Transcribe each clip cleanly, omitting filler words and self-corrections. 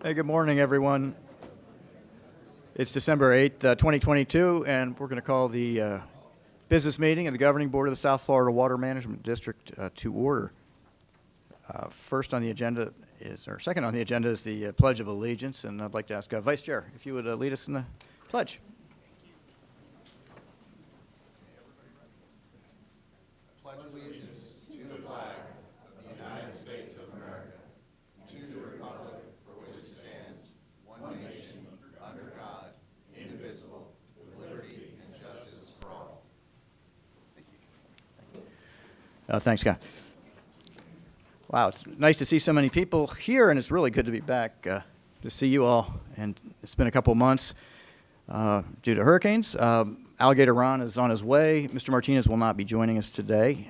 Hey, good morning, everyone. It's December 8th, 2022, and we're going to call the business meeting of the Governing Board of the South Florida Water Management District to order. Second on the agenda is the Pledge of Allegiance, and I'd like to ask Vice Chair if you would lead us in the pledge. Pledge allegiance to the flag of the United States of America, to the republic for which it stands, one nation, under God, indivisible, with liberty and justice for all. Thank you. Thanks, Scott. Wow, it's nice to see so many people here, and it's really good to be back to see you all. And it's been a couple months due to hurricanes. Alligator Ron is on his way. Mr. Martinez will not be joining us today.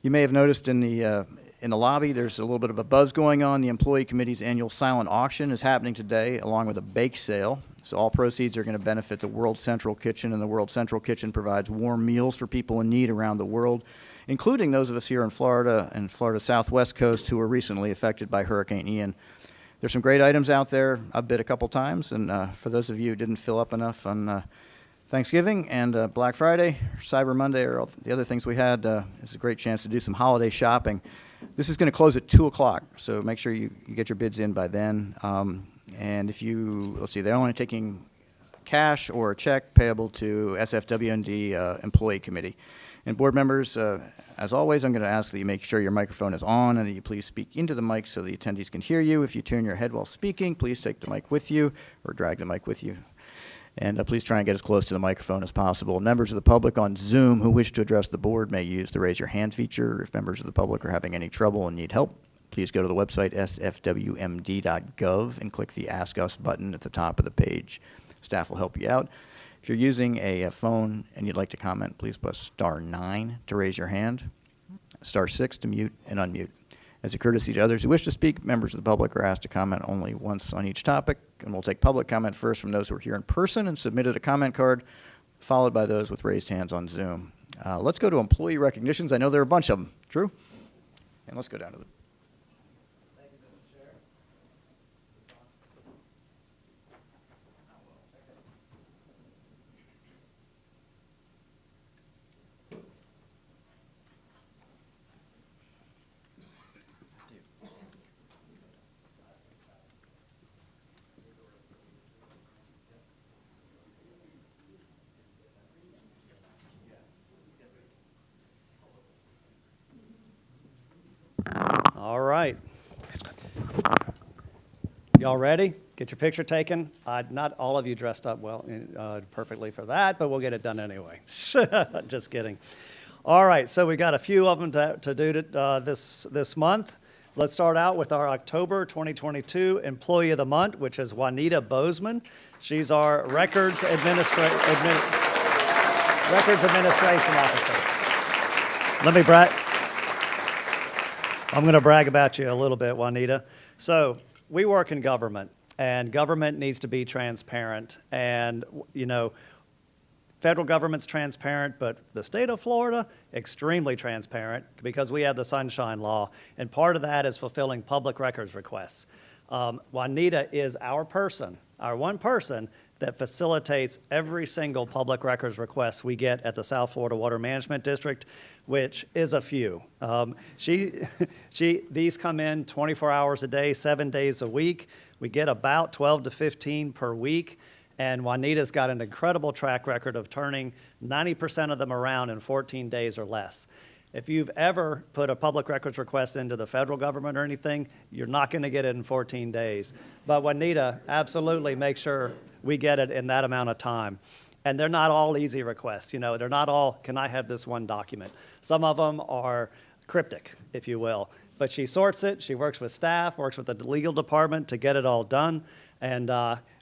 You may have noticed in the lobby there's a little bit of a buzz going on. The Employee Committee's annual silent auction is happening today, along with a bake sale. So all proceeds are going to benefit the World Central Kitchen, and the World Central Kitchen provides warm meals for people in need around the world, including those of us here in Florida and Florida's southwest coast who were recently affected by Hurricane Ian. There's some great items out there. I've bid a couple times, and for those of you who didn't fill up enough on Thanksgiving and Black Friday, Cyber Monday, or all the other things we had, it's a great chance to do some holiday shopping. This is going to close at 2 o'clock, so make sure you get your bids in by then. And if you, let's see, they're only taking cash or a check payable to SFW&D Employee Committee. And board members, as always, I'm going to ask that you make sure your microphone is on and that you please speak into the mic so the attendees can hear you. If you turn your head while speaking, please take the mic with you or drag the mic with you. And please try and get as close to the microphone as possible. Members of the public on Zoom who wish to address the board may use the raise your hand feature. If members of the public are having any trouble and need help, please go to the website sfwmd.gov and click the Ask Us button at the top of the page. Staff will help you out. If you're using a phone and you'd like to comment, please press *9 to raise your hand, *6 to mute and unmute. As a courtesy to others who wish to speak, members of the public are asked to comment only once on each topic, and we'll take public comment first from those who are here in person and submitted a comment card, followed by those with raised hands on Zoom. Let's go to employee recognitions. I know there are a bunch of them. Drew? And let's go down to the... All right. Y'all ready? Get your picture taken. Not all of you dressed up well perfectly for that, but we'll get it done anyway. Just kidding. All right, so we got a few of them to do this month. Let's start out with our October 2022 Employee of the Month, which is Juanita Bozeman. She's our Records Administration Officer. I'm going to brag about you a little bit, Juanita. So we work in government, and government needs to be transparent. And, you know, federal government's transparent, but the state of Florida, extremely transparent because we have the Sunshine Law, and part of that is fulfilling public records requests. Juanita is our one person that facilitates every single public records request we get at the South Florida Water Management District, which is a few. These come in 24 hours a day, 7 days a week. We get about 12 to 15 per week, and Juanita's got an incredible track record of turning 90% of them around in 14 days or less. If you've ever put a public records request into the federal government or anything, you're not going to get it in 14 days. But Juanita absolutely makes sure we get it in that amount of time. And they're not all easy requests. You know, they're not all, can I have this one document? Some of them are cryptic, if you will. But she sorts it. She works with staff, works with the legal department to get it all done. And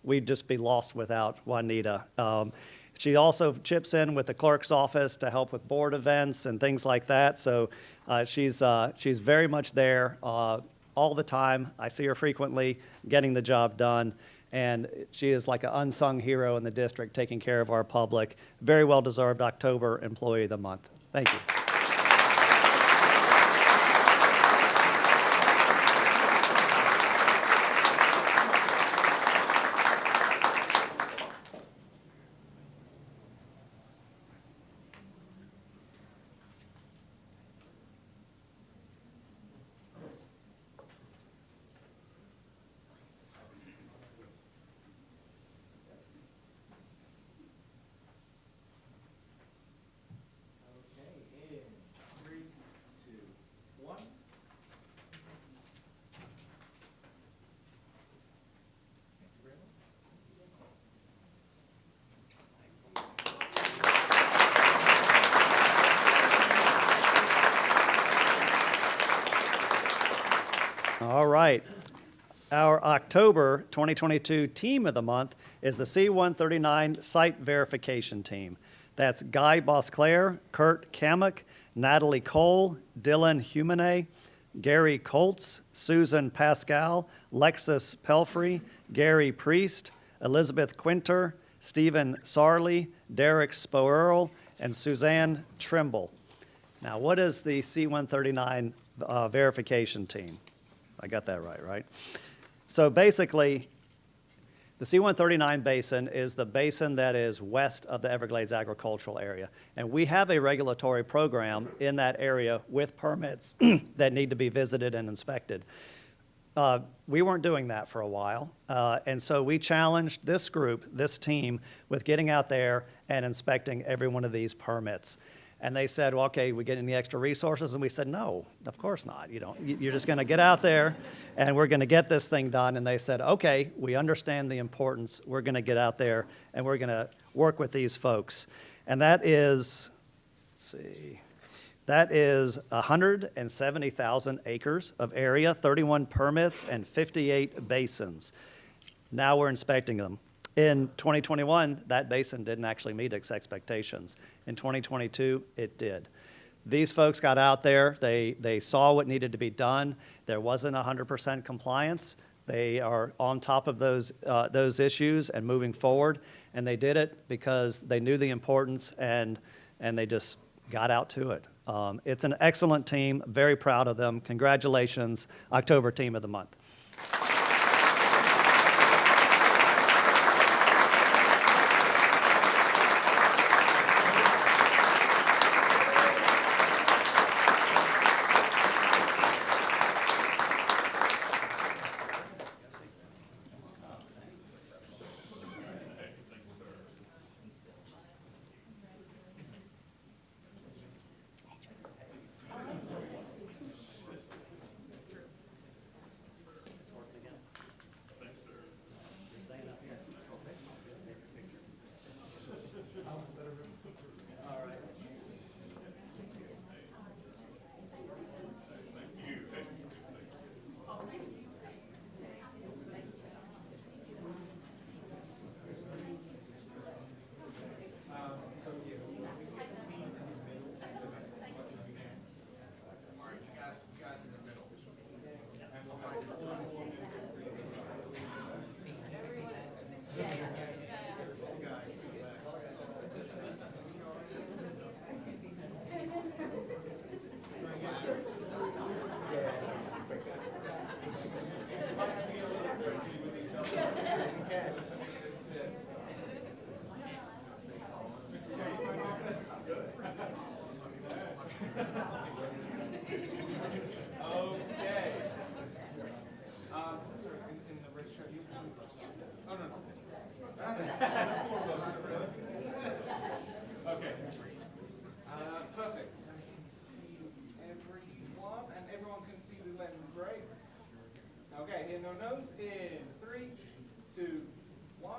we'd just be lost without Juanita. She also chips in with the clerk's office to help with board events and things like that. So she's very much there all the time. I see her frequently getting the job done. And she is like an unsung hero in the district, taking care of our public. Very well-deserved October Employee of the Month. Thank you. Our October 2022 Team of the Month is the C-139 Site Verification Team. That's Guy Bosclair, Kurt Kamek, Natalie Cole, Dylan Humane, Gary Colts, Susan Pascal, Lexus Pelfrey, Gary Priest, Elizabeth Quinter, Stephen Sarley, Derek Spoerl, and Suzanne Trimble. Now, what is the C-139 verification team? I got that right? So basically, the C-139 Basin is the basin that is west of the Everglades agricultural area. And we have a regulatory program in that area with permits that need to be visited and inspected. We weren't doing that for a while. And so we challenged this group, this team, with getting out there and inspecting every one of these permits. And they said, well, okay, we get any extra resources? And we said, no, of course not. You don't. You're just going to get out there, and we're going to get this thing done. And they said, okay, we understand the importance. We're going to get out there, and we're going to work with these folks. And that is, let's see, that is 170,000 acres of area, 31 permits, and 58 basins. Now we're inspecting them. In 2021, that basin didn't actually meet its expectations. In 2022, it did. These folks got out there, they saw what needed to be done. There wasn't 100% compliance. They are on top of those issues and moving forward, and they did it because they knew the importance and they just got out to it. It's an excellent team, very proud of them. Congratulations, October Team of the Month. Perfect. I can see everyone, and everyone can see the lens, right? Okay, here, no nose, in 3, 2, 1.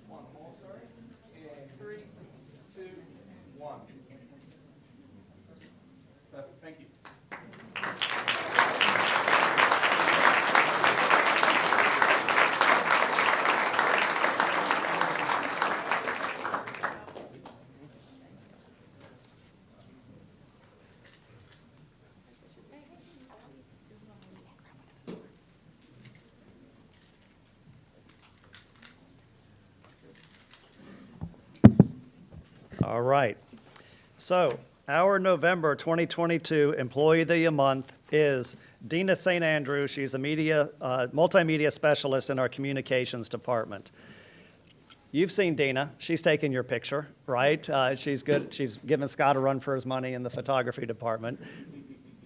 One more, sorry. In 3, 2, 1. Perfect, thank you. All right. So our November 2022 Employee of the Month is Dina St. Andrew. She's a multimedia specialist in our communications department. You've seen Dina. She's taken your picture, right? She's good. She's given Scott a run for his money in the photography department.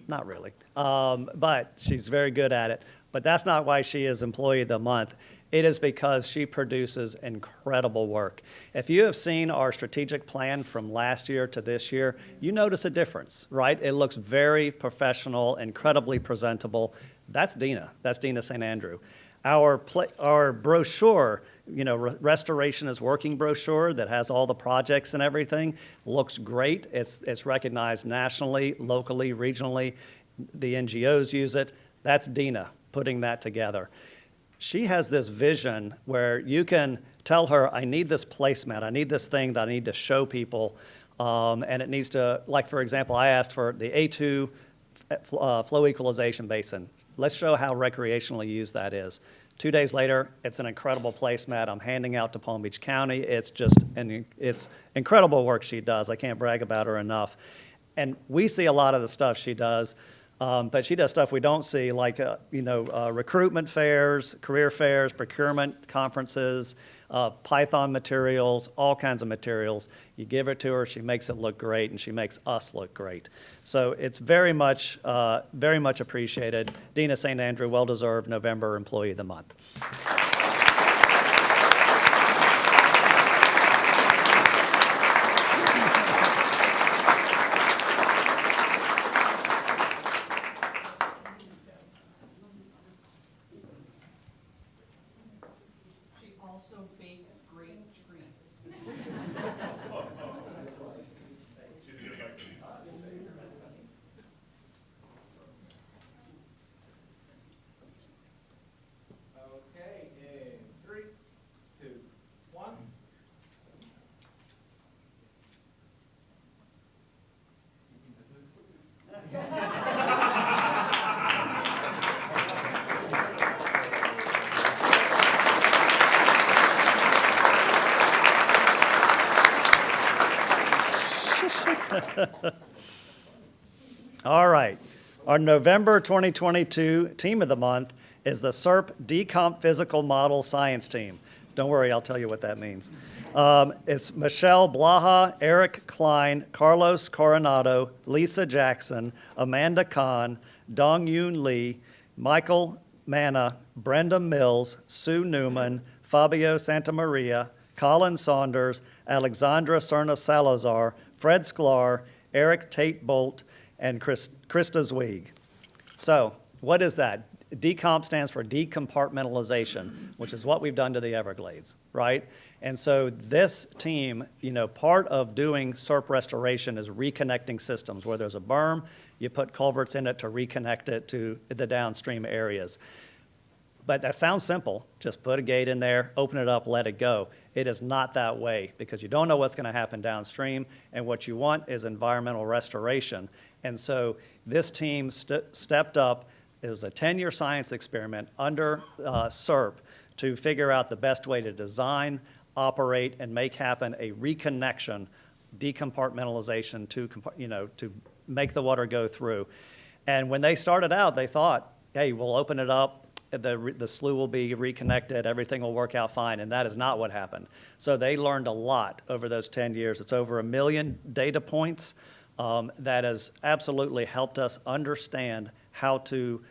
Not really, but she's very good at it. But that's not why she is Employee of the Month. It is because she produces incredible work. If you have seen our strategic plan from last year to this year, you notice a difference, right? It looks very professional, incredibly presentable. That's Dina. That's Dina St. Andrew. Our brochure, Restoration is Working brochure that has all the projects and everything, looks great. It's recognized nationally, locally, regionally. The NGOs use it. That's Dina putting that together. She has this vision where you can tell her, I need this placemat, I need this thing that I need to show people, and it needs to, like for example, I asked for the A2 flow equalization basin. Let's show how recreationally used that is. 2 days later, it's an incredible placemat I'm handing out to Palm Beach County. It's incredible work she does. I can't brag about her enough. And we see a lot of the stuff she does, but she does stuff we don't see, like recruitment fairs, career fairs, procurement conferences, Python materials, all kinds of materials. You give it to her, she makes it look great, and she makes us look great. So it's very much appreciated. Dina St. Andrew, well-deserved November Employee of the Month. She also bakes great treats. Okay, in 3, 2, 1. All right. Our November 2022 Team of the Month is the SERP Decomp Physical Model Science Team. Don't worry, I'll tell you what that means. It's Michelle Blaha, Eric Klein, Carlos Coronado, Lisa Jackson, Amanda Kahn, Dong Yoon Lee, Michael Manna, Brenda Mills, Sue Newman, Fabio Santamaria, Colin Saunders, Alexandra Cerna Salazar, Fred Sklar, Eric Tate Bolt, and Krista Zweig. So what is that? Decomp stands for decompartmentalization, which is what we've done to the Everglades, right? And so this team, part of doing SERP restoration is reconnecting systems. Where there's a berm, you put culverts in it to reconnect it to the downstream areas. But that sounds simple. Just put a gate in there, open it up, let it go. It is not that way, because you don't know what's going to happen downstream, and what you want is environmental restoration. And so this team stepped up. It was a 10-year science experiment under SERP to figure out the best way to design, operate, and make happen a reconnection, decompartmentalization to make the water go through. And when they started out, they thought, hey, we'll open it up, the slough will be reconnected, everything will work out fine, and that is not what happened. So they learned a lot over those 10 years. It's over 1 million data points that has absolutely helped us understand how to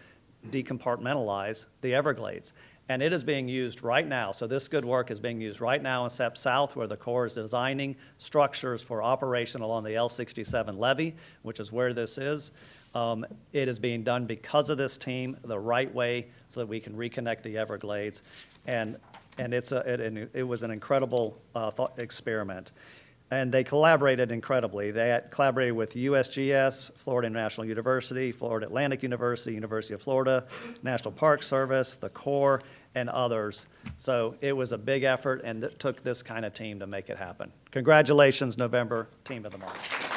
decompartmentalize the Everglades. And it is being used right now. So this good work is being used right now in SEP South, where the Corps is designing structures for operation along the L67 levee, which is where this is. It is being done because of this team the right way so that we can reconnect the Everglades. And it was an incredible experiment. And they collaborated incredibly. They had collaborated with USGS, Florida International University, Florida Atlantic University, University of Florida, National Park Service, the Corps, and others. So it was a big effort, and it took this kind of team to make it happen. Congratulations, November Team of the Month.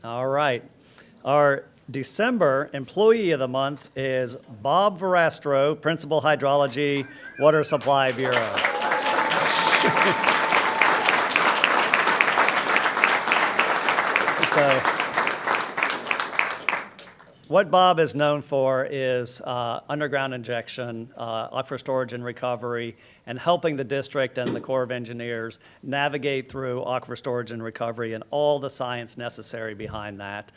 All right. Our December Employee of the Month is Bob Verastro, Principal Hydrology, Water Supply Bureau. So, what Bob is known for is underground injection, aquifer storage and recovery, and helping the district and the Corps of Engineers navigate through aquifer storage and recovery and all the science necessary behind that.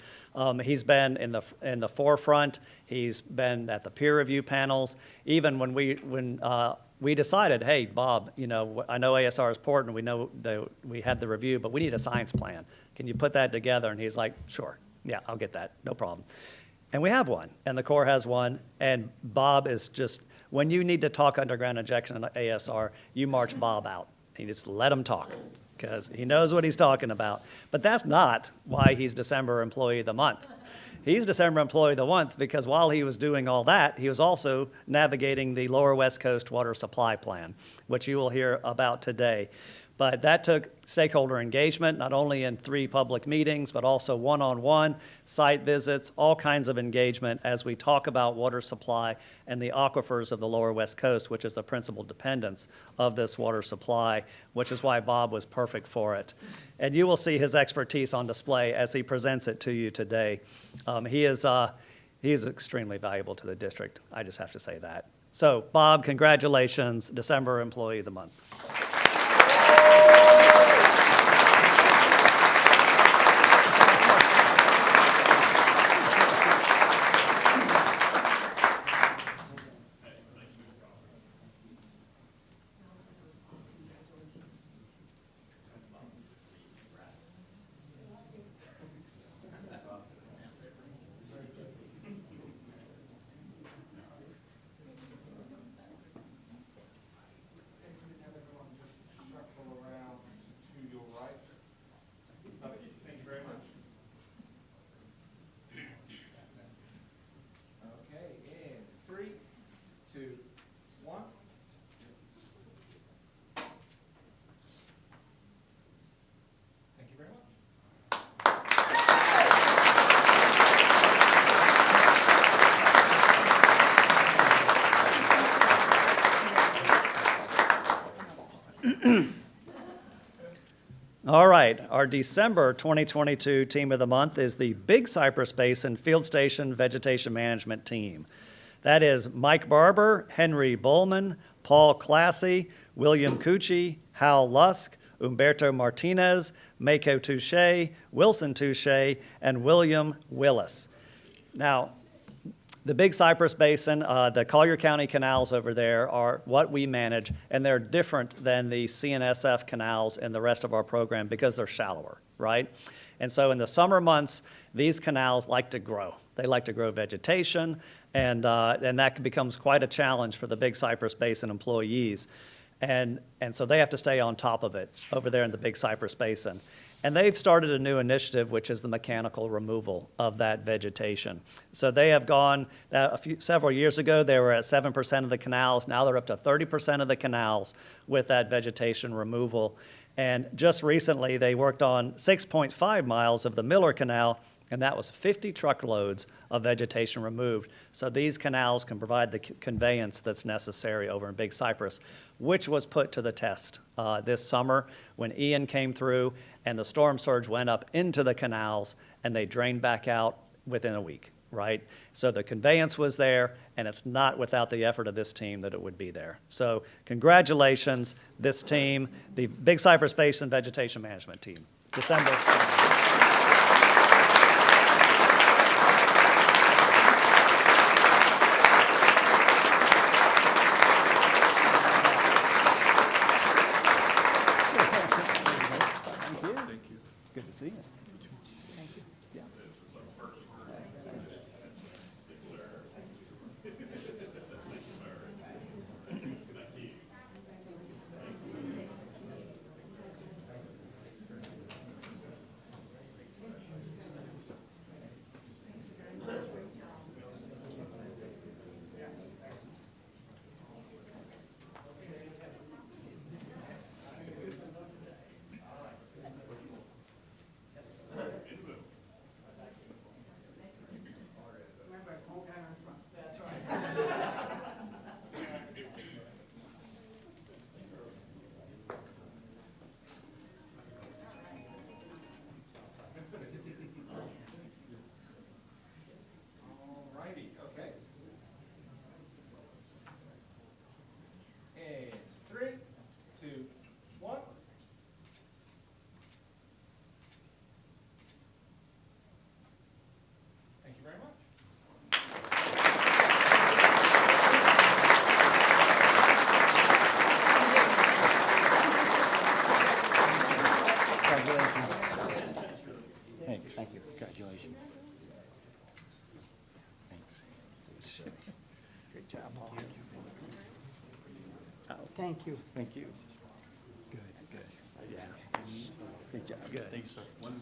He's been in the forefront. He's been at the peer review panels. Even when we decided, hey, Bob, I know ASR is important. We know that we had the review, but we need a science plan. Can you put that together? And he's like, sure. Yeah, I'll get that. No problem. And we have one, and the Corps has one, and Bob is just, when you need to talk underground injection in ASR, you march Bob out. You just let him talk, because he knows what he's talking about. But that's not why he's December Employee of the Month. He's December Employee of the Month because while he was doing all that, he was also navigating the Lower West Coast Water Supply Plan, which you will hear about today. But that took stakeholder engagement, not only in 3 public meetings, but also one-on-one, site visits, all kinds of engagement as we talk about water supply and the aquifers of the Lower West Coast, which is the principal dependence of this water supply, which is why Bob was perfect for it. And you will see his expertise on display as he presents it to you today. He is extremely valuable to the district. I just have to say that. So, Bob, congratulations, December Employee of the Month. Shuffle around to your right. Okay, thank you very much. Okay, in 3, 2, 1. Thank you very much. All right, our December 2022 Team of the Month is the Big Cypress Basin Field Station Vegetation Management Team. That is Mike Barber, Henry Bowman, Paul Classy, William Cucci, Hal Lusk, Umberto Martinez, Mako Touche, Wilson Touche, and William Willis. Now, the Big Cypress Basin, the Collier County canals over there are what we manage, and they're different than the CNSF canals in the rest of our program because they're shallower, right? And so in the summer months, these canals like to grow. They like to grow vegetation, and that becomes quite a challenge for the Big Cypress Basin employees. And so they have to stay on top of it over there in the Big Cypress Basin. And they've started a new initiative, which is the mechanical removal of that vegetation. So they have gone, several years ago, they were at 7% of the canals. Now they're up to 30% of the canals with that vegetation removal. And just recently, they worked on 6.5 miles of the Miller Canal, and that was 50 truckloads of vegetation removed. So these canals can provide the conveyance that's necessary over in Big Cypress, which was put to the test this summer when Ian came through and the storm surge went up into the canals and they drained back out within a week, right? So the conveyance was there, and it's not without the effort of this team that it would be there. So congratulations, this team, the Big Cypress Basin Vegetation Management Team, December. Good to see you. Thank you. Yeah. Thank you. Thank you. Good, good. Yeah. Good job. Good. Thank you, sir. One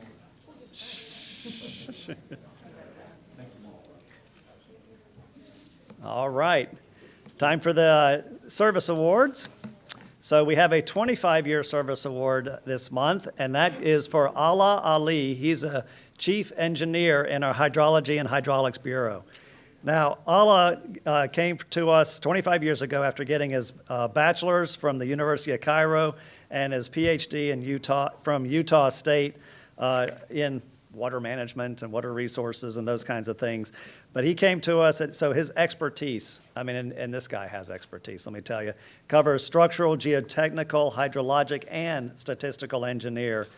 more. All right. Time for the service awards. So we have a 25-year service award this month, and that is for Ala Ali. He's a chief engineer in our Hydrology and Hydraulics Bureau. Now, Ala came to us 25 years ago after getting his bachelor's from the University of Cairo and his PhD in from Utah State in water management and water resources and those kinds of things. But he came to us, and so his expertise, I mean, and this guy has expertise, let me tell you, covers structural, geotechnical, hydrologic, and statistical engineer.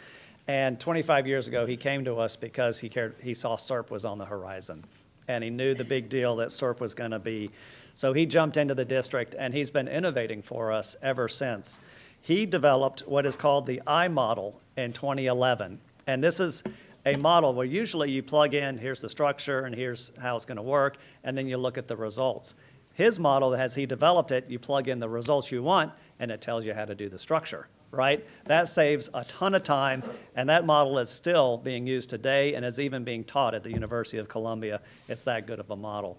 And 25 years ago, he came to us because he saw SERP was on the horizon. And he knew the big deal that SERP was going to be. So he jumped into the district, and he's been innovating for us ever since. He developed what is called the I model in 2011. And this is a model where usually you plug in, here's the structure, and here's how it's going to work, and then you look at the results. His model, as he developed it, you plug in the results you want, and it tells you how to do the structure. Right? That saves a ton of time, and that model is still being used today and is even being taught at the University of Columbia. It's that good of a model.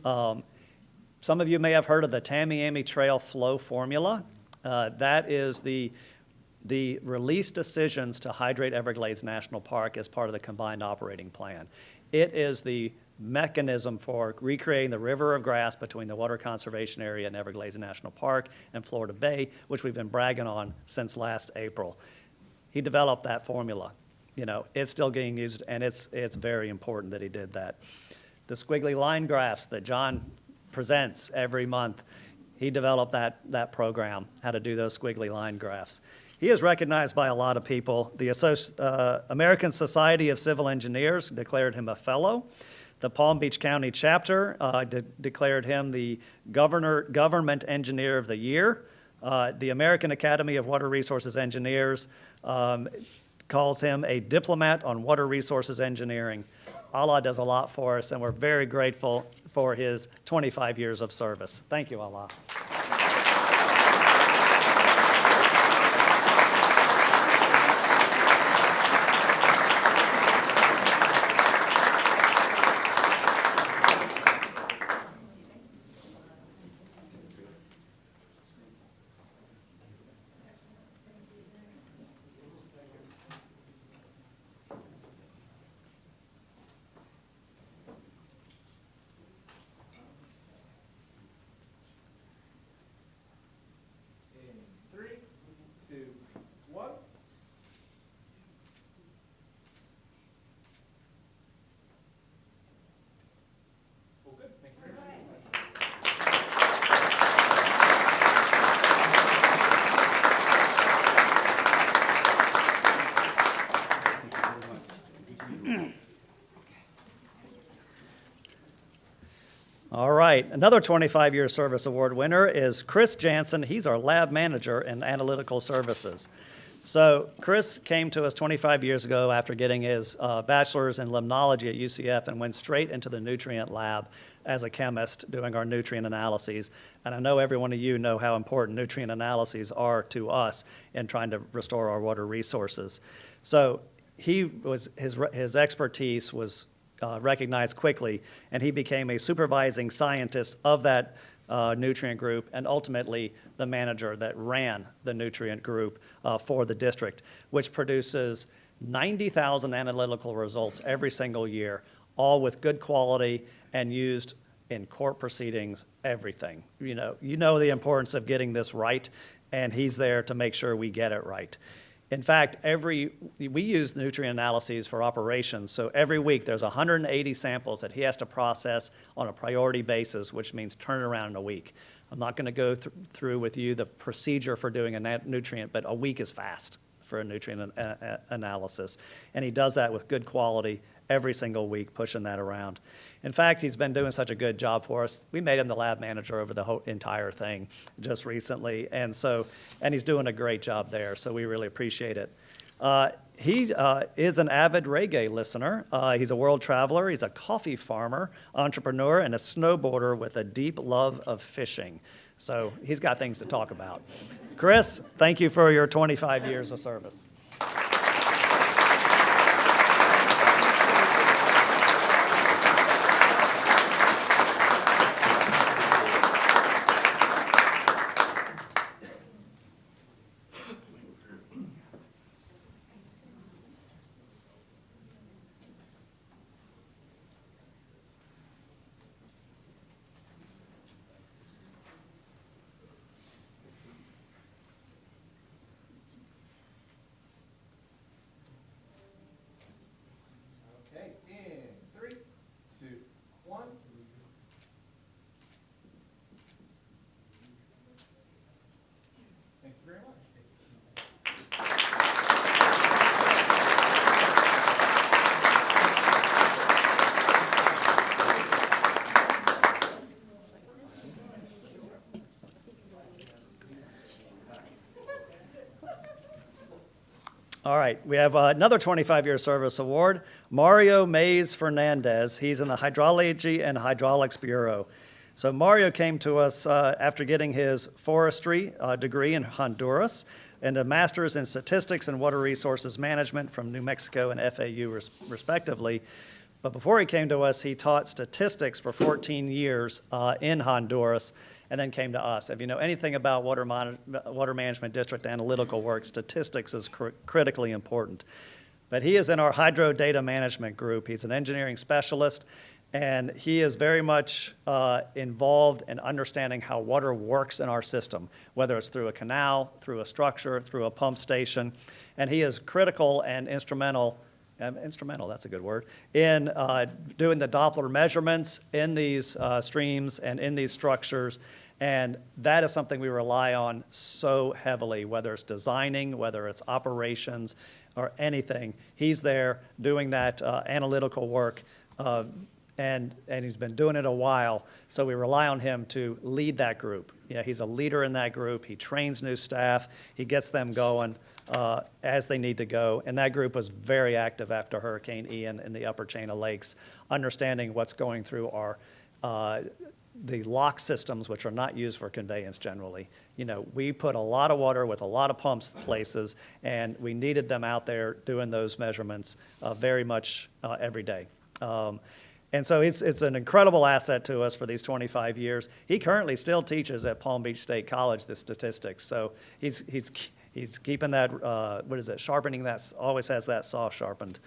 Some of you may have heard of the Tamiami Trail Flow Formula. That is the release decisions to hydrate Everglades National Park as part of the Combined Operating Plan. It is the mechanism for recreating the river of grass between the Water Conservation Area and Everglades National Park and Florida Bay, which we've been bragging on since last April. He developed that formula. You know, it's still getting used, and it's very important that he did that. The squiggly line graphs that John presents every month, he developed that program, how to do those squiggly line graphs. He is recognized by a lot of people. The American Society of Civil Engineers declared him a fellow. The Palm Beach County chapter declared him the Government Engineer of the Year. The American Academy of Water Resources Engineers calls him a diplomat on water resources engineering. Allah does a lot for us, and we're very grateful for his 25 years of service. Thank you, Allah. All right, another 25-year service award winner is Chris Jansen. He's our lab manager in analytical services. So Chris came to us 25 years ago after getting his bachelor's in limnology at UCF and went straight into the nutrient lab as a chemist doing our nutrient analyses. And I know every one of you know how important nutrient analyses are to us in trying to restore our water resources. So his expertise was recognized quickly, and he became a supervising scientist of that nutrient group, and ultimately the manager that ran the nutrient group for the district, which produces 90,000 analytical results every single year, all with good quality and used in court proceedings, everything. You know the importance of getting this right, and he's there to make sure we get it right. In fact, we use nutrient analyses for operations, so every week there's 180 samples that he has to process on a priority basis, which means turn it around in a week. I'm not going to go through with you the procedure for doing a nutrient, but a week is fast for a nutrient analysis. And he does that with good quality every single week, pushing that around. In fact, he's been doing such a good job for us. We made him the lab manager over the whole entire thing just recently. And he's doing a great job there, so we really appreciate it. He is an avid reggae listener. He's a world traveler. He's a coffee farmer, entrepreneur, and a snowboarder with a deep love of fishing. So he's got things to talk about. Chris, thank you for your 25 years of service. Okay, in 3, 2, 1. Thank you very much. All right, we have another 25-year service award, Mario Mays Fernandez. He's in the Hydrology and Hydraulics Bureau. So Mario came to us after getting his forestry degree in Honduras and a master's in statistics and water resources management from New Mexico and FAU respectively. But before he came to us, he taught statistics for 14 years in Honduras and then came to us. If you know anything about water management district analytical work, statistics is critically important. But he is in our hydro data management group. He's an engineering specialist, and he is very much involved in understanding how water works in our system, whether it's through a canal, through a structure, through a pump station. And he is critical and instrumental, that's a good word, in doing the Doppler measurements in these streams and in these structures. And that is something we rely on so heavily, whether it's designing, whether it's operations, or anything. He's there doing that analytical work, and he's been doing it a while, so we rely on him to lead that group. He's a leader in that group. He trains new staff. He gets them going as they need to go. And that group was very active after Hurricane Ian in the upper chain of lakes, understanding what's going through our the lock systems, which are not used for conveyance generally. We put a lot of water with a lot of pumps places, and we needed them out there doing those measurements very much every day. And so it's an incredible asset to us for these 25 years. He currently still teaches at Palm Beach State College the statistics, so he's keeping that, sharpening that, always has that saw sharpened.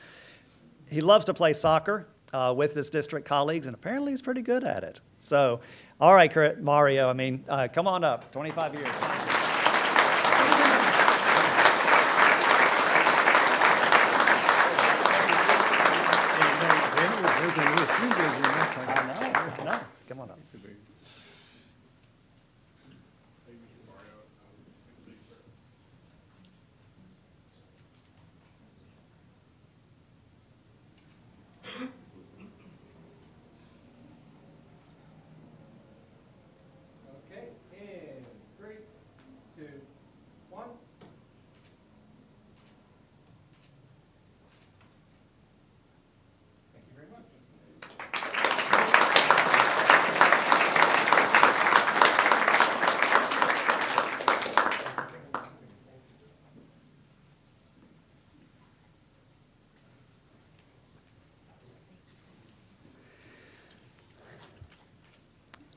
He loves to play soccer with his district colleagues, and apparently he's pretty good at it. So, all right, Mario, come on up, 25 years. No, come on up. Okay, in 3, 2, 1. Thank you very much.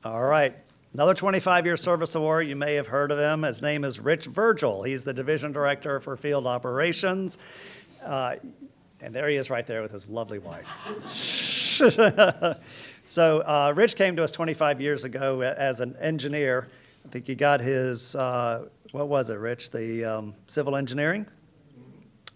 All right. Another 25-year service award. You may have heard of him. His name is Rich Virgil. He's the division director for field operations. And there he is right there with his lovely wife. So Rich came to us 25 years ago as an engineer. I think he got his, what was it, Rich? The civil engineering?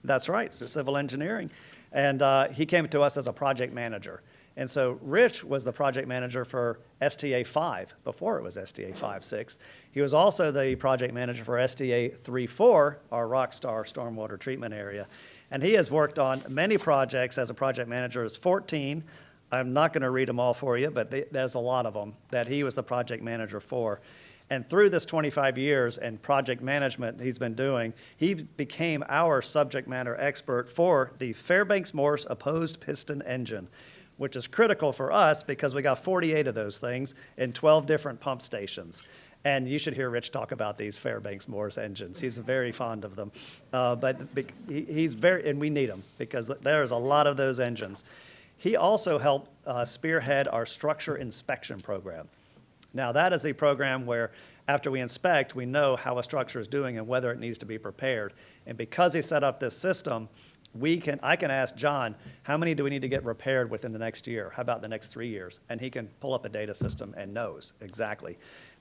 That's right, so civil engineering. And he came to us as a project manager. And so Rich was the project manager for STA 5 before it was STA 5-6. He was also the project manager for STA 3-4, our Rockstar stormwater treatment area. And he has worked on many projects as a project manager. It's 14. I'm not going to read them all for you, but there's a lot of them that he was the project manager for. And through this 25 years and project management he's been doing, he became our subject matter expert for the Fairbanks Morse opposed piston engine, which is critical for us because we got 48 of those things in 12 different pump stations. And you should hear Rich talk about these Fairbanks Morse engines. He's very fond of them. He's very, and we need them because there's a lot of those engines. He also helped spearhead our structure inspection program. Now, that is a program where after we inspect, we know how a structure is doing and whether it needs to be prepared. And because he set up this system, I can ask John, how many do we need to get repaired within the next year? How about the next 3 years? And he can pull up a data system and knows exactly.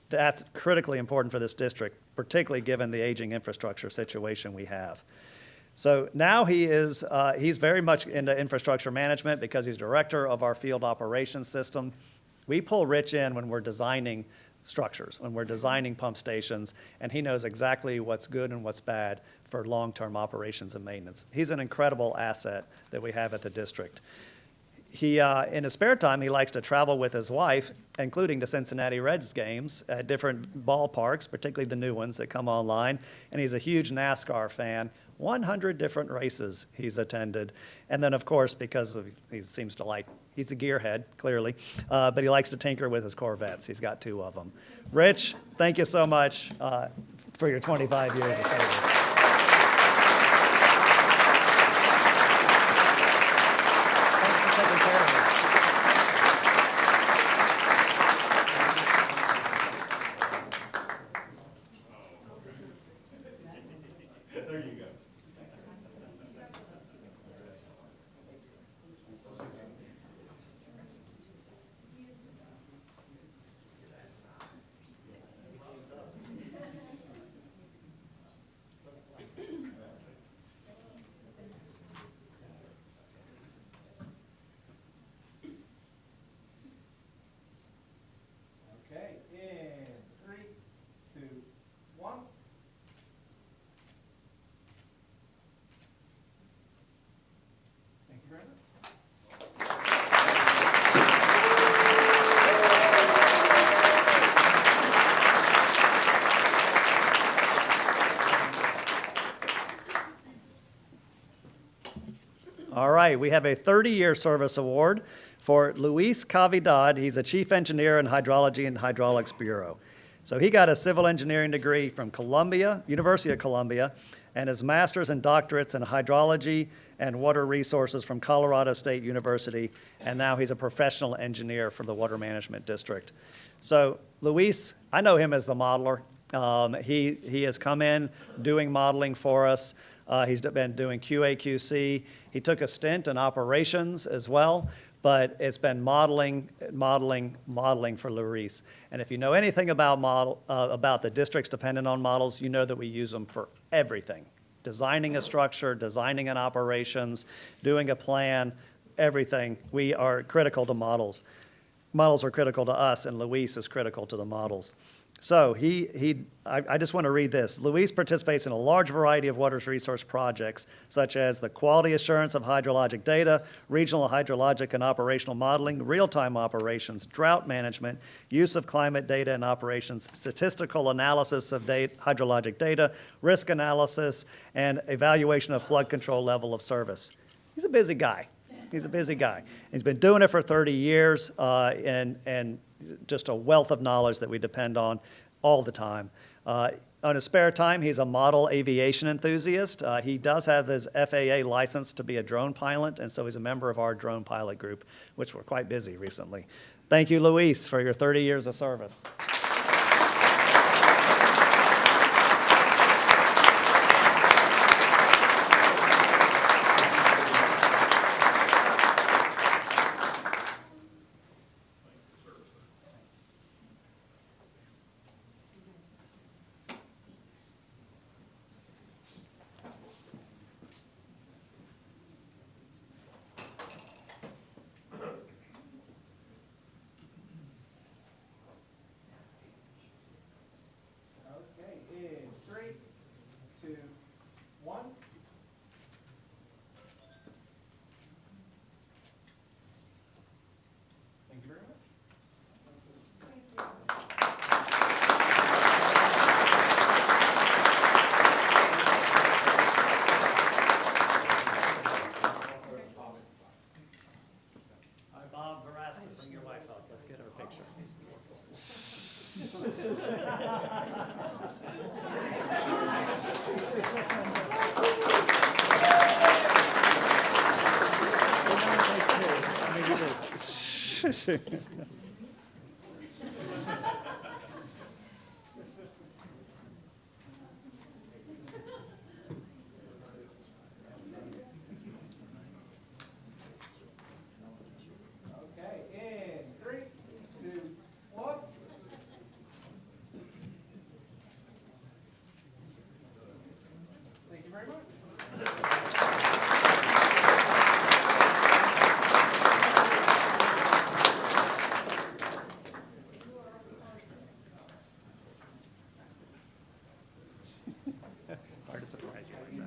That's critically important for this district, particularly given the aging infrastructure situation we have. So now he's very much into infrastructure management because he's director of our field operations system. We pull Rich in when we're designing structures, when we're designing pump stations, and he knows exactly what's good and what's bad for long-term operations and maintenance. He's an incredible asset that we have at the district. He, in his spare time, he likes to travel with his wife, including the Cincinnati Reds games at different ballparks, particularly the new ones that come online. And he's a huge NASCAR fan. 100 different races he's attended. And then, of course, because he seems to like, he's a gearhead, clearly, but he likes to tinker with his Corvettes. He's got 2 of them. Rich, thank you so much for your 25 years of service. Okay, in 3, 2, 1. Thank you very much. All right, we have a 30-year service award for Luis Cavidad. He's a chief engineer in Hydrology and Hydraulics Bureau. So he got a civil engineering degree from Columbia, University of Columbia, and his master's and doctorates in hydrology and water resources from Colorado State University, and now he's a professional engineer for the Water Management District. So Luis, I know him as the modeler. He has come in doing modeling for us. He's been doing QA/QC. He took a stint in operations as well, but it's been modeling for Luis. And if you know anything about the districts dependent on models, you know that we use them for everything. Designing a structure, designing an operations, doing a plan, everything. We are critical to models. Models are critical to us, and Luis is critical to the models. So I just want to read this. Luis participates in a large variety of water resource projects, such as the quality assurance of hydrologic data, regional hydrologic and operational modeling, real-time operations, drought management, use of climate data and operations, statistical analysis of hydrologic data, risk analysis, and evaluation of flood control level of service. He's a busy guy. He's a busy guy. He's been doing it for 30 years, and just a wealth of knowledge that we depend on all the time. On his spare time, he's a model aviation enthusiast. He does have his FAA license to be a drone pilot, and so he's a member of our drone pilot group, which we're quite busy recently. Thank you, Luis, for your 30 years of service. Okay, in 3, 2, 1. Thank you very much. Sorry to surprise you like that.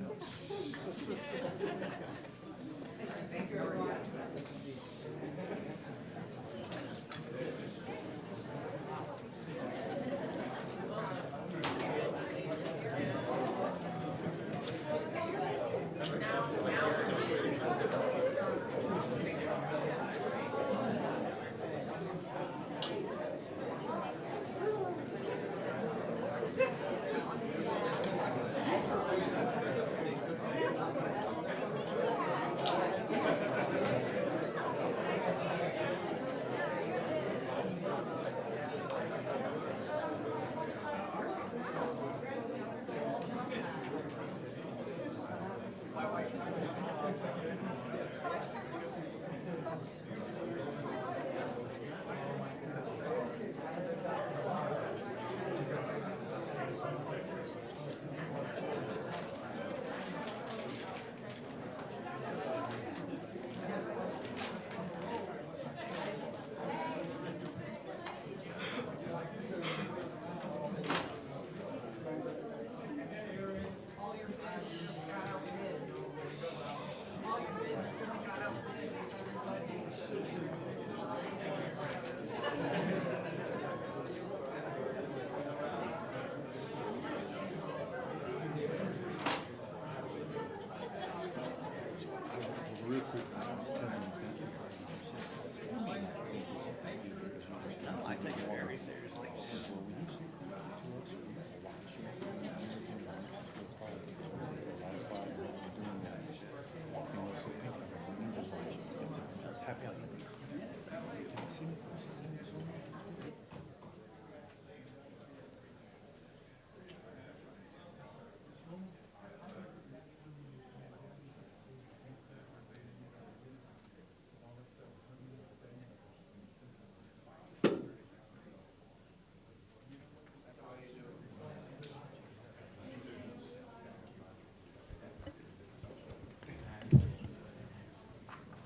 I take it very seriously.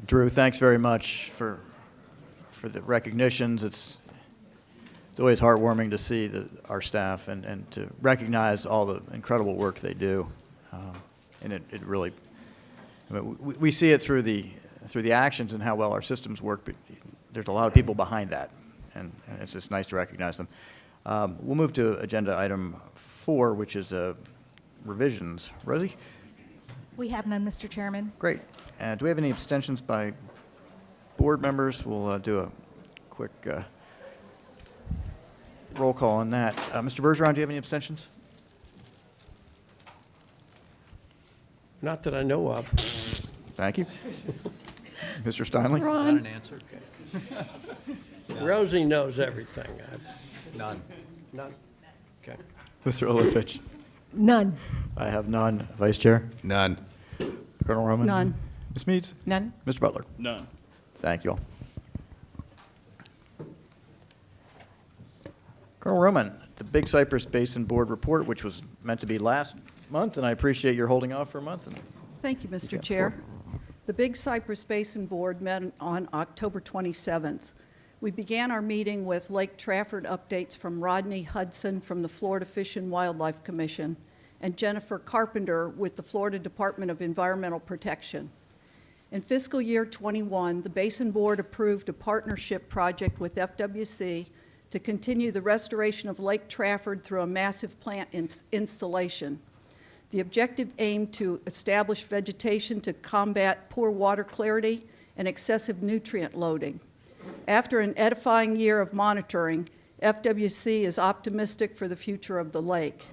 Drew, thanks very much for the recognitions. It's always heartwarming to see our staff and to recognize all the incredible work they do. And it really, I mean, we see it through the actions and how well our systems work, but there's a lot of people behind that, and it's just nice to recognize them. We'll move to agenda item 4, which is revisions. Rosie? We have none, Mr. Chairman. Great. Do we have any abstentions by board members? We'll do a quick roll call on that. Mr. Bergeron, do you have any abstentions? Not that I know of. Thank you. Mr. Steinle? Ron? an answer? Rosie knows everything. None. None? Okay. Mr. Olovich? None. I have none. Vice Chair? None. Colonel Roman? None. Ms. Meads? None. Mr. Butler? None. Thank you all. Colonel Roman, the Big Cypress Basin Board report, which was meant to be last month, and I appreciate your holding off for a month. And Thank you, Mr. got the Chair. floor. The Big Cypress Basin Board met on October 27th. We began our meeting with Lake Trafford updates from Rodney Hudson from the Florida Fish and Wildlife Commission and Jennifer Carpenter with the Florida Department of Environmental Protection. In fiscal year 21, the Basin Board approved a partnership project with FWC to continue the restoration of Lake Trafford through a massive plant installation. The objective aimed to establish vegetation to combat poor water clarity and excessive nutrient loading. After an edifying year of monitoring, FWC is optimistic for the future of the lake.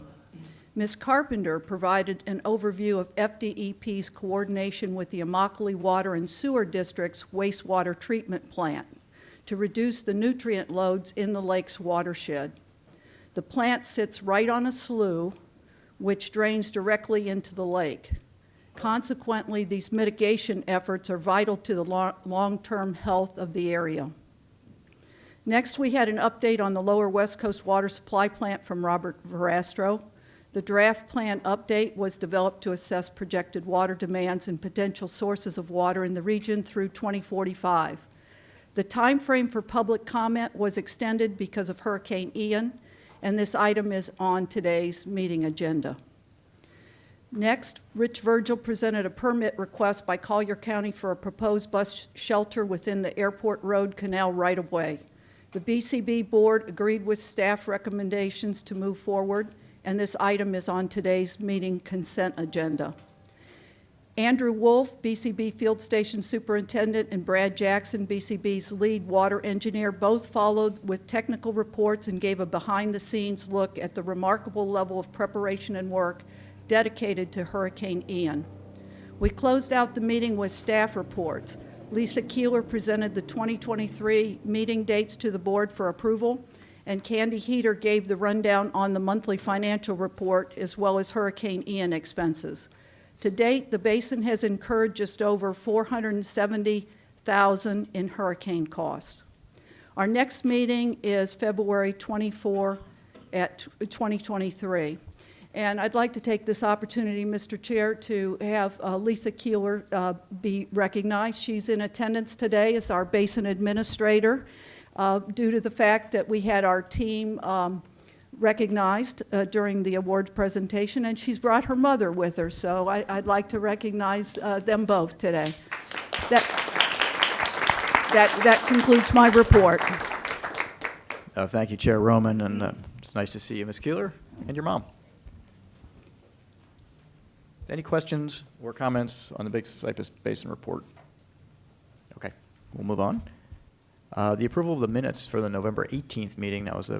Ms. Carpenter provided an overview of FDEP's coordination with the Immokalee Water and Sewer District's wastewater treatment plant to reduce the nutrient loads in the lake's watershed. The plant sits right on a slough, which drains directly into the lake. Consequently, these mitigation efforts are vital to the long-term health of the area. Next, we had an update on the Lower West Coast Water Supply Plant from Robert Verastro. The draft plan update was developed to assess projected water demands and potential sources of water in the region through 2045. The time frame for public comment was extended because of Hurricane Ian, and this item is on today's meeting agenda. Next, Rich Virgil presented a permit request by Collier County for a proposed bus shelter within the Airport Road Canal right-of-way. The BCB board agreed with staff recommendations to move forward, and this item is on today's meeting consent agenda. Andrew Wolf, BCB Field Station Superintendent, and Brad Jackson, BCB's lead water engineer, both followed with technical reports and gave a behind-the-scenes look at the remarkable level of preparation and work dedicated to Hurricane Ian. We closed out the meeting with staff reports. Lisa Keeler presented the 2023 meeting dates to the board for approval, and Candy Heater gave the rundown on the monthly financial report as well as Hurricane Ian expenses. To date, the Basin has incurred just over $470,000 in hurricane cost. Our next meeting is February 24 at 2023. And I'd like to take this opportunity, Mr. Chair, to have Lisa Keeler be recognized. She's in attendance today as our Basin Administrator due to the fact that we had our team recognized during the awards presentation, and she's brought her mother with her, so I'd like to recognize them both today. That concludes my report. Thank you, Chair Roman, and it's nice to see you, Ms. Keeler, and your mom. Any questions or comments on the Big Cypress Basin report? Okay, we'll move on. The approval of the minutes for the November 18th meeting, that was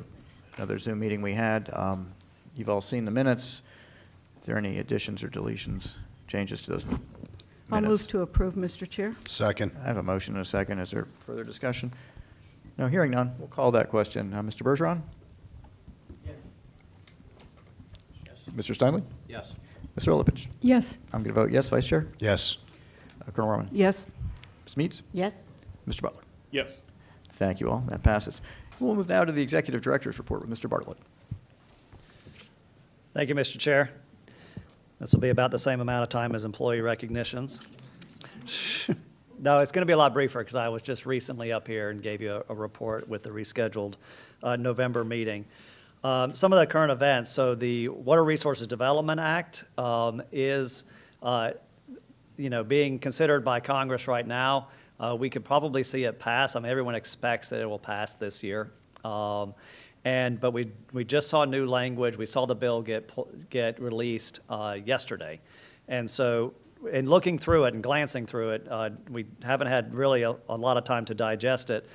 another Zoom meeting we had. You've all seen the minutes. Are there any additions or deletions, changes to those minutes? I'll move to approve, Mr. Chair. Second. I have a motion and a second. Is there further discussion? No, hearing none. We'll call that question. Mr. Bergeron? Yes. Mr. Steinle? Yes. Mr. Olepich? Yes. I'm going to vote yes. Vice Chair? Yes. Colonel Roman? Yes. Ms. Meads? Yes. Mr. Butler? Yes. Thank you all. That passes. We'll move now to the Executive Director's report with Mr. Bartlett. Thank you, Mr. Chair. This will be about the same amount of time as employee recognitions. No, it's going to be a lot briefer because I was just recently up here and gave you a report with the rescheduled November meeting. Some of the current events. So the Water Resources Development Act is being considered by Congress right now. We could probably see it pass. I mean, everyone expects that it will pass this year. But we just saw new language. We saw the bill get released yesterday. And so in looking through it and glancing through it, we haven't had really a lot of time to digest it.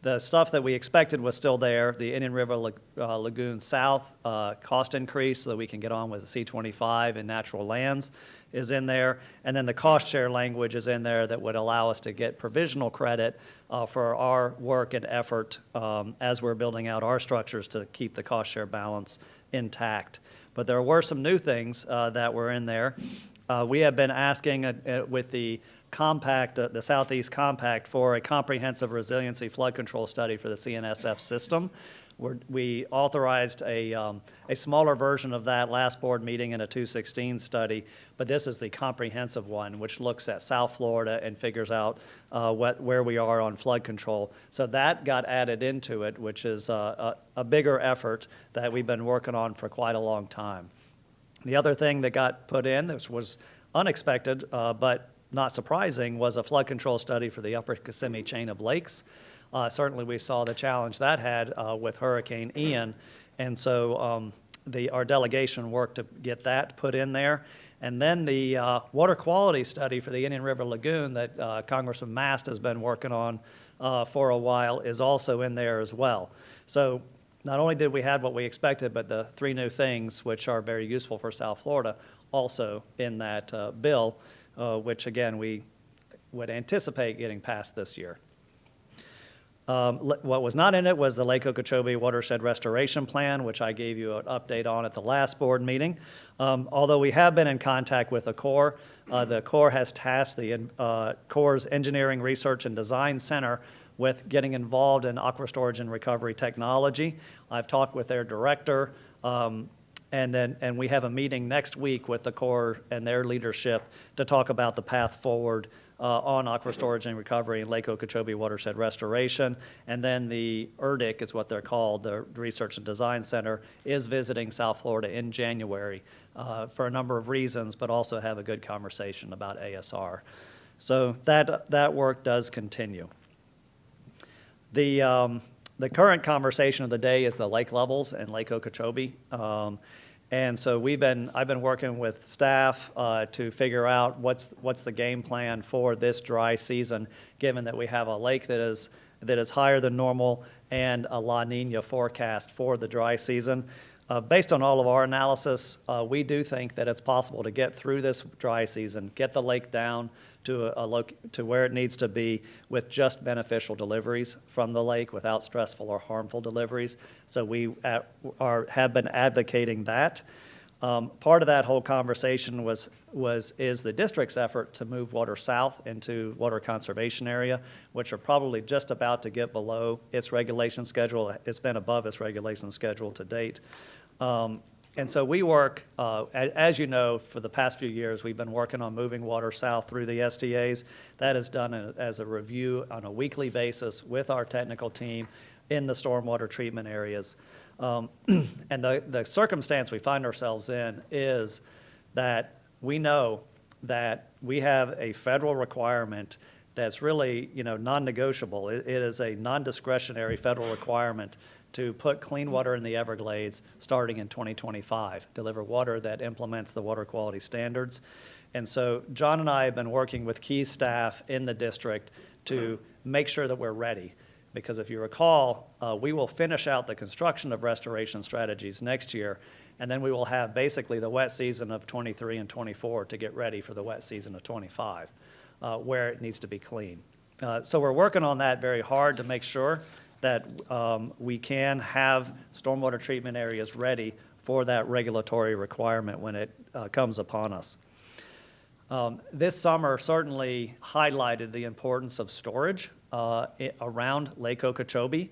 The stuff that we expected was still there. The Indian River Lagoon South cost increase so that we can get on with the C-25 and natural lands is in there. And then the cost share language is in there that would allow us to get provisional credit for our work and effort as we're building out our structures to keep the cost share balance intact. But there were some new things that were in there. We have been asking with the compact, the Southeast Compact, for a comprehensive resiliency flood control study for the CNSF system. We authorized a smaller version of that last board meeting in a 216 study, but this is the comprehensive one, which looks at South Florida and figures out where we are on flood control. So that got added into it, which is a bigger effort that we've been working on for quite a long time. The other thing that got put in, which was unexpected, but not surprising, was a flood control study for the Upper Kissimmee chain of lakes. Certainly we saw the challenge that had with Hurricane Ian, and so our delegation worked to get that put in there. And then the water quality study for the Indian River Lagoon that Congressman Mast has been working on for a while is also in there as well. So not only did we have what we expected, but the 3 new things, which are very useful for South Florida, also in that bill, which again, we would anticipate getting passed this year. What was not in it was the Lake Okeechobee Watershed Restoration Plan, which I gave you an update on at the last board meeting. Although we have been in contact with the Corps has tasked the Corps' Engineering, Research, and Design Center with getting involved in aquifer storage and recovery technology. I've talked with their director, and we have a meeting next week with the Corps and their leadership to talk about the path forward on aquifer storage and recovery and Lake Okeechobee watershed restoration. And then the ERDIC is what they're called, the Research and Design Center, is visiting South Florida in January for a number of reasons, but also have a good conversation about ASR. So that work does continue. The current conversation of the day is the lake levels in Lake Okeechobee. And so I've been working with staff to figure out what's the game plan for this dry season, given that we have a lake that is higher than normal and a La Nina forecast for the dry season. Based on all of our analysis, we do think that it's possible to get through this dry season, get the lake down to where it needs to be with just beneficial deliveries from the lake without stressful or harmful deliveries. So we have been advocating that. Part of that whole conversation is the district's effort to move water south into water conservation area, which are probably just about to get below its regulation schedule. It's been above its regulation schedule to date. And so we work, as you know, for the past few years, we've been working on moving water south through the SDAs. That is done as a review on a weekly basis with our technical team in the stormwater treatment areas. And the circumstance we find ourselves in is that we know that we have a federal requirement that's really, non-negotiable. It is a non-discretionary federal requirement to put clean water in the Everglades starting in 2025, deliver water that implements the water quality standards. And so John and I have been working with key staff in the district to make sure that we're ready. Because if you recall, we will finish out the construction of restoration strategies next year, and then we will have basically the wet season of 23 and 24 to get ready for the wet season of 25, where it needs to be clean. So we're working on that very hard to make sure that we can have stormwater treatment areas ready for that regulatory requirement when it comes upon us. This summer certainly highlighted the importance of storage around Lake Okeechobee.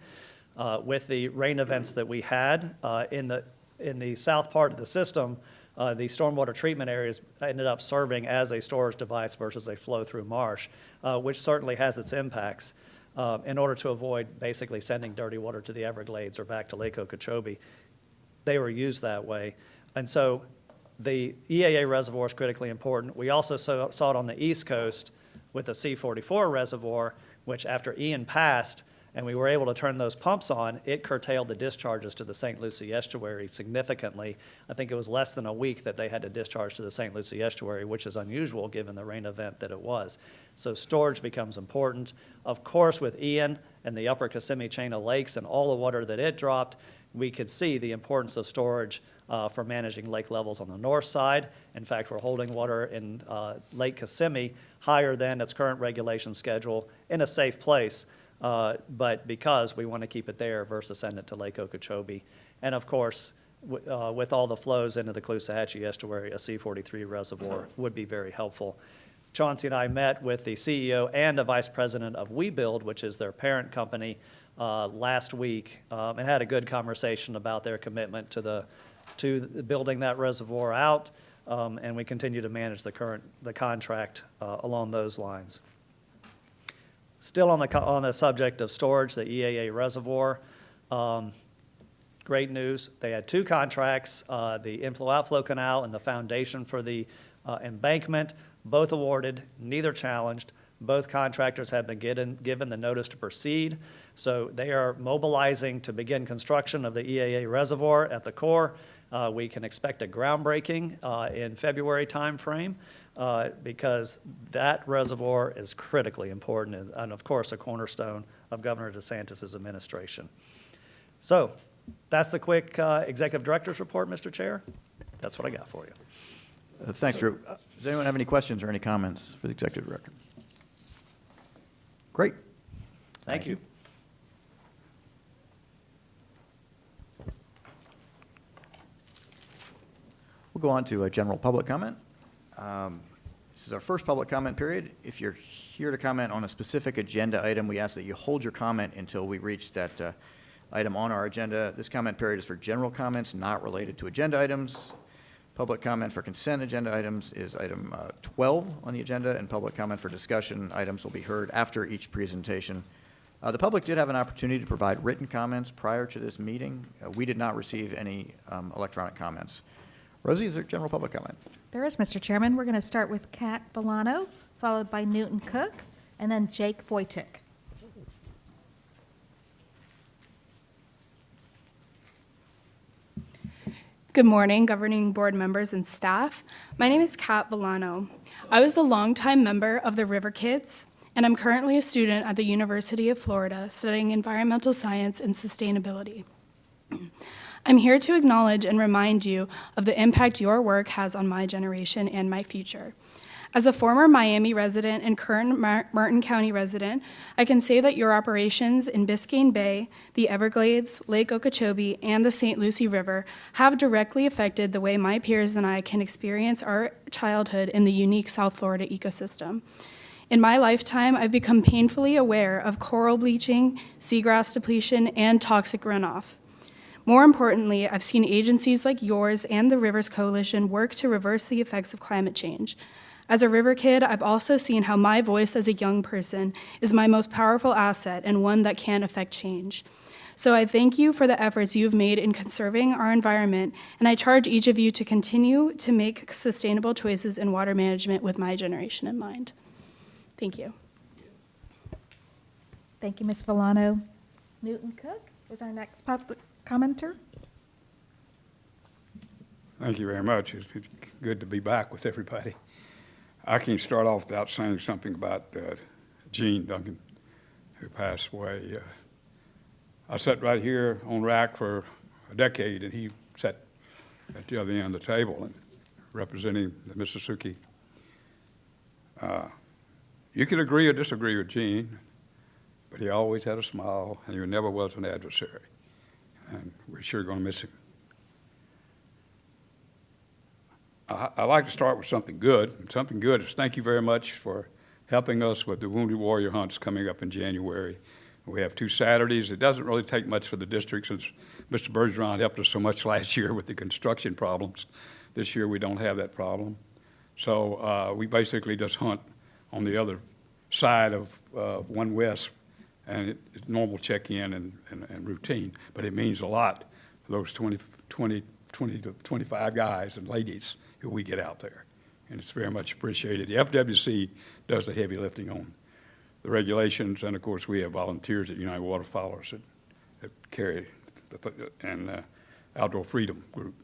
With the rain events that we had in the south part of the system, the stormwater treatment areas ended up serving as a storage device versus a flow-through marsh, which certainly has its impacts. In order to avoid basically sending dirty water to the Everglades or back to Lake Okeechobee, they were used that way. And so the EAA reservoir is critically important. We also saw it on the East Coast with the C44 reservoir, which after Ian passed and we were able to turn those pumps on, it curtailed the discharges to the St. Lucie estuary significantly. I think it was less than a week that they had to discharge to the St. Lucie estuary, which is unusual given the rain event that it was. So storage becomes important. Of course, with Ian and the upper Kissimmee chain of lakes and all the water that it dropped, we could see the importance of storage for managing lake levels on the north side. In fact, we're holding water in Lake Kissimmee higher than its current regulation schedule in a safe place, but because we want to keep it there versus send it to Lake Okeechobee. And of course, with all the flows into the Caloosahatchee estuary, a C43 reservoir would be very helpful. Chauncey and I met with the CEO and the vice president of WeBuild, which is their parent company, last week, and had a good conversation about their commitment to building that reservoir out, and we continue to manage the contract along those lines. Still on the subject of storage, the EAA reservoir, great news. They had 2 contracts, the inflow-outflow canal and the foundation for the embankment, both awarded, neither challenged. Both contractors have been given the notice to proceed. So they are mobilizing to begin construction of the EAA reservoir at the Corps. We can expect a groundbreaking in February timeframe because that reservoir is critically important and of course, a cornerstone of Governor DeSantis' administration. So That's the quick Executive Director's report, Mr. Chair. That's what I got for you. Thanks, Drew. Does anyone have any questions or any comments for the Executive Director? Great. Thank you. We'll go on to general public comment. This is our first public comment period. If you're here to comment on a specific agenda item, we ask that you hold your comment until we reach that item on our agenda. This comment period is for general comments not related to agenda items. Public comment for consent agenda items is item 12 on the agenda, and public comment for discussion items will be heard after each presentation. The public did have an opportunity to provide written comments prior to this meeting. We did not receive any electronic comments. Rosie, is there general public comment? There is, Mr. Chairman. We're going to start with Kat Bolano, followed by Newton Cook, and then Jake Voitic. Good morning, governing board members and staff. My name is Kat Bolano. I was a longtime member of the River Kids, and I'm currently a student at the University of Florida studying environmental science and sustainability. I'm here to acknowledge and remind you of the impact your work has on my generation and my future. As a former Miami resident and current Martin County resident, I can say that your operations in Biscayne Bay, the Everglades, Lake Okeechobee, and the St. Lucie River have directly affected the way my peers and I can experience our childhood in the unique South Florida ecosystem. In my lifetime, I've become painfully aware of coral bleaching, seagrass depletion, and toxic runoff. More importantly, I've seen agencies like yours and the Rivers Coalition work to reverse the effects of climate change. As a river kid, I've also seen how my voice as a young person is my most powerful asset and one that can affect change. So I thank you for the efforts you've made in conserving our environment, and I charge each of you to continue to make sustainable choices in water management with my generation in mind. Thank you. Thank you, Ms. Volano. Newton Cook is our next public commenter. Thank you very much. It's good to be back with everybody. I can start off without saying something about Gene Duncan, who passed away. I sat right here on rack for a decade, and he sat at the other end of the table and representing the Mississippi. You could agree or disagree with Gene, but he always had a smile, and he never was an adversary. And we're sure going to miss him. I like to start with something good. And something good is thank you very much for helping us with the Wounded Warrior hunts coming up in January. We have 2 Saturdays. It doesn't really take much for the district since Mr. Bergeron helped us so much last year with the construction problems. This year we don't have that problem. So we basically just hunt on the other side of 1 West, and it's normal check-in and routine, but it means a lot for those 20 to 25 guys and ladies who we get out there, and it's very much appreciated. The FWC does the heavy lifting on the regulations, and of course we have volunteers at United Waterfowlers that carry and Outdoor Freedom Group.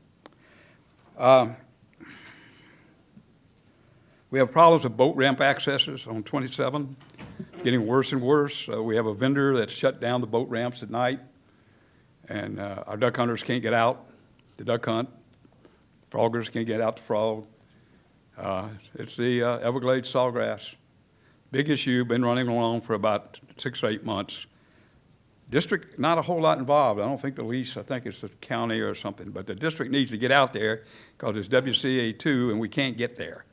We have problems with boat ramp accesses on 27, getting worse and worse. We have a vendor that shut down the boat ramps at night, and our duck hunters can't get out to duck hunt. Froggers can't get out to frog. It's the Everglades sawgrass. Big issue, been running along for about 6 or 8 months. District, not a whole lot involved. I don't think the lease, I think it's the county or something, but the district needs to get out there because it's WCA2 and we can't get there.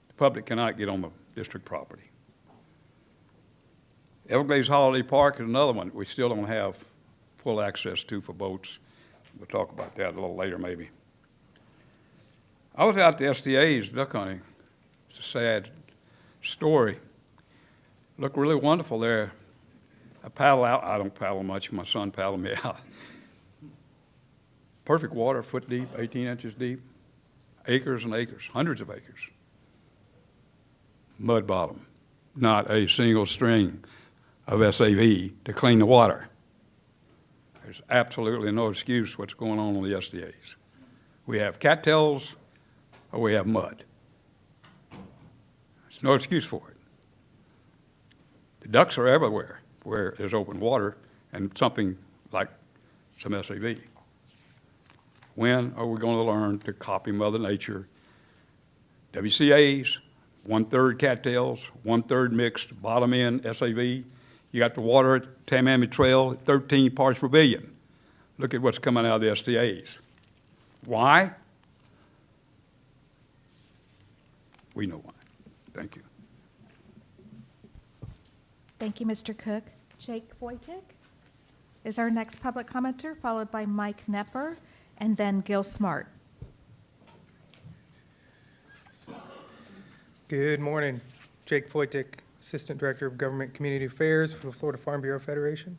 The public cannot get on the district property. Everglades Holiday Park is another one we still don't have full access to for boats. We'll talk about that a little later maybe. I was out at the SDA's duck hunting. It's a sad story. Looked really wonderful there. I paddle out. I don't paddle much. My son paddled me out. Perfect water, foot deep, 18 inches deep. Acres and acres, hundreds of acres. Mud bottom. Not a single string of SAV to clean the water. There's absolutely no excuse what's going on the SDA's. We have cattails or we have mud. There's no excuse for it. The ducks are everywhere where there's open water and something like some SAV. When are we going to learn to copy Mother Nature? WCAs, 1/3 cattails, 1/3 mixed bottom end SAV. You got the water at Tamami Trail at 13 parts per billion. Look at what's coming out of the SDAs. Why? We know why. Thank you. Thank you, Mr. Cook. Jake Voitic is our next public commenter, followed by Mike Nepper, and then Gil Smart. Good morning. Jake Voitic, Assistant Director of Government Community Affairs for the Florida Farm Bureau Federation.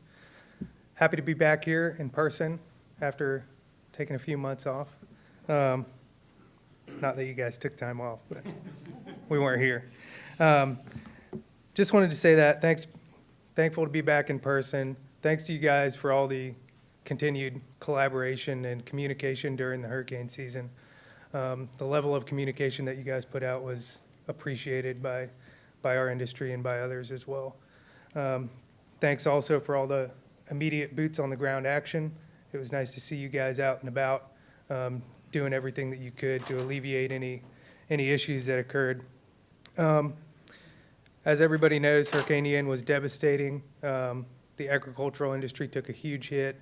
Happy to be back here in person after taking a few months off. Not that you guys took time off, but we weren't here. Just wanted to say that. Thankful to be back in person. Thanks to you guys for all the continued collaboration and communication during the hurricane season. The level of communication that you guys put out was appreciated by our industry and by others as well. Thanks also for all the immediate boots on the ground action. It was nice to see you guys out and about, doing everything that you could to alleviate any issues that occurred. As everybody knows, Hurricane Ian was devastating. The agricultural industry took a huge hit,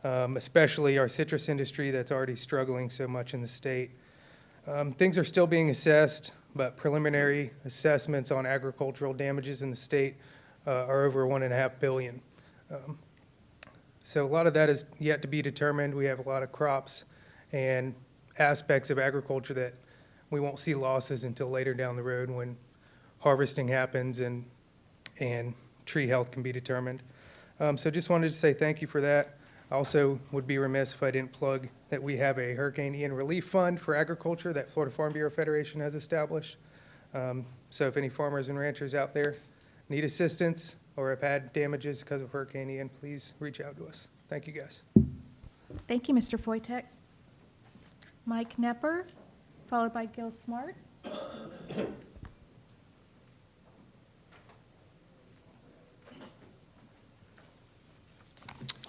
especially our citrus industry that's already struggling so much in the state. Things are still being assessed, but preliminary assessments on agricultural damages in the state are over $1.5 billion. So a lot of that is yet to be determined. We have a lot of crops and aspects of agriculture that we won't see losses until later down the road when harvesting happens and tree health can be determined. So just wanted to say thank you for that. I also would be remiss if I didn't plug that we have a Hurricane Ian Relief Fund for agriculture that Florida Farm Bureau Federation has established. So if any farmers and ranchers out there need assistance or have had damages because of Hurricane Ian, please reach out to us. Thank you, guys. Thank you, Mr. Voitic. Mike Nepper, followed by Gil Smart.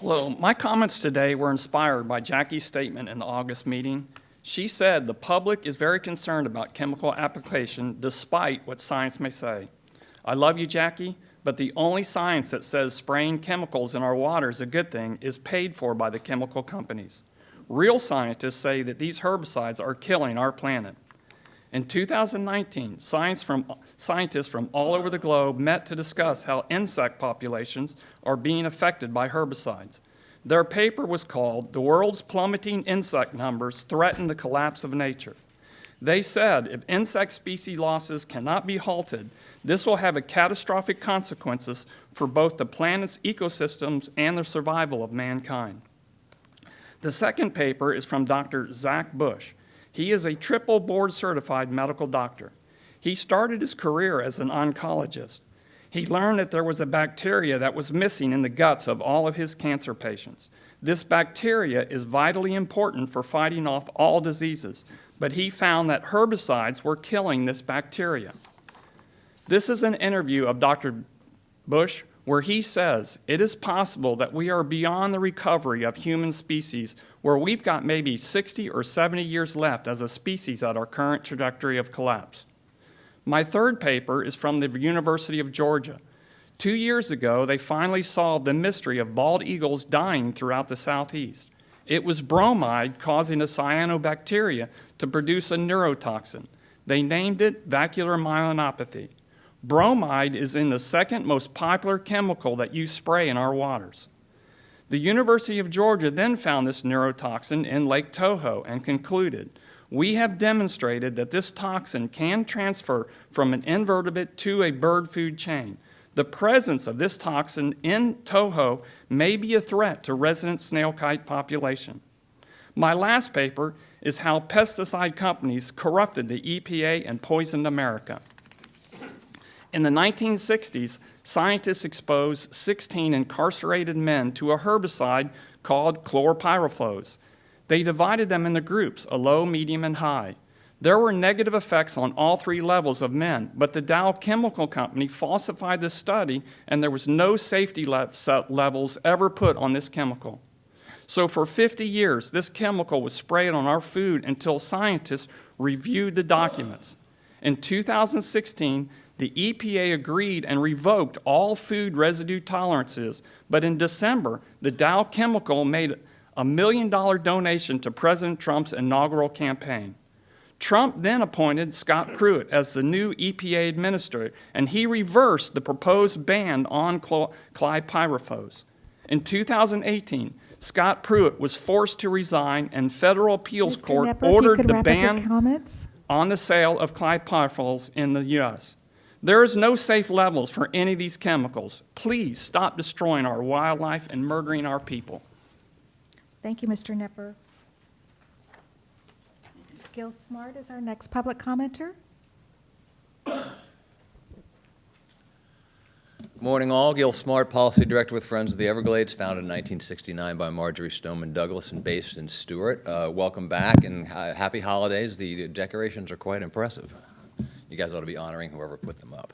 Hello, my comments today were inspired by Jackie's statement in the August meeting. She said the public is very concerned about chemical application despite what science may say. I love you, Jackie, but the only science that says spraying chemicals in our water is a good thing is paid for by the chemical companies. Real scientists say that these herbicides are killing our planet. In 2019, scientists from all over the globe met to discuss how insect populations are being affected by herbicides. Their paper was called "The World's Plummeting Insect Numbers Threaten the Collapse of Nature." They said if insect species losses cannot be halted, this will have a catastrophic consequences for both the planet's ecosystems and the survival of mankind. The second paper is from Dr. Zach Bush. He is a triple board certified medical doctor. He started his career as an oncologist. He learned that there was a bacteria that was missing in the guts of all of his cancer patients. This bacteria is vitally important for fighting off all diseases, but he found that herbicides were killing this bacteria. This is an interview of Dr. Bush where he says it is possible that we are beyond the recovery of human species, where we've got maybe 60 or 70 years left as a species at our current trajectory of collapse. My third paper is from the University of Georgia. 2 years ago, they finally solved the mystery of bald eagles dying throughout the southeast. It was bromide causing a cyanobacteria to produce a neurotoxin. They named it vacuolar myelopathy. Bromide is in the second most popular chemical that you spray in our waters. The University of Georgia then found this neurotoxin in Lake Toho and concluded, we have demonstrated that this toxin can transfer from an invertebrate to a bird food chain. The presence of this toxin in Toho may be a threat to resident snail kite population. My last paper is how pesticide companies corrupted the EPA and poisoned America. In the 1960s, scientists exposed 16 incarcerated men to a herbicide called chlorpyrifos. They divided them into groups, a low, medium, and high. There were negative effects on all three levels of men, but the Dow Chemical Company falsified this study, and there was no safety levels ever put on this chemical. So for 50 years, this chemical was sprayed on our food until scientists reviewed the documents. In 2016, the EPA agreed and revoked all food residue tolerances, but in December, the Dow Chemical made a $1 million donation to President Trump's inaugural campaign. Trump then appointed Scott Pruitt as the new EPA administrator, and he reversed the proposed ban on chlorpyrifos. In 2018, Scott Pruitt was forced to resign, and federal appeals Mr. court Knepper, if you ordered could the wrap up your ban comments. on the sale of chlorpyrifos in the U.S. There is no safe levels for any of these chemicals. Please stop destroying our wildlife and murdering our people. Thank you, Mr. Knepper. Gil Smart is our next public commenter. Morning all. Gil Smart, Policy Director with Friends of the Everglades, founded in 1969 by Marjorie Stoneman Douglas and based in Stewart. Welcome back and happy holidays. The decorations are quite impressive. You guys ought to be honoring whoever put them up.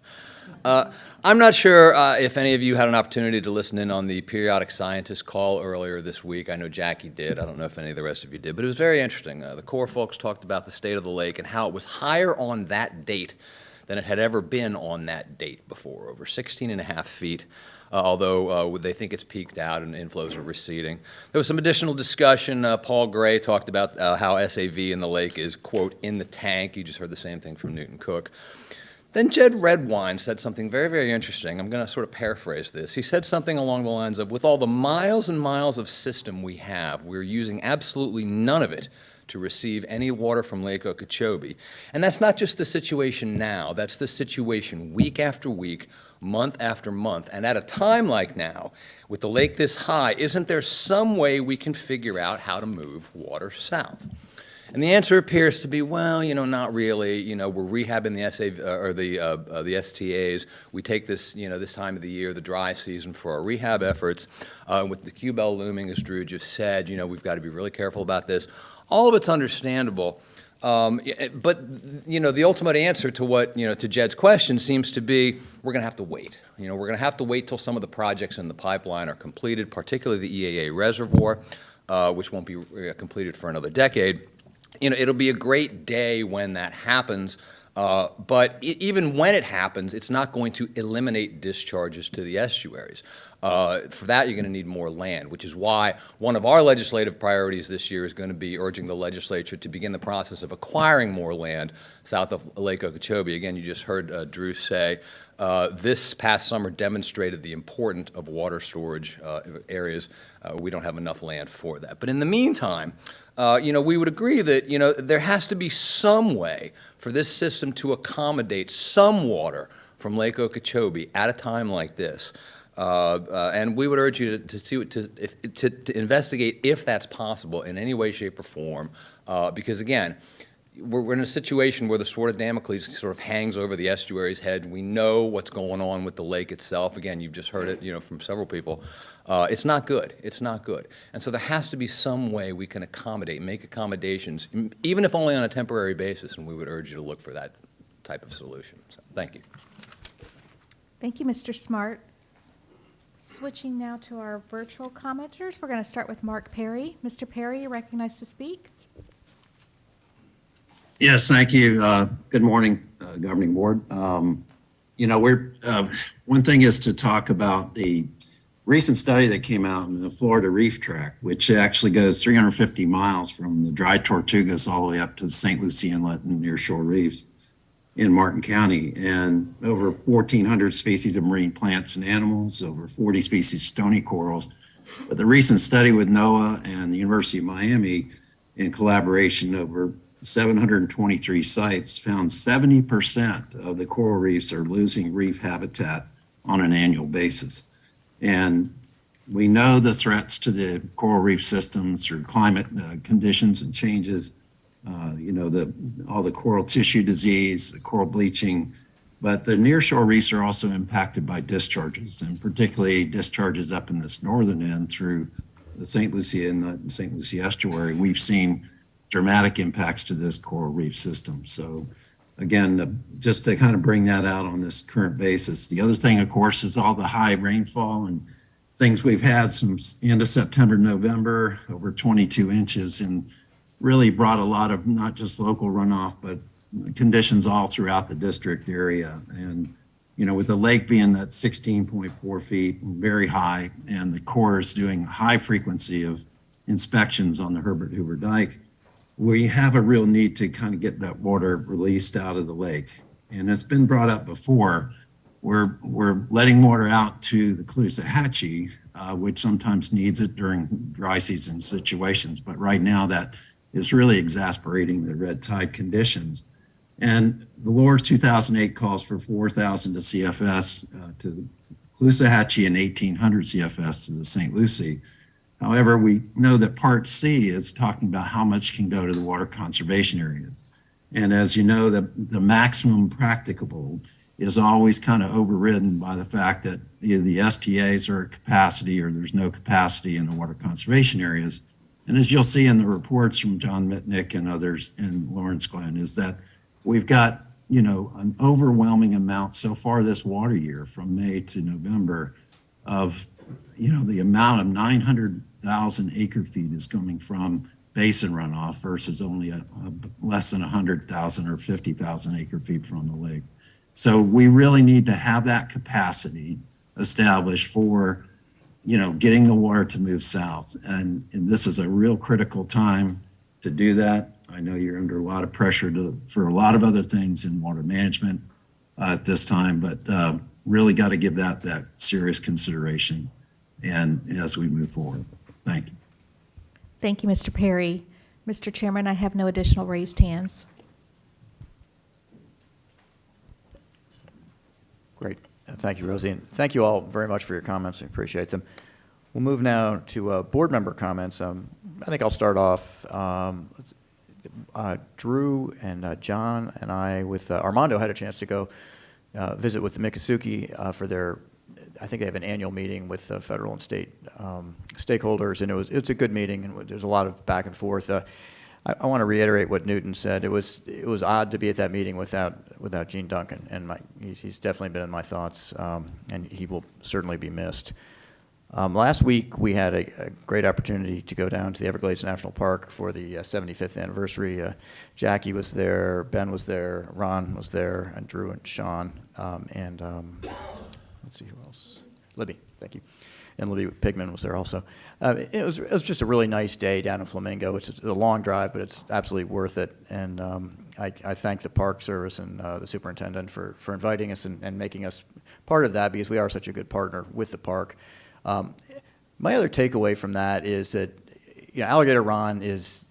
I'm not sure if any of you had an opportunity to listen in on the periodic scientist call earlier this week. I know Jackie did. I don't know if any of the rest of you did, but it was very interesting. The Corps folks talked about the state of the lake and how it was higher on that date than it had ever been on that date before, over 16.5 feet, although they think it's peaked out and inflows are receding. There was some additional discussion. Paul Gray talked about how SAV in the lake is, quote, in the tank. You just heard the same thing from Newton Cook. Then Jed Redwine said something very, very interesting. I'm going to sort of paraphrase this. He said something along the lines of, with all the miles and miles of system we have, we're using absolutely none of it to receive any water from Lake Okeechobee. And that's not just the situation now. That's the situation week after week, month after month. And at a time like now, with the lake this high, isn't there some way we can figure out how to move water south? And the answer appears to be, well, not really. We're rehabbing the SAV, or the STAs. We take this, this time of the year, the dry season, for our rehab efforts. With the Q-Bell looming, as Drew just said, we've got to be really careful about this. All of it's understandable. But, the ultimate answer to what, to Jed's question seems to be, we're going to have to wait. We're going to have to wait till some of the projects in the pipeline are completed, particularly the EAA reservoir, which won't be completed for another decade. It'll be a great day when that happens, but even when it happens, it's not going to eliminate discharges to the estuaries. For that, you're going to need more land, which is why one of our legislative priorities this year is going to be urging the legislature to begin the process of acquiring more land south of Lake Okeechobee. Again, you just heard Drew say this past summer demonstrated the importance of water storage areas. We don't have enough land for that. But in the meantime, we would agree that, there has to be some way for this system to accommodate some water from Lake Okeechobee at a time like this. And we would urge you to investigate if that's possible in any way, shape, or form, because again, we're in a situation where the sword of Damocles sort of hangs over the estuary's head. We know what's going on with the lake itself. Again, you've just heard it, from several people. It's not good. It's not good. And so there has to be some way we can make accommodations, even if only on a temporary basis, and we would urge you to look for that type of solution. So, thank you. Thank you, Mr. Smart. Switching now to our virtual commenters, we're going to start with Mark Perry. Mr. Perry, you're recognized to speak. Yes, thank you. Good morning, Governing Board. One thing is to talk about the recent study that came out in the Florida Reef Tract, which actually goes 350 miles from the Dry Tortugas all the way up to the St. Lucie Inlet and nearshore reefs in Martin County, and over 1,400 species of marine plants and animals, over 40 species of stony corals. But the recent study with NOAA and the University of Miami, in collaboration over 723 sites, found 70% of the coral reefs are losing reef habitat on an annual basis. And we know the threats to the coral reef systems through climate conditions and changes, all the coral tissue disease, the coral bleaching, but the nearshore reefs are also impacted by discharges, and particularly discharges up in this northern end through the St. Lucie and St. Lucie estuary. We've seen dramatic impacts to this coral reef system. So again, just to kind of bring that out on this current basis. The other thing, of course, is all the high rainfall and things we've had since the end of September, November, over 22 inches, and really brought a lot of not just local runoff, but conditions all throughout the district area. And, you know, with the lake being at 16.4 feet, very high, and the Corps is doing high frequency of inspections on the Herbert Hoover Dike, we have a real need to kind of get that water released out of the lake. And it's been brought up before. We're letting water out to the Caloosahatchee, which sometimes needs it during dry season situations. But right now that is really exasperating the red tide conditions. And the Lore's 2008 calls for 4,000 to CFS to Caloosahatchee and 1,800 CFS to the St. Lucie. However, we know that Part C is talking about how much can go to the water conservation areas. And as you know, the maximum practicable is always kind of overridden by the fact that either the STAs are at capacity or there's no capacity in the water conservation areas. And as you'll see in the reports from John Mitnick and others in Lawrence Glen, is that we've got, you know, an overwhelming amount so far this water year from May to November of, you know, the amount of 900,000 acre feet is coming from basin runoff versus only less than 100,000 or 50,000 acre feet from the lake. So we really need to have that capacity established for, you know, getting the water to move south. And this is a real critical time to do that. I know you're under a lot of pressure for a lot of other things in water management at this time, but really got to give that serious consideration and as we move forward. Thank you. Thank you, Mr. Perry. Mr. Chairman, I have no additional raised hands. Great. Thank you, Rosie. And thank you all very much for your comments. I appreciate them. We'll move now to board member comments. I think I'll start off. Drew and John and I with Armando had a chance to go visit with the Miccosukee for their, I think they have an annual meeting with federal and state stakeholders, and it's a good meeting, and there's a lot of back and forth. I want to reiterate what Newton said. It was odd to be at that meeting without Gene Duncan, and he's definitely been in my thoughts, and he will certainly be missed. Last week, we had a great opportunity to go down to the Everglades National Park for the 75th anniversary. Jackie was there, Ben was there, Ron was there, and Drew and Sean, and let's see who else. Libby, thank you. And Libby Pigman was there also. It was just a really nice day down in Flamingo. It's a long drive, but it's absolutely worth it. And I thank the Park Service and the superintendent for inviting us and making us part of that, because we are such a good partner with the park. My other takeaway from that is that, you know, Alligator Ron is,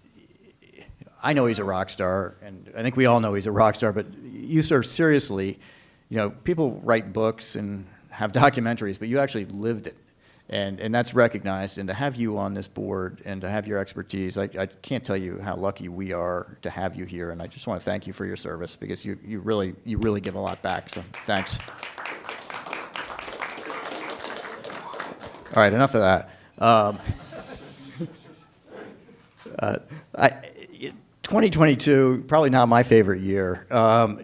I know he's a rock star, and I think we all know he's a rock star, but you, sir, seriously, you know, people write books and have documentaries, but you actually lived it. And that's recognized, and to have you on this board and to have your expertise, I can't tell you how lucky we are to have you here, and I just want to thank you for your service, because you really give a lot back, so thanks. All right, enough of that. 2022, probably not my favorite year.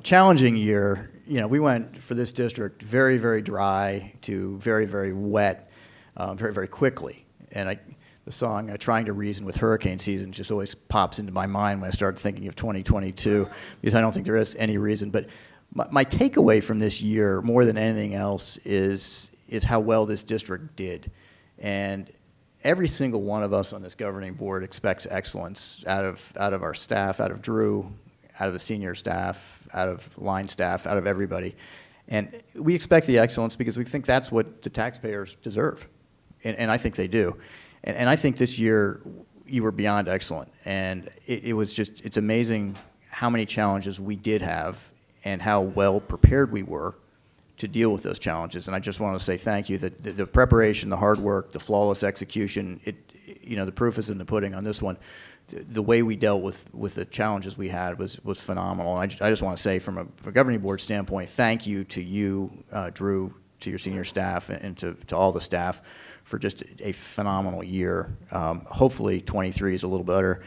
Challenging year. You know, we went for this district very, very dry to very, very wet. Very, very quickly. And the song Trying to Reason with Hurricane Season just always pops into my mind when I start thinking of 2022, because I don't think there is any reason. But my takeaway from this year, more than anything else, is how well this district did. And every single one of us on this governing board expects excellence out of our staff, out of Drew, out of the senior staff, out of line staff, out of everybody. And we expect the excellence because we think that's what the taxpayers deserve. And I think they do. And I think this year you were beyond excellent. And it was just, it's amazing how many challenges we did have and how well prepared we were to deal with those challenges. And I just want to say thank you. The preparation, the hard work, the flawless execution, you know, the proof is in the pudding on this one. The way we dealt with the challenges we had was phenomenal. And I just want to say from a governing board standpoint, thank you to you, Drew, to your senior staff, and to all the staff for just a phenomenal year. Hopefully 23 is a little better.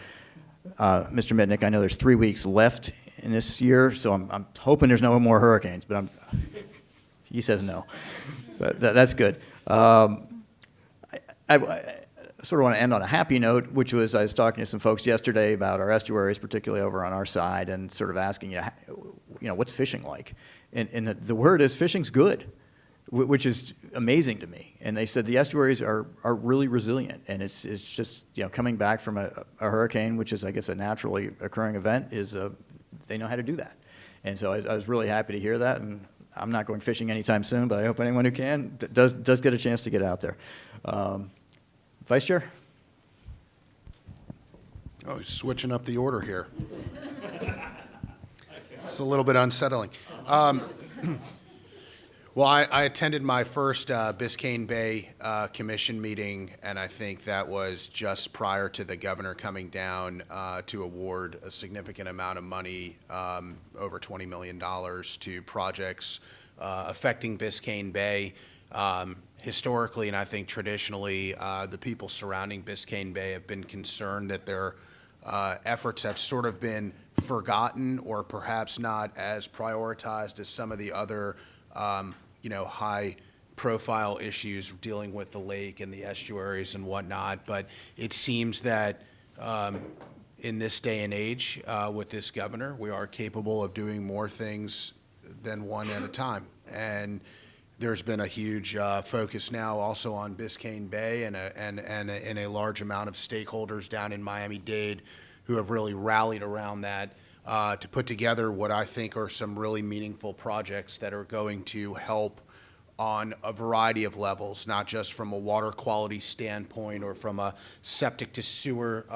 Mr. Mitnick, I know there's 3 weeks left in this year, so I'm hoping there's no more hurricanes, but he says no. But that's good. I sort of want to end on a happy note, which was I was talking to some folks yesterday about our estuaries, particularly over on our side, and sort of asking, what's fishing like? And the word is fishing's good, which is amazing to me. And they said the estuaries are really resilient, and it's just coming back from a hurricane, which is I guess a naturally occurring event, they know how to do that. And so I was really happy to hear that, and I'm not going fishing anytime soon, but I hope anyone who can does get a chance to get out there. Vice Chair? Oh, he's switching up the order here. It's a little bit unsettling. Well, I attended my first Biscayne Bay Commission meeting, and I think that was just prior to the governor coming down to award a significant amount of money, over $20 million, to projects affecting Biscayne Bay. Historically, and I think traditionally, the people surrounding Biscayne Bay have been concerned that their efforts have sort of been forgotten or perhaps not as prioritized as some of the other high-profile issues dealing with the lake and the estuaries and whatnot. But it seems that in this day and age, with this governor, we are capable of doing more things than one at a time. And there's been a huge focus now also on Biscayne Bay and a large amount of stakeholders down in Miami-Dade who have really rallied around that to put together what I think are some really meaningful projects that are going to help on a variety of levels, not just from a water quality standpoint or from a septic to sewer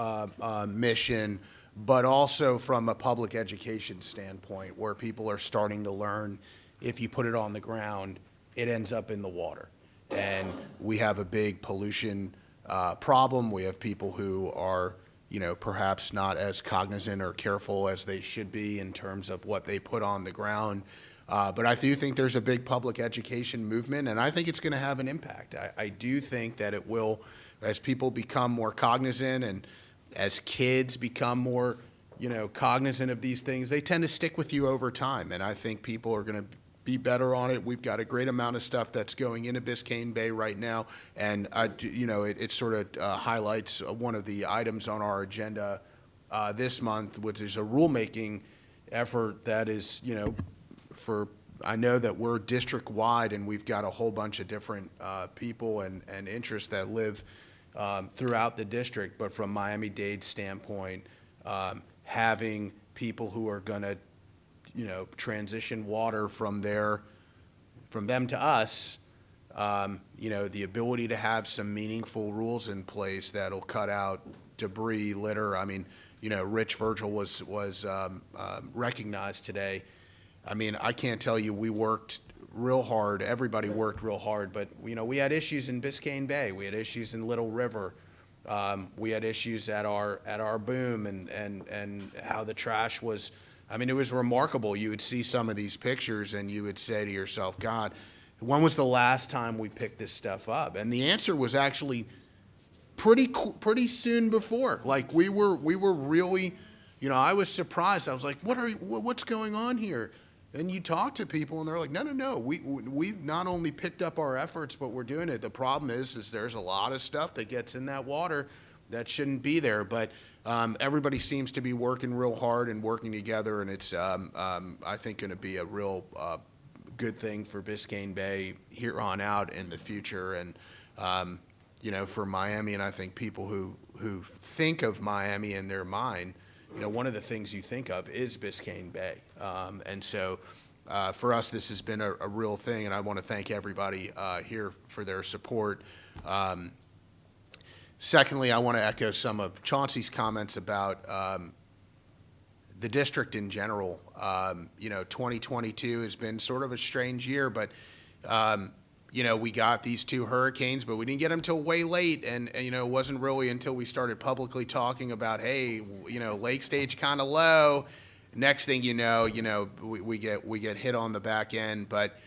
mission, but also from a public education standpoint where people are starting to learn if you put it on the ground, it ends up in the water. And we have a big pollution problem. We have people who are, perhaps not as cognizant or careful as they should be in terms of what they put on the ground. But I do think there's a big public education movement, and I think it's going to have an impact. I do think that it will, as people become more cognizant and as kids become more, cognizant of these things, they tend to stick with you over time. And I think people are going to be better on it. We've got a great amount of stuff that's going into Biscayne Bay right now, and it sort of highlights one of the items on our agenda this month, which is a rulemaking effort that is, I know that we're district-wide, and we've got a whole bunch of different people and interests that live throughout the district, but from Miami-Dade's standpoint, having people who are going to transition water from them to us, the ability to have some meaningful rules in place that'll cut out debris, litter. I mean, Rich Virgil was recognized today. I mean, I can't tell you, we worked real hard. Everybody worked real hard, but we had issues in Biscayne Bay. We had issues in Little River. We had issues at our boom and how the trash was. I mean, it was remarkable. You would see some of these pictures and you would say to yourself, God, when was the last time we picked this stuff up? And the answer was actually pretty soon before. Like we were really, I was surprised. I was like, what's going on here? And you talk to people and they're like, no. We not only picked up our efforts, but we're doing it. The problem is there's a lot of stuff that gets in that water that shouldn't be there. But everybody seems to be working real hard and working together, and it's, I think, going to be a real good thing for Biscayne Bay here on out in the future. And, for Miami, and I think people who think of Miami in their mind, one of the things you think of is Biscayne Bay. And so for us, this has been a real thing, and I want to thank everybody here for their support. Secondly, I want to echo some of Chauncey's comments about the district in general. 2022 has been sort of a strange year, but, we got these two hurricanes, but we didn't get them till way late. And it wasn't really until we started publicly talking about, hey, lake stage kind of low. Next thing you know, we get hit on the back end. But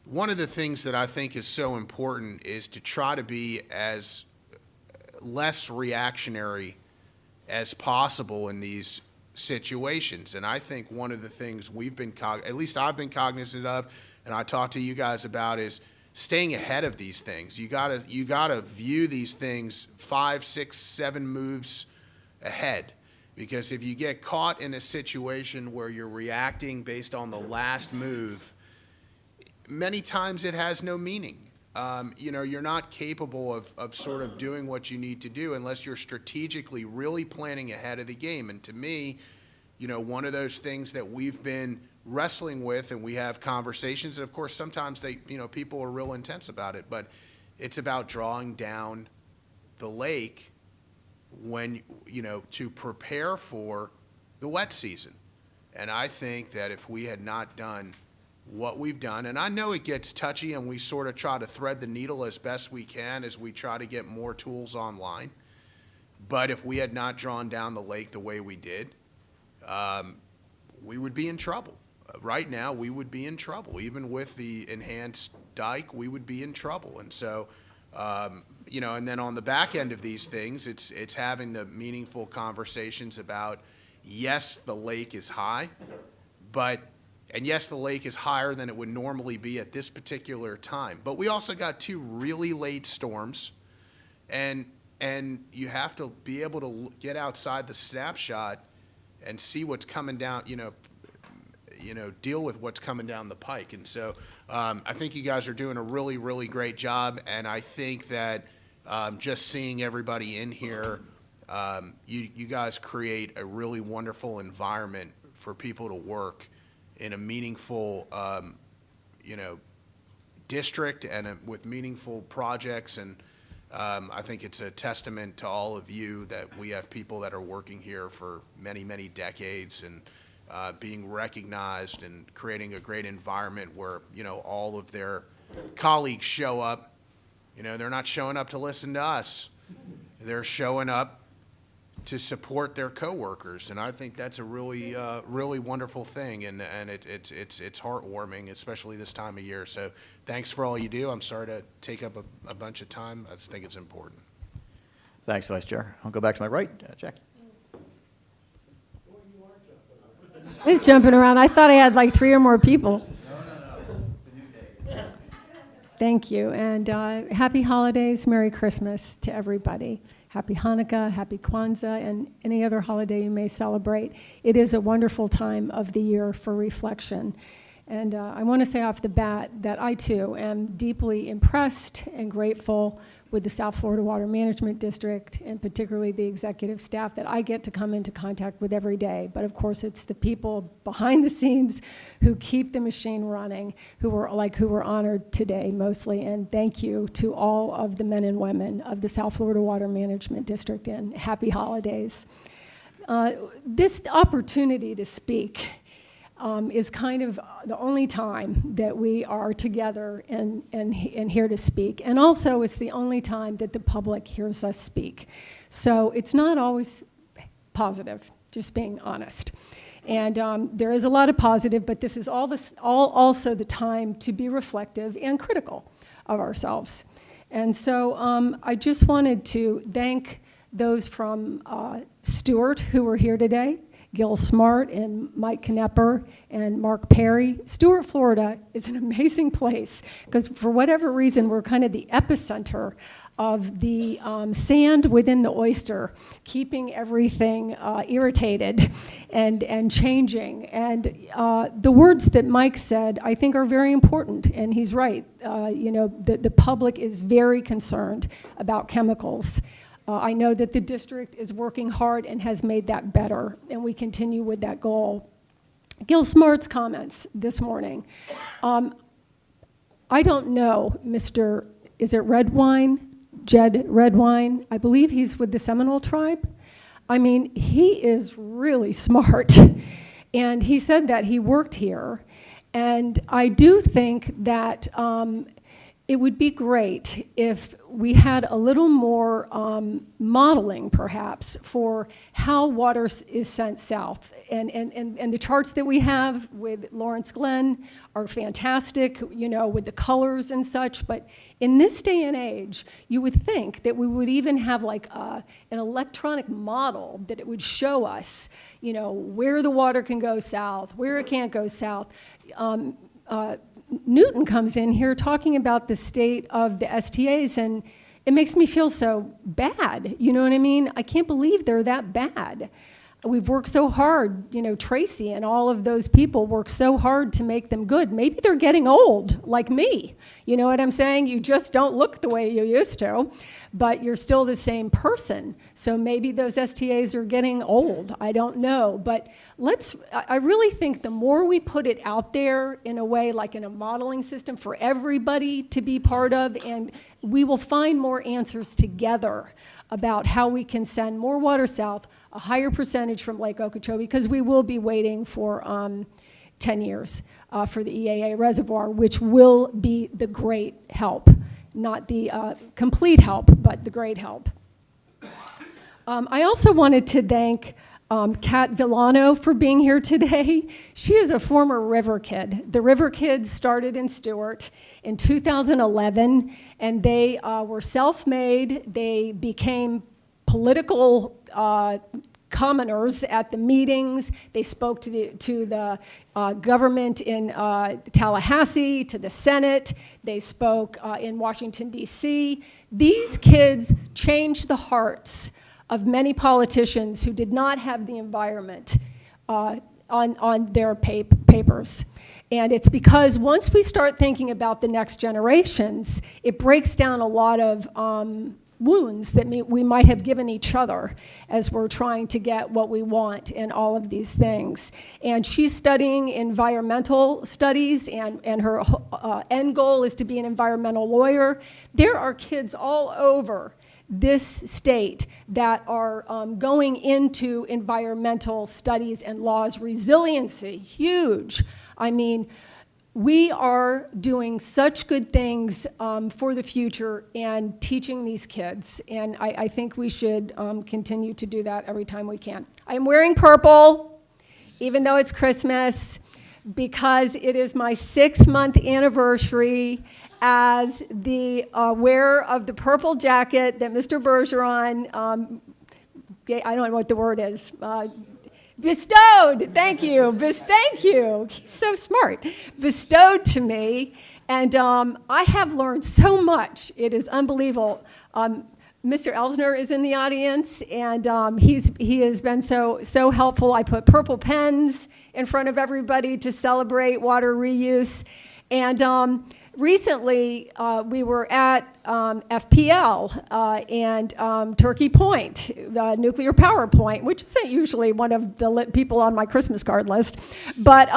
one of the things that I think is so important is to try to be as less reactionary as possible in these situations. And I think one of the things we've been, at least I've been cognizant of, and I talk to you guys about, is staying ahead of these things. You gotta view these things 5, 6, 7 moves ahead. Because if you get caught in a situation where you're reacting based on the last move, many times it has no meaning. You're not capable of sort of doing what you need to do unless you're strategically really planning ahead of the game. And to me, one of those things that we've been wrestling with, and we have conversations, and of course sometimes people are real intense about it, but it's about drawing down the lake when, to prepare for the wet season. And I think that if we had not done what we've done, and I know it gets touchy and we sort of try to thread the needle as best we can as we try to get more tools online, but if we had not drawn down the lake the way we did, we would be in trouble. Right now, we would be in trouble. Even with the enhanced dike, we would be in trouble. And so, and then on the back end of these things, it's having the meaningful conversations about, yes, the lake is high, and yes, the lake is higher than it would normally be at this particular time. But we also got 2 really late storms, and you have to be able to get outside the snapshot and see what's coming down, deal with what's coming down the pike. And so I think you guys are doing a really, really great job. And I think that just seeing everybody in here, you guys create a really wonderful environment for people to work in a meaningful, district and with meaningful projects. And I think it's a testament to all of you that we have people that are working here for many, many decades and being recognized and creating a great environment where, all of their colleagues show up. They're not showing up to listen to us. They're showing up to support their coworkers, and I think that's a really, really wonderful thing, and it's heartwarming, especially this time of year. So thanks for all you do. I'm sorry to take up a bunch of time. I just think it's important. Thanks, Vice Chair. I'll go back to my right. Jackie. He's jumping around. I thought I had like 3 or more people. No. It's a new day. Thank you, and happy holidays, Merry Christmas to everybody. Happy Hanukkah, Happy Kwanzaa, and any other holiday you may celebrate. It is a wonderful time of the year for reflection. And I want to say off the bat that I, too, am deeply impressed and grateful with the South Florida Water Management District, and particularly the executive staff that I get to come into contact with every day. But of course, it's the people behind the scenes who keep the machine running, who were honored today mostly. And thank you to all of the men and women of the South Florida Water Management District, and happy holidays. This opportunity to speak is kind of the only time that we are together and here to speak. And also, it's the only time that the public hears us speak. So it's not always positive, just being honest. And there is a lot of positive, but this is also the time to be reflective and critical of ourselves. And so I just wanted to thank those from Stewart who were here today, Gil Smart and Mike Knepper and Mark Perry. Stewart, Florida is an amazing place because for whatever reason, we're kind of the epicenter of the sand within the oyster, keeping everything irritated and changing. And the words that Mike said, I think, are very important, and he's right. The public is very concerned about chemicals. I know that the district is working hard and has made that better, and we continue with that goal. Gil Smart's comments this morning. I don't know, is it Redwine? Jed Redwine? I believe he's with the Seminole tribe. I mean, he is really smart, and he said that he worked here, and I do think that it would be great if we had a little more modeling, perhaps, for how water is sent south. And the charts that we have with Lawrence Glen are fantastic, with the colors and such. But in this day and age, you would think that we would even have like an electronic model that it would show us, where the water can go south, where it can't go south. Newton comes in here talking about the state of the STAs, and it makes me feel so bad. You know what I mean? I can't believe they're that bad. We've worked so hard, you know, Tracy and all of those people work so hard to make them good. Maybe they're getting old, like me. You know what I'm saying? You just don't look the way you used to, but you're still the same person. So maybe those STAs are getting old. I don't know. But I really think the more we put it out there in a way, like in a modeling system for everybody to be part of, and we will find more answers together about how we can send more water south, a higher percentage from Lake Okeechobee, because we will be waiting for 10 years for the EAA reservoir, which will be the great help. Not the complete help, but the great help. I also wanted to thank Kat Villano for being here today. She is a former River Kid. The River Kids started in Stewart in 2011, and they were self-made. They became political commoners at the meetings. They spoke to the government in Tallahassee, to the Senate. They spoke in Washington, D.C. These kids changed the hearts of many politicians who did not have the environment on their papers. And it's because once we start thinking about the next generations, it breaks down a lot of wounds that we might have given each other as we're trying to get what we want in all of these things. And she's studying environmental studies, and her end goal is to be an environmental lawyer. There are kids all over this state that are going into environmental studies and laws. Resiliency, huge. I mean, we are doing such good things for the future and teaching these kids, and I think we should continue to do that every time we can. I'm wearing purple, even though it's Christmas, because it is my 6-month anniversary as the wearer of the purple jacket that Mr. Bergeron, I don't know what the word is, bestowed, thank you, thank you, he's so smart, bestowed to me, and I have learned so much. It is unbelievable. Mr. Elsner is in the audience, and he has been so helpful. I put purple pens in front of everybody to celebrate water reuse, and recently, we were at FPL and Turkey Point, the nuclear power point, which isn't usually one of the people on my Christmas card list. But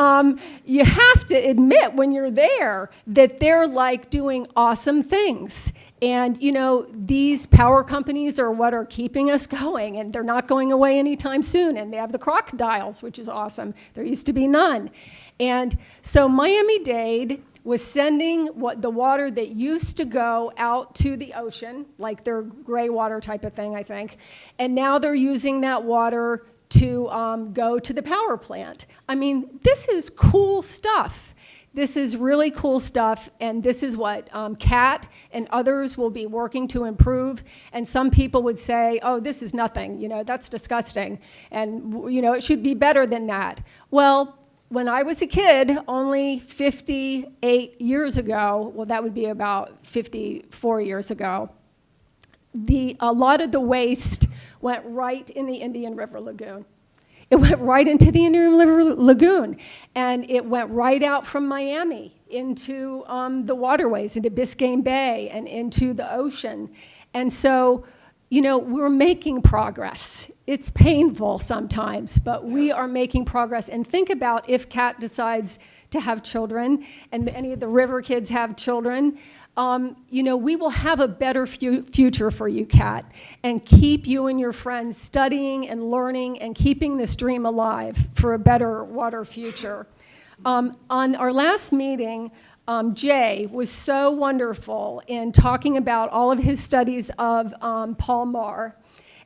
you have to admit when you're there that they're like doing awesome things. And, you know, these power companies are what are keeping us going, and they're not going away anytime soon. And they have the crocodiles, which is awesome. There used to be none. And so Miami-Dade was sending the water that used to go out to the ocean, like their gray water type of thing, I think, and now they're using that water to go to the power plant. I mean, this is cool stuff. This is really cool stuff, and this is what Kat and others will be working to improve. And some people would say, oh, this is nothing, you know, that's disgusting, and, you know, it should be better than that. Well, when I was a kid, only 58 years ago, well, that would be about 54 years ago, a lot of the waste went right in the Indian River Lagoon. It went right into the Indian River Lagoon, and it went right out from Miami into the waterways, into Biscayne Bay and into the ocean. And so, you know, we're making progress. It's painful sometimes, but we are making progress. And think about if Kat decides to have children, and any of the River Kids have children, you know, we will have a better future for you, Kat, and keep you and your friends studying and learning and keeping this dream alive for a better water future. On our last meeting, Jay was so wonderful in talking about all of his studies of Paul Marr.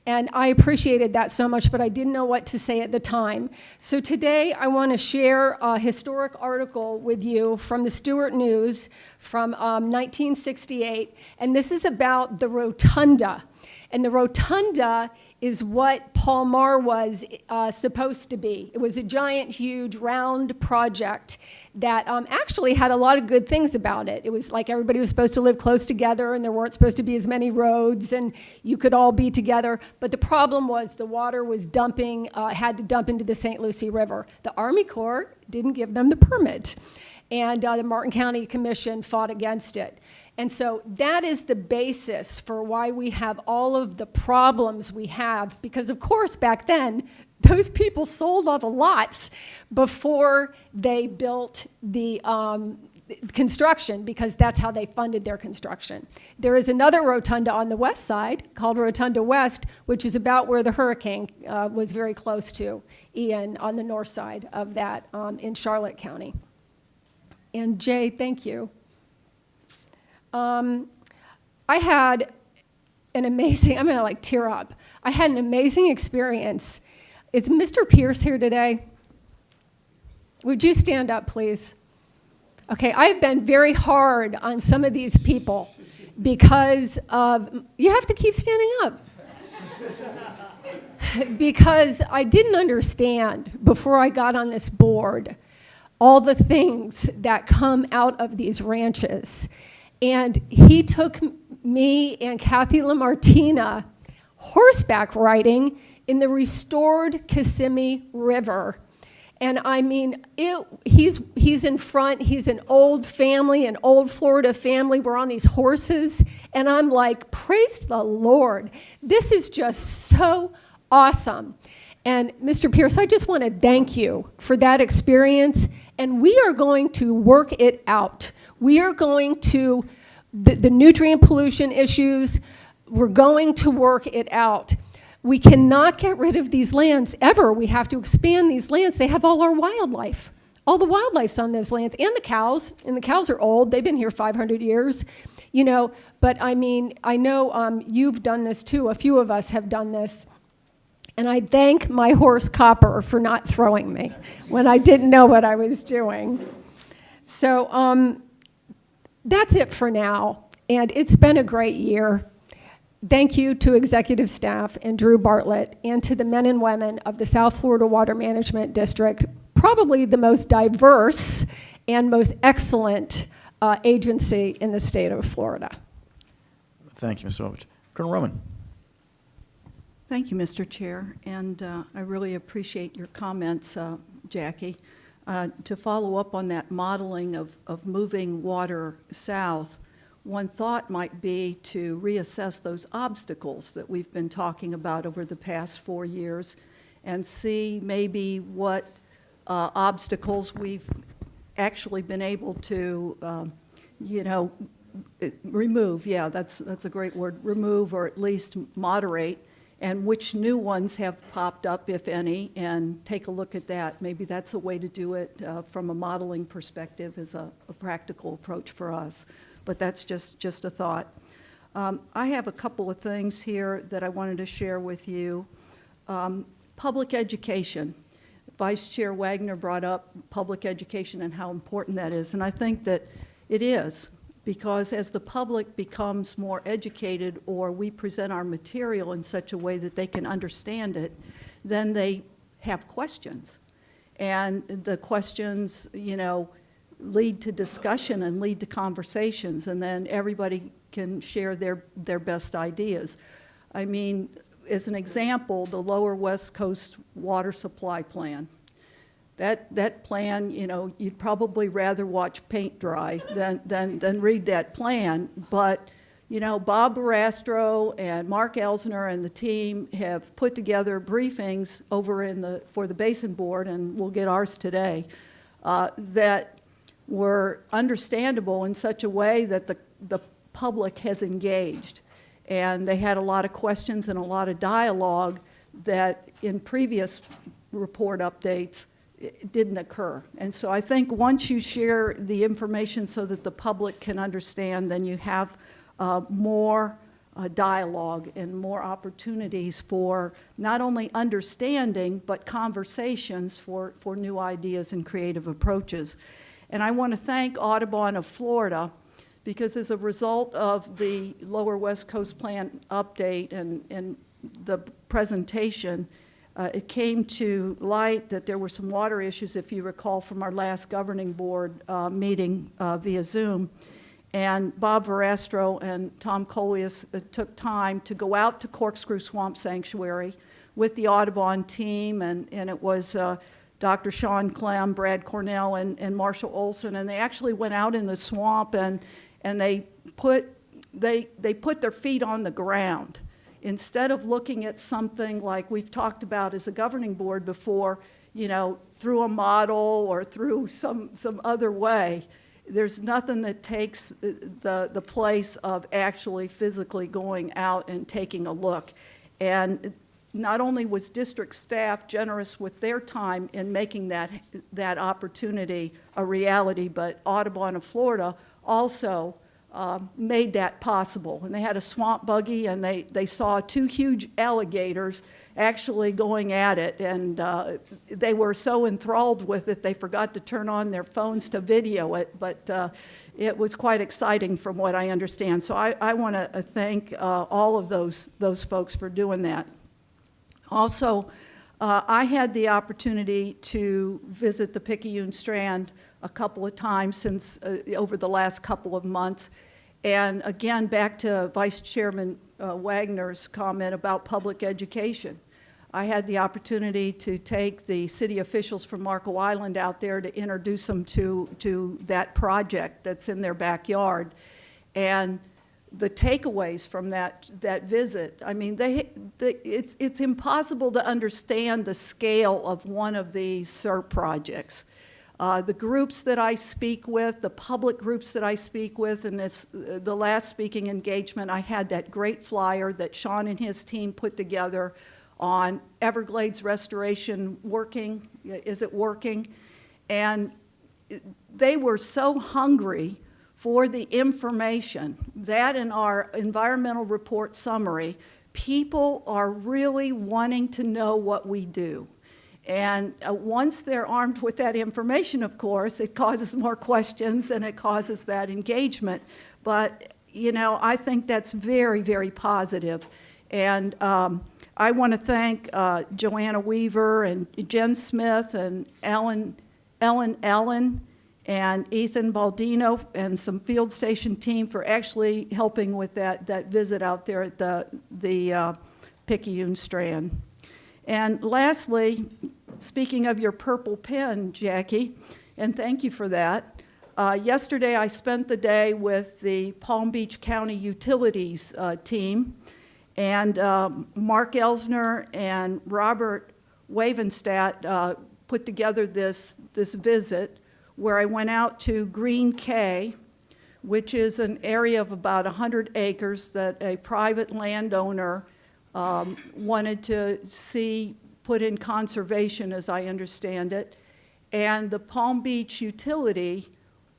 And I appreciated that so much, but I didn't know what to say at the time. So today I want to share a historic article with you from the Stewart News from 1968. And this is about the rotunda. And the rotunda is what Paul Mar was supposed to be. It was a giant, huge, round project that actually had a lot of good things about it. It was like everybody was supposed to live close together, and there weren't supposed to be as many roads, and you could all be together. But the problem was the water was dumping, had to dump into the St. Lucie River. The Army Corps didn't give them the permit, and the Martin County Commission fought against it. And so that is the basis for why we have all of the problems we have, because of course back then, those people sold all the lots before they built the construction, because that's how they funded their construction. There is another rotunda on the west side called Rotunda West, which is about where the hurricane was very close to, Ian, on the north side of that in Charlotte County. And Jay, thank you. I had an amazing, I'm gonna like tear up. I had an amazing experience. Is Mr. Pierce here today? Would you stand up, please? Okay, I've been very hard on some of these people because of, you have to keep standing up. Because I didn't understand before I got on this board all the things that come out of these ranches. And he took me and Kathy LaMartina horseback riding in the restored Kissimmee River. And I mean, he's in front, he's an old family, an old Florida family. We're on these horses, and I'm like, praise the Lord. This is just so awesome. And Mr. Pierce, I just want to thank you for that experience, and we are going to work it out. We are going to, the nutrient pollution issues, we're going to work it out. We cannot get rid of these lands ever. We have to expand these lands. They have all our wildlife. All the wildlife's on those lands, and the cows are old. They've been here 500 years, you know. But I mean, I know you've done this too. A few of us have done this. And I thank my horse Copper for not throwing me when I didn't know what I was doing. So that's it for now. And it's been a great year. Thank you to executive staff and Drew Bartlett, and to the men and women of the South Florida Water Management District, probably the most diverse and most excellent agency in the state of Florida. Thank you, Ms. Ovich. Colonel Roman. Thank you, Mr. Chair, and I really appreciate your comments, Jackie. To follow up on that modeling of moving water south, one thought might be to reassess those obstacles that we've been talking about over the past 4 years and see maybe what obstacles we've actually been able to, remove. Yeah, that's a great word, remove, or at least moderate, and which new ones have popped up, if any, and take a look at that. Maybe that's a way to do it from a modeling perspective, as a practical approach for us. But that's just a thought. I have a couple of things here that I wanted to share with you. Public education. Vice Chair Wagner brought up public education and how important that is, and I think that it is, because as the public becomes more educated, or we present our material in such a way that they can understand it, then they have questions. And the questions, lead to discussion and lead to conversations, and then everybody can share their best ideas. I mean, as an example, the Lower West Coast Water Supply Plan. That plan, you'd probably rather watch paint dry than read that plan, but Bob Barastro and Mark Elsner and the team have put together briefings over for the Basin Board, and we'll get ours today, that were understandable in such a way that the public has engaged. And they had a lot of questions and a lot of dialogue that in previous report updates it didn't occur. And so I think once you share the information so that the public can understand, then you have more dialogue and more opportunities for not only understanding, but conversations for new ideas and creative approaches. And I want to thank Audubon of Florida, because as a result of the Lower West Coast Plan update and the presentation, it came to light that there were some water issues, if you recall, from our last governing board meeting via Zoom. And Bob Verastro and Tom Coleus took time to go out to Corkscrew Swamp Sanctuary with the Audubon team, and it was Dr. Sean Clem, Brad Cornell, and Marshall Olson, and they actually went out in the swamp and they put their feet on the ground. Instead of looking at something like we've talked about as a governing board before, you know, through a model or through some other way, there's nothing that takes the place of actually physically going out and taking a look. And not only was district staff generous with their time in making that opportunity a reality, but Audubon of Florida also made that possible. And they had a swamp buggy, and they saw 2 huge alligators actually going at it, and they were so enthralled with it they forgot to turn on their phones to video it, but it was quite exciting from what I understand. So I want to thank all of those folks for doing that. Also, I had the opportunity to visit the Picayune Strand a couple of times since over the last couple of months. And again, back to Vice Chairman Wagner's comment about public education. I had the opportunity to take the city officials from Marco Island out there to introduce them to that project that's in their backyard. And the takeaways from that visit, I mean, it's impossible to understand the scale of one of these SERP projects. The groups that I speak with, the public groups that I speak with, and it's the last speaking engagement, I had that great flyer that Sean and his team put together on Everglades restoration working, is it working? And they were so hungry for the information. That in our environmental report summary, people are really wanting to know what we do. And once they're armed with that information, of course, it causes more questions and it causes that engagement. But, you know, I think that's very, very positive. And I want to thank Joanna Weaver and Jen Smith and Ellen and Ethan Baldino and some field station team for actually helping with that visit out there at the Picayune Strand. And lastly, speaking of your purple pen, Jackie, and thank you for that, yesterday I spent the day with the Palm Beach County Utilities team, and Mark Elsner and Robert Wavenstadt put together this visit where I went out to Green Cay, which is an area of about 100 acres that a private landowner wanted to see put in conservation, as I understand it. And the Palm Beach utility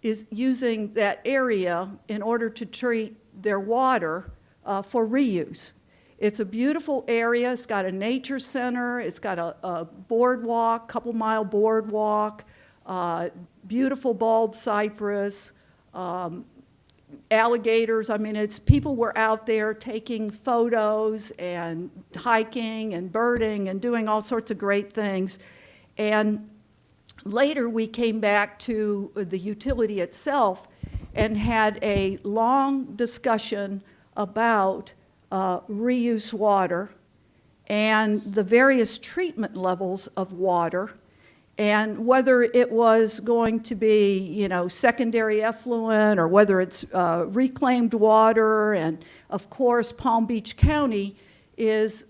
is using that area in order to treat their water for reuse. It's a beautiful area. It's got a nature center. It's got a boardwalk, couple-mile boardwalk, beautiful bald cypress, alligators. I mean, people were out there taking photos and hiking and birding and doing all sorts of great things. And later we came back to the utility itself and had a long discussion about reuse water and the various treatment levels of water, and whether it was going to be, you know, secondary effluent or whether it's reclaimed water. And of course, Palm Beach County is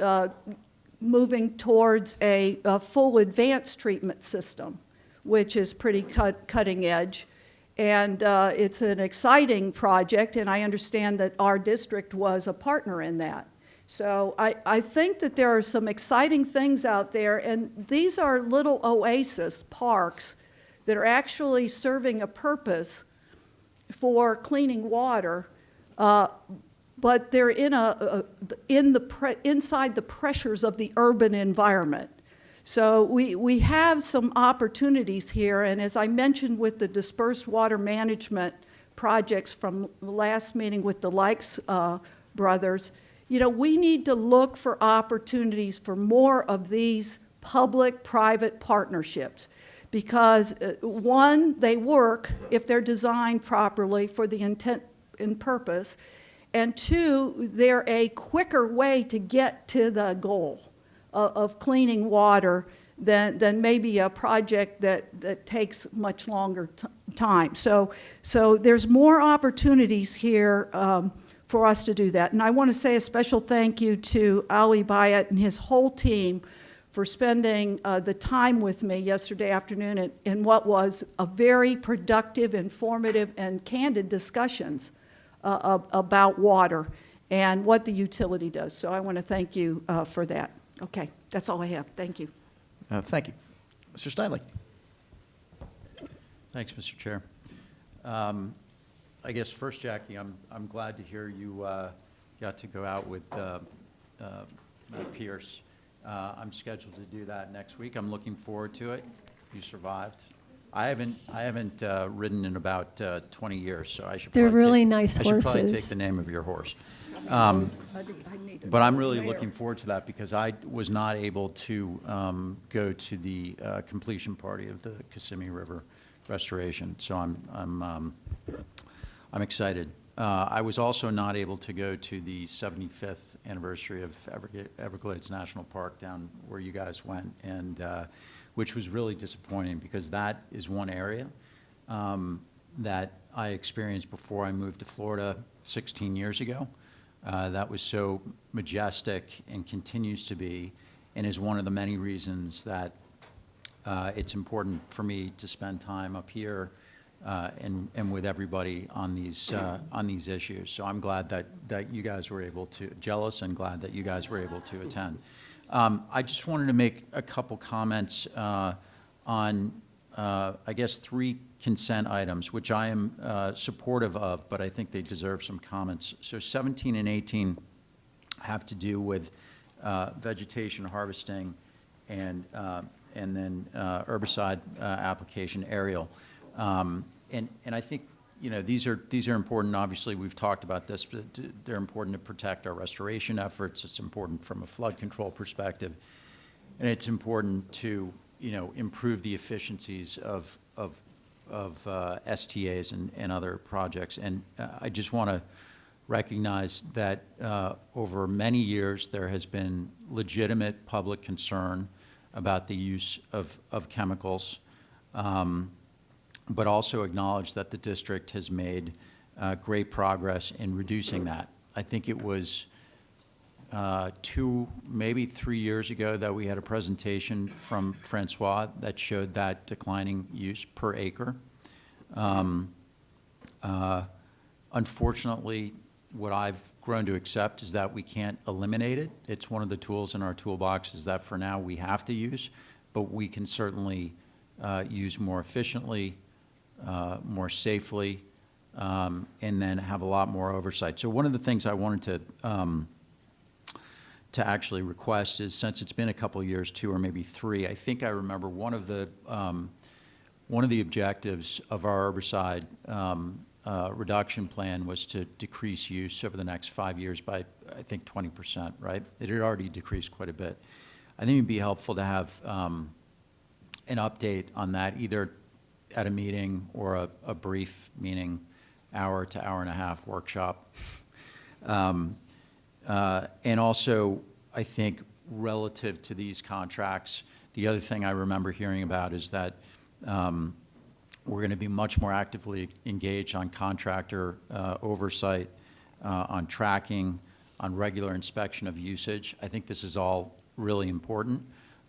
moving towards a full advanced treatment system, which is pretty cutting edge. And it's an exciting project, and I understand that our district was a partner in that. So I think that there are some exciting things out there, and these are little oasis parks that are actually serving a purpose for cleaning water, but they're inside the pressures of the urban environment. So we have some opportunities here, and as I mentioned with the dispersed water management projects from the last meeting with the Likes brothers, You know, we need to look for opportunities for more of these public-private partnerships because, one, they work if they're designed properly for the intent and purpose, and two, they're a quicker way to get to the goal of cleaning water than maybe a project that takes much longer time. So there's more opportunities here for us to do that. And I want to say a special thank you to Ali Bayat and his whole team for spending the time with me yesterday afternoon in what was a very productive, informative, and candid discussions about water and what the utility does. So I want to thank you for that. Okay, that's all I have. Thank you. Thank you. Mr. Steinle. Thanks, Mr. Chair. I guess first, Jackie, I'm glad to hear you got to go out with Matt Pierce. I'm scheduled to do that next week. I'm looking forward to it. You survived. I haven't ridden in about 20 years, so I should. They're probably really take, nice I should probably horses. take the name of your horse. But I'm really looking forward to that because I was not able to go to the completion party of the Kissimmee River restoration, so I'm excited. I was also not able to go to the 75th anniversary of Everglades National Park down where you guys went, and which was really disappointing because that is one area that I experienced before I moved to Florida 16 years ago. That was so majestic and continues to be, and is one of the many reasons that it's important for me to spend time up here and with everybody on these issues. So I'm glad that you guys were able to, jealous and glad that you guys were able to attend. I just wanted to make a couple comments on, I guess, 3 consent items, which I am supportive of, but I think they deserve some comments. So 17 and 18 have to do with vegetation harvesting and then herbicide application aerial. And I think, you know, these are important. Obviously, we've talked about this, but they're important to protect our restoration efforts. It's important from a flood control perspective. And it's important to, you know, improve the efficiencies of STAs and other projects. And I just want to recognize that over many years, there has been legitimate public concern about the use of chemicals, but also acknowledge that the district has made great progress in reducing that. I think it was 2, maybe 3 years ago that we had a presentation from Francois that showed that declining use per acre. Unfortunately, what I've grown to accept is that we can't eliminate it. It's one of the tools in our toolboxes that for now we have to use, but we can certainly use more efficiently, more safely, and then have a lot more oversight. So one of the things I wanted to actually request is, since it's been a couple of years, 2 or maybe 3, I think I remember one of the objectives of our herbicide reduction plan was to decrease use over the next 5 years by, I think, 20%, right? It had already decreased quite a bit. I think it'd be helpful to have an update on that, either at a meeting or a brief meeting, hour to hour and a half workshop. And also, I think relative to these contracts, the other thing I remember hearing about is that we're going to be much more actively engaged on contractor oversight, on tracking, on regular inspection of usage. I think this is all really important.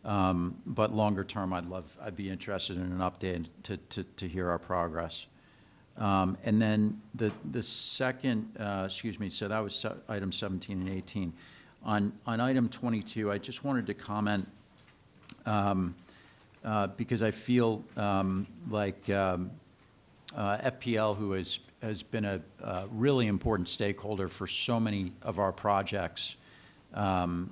But longer term, I'd be interested in an update to hear our progress. And then the second, so that was item 17 and 18. On item 22, I just wanted to comment because I feel like FPL, who has been a really important stakeholder for so many of our projects, and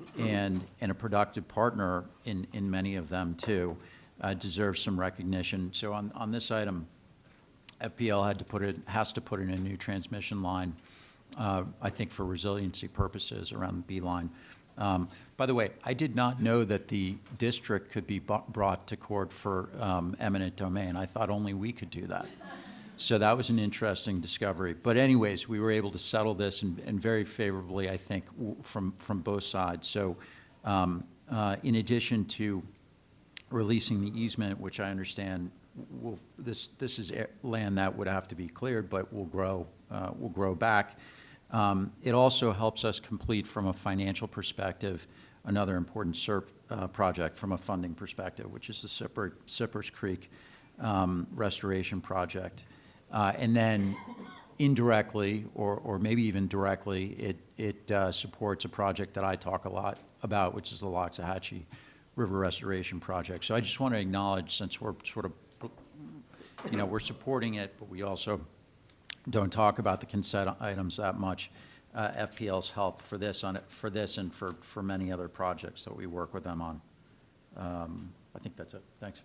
a productive partner in many of them too, deserves some recognition. So on this item, FPL has to put in a new transmission line I think for resiliency purposes around the beeline. By the way, I did not know that the district could be brought to court for eminent domain. I thought only we could do that. So that was an interesting discovery. But anyways, we were able to settle this and very favorably, I think, from both sides. So in addition to releasing the easement, which I understand this is land that would have to be cleared, but will grow back. It also helps us complete from a financial perspective another important SERP project from a funding perspective, which is the Sippers Creek restoration project. And then indirectly, or maybe even directly, it supports a project that I talk a lot about, which is the Loxahatchee River Restoration Project. So I just want to acknowledge, since we're sort of, we're supporting it, but we also don't talk about the consent items that much, FPL's help for this and for many other projects that we work with them on. I think that's it. Thanks.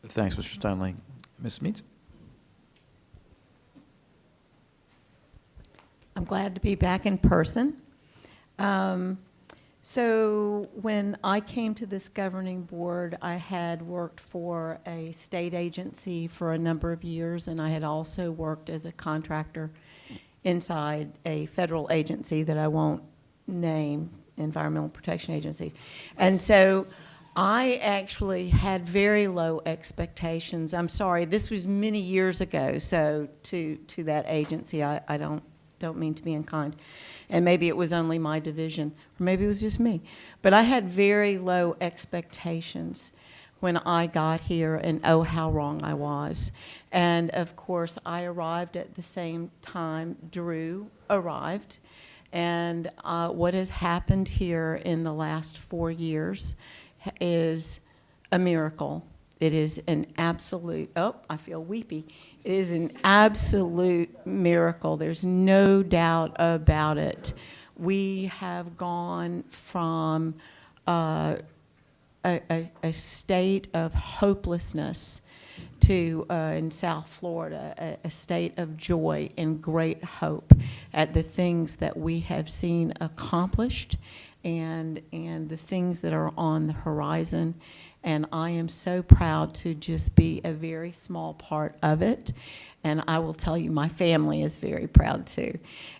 Thanks, Mr. Stanley. Ms. Meads? I'm glad to be back in person. So when I came to this governing board, I had worked for a state agency for a number of years, and I had also worked as a contractor inside a federal agency that I won't name, Environmental Protection Agency. And so I actually had very low expectations. I'm sorry, this was many years ago, so to that agency, I don't mean to be unkind. And maybe it was only my division, or maybe it was just me. But I had very low expectations when I got here, and oh, how wrong I was. And of course, I arrived at the same time Drew arrived. And what has happened here in the last 4 years is a miracle. It is an absolute, oh, I feel weepy. It is an absolute miracle. There's no doubt about it. We have gone from a state of hopelessness to, in South Florida, a state of joy and great hope at the things that we have seen accomplished and the things that are on the horizon. And I am so proud to just be a very small part of it. And I will tell you, my family is very proud too.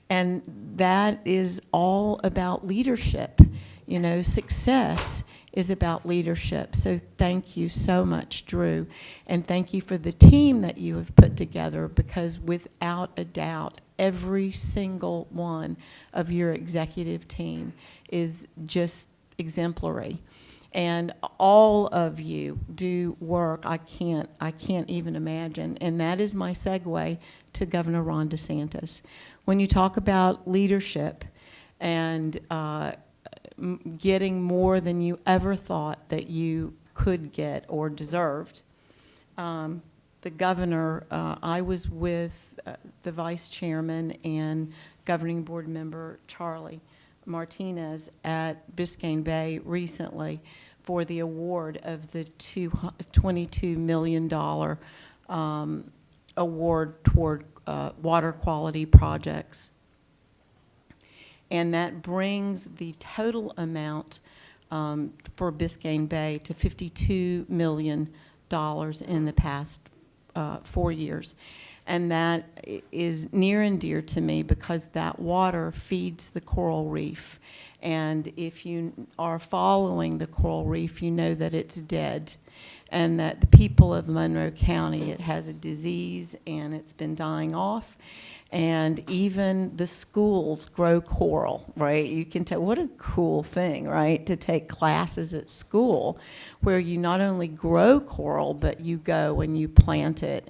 And that is all about leadership. You know, success is about leadership. So thank you so much, Drew. And thank you for the team that you have put together, because without a doubt, every single one of your executive team is just exemplary. And all of you do work I can't even imagine. And that is my segue to Governor Ron DeSantis. When you talk about leadership and getting more than you ever thought that you could get or deserved, the governor, I was with the vice chairman and governing board member Charlie Martinez at Biscayne Bay recently for the award of the $22 million award toward water quality projects. And that brings the total amount for Biscayne Bay to $52 million in the past 4 years. And that is near and dear to me because that water feeds the coral reef. And if you are following the coral reef, you know that it's dead. And that the people of Monroe County, it has a disease and it's been dying off. And even the schools grow coral, right? You can tell, what a cool thing, right? To take classes at school where you not only grow coral, but you go and you plant it.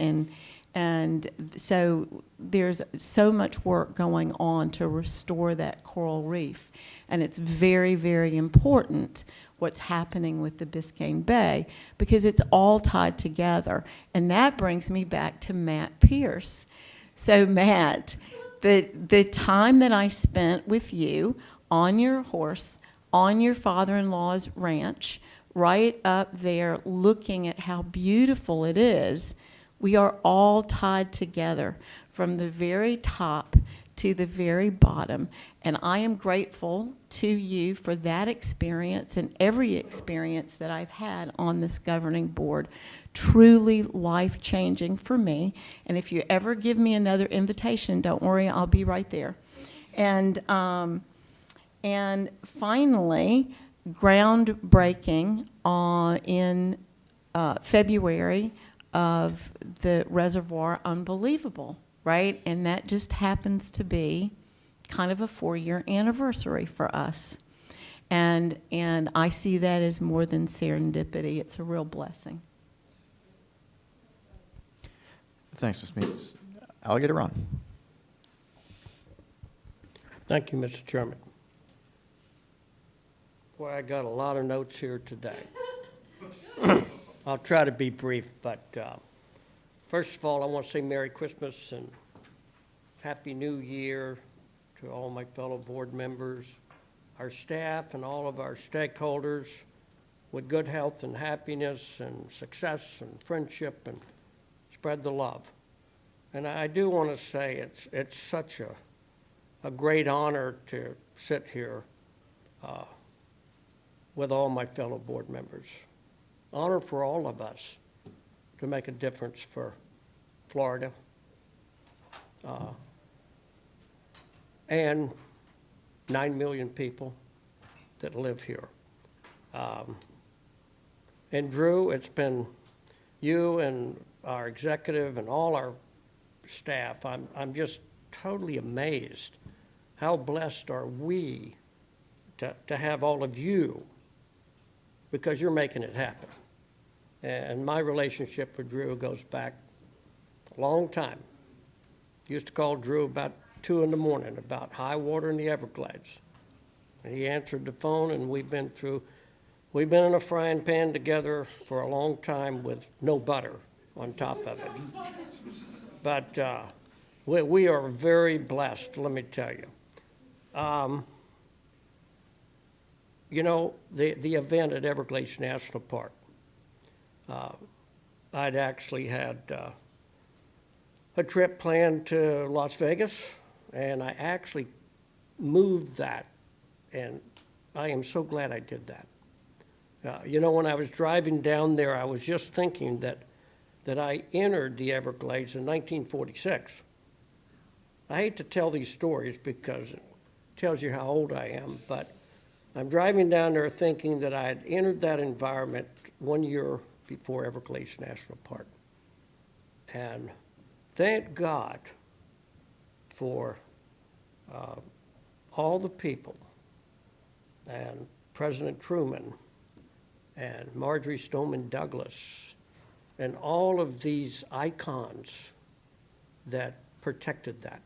And so there's so much work going on to restore that coral reef. And it's very, very important what's happening with the Biscayne Bay because it's all tied together. And that brings me back to Matt Pierce. So Matt, the time that I spent with you on your horse, on your father-in-law's ranch, right up there looking at how beautiful it is, we are all tied together from the very top to the very bottom. And I am grateful to you for that experience and every experience that I've had on this governing board. Truly life-changing for me. And if you ever give me another invitation, don't worry, I'll be right there. And finally, groundbreaking in February of the reservoir, unbelievable, right? And that just happens to be kind of a 4-year anniversary for us. And I see that as more than serendipity. It's a real blessing. Thanks, Ms. Meeks. Alligator Ron. Thank you, Mr. Chairman. Boy, I got a lot of notes here today. I'll try to be brief, but first of all, I want to say Merry Christmas and Happy New Year to all my fellow board members, our staff, and all of our stakeholders with good health and happiness and success and friendship, and spread the love. And I do want to say it's such a great honor to sit here with all my fellow board members. Honor for all of us to make a difference for Florida and 9 million people that live here. And Drew, it's been you and our executive and all our staff. I'm just totally amazed. How blessed are we to have all of you, because you're making it happen. And my relationship with Drew goes back a long time. Used to call Drew about 2 in the morning about high water in the Everglades. And he answered the phone, and we've been in a frying pan together for a long time with no butter on top of it. But we are very blessed, let me tell you. You know, the event at Everglades National Park, I'd actually had a trip planned to Las Vegas, and I actually moved that, and I am so glad I did that. You know, when I was driving down there, I was just thinking that I entered the Everglades in 1946. I hate to tell these stories because it tells you how old I am, but I'm driving down there thinking that I had entered that environment 1 year before Everglades National Park. And thank God for all the people, and President Truman and Marjorie Stoneman Douglas and all of these icons that protected that.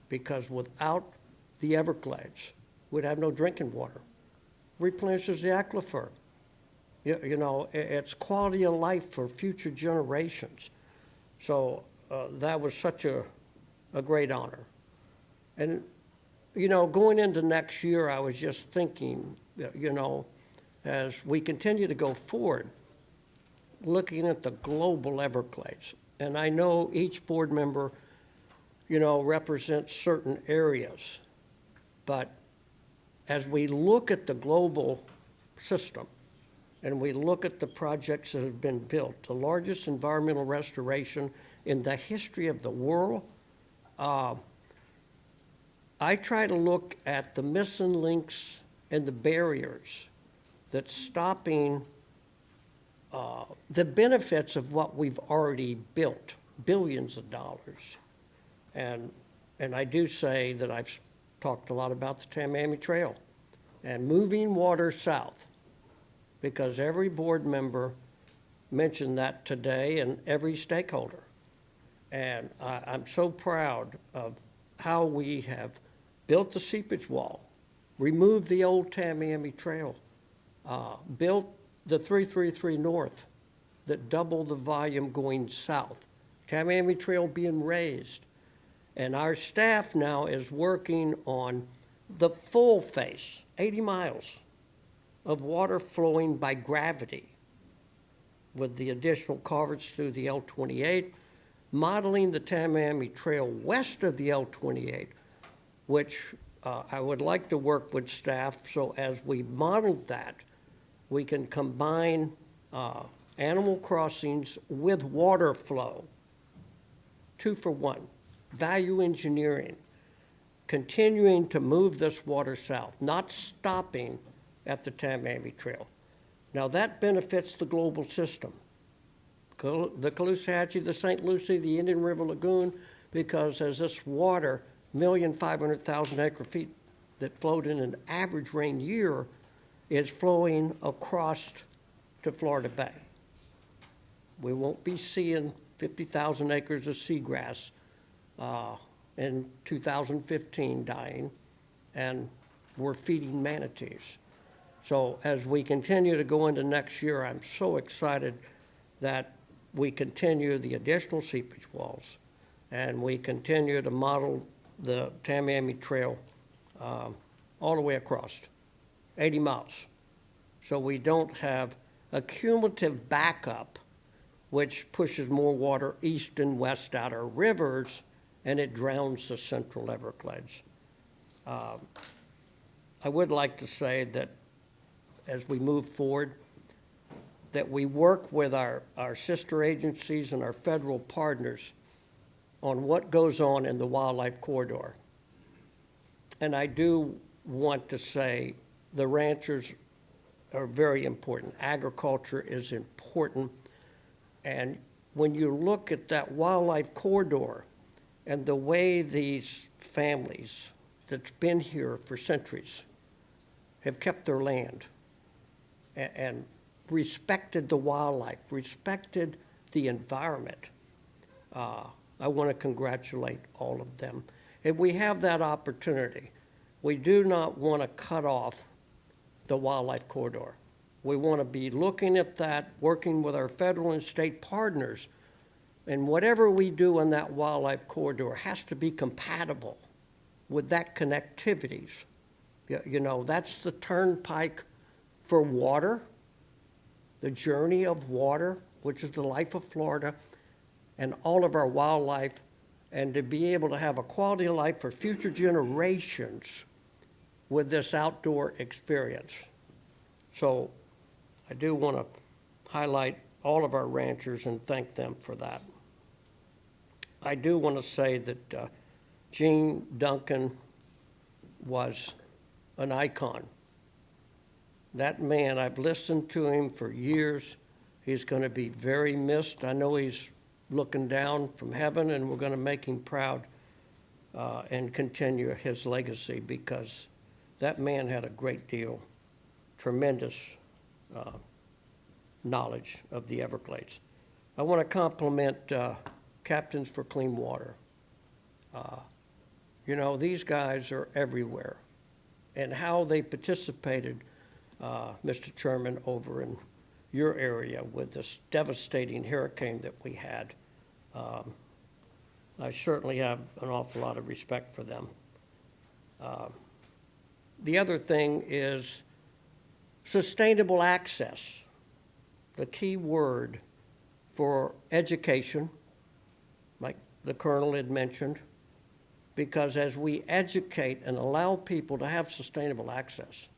Because without the Everglades, we'd have no drinking water. Replenishes the aquifer. You know, it's quality of life for future generations. So that was such a great honor. And, you know, going into next year, I was just thinking, you know, as we continue to go forward, looking at the global Everglades. And I know each board member, you know, represents certain areas. But as we look at the global system, and we look at the projects that have been built, the largest environmental restoration in the history of the world, I try to look at the missing links and the barriers that's stopping the benefits of what we've already built, billions of dollars. And I do say that I've talked a lot about the Tamiami Trail and moving water south, because every board member mentioned that today and every stakeholder. And I'm so proud of how we have built the seepage wall, removed the old Tamiami Trail, built the 333 North that doubled the volume going south, Tamiami Trail being raised. And our staff now is working on the full face, 80 miles of water flowing by gravity with the additional culverts through the L28, modeling the Tamiami Trail west of the L28 which I would like to work with staff, so as we model that, we can combine animal crossings with water flow. 2 for 1. Value engineering, continuing to move this water south, not stopping at the Tamiami Trail. Now, that benefits the global system, the Caloosahatchee, the St. Lucie, the Indian River Lagoon, because as this water, 1,500,000 acre feet that flowed in an average rain year, is flowing across to Florida Bay. We won't be seeing 50,000 acres of seagrass in 2015 dying, and we're feeding manatees. So as we continue to go into next year, I'm so excited that we continue the additional seepage walls, and we continue to model the Tamiami Trail all the way across, 80 miles. So we don't have a cumulative backup, which pushes more water east and west out our rivers, and it drowns the central Everglades. I would like to say that as we move forward, that we work with our sister agencies and our federal partners on what goes on in the wildlife corridor. And I do want to say the ranchers are very important. Agriculture is important. And when you look at that wildlife corridor and the way these families that's been here for centuries have kept their land and respected the wildlife, respected the environment, I want to congratulate all of them. And we have that opportunity. We do not want to cut off the wildlife corridor. We want to be looking at that, working with our federal and state partners, and whatever we do in that wildlife corridor has to be compatible with that connectivities. You know, that's the turnpike for water, the journey of water, which is the life of Florida, and all of our wildlife, and to be able to have a quality of life for future generations with this outdoor experience. So I do want to highlight all of our ranchers and thank them for that. I do want to say that Gene Duncan was an icon. That man, I've listened to him for years. He's going to be very missed. I know he's looking down from heaven, and we're going to make him proud and continue his legacy, because that man had a great deal, tremendous knowledge of the Everglades. I want to compliment Captains for Clean Water. You know, these guys are everywhere. And how they participated, Mr. Chairman, over in your area with this devastating hurricane that we had. I certainly have an awful lot of respect for them. The other thing is sustainable access, the key word for education, like the Colonel had mentioned, because as we educate and allow people to have sustainable access,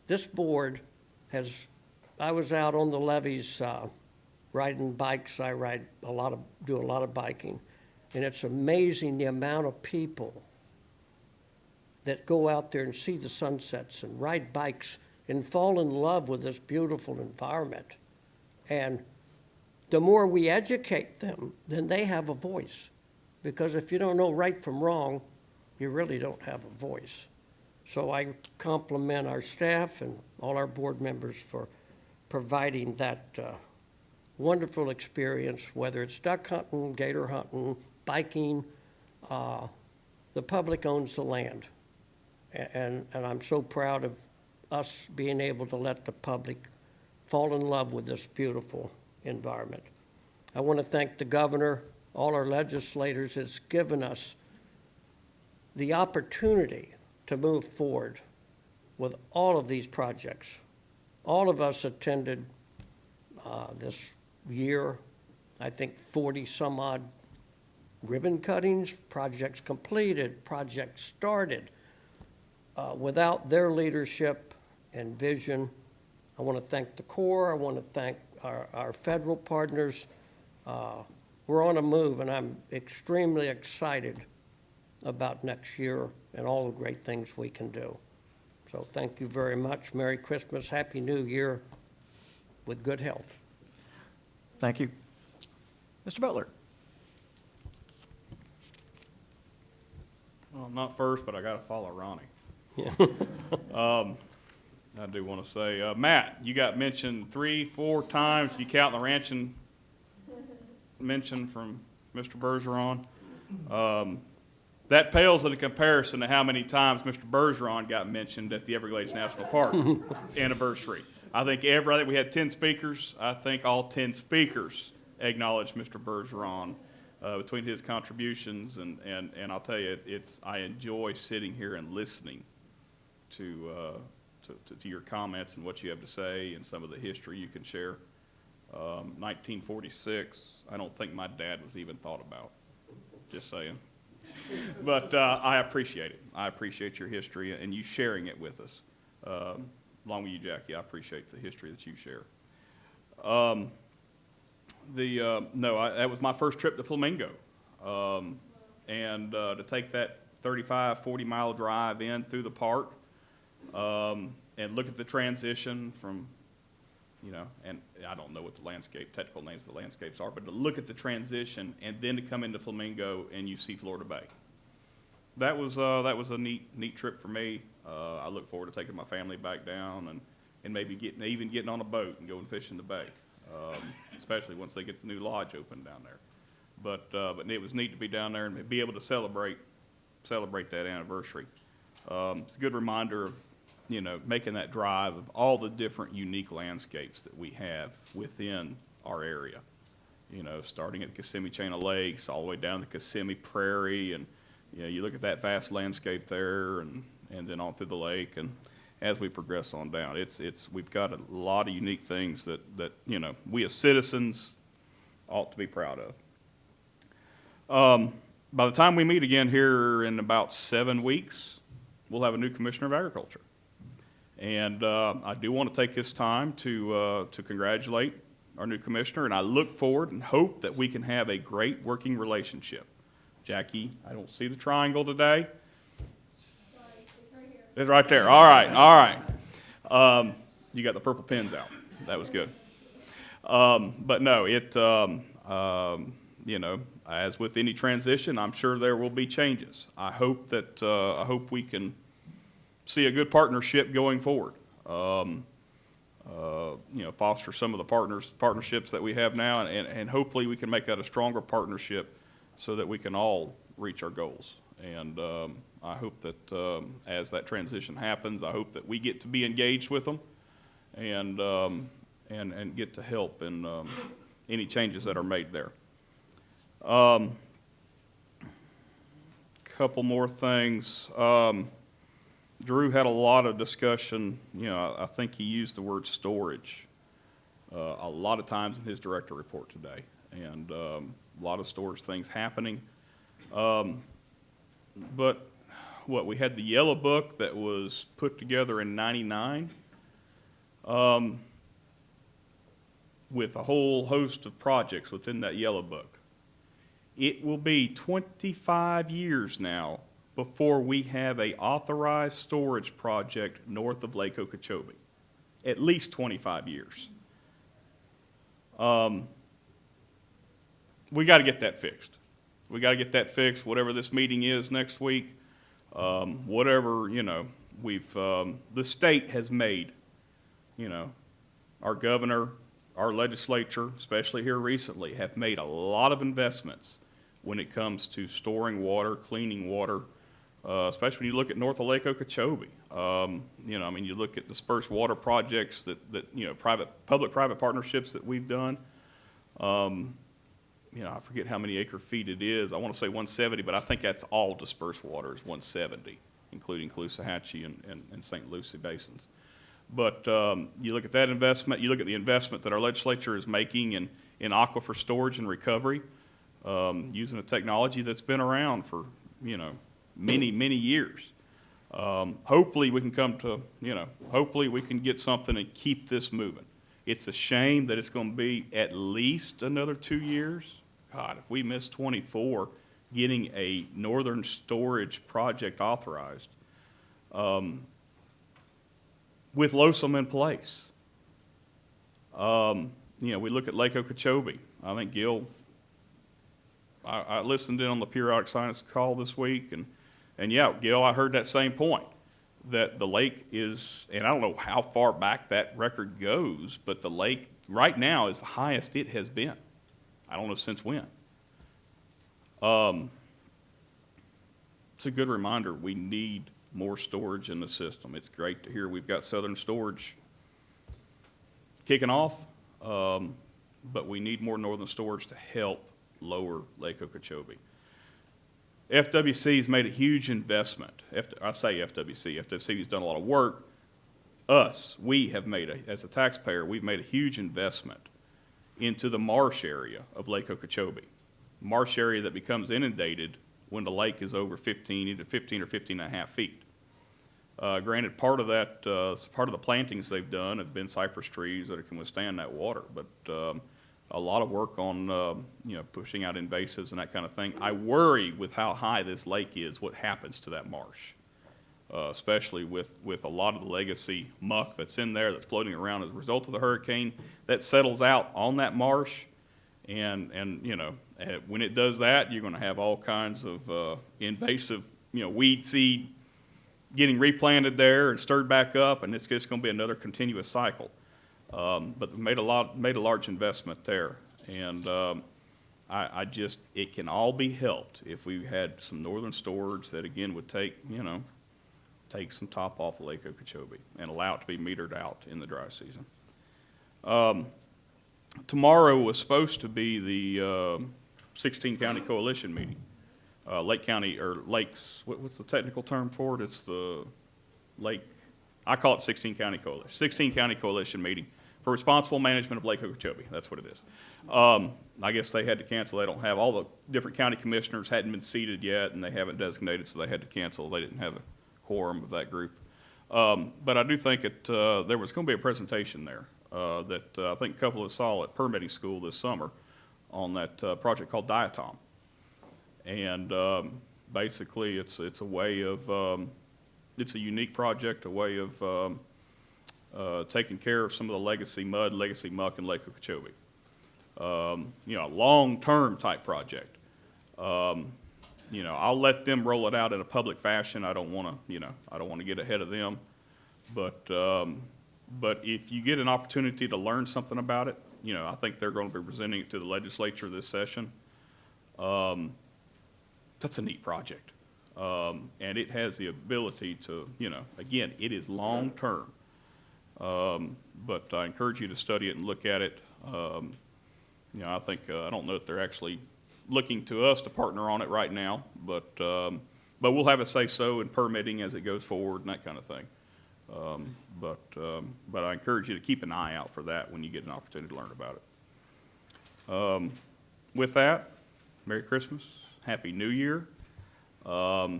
this board has, I was out on the levees riding bikes. I do a lot of biking, and it's amazing the amount of people that go out there and see the sunsets and ride bikes and fall in love with this beautiful environment. And the more we educate them, then they have a voice. Because if you don't know right from wrong, you really don't have a voice. So I compliment our staff and all our board members for providing that wonderful experience, whether it's duck hunting, gator hunting, biking. The public owns the land. And I'm so proud of us being able to let the public fall in love with this beautiful environment. I want to thank the governor, all our legislators. It's given us the opportunity to move forward with all of these projects. All of us attended this year, I think 40 some odd ribbon cuttings, projects completed, projects started. Without their leadership and vision, I want to thank the Corps, I want to thank our federal partners. We're on a move, and I'm extremely excited about next year and all the great things we can do. So thank you very much. Merry Christmas, Happy New Year, with good health. Thank you. Mr. Butler. Well, I'm not first, but I got to follow Ronnie. Yeah. I do want to say, Matt, you got mentioned 3-4 times. You count the ranching mention from Mr. Bergeron. That pales in comparison to how many times Mr. Bergeron got mentioned at the Everglades National Park anniversary. I think we had 10 speakers. I think all 10 speakers acknowledged Mr. Bergeron between his contributions, and I'll tell you, I enjoy sitting here and listening to your comments and what you have to say and some of the history you can share. 1946, I don't think my dad was even thought about, just saying. But I appreciate it. I appreciate your history and you sharing it with us. Along with you, Jackie, I appreciate the history that you share. That was my first trip to Flamingo. And to take that 35, 40-mile drive in through the park and look at the transition from, and I don't know what the technical names of the landscapes are, but to look at the transition and then to come into Flamingo and you see Florida Bay. That was a neat trip for me. I look forward to taking my family back down and maybe getting on a boat and going fishing the bay, especially once they get the new lodge open down there. But it was neat to be down there and be able to celebrate that anniversary. It's a good reminder of making that drive of all the different unique landscapes that we have within our area. Starting at the Kissimmee Chain of Lakes, all the way down the Kissimmee Prairie, and you look at that vast landscape there, and then on through the lake, and as we progress on down, we've got a lot of unique things that we as citizens ought to be proud of. By the time we meet again here in about 7 weeks, we'll have a new Commissioner of Agriculture. And I do want to take this time to congratulate our new commissioner, and I look forward and hope that we can have a great working relationship. Jackie, I don't see the triangle today. It's right there. All right. You got the purple pens out. That was good. But no, as with any transition, I'm sure there will be changes. I hope we can see a good partnership going forward. Foster some of the partnerships that we have now, and hopefully we can make that a stronger partnership so that we can all reach our goals. And I hope that as that transition happens, I hope that we get to be engaged with them and get to help in any changes that are made there. Couple more things. Drew had a lot of discussion. I think he used the word storage a lot of times in his director report today, and a lot of storage things happening. But we had the yellow book that was put together in '99 with a whole host of projects within that yellow book. It will be 25 years now before we have an authorized storage project north of Lake Okeechobee. At least 25 years. We got to get that fixed. Whatever this meeting is next week, whatever, the state has made, our governor, our legislature, especially here recently, have made a lot of investments when it comes to storing water, cleaning water, especially when you look at north of Lake Okeechobee. You look at dispersed water projects that public-private partnerships that we've done. I forget how many acre feet it is. I want to say 170, but I think that's all dispersed water is 170, including Caloosahatchee and St. Lucie basins. But you look at that investment, you look at the investment that our legislature is making in aquifer storage and recovery. using a technology that's been around for, you know, many, many years. Hopefully we can come to, you know, hopefully we can get something and keep this moving. It's a shame that it's going to be at least another 2 years. God, if we miss 24 getting a northern storage project authorized, with LOSOM in place. You know, we look at Lake Okeechobee. I think Gil, I listened in on the periodic science call this week, and yeah, Gil, I heard that same point, that the lake is, and I don't know how far back that record goes, but the lake right now is the highest it has been. I don't know since when. It's a good reminder, we need more storage in the system. It's great to hear we've got Southern Storage kicking off, but we need more northern storage to help lower Lake Okeechobee. FWC has made a huge investment. I say FWC. FWC has done a lot of work. We have made, as a taxpayer, we've made a huge investment into the marsh area of Lake Okeechobee. Marsh area that becomes inundated when the lake is over 15, either 15 or 15 and a half feet. Granted, part of that, part of the plantings they've done have been cypress trees that can withstand that water, but a lot of work on, you know, pushing out invasives and that kind of thing. I worry with how high this lake is, what happens to that marsh, especially with a lot of the legacy muck that's in there that's floating around as a result of the hurricane that settles out on that marsh. And you know, when it does that, you're going to have all kinds of invasive, you know, weed seed getting replanted there and stirred back up, and it's just going to be another continuous cycle. But we made a large investment there, and it can all be helped if we had some northern storage that again would take some top off of Lake Okeechobee and allow it to be metered out in the dry season. Tomorrow was supposed to be the 16 county coalition meeting. Lake County, or Lakes, what's the technical term for it? It's the Lake, I call it 16 county coalition. 16 county coalition meeting for responsible management of Lake Okeechobee. That's what it is. I guess they had to cancel. They don't have, all the different county commissioners hadn't been seated yet, and they haven't designated, so they had to cancel. They didn't have a quorum of that group. But I do think there was going to be a presentation there that I think a couple of us saw at permitting school this summer on that project called Diatom. And basically, it's a way of, it's a unique project, a way of taking care of some of the legacy mud, legacy muck in Lake Okeechobee. You know, a long-term type project. You know, I'll let them roll it out in a public fashion. I don't want to, I don't want to get ahead of them. But if you get an opportunity to learn something about it, I think they're going to be presenting it to the legislature this session. That's a neat project. And it has the ability to, again, it is long-term. But I encourage you to study it and look at it. I think, I don't know if they're actually looking to us to partner on it right now, but we'll have a say-so in permitting as it goes forward and that kind of thing. But I encourage you to keep an eye out for that when you get an opportunity to learn about it. With that, Merry Christmas, Happy New Year. I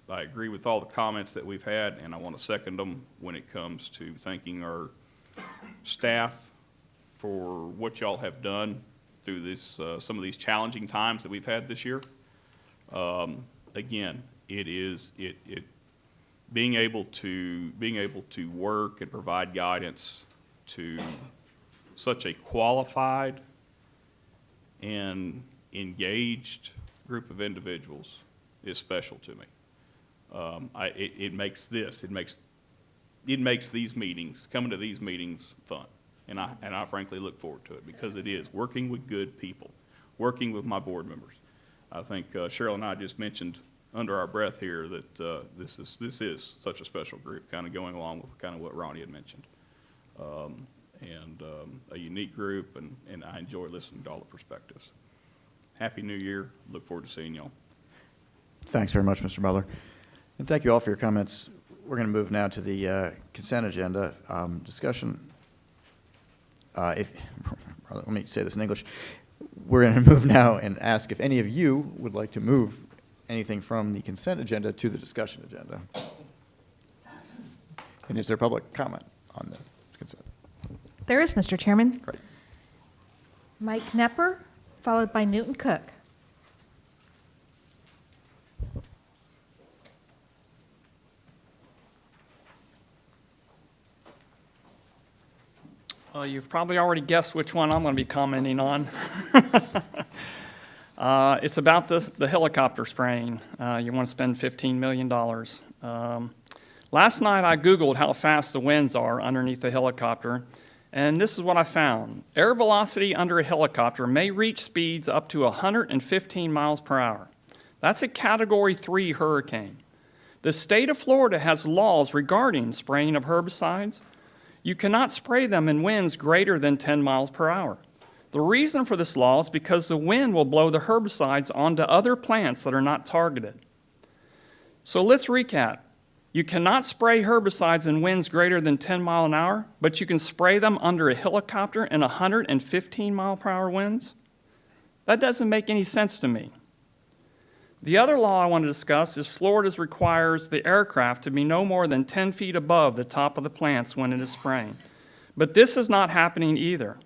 agree with all the comments that we've had, and I want to second them when it comes to thanking our staff for what y'all have done through this, some of these challenging times that we've had this year. Again, being able to work and provide guidance to such a qualified and engaged group of individuals is special to me. It makes these meetings, coming to these meetings, fun. And I frankly look forward to it because it is working with good people, working with my board members. I think Cheryl and I just mentioned under our breath here that this is such a special group, kind of going along with kind of what Ronnie had mentioned. A unique group, and I enjoy listening to all the perspectives. Happy New Year. Look forward to seeing y'all. Thanks very much, Mr. Butler. And thank you all for your comments. We're going to move now to the consent agenda discussion. Let me say this in English. we're going to move now and ask if any of you would like to move anything from the consent agenda to the discussion agenda. And is there public comment on the consent? There is, Mr. Chairman. Great. Mike Knepper, followed by Newton Cook. You've probably already guessed which one I'm going to be commenting on. It's about the helicopter spraying. You want to spend $15 million. Last night I Googled how fast the winds are underneath the helicopter, and this is what I found. Air velocity under a helicopter may reach speeds up to 115 miles per hour. That's a Category 3 hurricane. The state of Florida has laws regarding spraying of herbicides. You cannot spray them in winds greater than 10 miles per hour. The reason for this law is because the wind will blow the herbicides onto other plants that are not targeted. So let's recap. You cannot spray herbicides in winds greater than 10 miles an hour, but you can spray them under a helicopter in 115 mile per hour winds? That doesn't make any sense to me. The other law I want to discuss is Florida's requires the aircraft to be no more than 10 feet above the top of the plants when it is spraying. But this is not happening either.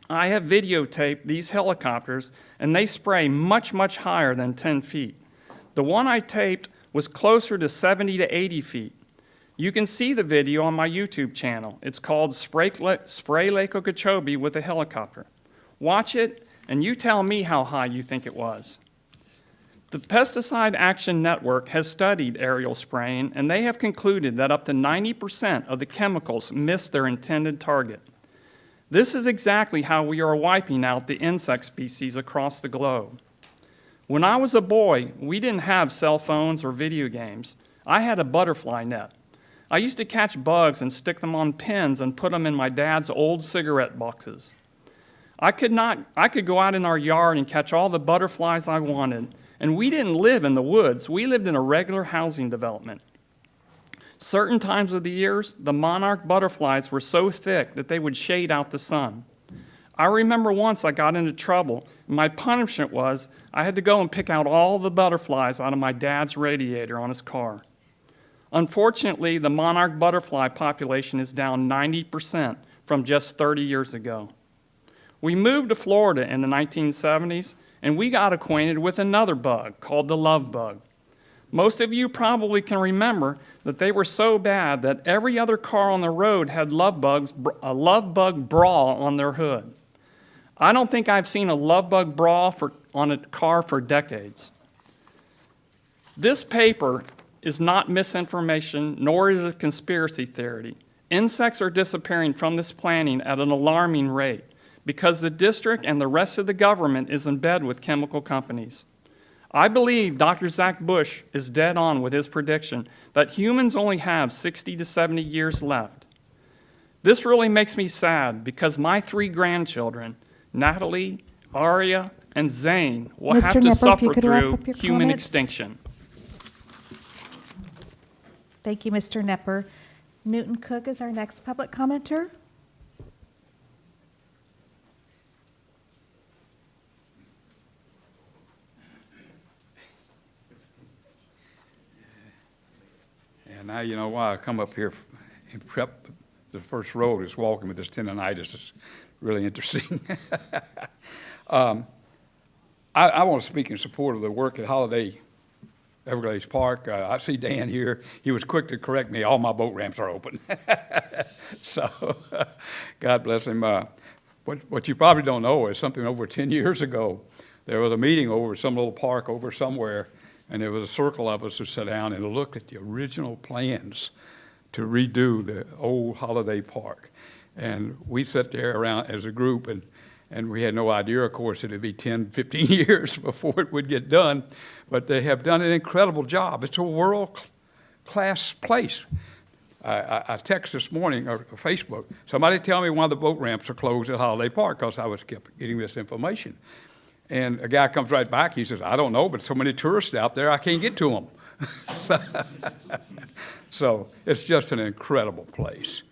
I have videotaped these helicopters, and they spray much, much higher than 10 feet. The one I taped was closer to 70 to 80 feet. You can see the video on my YouTube channel. It's called Spray Lake Okeechobee with a Helicopter. Watch it, and you tell me how high you think it was. The Pesticide Action Network has studied aerial spraying, and they have concluded that up to 90% of the chemicals miss their intended target. This is exactly how we are wiping out the insect species across the globe. When I was a boy, we didn't have cell phones or video games. I had a butterfly net. I used to catch bugs and stick them on pins and put them in my dad's old cigarette boxes. I could go out in our yard and catch all the butterflies I wanted. And we didn't live in the woods. We lived in a regular housing development. Certain times of the years, the monarch butterflies were so thick that they would shade out the sun. I remember once I got into trouble. And my punishment was I had to go and pick out all the butterflies out of my dad's radiator on his car. Unfortunately, the monarch butterfly population is down 90% from just 30 years ago. We moved to Florida in the 1970s, and we got acquainted with another bug called the love bug. Most of you probably can remember that they were so bad that every other car on the road had a love bug bra on their hood. I don't think I've seen a love bug bra on a car for decades. This paper is not misinformation, nor is it conspiracy theory. Insects are disappearing from this planting at an alarming rate, because the district and the rest of the government is in bed with chemical companies. I believe Dr. Zach Bush is dead on with his prediction that humans only have 60 to 70 years left. This really makes me sad because my 3 grandchildren, Natalie, Aria, and Zane, will Mr. have to Knepper, suffer through human comments. extinction. Thank you, Mr. Knepper. Newton Cook is our next public commenter. And now you know why I come up here and prep the first row is walking with this tendonitis. It's really interesting. I want to speak in support of the work at Holiday Everglades Park. I see Dan here. He was quick to correct me. All my boat ramps are open. So God bless him. What you probably don't know is something over 10 years ago, there was a meeting over some little park over somewhere, and there was a circle of us who sat down and looked at the original plans to redo the old Holiday Park. And we sat there around as a group, and we had no idea, of course, that it'd be 10, 15 years before it would get done. But they have done an incredible job. It's a world-class place. I text this morning, or Facebook, somebody tell me why the boat ramps are closed at Holiday Park, because I was kept getting this information. And a guy comes right back, he says, I don't know, but so many tourists out there, I can't get to them. So it's just an incredible place.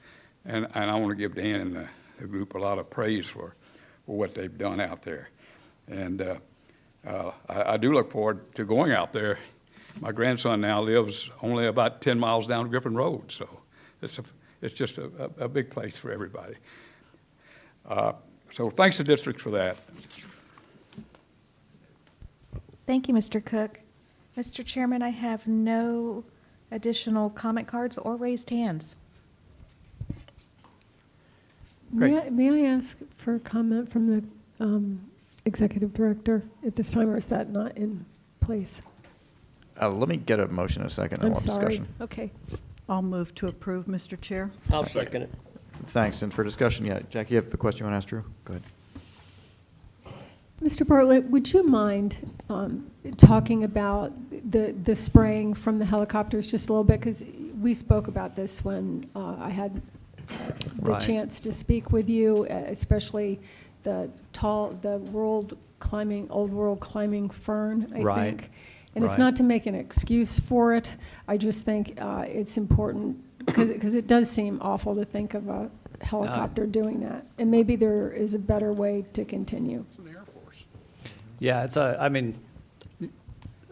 And I want to give Dan and the group a lot of praise for what they've done out there. And I do look forward to going out there. My grandson now lives only about 10 miles down Griffin Road, so it's just a big place for everybody. So thanks to districts for that. Thank you, Mr. Cook. Mr. Chairman, I have no additional comment cards or raised hands. May I ask for a comment from the executive director at this time, or is that not in place? Let me get a motion in a second, and I'm we'll have sorry. discussion. Okay. I'll move to approve, Mr. Chair. I'll second it. Thanks, and for discussion, yeah, Jackie, you have a question you want to ask Drew? Go ahead. Mr. Bartlett, would you mind talking about the spraying from the helicopters just a little bit? Because we spoke about this when I had the Right. chance to speak with you, especially the old world climbing fern, I Right. think. And it's Right. not to make an excuse for it. I just think it's important because it does seem awful to think of a helicopter doing that. And maybe there is a better way to continue. Yeah,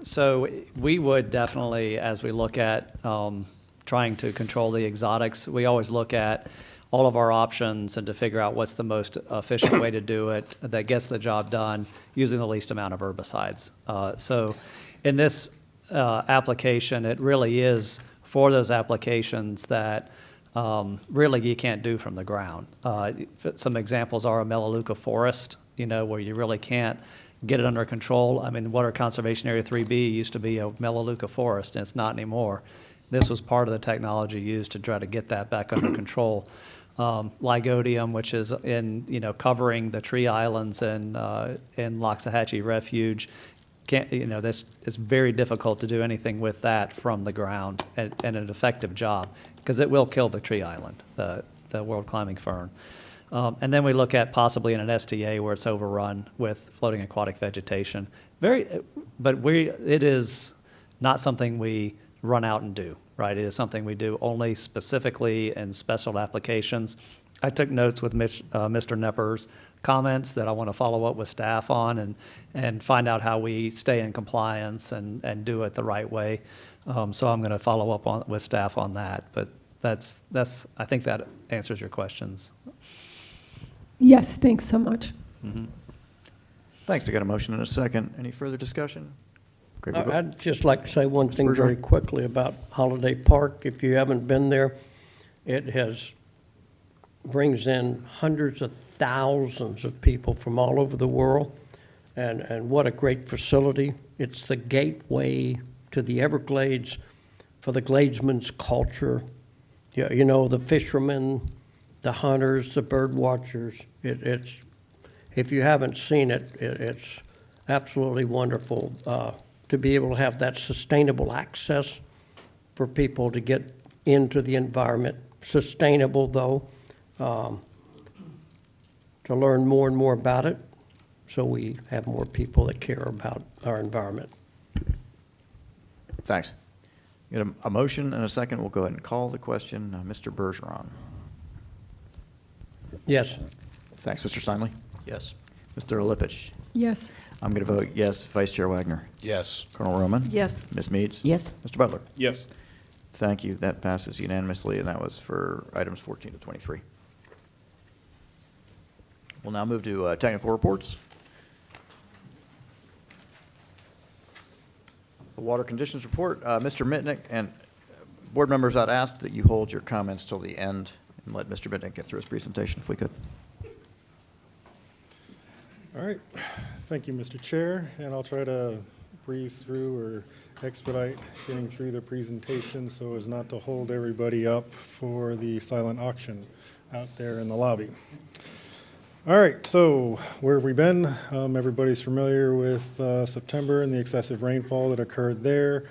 so we would definitely, as we look at trying to control the exotics, we always look at all of our options and to figure out what's the most efficient way to do it that gets the job done using the least amount of herbicides. So in this application, it really is for those applications that really you can't do from the ground. Some examples are a Melaleuca forest, where you really can't get it under control. I mean, Water Conservation Area 3B used to be a Melaleuca forest, and it's not anymore. This was part of the technology used to try to get that back under control. Lygodium, which is in, covering the tree islands in Loxahatchee Refuge, it's very difficult to do anything with that from the ground and an effective job, because it will kill the tree island, the world climbing fern. And then we look at possibly in an STA where it's overrun with floating aquatic vegetation. It is not something we run out and do, right? It is something we do only specifically in special applications. I took notes with Mr. Nepper's comments that I want to follow up with staff on and find out how we stay in compliance and do it the right way. So I'm going to follow up with staff on that. But I think that answers your questions. Yes, thanks so much. Mm-hmm. Thanks. I got a motion and a second. Any further discussion? Great, we'll go. I'd just like to say one thing Bergeron. very quickly about Holiday Park. If you haven't been there, it brings in hundreds of thousands of people from all over the world, and what a great facility. It's the gateway to the Everglades for the Gladesman's culture. Yeah, the fishermen, the hunters, the bird watchers. If you haven't seen it, it's absolutely wonderful to be able to have that sustainable access for people to get into the environment. Sustainable, though, to learn more and more about it, so we have more people that care about our environment. Thanks. Get a motion and a second. We'll go ahead and call the question. Mr. Bergeron. Yes. Thanks. Mr. Steinle? Yes. Mr. Lipich? Yes. I'm going to vote yes. Vice Chair Wagner? Yes. Colonel Roman? Yes. Ms. Meads? Yes. Mr. Butler? Yes. Thank you. That passes unanimously, and that was for items 14 to 23. We'll now move to technical reports. The water conditions report. Mr. Mitnick, and board members, I'd ask that you hold your comments till the end and let Mr. Mitnick get through his presentation if we could. All right. Thank you, Mr. Chair, and I'll try to breeze through or expedite getting through the presentation so as not to hold everybody up for the silent auction out there in the lobby. All right, so where have we been? Everybody's familiar with September and the excessive rainfall that occurred there.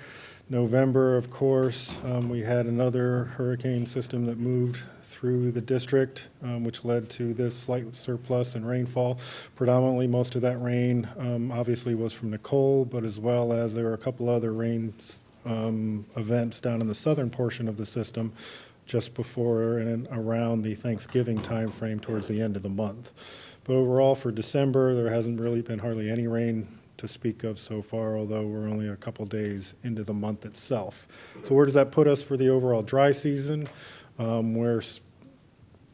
November, of course, we had another hurricane system that moved through the district, which led to this slight surplus in rainfall. Predominantly, most of that rain obviously was from Nicole, but as well as there were a couple other rain events down in the southern portion of the system just before and around the Thanksgiving timeframe towards the end of the month. But overall, for December, there hasn't really been hardly any rain to speak of so far, although we're only a couple days into the month itself. So where does that put us for the overall dry season? We're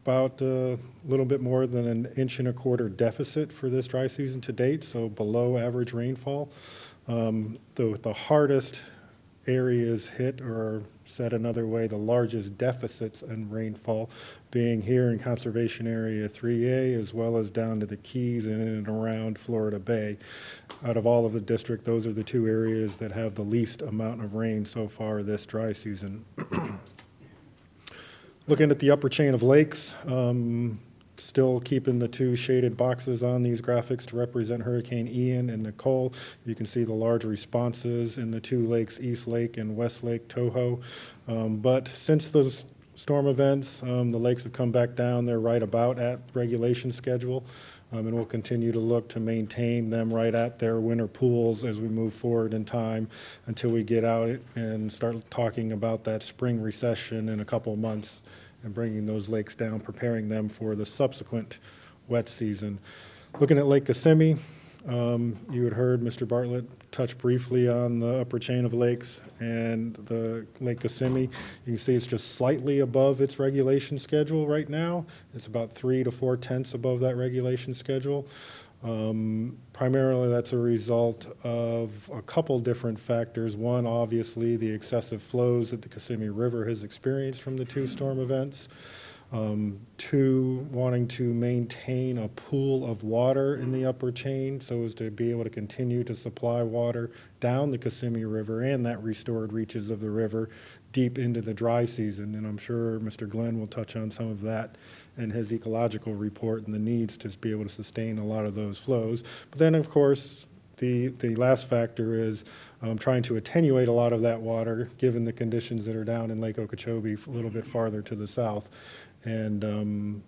about a little bit more than an 1.25 inch deficit for this dry season to date, so below average rainfall. The hardest areas hit, or said another way, the largest deficits in rainfall being here in Conservation Area 3A, as well as down to the Keys and in and around Florida Bay. Out of all of the district, those are the two areas that have the least amount of rain so far this dry season. Looking at the upper chain of lakes, still keeping the two shaded boxes on these graphics to represent Hurricane Ian and Nicole. You can see the large responses in the two lakes, East Lake and West Lake Toho. But since those storm events, the lakes have come back down. They're right about at regulation schedule. And we'll continue to look to maintain them right at their winter pools as we move forward in time until we get out and start talking about that spring recession in a couple months and bringing those lakes down, preparing them for the subsequent wet season. Looking at Lake Kissimmee, you had heard Mr. Bartlett touch briefly on the upper chain of lakes and the Lake Kissimmee. You can see it's just slightly above its regulation schedule right now. It's about 3 to 4 tenths above that regulation schedule. Primarily, that's a result of a couple different factors. One, obviously, the excessive flows that the Kissimmee River has experienced from the two storm events. Two, wanting to maintain a pool of water in the upper chain so as to be able to continue to supply water down the Kissimmee River and that restored reaches of the river deep into the dry season. And I'm sure Mr. Glenn will touch on some of that in his ecological report and the needs to be able to sustain a lot of those flows. But then, of course, the last factor is trying to attenuate a lot of that water, given the conditions that are down in Lake Okeechobee a little bit farther to the south, and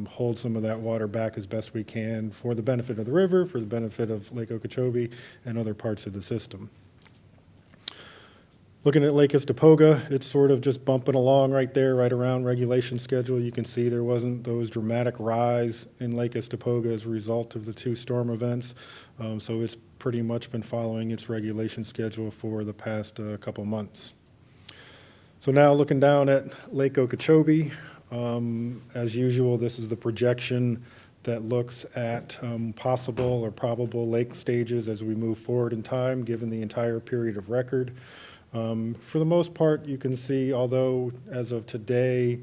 hold some of that water back as best we can for the benefit of the river, for the benefit of Lake Okeechobee and other parts of the system. Looking at Lake Istapoga, it's sort of just bumping along right there, right around regulation schedule. You can see there wasn't those dramatic rise in Lake Istapoga as a result of the two storm events. So it's pretty much been following its regulation schedule for the past couple months. So now looking down at Lake Okeechobee, as usual, this is the projection that looks at possible or probable lake stages as we move forward in time, given the entire period of record. For the most part, you can see, although as of today,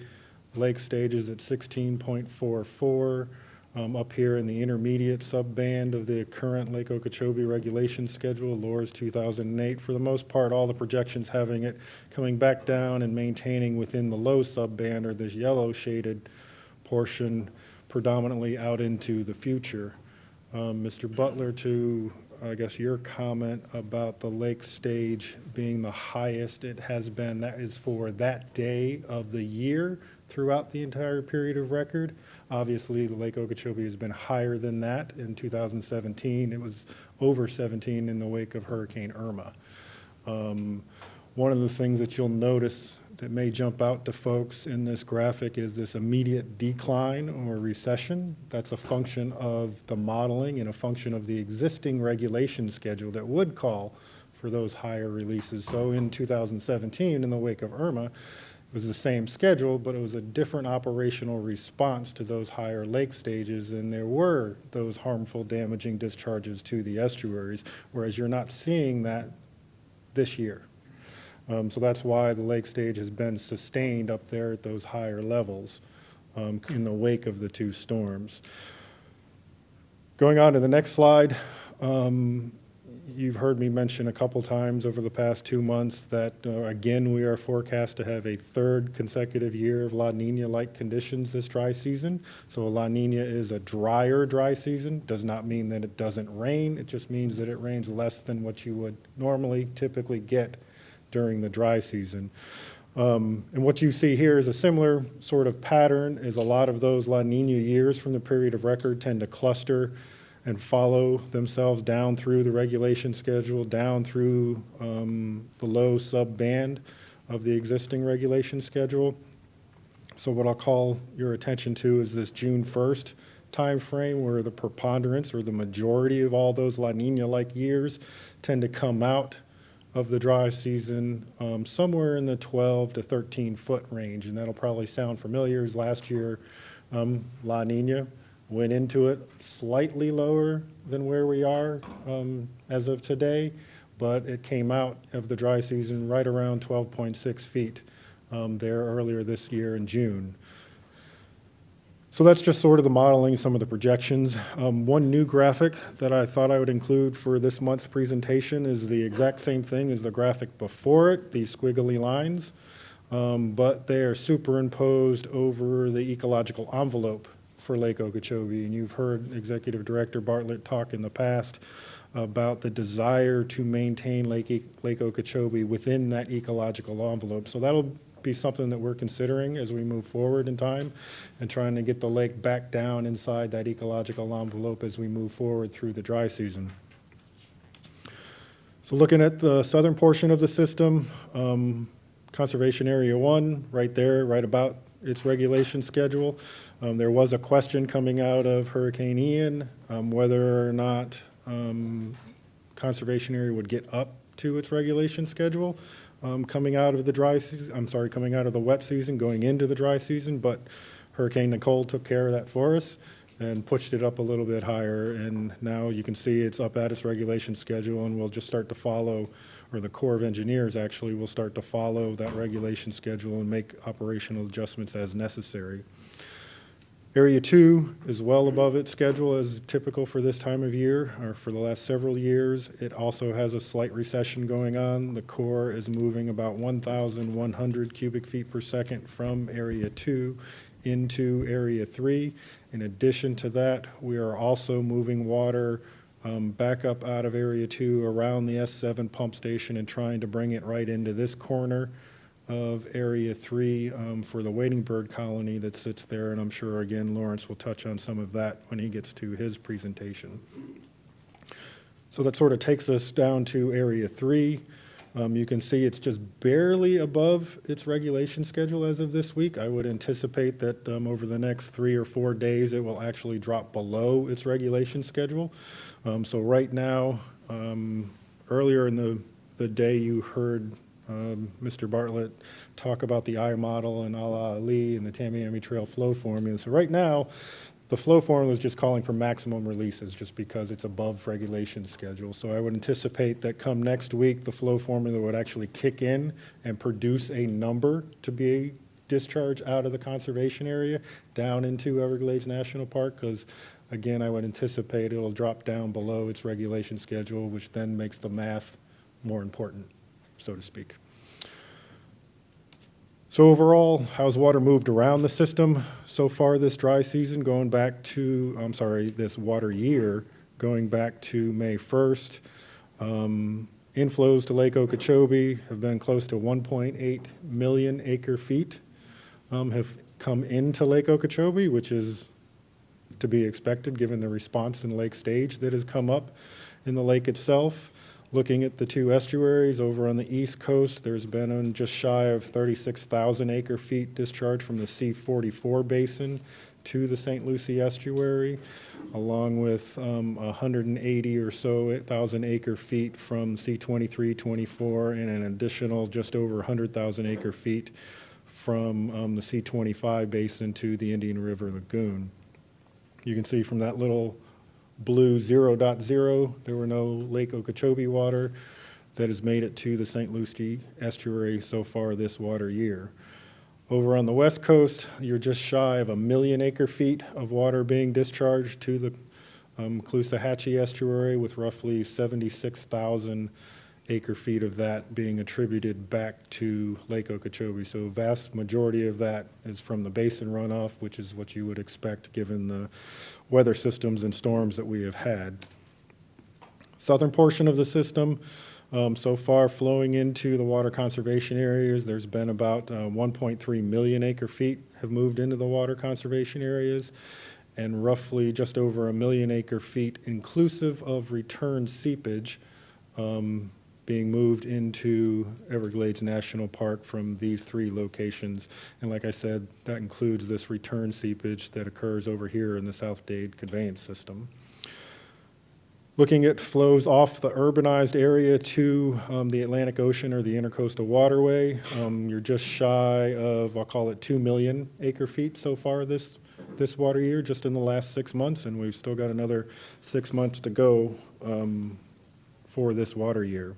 lake stage is at 16.44, up here in the intermediate subband of the current Lake Okeechobee regulation schedule, LORS 2008. For the most part, all the projections having it coming back down and maintaining within the low subband, or this yellow shaded portion, predominantly out into the future. Mr. Butler, to I guess your comment about the lake stage being the highest it has been, that is for that day of the year throughout the entire period of record. Obviously, the Lake Okeechobee has been higher than that in 2017. It was over 17 in the wake of Hurricane Irma. One of the things that you'll notice that may jump out to folks in this graphic is this immediate decline or recession. That's a function of the modeling and a function of the existing regulation schedule that would call for those higher releases. So in 2017, in the wake of Irma, it was the same schedule, but it was a different operational response to those higher lake stages, and there were those harmful, damaging discharges to the estuaries, whereas you're not seeing that this year. So that's why the lake stage has been sustained up there at those higher levels in the wake of the two storms. Going on to the next slide, you've heard me mention a couple times over the past 2 months that, again, we are forecast to have a third consecutive year of La Nina-like conditions this dry season. So a La Nina is a drier dry season. Does not mean that it doesn't rain. It just means that it rains less than what you would normally typically get during the dry season. And what you see here is a similar sort of pattern, as a lot of those La Nina years from the period of record tend to cluster and follow themselves down through the regulation schedule, down through the low sub-band of the existing regulation schedule. So what I'll call your attention to is this June 1st time frame where the preponderance or the majority of all those La Nina-like years tend to come out of the dry season somewhere in the 12 to 13 foot range. And that'll probably sound familiar, as last year La Nina went into it slightly lower than where we are as of today, but it came out of the dry season right around 12.6 feet there earlier this year in June. So that's just sort of the modeling, some of the projections. One new graphic that I thought I would include for this month's presentation is the exact same thing as the graphic before it, these squiggly lines, but they are superimposed over the ecological envelope for Lake Okeechobee. And you've heard Executive Director Bartlett talk in the past about the desire to maintain Lake Okeechobee within that ecological envelope. So that'll be something that we're considering as we move forward in time and trying to get the lake back down inside that ecological envelope as we move forward through the dry season. So looking at the southern portion of the system, Conservation Area 1, right there, right about its regulation schedule. There was a question coming out of Hurricane Ian whether or not Conservation Area would get up to its regulation schedule. Coming out of the dry season, coming out of the wet season, going into the dry season, but Hurricane Nicole took care of that for us and pushed it up a little bit higher. And now you can see it's up at its regulation schedule, and we'll just start to follow, or the Corps of Engineers actually will start to follow that regulation schedule and make operational adjustments as necessary. Area 2 is well above its schedule as typical for this time of year, or for the last several years. It also has a slight recession going on. The Corps is moving about 1,100 cubic feet per second from Area 2 into Area 3. In addition to that, we are also moving water back up out of Area 2 around the S7 pump station and trying to bring it right into this corner of Area 3 for the wading bird colony that sits there, and I'm sure, again, Lawrence will touch on some of that when he gets to his presentation. So that sort of takes us down to Area 3. You can see it's just barely above its regulation schedule as of this week. I would anticipate that over the next 3 or 4 days, it will actually drop below its regulation schedule. So right now, earlier in the day, you heard Mr. Bartlett talk about the I model and Ala Ali and the Tamiami Trail flow formula. So right now, the flow formula is just calling for maximum releases just because it's above regulation schedule. So I would anticipate that come next week, the flow formula would actually kick in and produce a number to be discharged out of the conservation area down into Everglades National Park, because again, I would anticipate it'll drop down below its regulation schedule, which then makes the math more important, so to speak. So overall, how's water moved around the system so far this dry season, going back to, this water year, going back to May 1st? Inflows to Lake Okeechobee have been close to 1.8 million acre feet have come into Lake Okeechobee, which is to be expected given the response in lake stage that has come up in the lake itself. Looking at the two estuaries over on the east coast, there's been just shy of 36,000 acre feet discharged from the C44 basin to the St. Lucie estuary, along with 180 or so thousand acre feet from C23, 24, and an additional just over 100,000 acre feet from the C25 basin to the Indian River Lagoon. You can see from that little blue 0.0, there were no Lake Okeechobee water that has made it to the St. Lucie estuary so far this water year. Over on the west coast, you're just shy of 1 million acre feet of water being discharged to the Caloosahatchee estuary, with roughly 76,000 acre feet of that being attributed back to Lake Okeechobee. So a vast majority of that is from the basin runoff, which is what you would expect given the weather systems and storms that we have had. Southern portion of the system, so far flowing into the water conservation areas, there's been about 1.3 million acre feet have moved into the water conservation areas, and roughly just over 1 million acre feet inclusive of return seepage being moved into Everglades National Park from these 3 locations. And like I said, that includes this return seepage that occurs over here in the South Dade conveyance system. Looking at flows off the urbanized area to the Atlantic Ocean or the Intercoastal Waterway, you're just shy of, I'll call it 2 million acre feet so far this water year, just in the last 6 months, and we've still got another 6 months to go for this water year.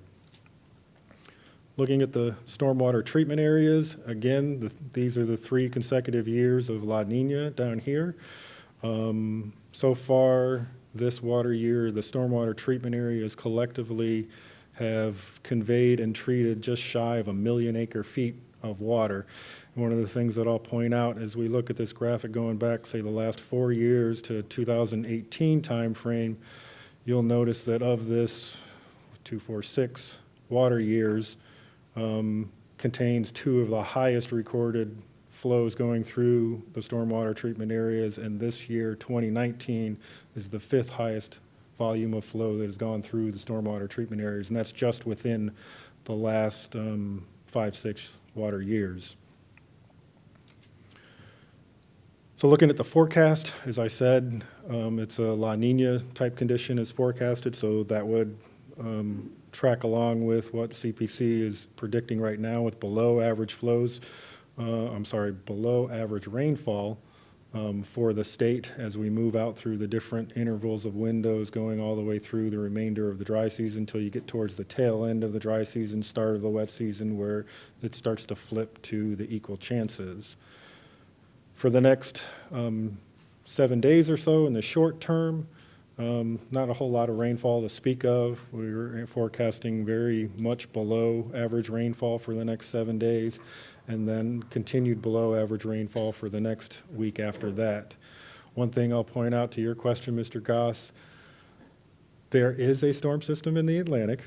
Looking at the stormwater treatment areas, again, these are the 3 consecutive years of La Nina down here. So far this water year, the stormwater treatment areas collectively have conveyed and treated just shy of 1 million acre feet of water. One of the things that I'll point out as we look at this graphic going back, say, the last 4 years to 2018 timeframe, you'll notice that of this 2, 4, 6 water years, contains 2 of the highest recorded flows going through the stormwater treatment areas, and this year, 2019, is the 5th highest volume of flow that has gone through the stormwater treatment areas, and that's just within the last 5, 6 water years. So looking at the forecast, as I said, it's a La Nina type condition is forecasted, so that would track along with what CPC is predicting right now with below average flows, below average rainfall for the state as we move out through the different intervals of windows going all the way through the remainder of the dry season until you get towards the tail end of the dry season, start of the wet season, where it starts to flip to the equal chances. For the next 7 days or so in the short term, not a whole lot of rainfall to speak of. We're forecasting very much below average rainfall for the next 7 days, and then continued below average rainfall for the next week after that. One thing I'll point out to your question, Mr. Goss, there is a storm system in the Atlantic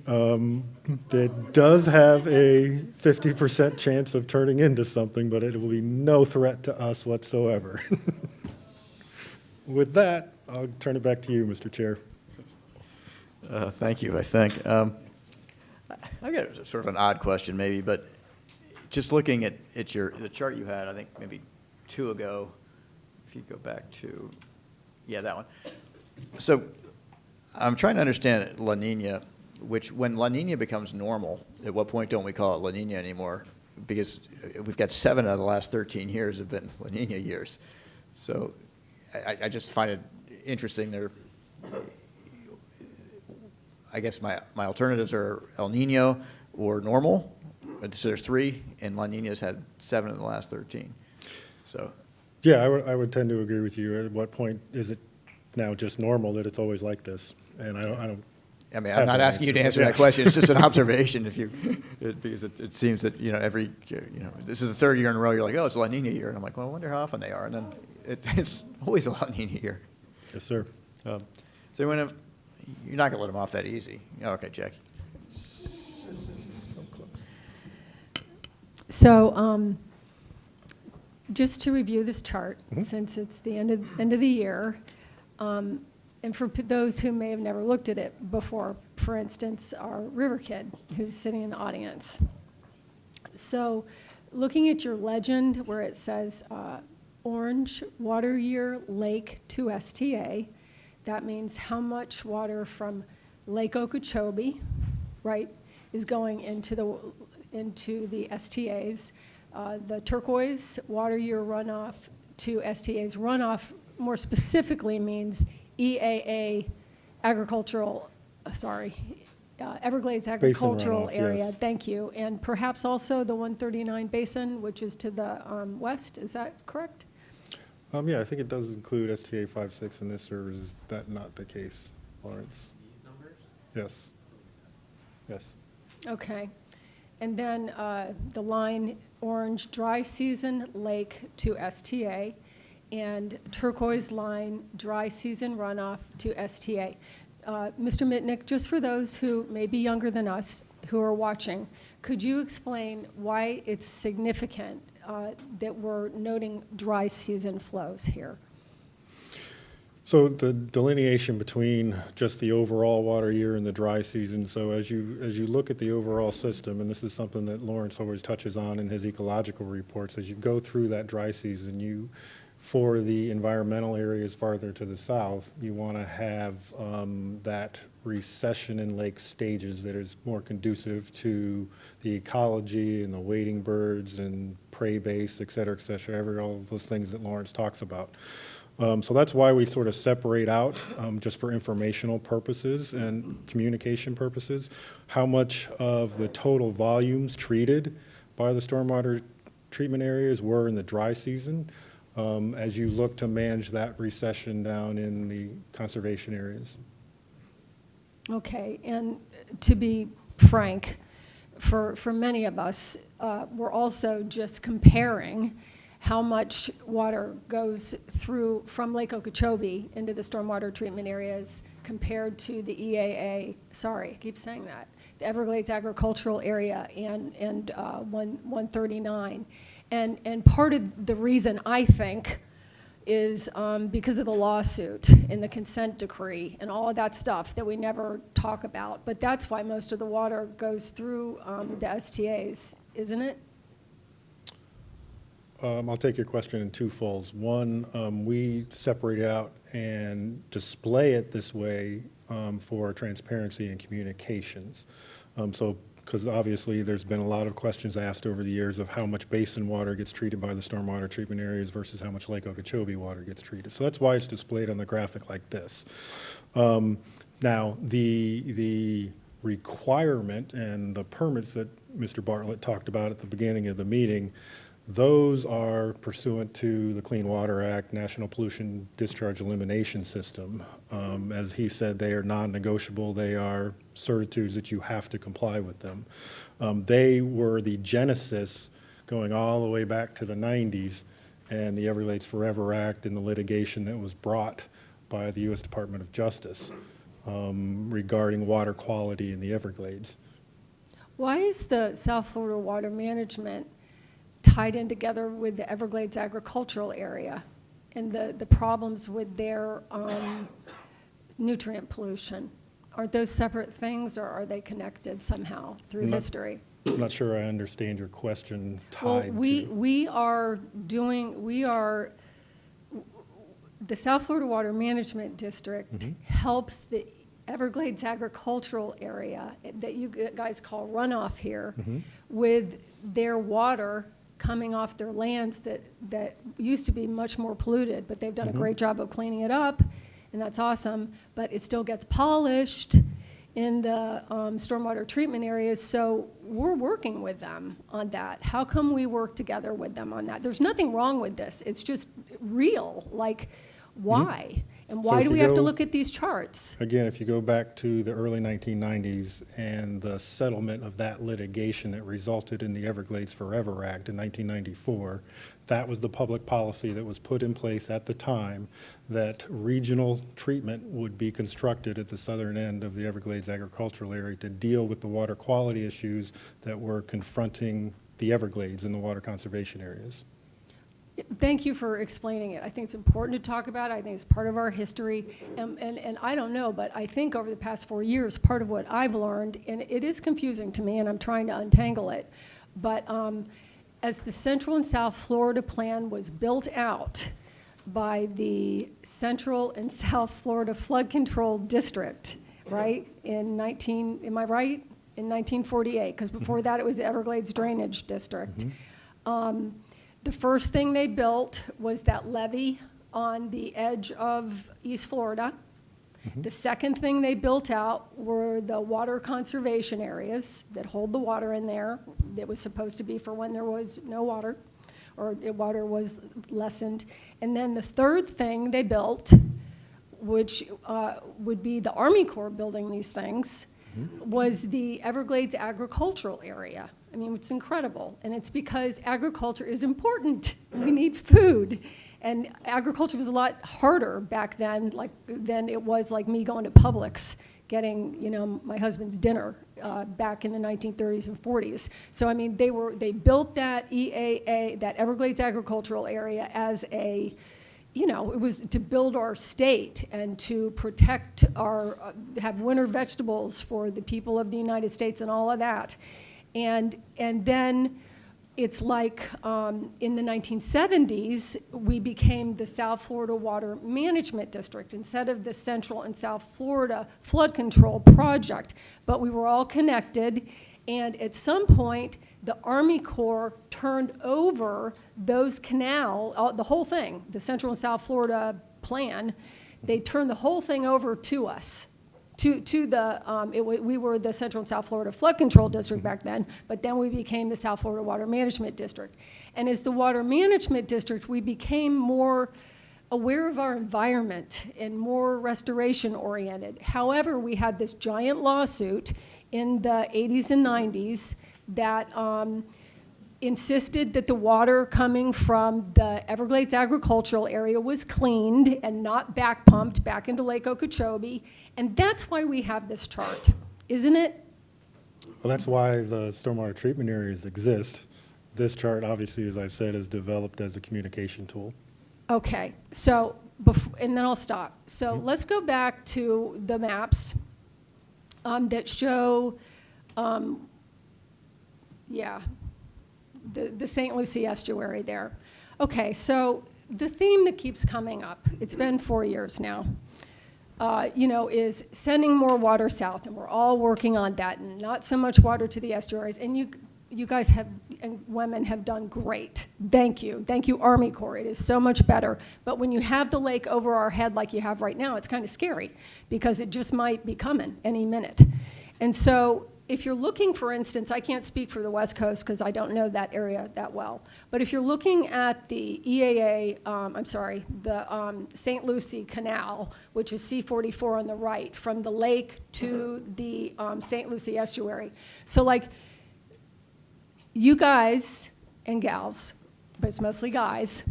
that does have a 50% chance of turning into something, but it will be no threat to us whatsoever. With that, I'll turn it back to you, Mr. Chair. Thank you, I think. I've got sort of an odd question maybe, but just looking at the chart you had, I think maybe 2 ago, if you go back to, yeah, that one. So I'm trying to understand La Nina, which when La Nina becomes normal, at what point don't we call it La Nina anymore? Because we've got 7 out of the last 13 years have been La Nina years. So I just find it interesting. I guess my alternatives are El Nino or normal. So there's 3, and La Nina's had 7 in the last 13. So, yeah, I would tend to agree with you. At what point is it now just normal that it's always like this? And I don't. I mean, I'm not asking you to answer that question. It's just an observation. Because it seems that every this is the 3rd year in a row. You're like, oh, it's a La Nina year, and I'm like, well, I wonder how often they are. And then it's always a La Nina year. Yes, sir. So you're not going to let them off that easy. Oh, okay, Jackie. So close. So just to review this chart, since it's the end of the year, and for those who may have never looked at it before, for instance, our river kid who's sitting in the audience. So looking at your legend where it says orange water year lake to STA, that means how much water from Lake Okeechobee, right, is going into the STAs. The turquoise water year runoff to STAs. Runoff more specifically means EAA Everglades agricultural runoff, area. yes. Thank you. And perhaps also the 139 Basin, which is to the west. Is that correct? Yeah, I think it does include STA 5.6 in this, or is that not the case, Lawrence? These numbers? Yes. Yes. Okay. And then the line orange dry season lake to STA, and turquoise line dry season runoff to STA. Mr. Mitnick, just for those who may be younger than us who are watching, could you explain why it's significant that we're noting dry season flows here? So the delineation between just the overall water year and the dry season, so as you look at the overall system, and this is something that Lawrence always touches on in his ecological reports, as you go through that dry season, for the environmental areas farther to the south, you want to have that recession in lake stages that is more conducive to the ecology and the wading birds and prey base, et cetera, all of those things that Lawrence talks about. So that's why we sort of separate out, just for informational purposes and communication purposes, how much of the total volumes treated by the stormwater treatment areas were in the dry season, as you look to manage that recession down in the conservation areas. Okay, and to be frank, for many of us, we're also just comparing how much water goes through from Lake Okeechobee into the stormwater treatment areas compared to the EAA, sorry, I keep saying that, the Everglades agricultural area and 139. And part of the reason, I think, is because of the lawsuit and the consent decree and all of that stuff that we never talk about. But that's why most of the water goes through the STAs, isn't it? I'll take your question in two folds. One, we separate out and display it this way for transparency and communications. Because obviously there's been a lot of questions asked over the years of how much basin water gets treated by the stormwater treatment areas versus how much Lake Okeechobee water gets treated. So that's why it's displayed on the graphic like this. Now, the requirement and the permits that Mr. Bartlett talked about at the beginning of the meeting, those are pursuant to the Clean Water Act, National Pollution Discharge Elimination System. As he said, they are non-negotiable. They are certitudes that you have to comply with them. They were the genesis going all the way back to the 90s and the Everglades Forever Act and the litigation that was brought by the U.S. Department of Justice regarding water quality in the Everglades. Why is the South Florida Water Management tied in together with the Everglades agricultural area and the problems with their nutrient pollution? Aren't those separate things, or are they connected somehow through history? I'm not sure I understand your question Well, tied the South Florida Water Management District helps the Everglades agricultural area that you guys call runoff here with their water coming off their lands that used to be much more polluted, but they've done a great job of cleaning it up, and that's awesome, but it still gets polished in the stormwater treatment areas, so we're working with them on that. How come we work together with them on that? There's nothing wrong with this. It's just real. Like, why? And why do we have to look at these charts? Again, if you go back to the early 1990s and the settlement of that litigation that resulted in the Everglades Forever Act in 1994, that was the public policy that was put in place at the time that regional treatment would be constructed at the southern end of the Everglades agricultural area to deal with the water quality issues that were confronting the Everglades in the water conservation areas. Thank you for explaining it. I think it's important to talk about it. I think it's part of our history. And I don't know, but I think over the past 4 years, part of what I've learned, and it is confusing to me, and I'm trying to untangle it, but as the Central and South Florida plan was built out by the Central and South Florida Flood Control District, right, am I right? In 1948, because before that it was the Everglades Drainage District. The first thing they built was that levee on the edge of East Florida. The second thing they built out were the water conservation areas that hold the water in there that was supposed to be for when there was no water or water was lessened. And then the third thing they built, which would be the Army Corps building these things, was the Everglades agricultural area. I mean, it's incredible. And it's because agriculture is important. We need food. And agriculture was a lot harder back then than it was like me going to Publix getting, my husband's dinner back in the 1930s and 40s. So, I mean, they built that EAA, that Everglades agricultural area, as a you know, it was to build our state and to protect our, have winter vegetables for the people of the United States and all of that. And then it's like in the 1970s, we became the South Florida Water Management District instead of the Central and South Florida Flood Control Project. But we were all connected, and at some point, the Army Corps turned over those the whole thing, the Central and South Florida plan, they turned the whole thing over to us. We were the Central and South Florida Flood Control District back then, but then we became the South Florida Water Management District. And as the Water Management District, we became more aware of our environment and more restoration oriented. However, we had this giant lawsuit in the 80s and 90s that insisted that the water coming from the Everglades agricultural area was cleaned and not back pumped back into Lake Okeechobee. And that's why we have this chart, isn't it? Well, that's why the stormwater treatment areas exist. This chart, obviously, as I've said, is developed as a communication tool. Okay, so, and then I'll stop. So let's go back to the maps that show, the St. Lucie estuary there. Okay, so the theme that keeps coming up, it's been 4 years now, you know, is sending more water south, and we're all working on that, and not so much water to the estuaries. And you guys have, and women have done great. Thank you. Thank you, Army Corps. It is so much better. But when you have the lake over our head like you have right now, it's kind of scary because it just might be coming any minute. And so if you're looking, for instance, I can't speak for the West Coast because I don't know that area that well, but if you're looking at the EAA, the St. Lucie Canal, which is C-44 on the right, from the lake to the St. Lucie estuary. So like, you guys and gals, but it's mostly guys,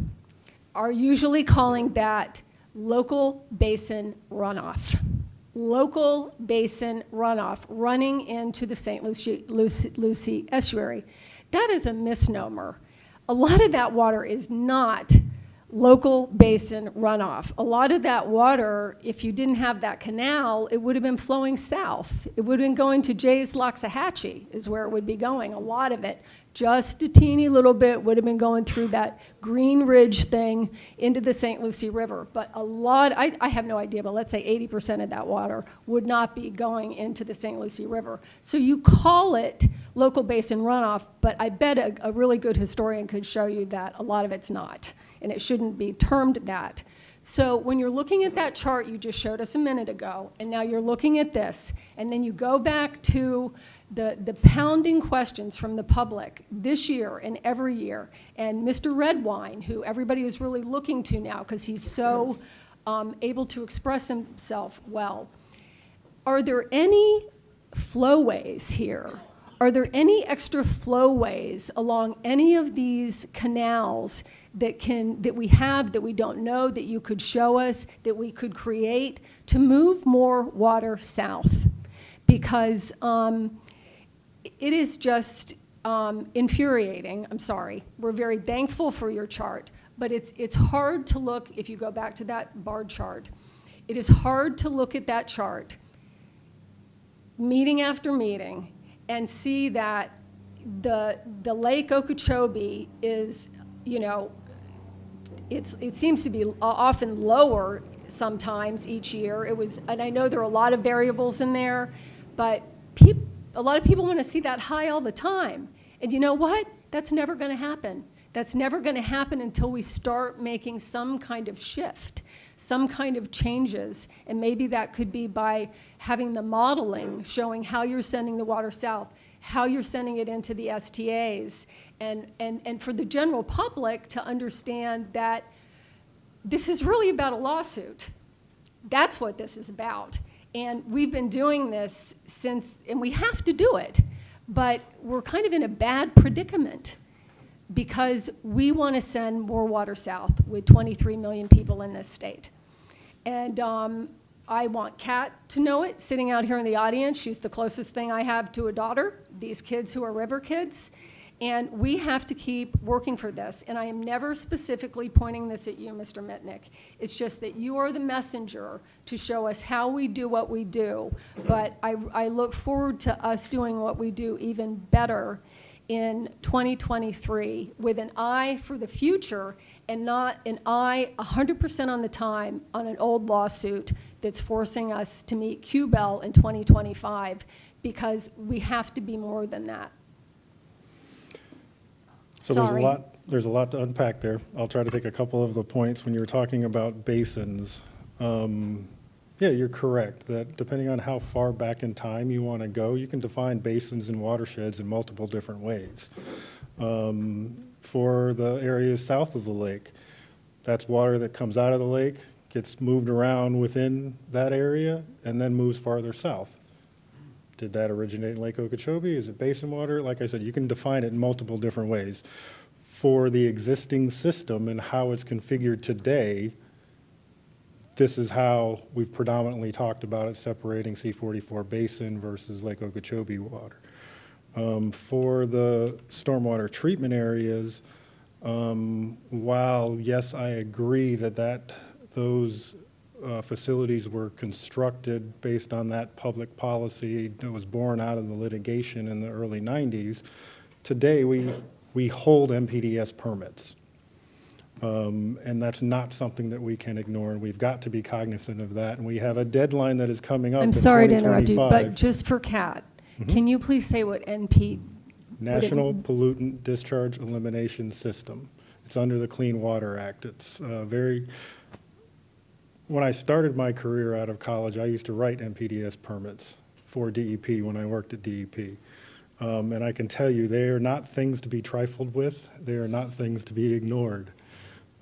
are usually calling that local basin runoff. Local basin runoff running into the St. Lucie estuary. That is a misnomer. A lot of that water is not local basin runoff. A lot of that water, if you didn't have that canal, it would have been flowing south. It would have been going to Jay's Loxahatchee is where it would be going. A lot of it, just a teeny little bit, would have been going through that Green Ridge thing into the St. Lucie River. But a lot, I have no idea, but let's say 80% of that water would not be going into the St. Lucie River. So you call it local basin runoff, but I bet a really good historian could show you that a lot of it's not, and it shouldn't be termed that. So when you're looking at that chart you just showed us a minute ago, and now you're looking at this, and then you go back to the pounding questions from the public this year and every year, and Mr. Redwine, who everybody is really looking to now because he's so able to express himself well. Are there any flowways here? Are there any extra flowways along any of these canals that we have, that we don't know, that you could show us, that we could create to move more water south? Because it is just infuriating. I'm sorry. We're very thankful for your chart, but it's hard to look, if you go back to that bar chart, it is hard to look at that chart meeting after meeting and see that the Lake Okeechobee is, you know, it seems to be often lower sometimes each year. And I know there are a lot of variables in there, but a lot of people want to see that high all the time. And you know what? That's never going to happen. That's never going to happen until we start making some kind of shift, some kind of changes. And maybe that could be by having the modeling showing how you're sending the water south, how you're sending it into the STAs, and for the general public to understand that this is really about a lawsuit. That's what this is about. And we've been doing this since, and we have to do it, but we're kind of in a bad predicament because we want to send more water south with 23 million people in this state. And I want Kat to know it, sitting out here in the audience. She's the closest thing I have to a daughter, these kids who are river kids. And we have to keep working for this. And I am never specifically pointing this at you, Mr. Mitnick. It's just that you are the messenger to show us how we do what we do. But I look forward to us doing what we do even better in 2023 with an eye for the future and not an eye 100% on the time on an old lawsuit that's forcing us to meet Q-Bell in 2025, because we have to be more than that. So Sorry. there's a lot to unpack there. I'll try to take a couple of the points. When you were talking about basins, yeah, you're correct that depending on how far back in time you want to go, you can define basins and watersheds in multiple different ways. For the areas south of the lake, that's water that comes out of the lake, gets moved around within that area, and then moves farther south. Did that originate in Lake Okeechobee? Is it basin water? Like I said, you can define it in multiple different ways. For the existing system and how it's configured today, this is how we've predominantly talked about it, separating C44 basin versus Lake Okeechobee water. For the stormwater treatment areas, while yes, I agree that those facilities were constructed based on that public policy that was born out of the litigation in the early 90s, today we hold MPDS permits. And that's not something that we can ignore, and we've got to be cognizant of that. And we have a deadline that is coming up in I'm sorry to interrupt you, 2025. but just for Kat, can you please say what NP? National Pollutant Discharge Elimination System. It's under the Clean Water Act. It's when I started my career out of college, I used to write MPDS permits for DEP when I worked at DEP. And I can tell you, they are not things to be trifled with. They are not things to be ignored.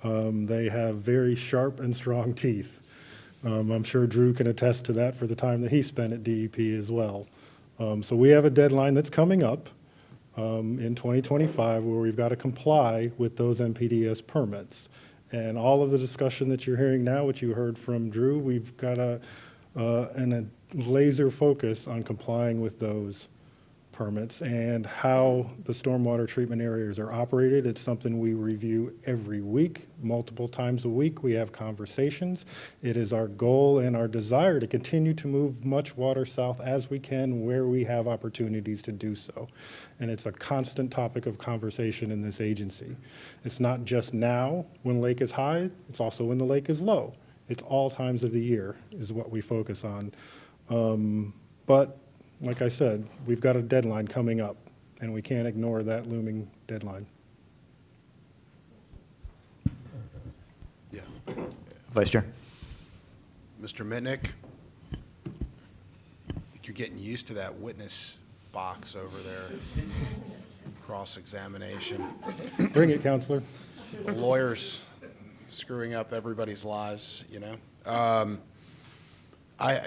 They have very sharp and strong teeth. I'm sure Drew can attest to that for the time that he spent at DEP as well. So we have a deadline that's coming up in 2025 where we've got to comply with those MPDS permits. And all of the discussion that you're hearing now, which you heard from Drew, we've got a laser focus on complying with those permits and how the stormwater treatment areas are operated. It's something we review every week, multiple times a week. We have conversations. It is our goal and our desire to continue to move much water south as we can where we have opportunities to do so. And it's a constant topic of conversation in this agency. It's not just now when lake is high, it's also when the lake is low. It's all times of the year is what we focus on. But like I said, we've got a deadline coming up, and we can't ignore that looming deadline. Yeah. Vice Chair. Mr. Mitnick, you're getting used to that witness box over there, cross-examination. Bring it, counselor. The lawyers screwing up everybody's lives, you know.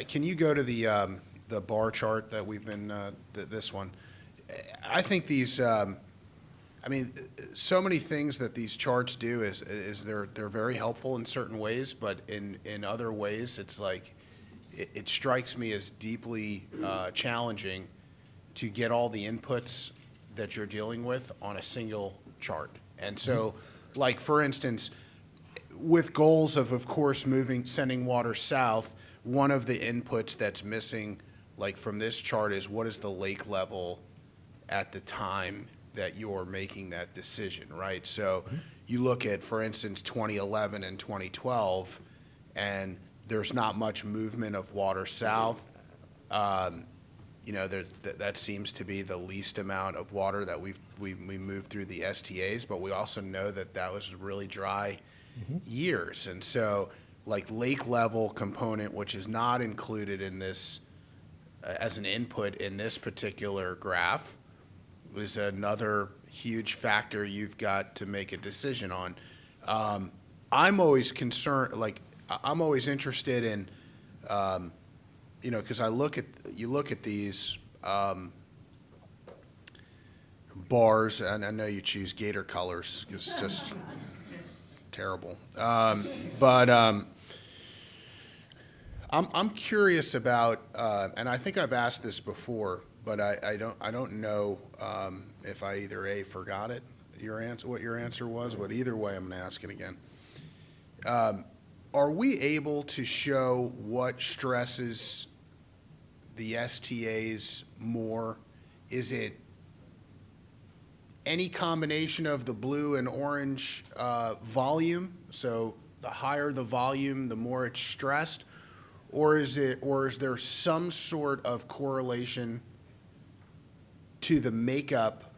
Can you go to the bar chart that we've been, this one? I think these, I mean, so many things that these charts do is they're very helpful in certain ways, but in other ways, it's like, it strikes me as deeply challenging to get all the inputs that you're dealing with on a single chart. And so, like, for instance, with goals of course, sending water south, one of the inputs that's missing, like from this chart, is what is the lake level at the time that you're making that decision, right? So you look at, for instance, 2011 and 2012, and there's not much movement of water south. You know, that seems to be the least amount of water that we moved through the STAs, but we also know that was really dry years. And so, like, lake level component, which is not included in this as an input in this particular graph, was another huge factor you've got to make a decision on. I'm always concerned, like, I'm always interested in, you know, because you look at these bars, and I know you choose gator colors, it's just terrible. But I'm curious about, and I think I've asked this before, but I don't know if I either A, forgot it, what your answer was, but either way, I'm going to ask it again. Are we able to show what stresses the STAs more? Is it any combination of the blue and orange volume? So the higher the volume, the more it's stressed? Or is there some sort of correlation to the makeup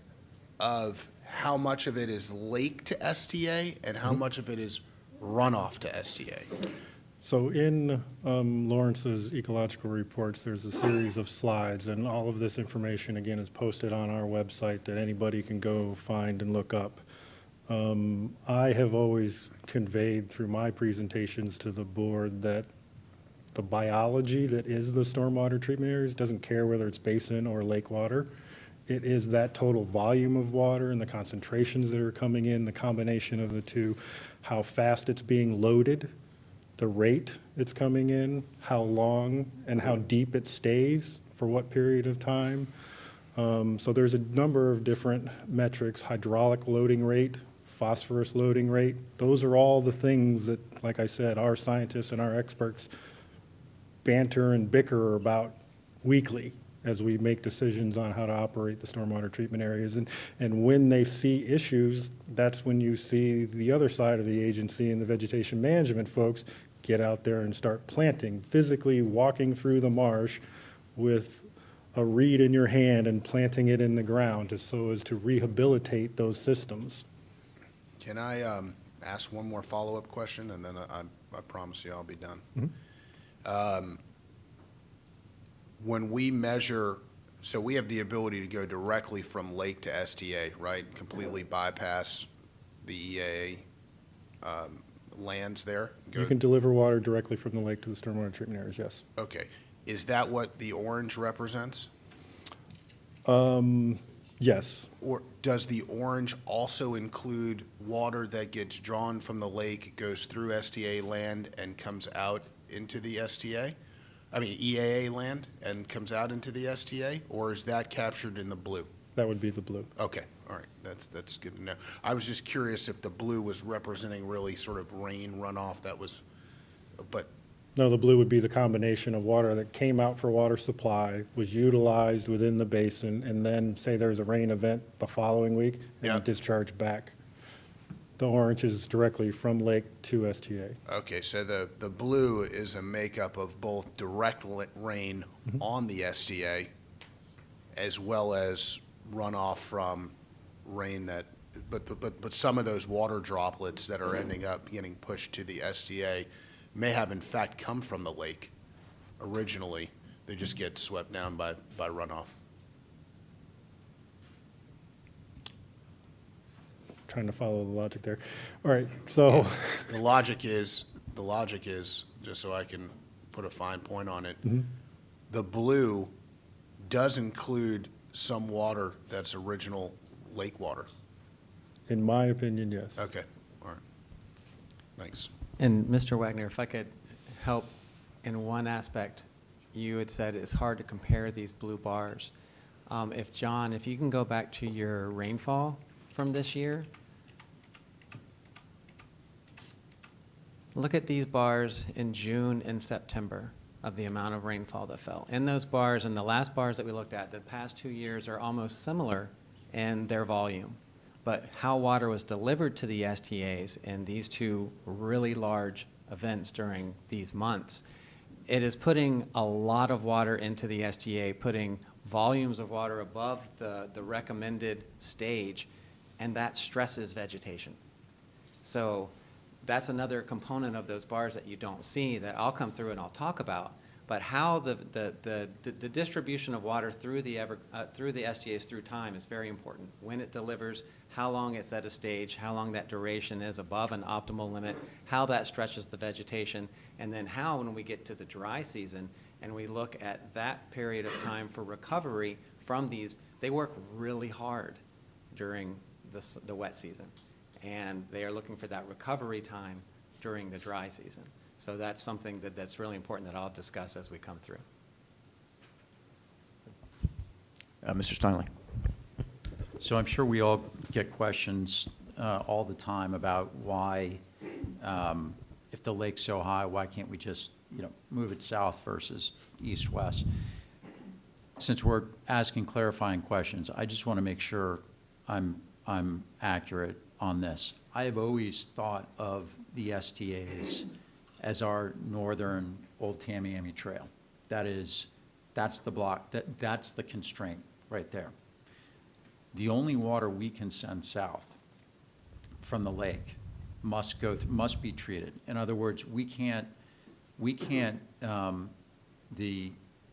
of how much of it is lake to STA and how much of it is runoff to STA? So in Lawrence's ecological reports, there's a series of slides, and all of this information, again, is posted on our website that anybody can go find and look up. I have always conveyed through my presentations to the board that the biology that is the stormwater treatment areas doesn't care whether it's basin or lake water. It is that total volume of water and the concentrations that are coming in, the combination of the two, how fast it's being loaded, the rate it's coming in, how long and how deep it stays for what period of time. So there's a number of different metrics: hydraulic loading rate, phosphorus loading rate. Those are all the things that, like I said, our scientists and our experts banter and bicker about weekly as we make decisions on how to operate the stormwater treatment areas. And when they see issues, that's when you see the other side of the agency and the vegetation management folks get out there and start planting, physically walking through the marsh with a reed in your hand and planting it in the ground so as to rehabilitate those systems. Can I ask one more follow-up question, and then I promise you I'll be done? When we measure, so we have the ability to go directly from lake to STA, right? Completely bypass the EAA lands there? You can deliver water directly from the lake to the stormwater treatment areas, yes. Okay. Is that what the orange represents? Yes. Or does the orange also include water that gets drawn from the lake, goes through STA land, and comes out into the STA? I mean, EAA land and comes out into the STA, or is that captured in the blue? That would be the blue. Okay, all right, that's good to know. I was just curious if the blue was representing really sort of rain runoff that was, but. No, the blue would be the combination of water that came out for water supply, was utilized within the basin, and then say there's a rain event the following week, and discharged back. The orange is directly from lake to STA. Okay, so the blue is a makeup of both direct rain on the STA as well as runoff from rain that, but some of those water droplets that are ending up getting pushed to the STA may have in fact come from the lake originally. They just get swept down by runoff. Trying to follow the logic there. All right, so. The logic is, just so I can put a fine point on it, the blue does include some water that's original lake water. In my opinion, yes. Okay, all right. Thanks. And Mr. Wagner, if I could help in one aspect, you had said it's hard to compare these blue bars. If you can go back to your rainfall from this year, look at these bars in June and September of the amount of rainfall that fell. In those bars, and the last bars that we looked at, the past 2 years are almost similar in their volume. But how water was delivered to the STAs in these two really large events during these months, it is putting a lot of water into the STA, putting volumes of water above the recommended stage, and that stresses vegetation. So that's another component of those bars that you don't see that I'll come through and I'll talk about. But how the distribution of water through the STAs through time is very important. When it delivers, how long it's at a stage, how long that duration is above an optimal limit, how that stretches the vegetation, and then how, when we get to the dry season and we look at that period of time for recovery from these, they work really hard during the wet season. And they are looking for that recovery time during the dry season. So that's something that's really important that I'll discuss as we come through. Mr. Steinle. So I'm sure we all get questions all the time about why, if the lake's so high, why can't we just, move it south versus east-west? Since we're asking clarifying questions, I just want to make sure I'm accurate on this. I have always thought of the STAs as our northern Old Tamiami Trail. That's the block, that's the constraint right there. The only water we can send south from the lake must be treated. In other words, we can't the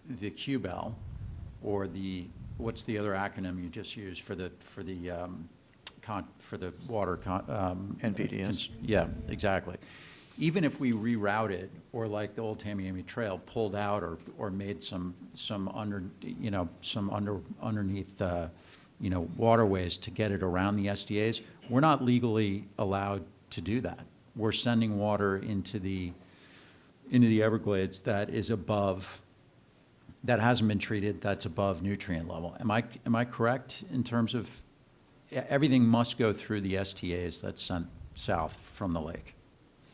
QBEL or what's the other acronym you just used for the water NPDES. Yeah, exactly. Even if we rerouted, or like the Old Tamiami Trail, pulled out or made some underneath waterways to get it around the SDAs, we're not legally allowed to do that. We're sending water into the Everglades that is above, that hasn't been treated, that's above nutrient level. Am I correct in terms of everything must go through the STAs that's sent south from the lake?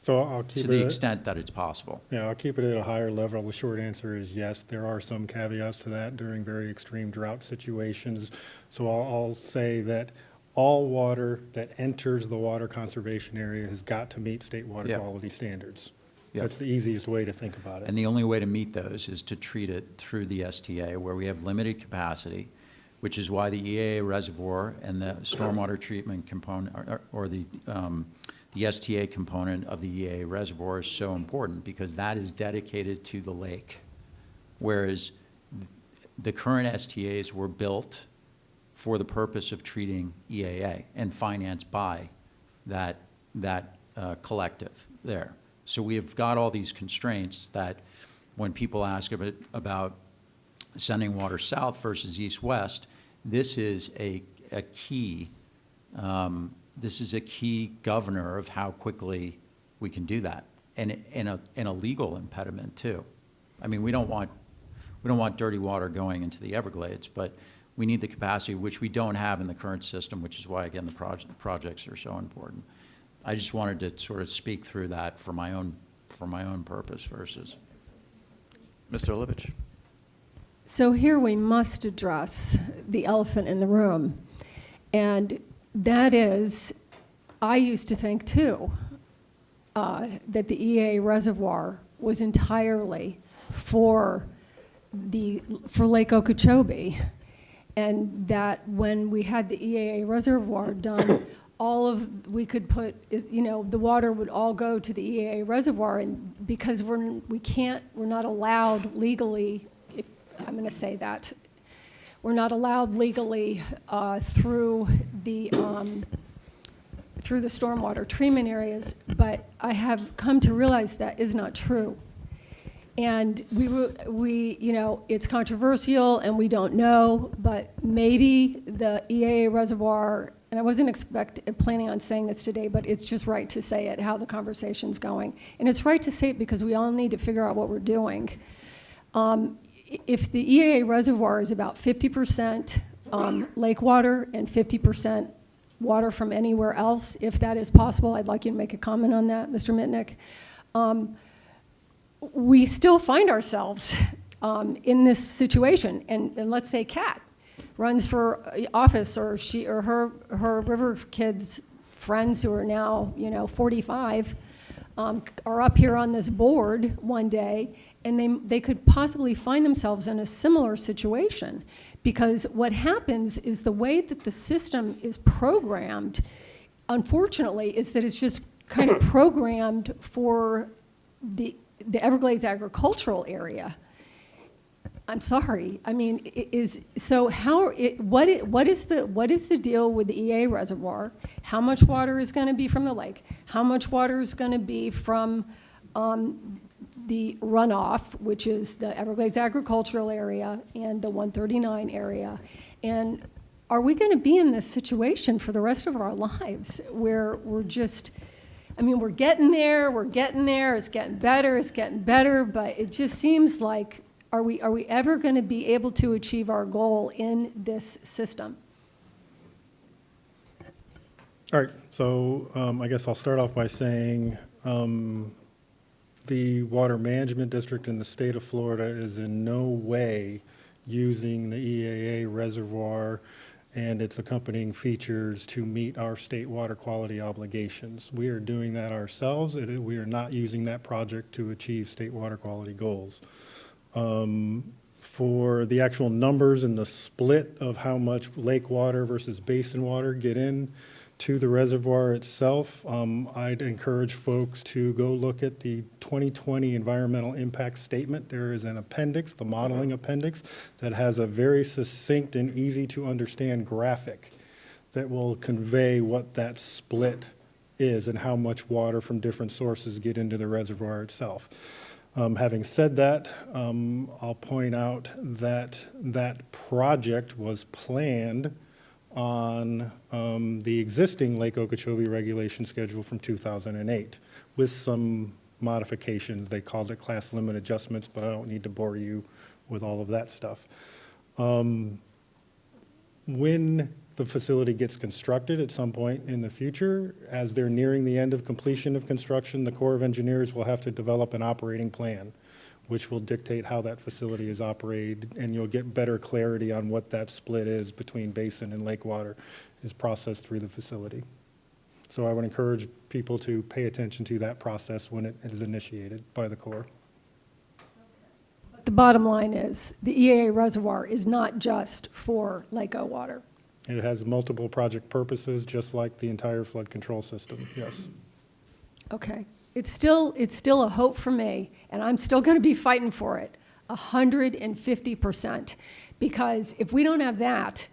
So I'll keep it. To the extent that it's possible. Yeah, I'll keep it at a higher level. The short answer is yes, there are some caveats to that during very extreme drought situations. So I'll say that all water that enters the water conservation area has got to meet state water quality standards. That's the easiest way to think about it. And the only way to meet those is to treat it through the STA, where we have limited capacity, which is why the EAA reservoir and the stormwater treatment component, or the STA component of the EAA reservoir is so important, because that is dedicated to the lake. Whereas the current STAs were built for the purpose of treating EAA and financed by that collective there. So we have got all these constraints that when people ask about sending water south versus east-west, this is a key governor of how quickly we can do that, and a legal impediment too. I mean, we don't want dirty water going into the Everglades, but we need the capacity, which we don't have in the current system, which is why, again, the projects are so important. I just wanted to sort of speak through that for my own purpose versus. Mr. Olivich. So here we must address the elephant in the room, and that is, I used to think too, that the EA reservoir was entirely for Lake Okeechobee, and that when we had the EAA reservoir done, we could put, the water would all go to the EAA reservoir, and because we're not allowed legally, I'm going to say that, we're not allowed legally through the stormwater treatment areas, but I have come to realize that is not true. And it's controversial and we don't know, but maybe the EAA reservoir, and I wasn't planning on saying this today, but it's just right to say it, how the conversation's going. And it's right to say it because we all need to figure out what we're doing. If the EAA reservoir is about 50% lake water and 50% water from anywhere else, if that is possible, I'd like you to make a comment on that, Mr. Mitnick. We still find ourselves in this situation, and let's say Kat runs for office, or her River Kids friends who are now 45 are up here on this board one day, and they could possibly find themselves in a similar situation, because what happens is the way that the system is programmed, unfortunately, is that it's just kind of programmed for the Everglades agricultural area. I'm sorry. I mean, what is the deal with the EA reservoir? How much water is going to be from the lake? How much water is going to be from the runoff, which is the Everglades agricultural area and the 139 area? And are we going to be in this situation for the rest of our lives, where I mean, we're getting there, it's getting better, but it just seems like, are we ever going to be able to achieve our goal in this system? All right, so I guess I'll start off by saying the Water Management District in the state of Florida is in no way using the EAA reservoir and its accompanying features to meet our state water quality obligations. We are doing that ourselves. We are not using that project to achieve state water quality goals. For the actual numbers and the split of how much lake water versus basin water get in to the reservoir itself, I'd encourage folks to go look at the 2020 environmental impact statement. There is an appendix, the modeling appendix, that has a very succinct and easy to understand graphic that will convey what that split is and how much water from different sources get into the reservoir itself. Having said that, I'll point out that that project was planned on the existing Lake Okeechobee regulation schedule from 2008 with some modifications. They called it class limit adjustments, but I don't need to bore you with all of that stuff. When the facility gets constructed at some point in the future, as they're nearing the end of completion of construction, the Corps of Engineers will have to develop an operating plan, which will dictate how that facility is operated, and you'll get better clarity on what that split is between basin and lake water is processed through the facility. So I would encourage people to pay attention to that process when it is initiated by the Corps. The bottom line is, the EAA reservoir is not just for Lake O water. It has multiple project purposes, just like the entire flood control system, yes. Okay. It's still a hope for me, and I'm still going to be fighting for it, 150%. Because if we don't have that,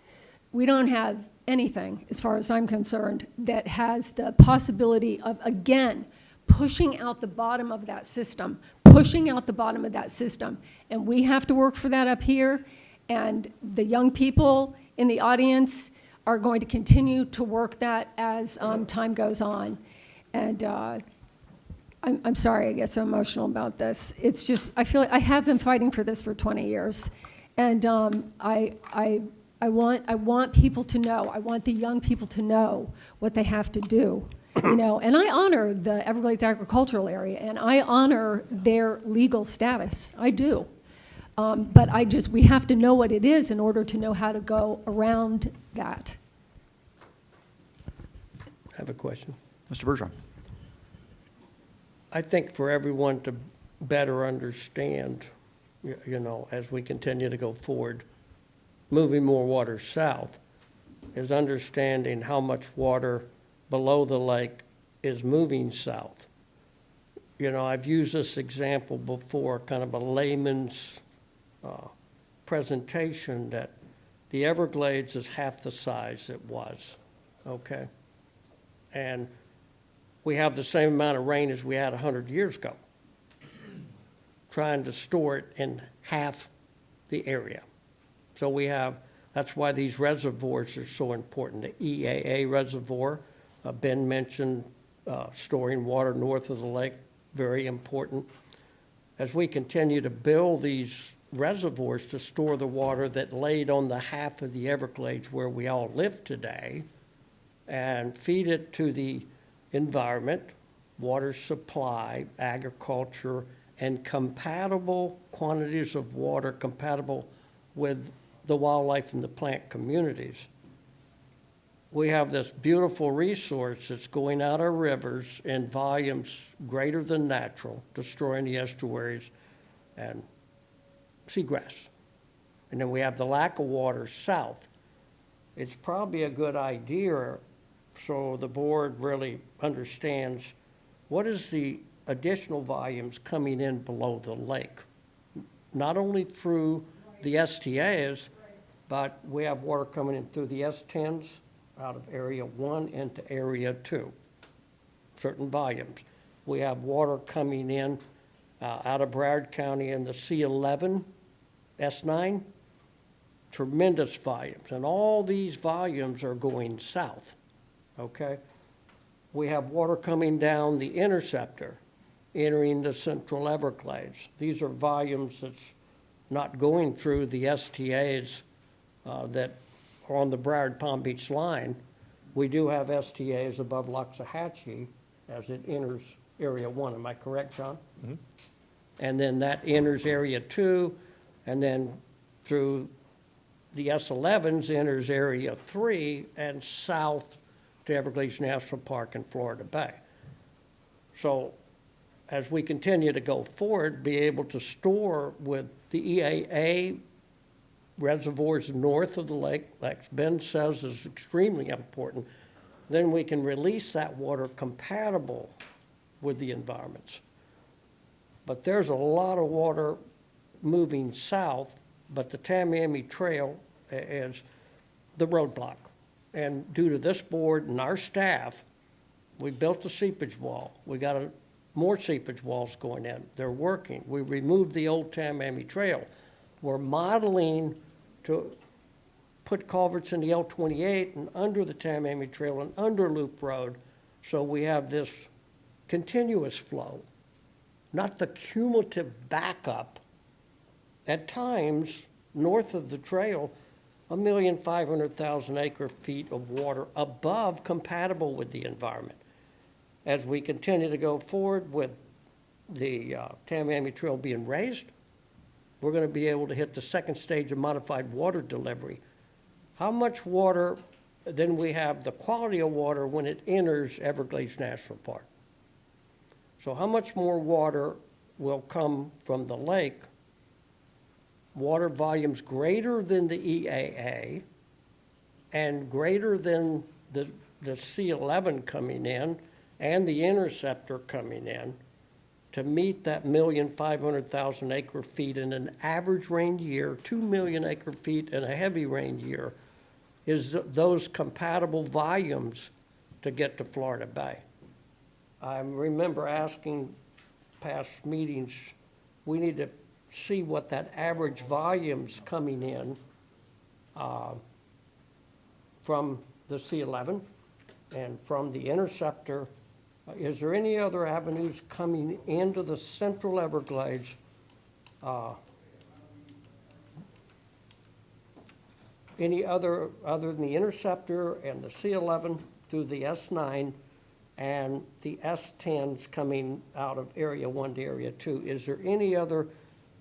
we don't have anything, as far as I'm concerned, that has the possibility of, again, pushing out the bottom of that system, And we have to work for that up here, and the young people in the audience are going to continue to work that as time goes on. And I'm sorry I get so emotional about this. It's just, I feel like I have been fighting for this for 20 years. And I want people to know, I want the young people to know what they have to do. You know, and I honor the Everglades agricultural area, and I honor their legal status. I do. But we have to know what it is in order to know how to go around that. I have a question. Mr. Bergeron. I think for everyone to better understand, you know, as we continue to go forward, moving more water south, is understanding how much water below the lake is moving south. You know, I've used this example before, kind of a layman's presentation, that the Everglades is half the size it was, okay? And we have the same amount of rain as we had 100 years ago, trying to store it in half the area. So that's why these reservoirs are so important. The EAA reservoir, Ben mentioned storing water north of the lake, very important. As we continue to build these reservoirs to store the water that laid on the half of the Everglades where we all live today, and feed it to the environment, water supply, agriculture, and compatible quantities of water compatible with the wildlife and the plant communities. We have this beautiful resource that's going out our rivers in volumes greater than natural, destroying the estuaries and seagrass. And then we have the lack of water south. It's probably a good idea, so the board really understands what is the additional volumes coming in below the lake. Not only through the STAs, but we have water coming in through the S10s out of Area 1 into Area 2, certain volumes. We have water coming in out of Broward County in the C11, S9, tremendous volumes. And all these volumes are going south, okay? we have water coming down the interceptor, entering the central Everglades. These are volumes that's not going through the STAs that are on the Broward Palm Beach line. We do have STAs above Loxahatchee as it enters Area 1. Am I correct, John? Mhm. And then that enters Area 2, and then through the S11s enters Area 3 and south to Everglades National Park and Florida Bay. So as we continue to go forward, be able to store with the EAA reservoirs north of the lake, like Ben says is extremely important, then we can release that water compatible with the environments. But there's a lot of water moving south, but the Tamiami Trail is the roadblock. And due to this board and our staff, we built the seepage wall. We got more seepage walls going in. They're working. We removed the old Tamiami Trail. We're modeling to put culverts in the L28 and under the Tamiami Trail and under Loop Road, so we have this continuous flow, not the cumulative backup. At times, north of the trail, 1,500,000 acre-feet of water above compatible with the environment. As we continue to go forward with the Tamiami Trail being raised, we're going to be able to hit the second stage of modified water delivery. How much water, then we have the quality of water when it enters Everglades National Park. So how much more water will come from the lake? Water volumes greater than the EAA and greater than the C11 coming in and the interceptor coming in to meet that 1,500,000 acre-feet in an average rain year, 2 million acre-feet in a heavy rain year, is those compatible volumes to get to Florida Bay. I remember asking past meetings, we need to see what that average volume's coming in from the C11 and from the interceptor. Is there any other avenues coming into the central Everglades? Any other than the interceptor and the C11 through the S9 and the S10s coming out of Area 1 to Area 2? Is there any other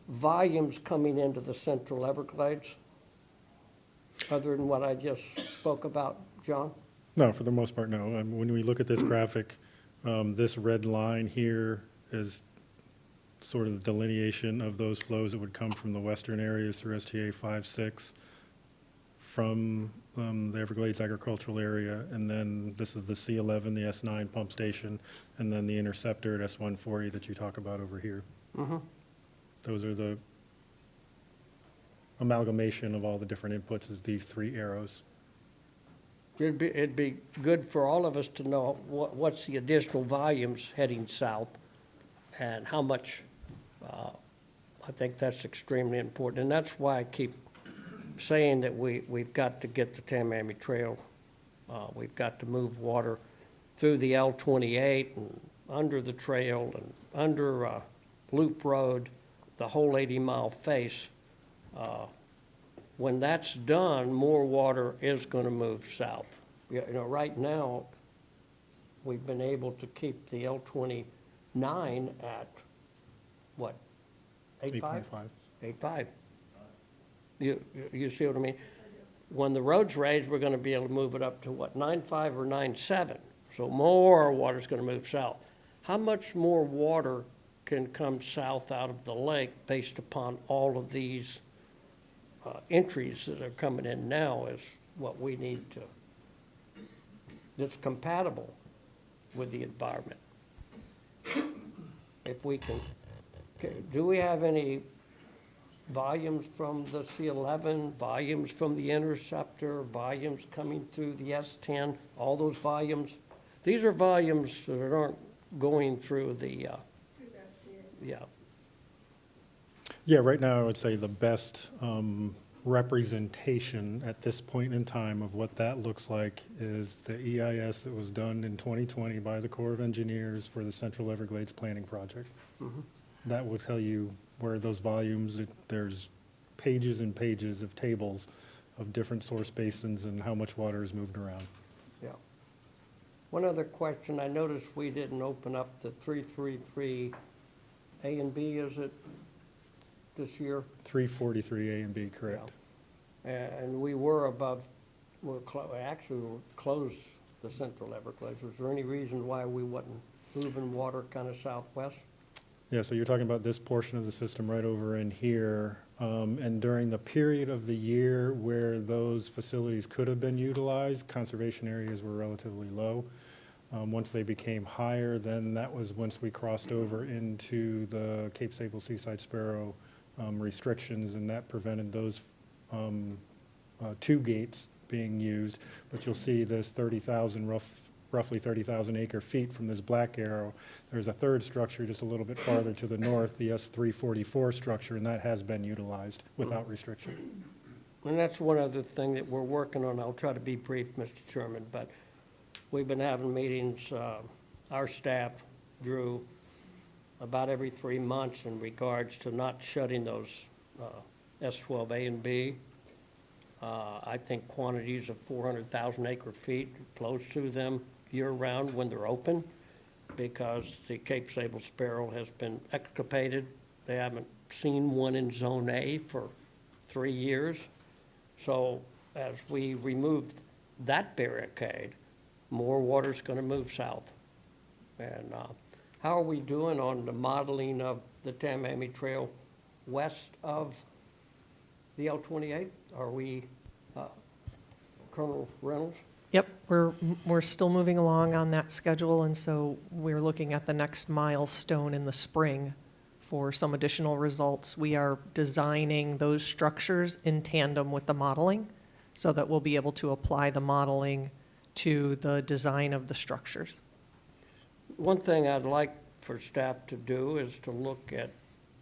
volumes coming into the central Everglades other than what I just spoke about, John? No, for the most part, no. When we look at this graphic, this red line here is sort of the delineation of those flows that would come from the western areas through STA 5-6 from the Everglades agricultural area, and then this is the C11, the S9 pump station, and then the interceptor at S140 that you talk about over here. Mm-hmm. Those are the amalgamation of all the different inputs is these three arrows. It'd be good for all of us to know what's the additional volumes heading south and how much. I think that's extremely important, and that's why I keep saying that we've got to get the Tamiami Trail. We've got to move water through the L28 and under the trail and under Loop Road, the whole 80-mile face. When that's done, more water is going to move south. You know, right now, we've been able to keep the L29 at, what, 8.5? 8.5. You see what I mean? When the road's raised, we're going to be able to move it up to, what, 9.5 or 9.7? So more water's going to move south. How much more water can come south out of the lake based upon all of these entries that are coming in now is what we need to, that's compatible with the environment. If we can, do we have any volumes from the C11, volumes from the interceptor, volumes coming through the S10, all those volumes? These are volumes that aren't going through the, yeah. Yeah, right now I would say the best representation at this point in time of what that looks like is the EIS that was done in 2020 by the Corps of Engineers for the Central Everglades Planning Project. That will tell you where those volumes, there's pages and pages of tables of different source basins and how much water is moved around. Yeah. One other question, I noticed we didn't open up the 333 A and B, is it, this year? 343 A and B, correct. And we were above, actually, we're closed the Central Everglades. Was there any reason why we wasn't moving water kind of southwest? Yeah, so you're talking about this portion of the system right over in here. And during the period of the year where those facilities could have been utilized, conservation areas were relatively low. Once they became higher, then that was once we crossed over into the Cape Sable Seaside Sparrow restrictions, and that prevented those two gates being used. But you'll see this 30,000, roughly 30,000 acre feet from this black arrow. There's a third structure just a little bit farther to the north, the S344 structure, and that has been utilized without restriction. And that's one other thing that we're working on. I'll try to be brief, Mr. Chairman, but we've been having meetings, our staff, Drew, about every 3 months in regards to not shutting those S12A and B. I think quantities of 400,000 acre feet flows through them year-round when they're open, because the Cape Sable Sparrow has been extirpated. They haven't seen one in Zone A for 3 years. So as we remove that barricade, more water's going to move south. And how are we doing on the modeling of the Tamiami Trail west of the L28? Are we, Colonel Reynolds? Yep, we're still moving along on that schedule, and so we're looking at the next milestone in the spring for some additional results. We are designing those structures in tandem with the modeling so that we'll be able to apply the modeling to the design of the structures. One thing I'd like for staff to do is to look at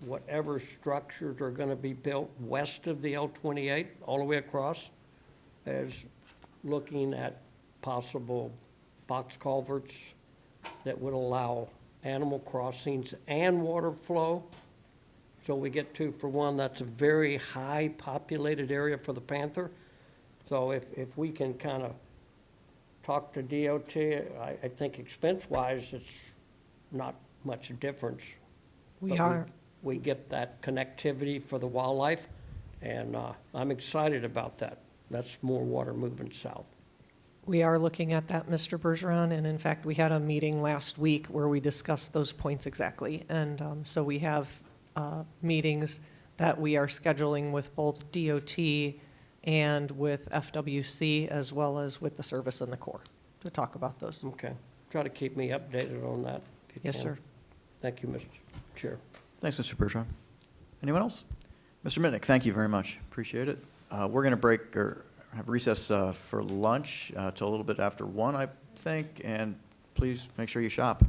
whatever structures are going to be built west of the L28, all the way across, as looking at possible box culverts that would allow animal crossings and water flow. So we get 2 for 1. That's a very high populated area for the panther. So if we can kind of talk to DOT, I think expense-wise, it's not much difference. We get that connectivity for the wildlife, and I'm excited about that. That's more water moving south. We are looking at that, Mr. Bergeron, and in fact, we had a meeting last week where we discussed those points exactly. And so we have meetings that we are scheduling with both DOT and with FWC, as well as with the service and the Corps, to talk about those. Okay. Try to keep me updated on that. if you Yes, can. sir. Thank you, Mr. Chair. Thanks, Mr. Bergeron. Anyone else? Mr. Mitnick, thank you very much. Appreciate it. We're going to break or have recess for lunch till a little bit after 1, I think, and please make sure you shop.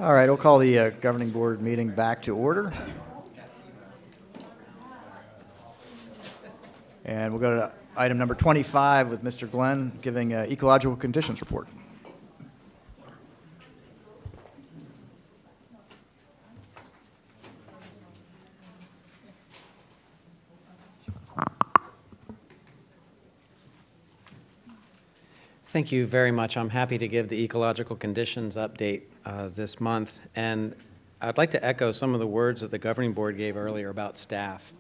All right, we'll call the governing board meeting back to order. And we'll go to item number 25 with Mr. Glenn giving ecological conditions report. Thank you very much. I'm happy to give the ecological conditions update this month. And I'd like to echo some of the words that the governing board gave earlier about staff.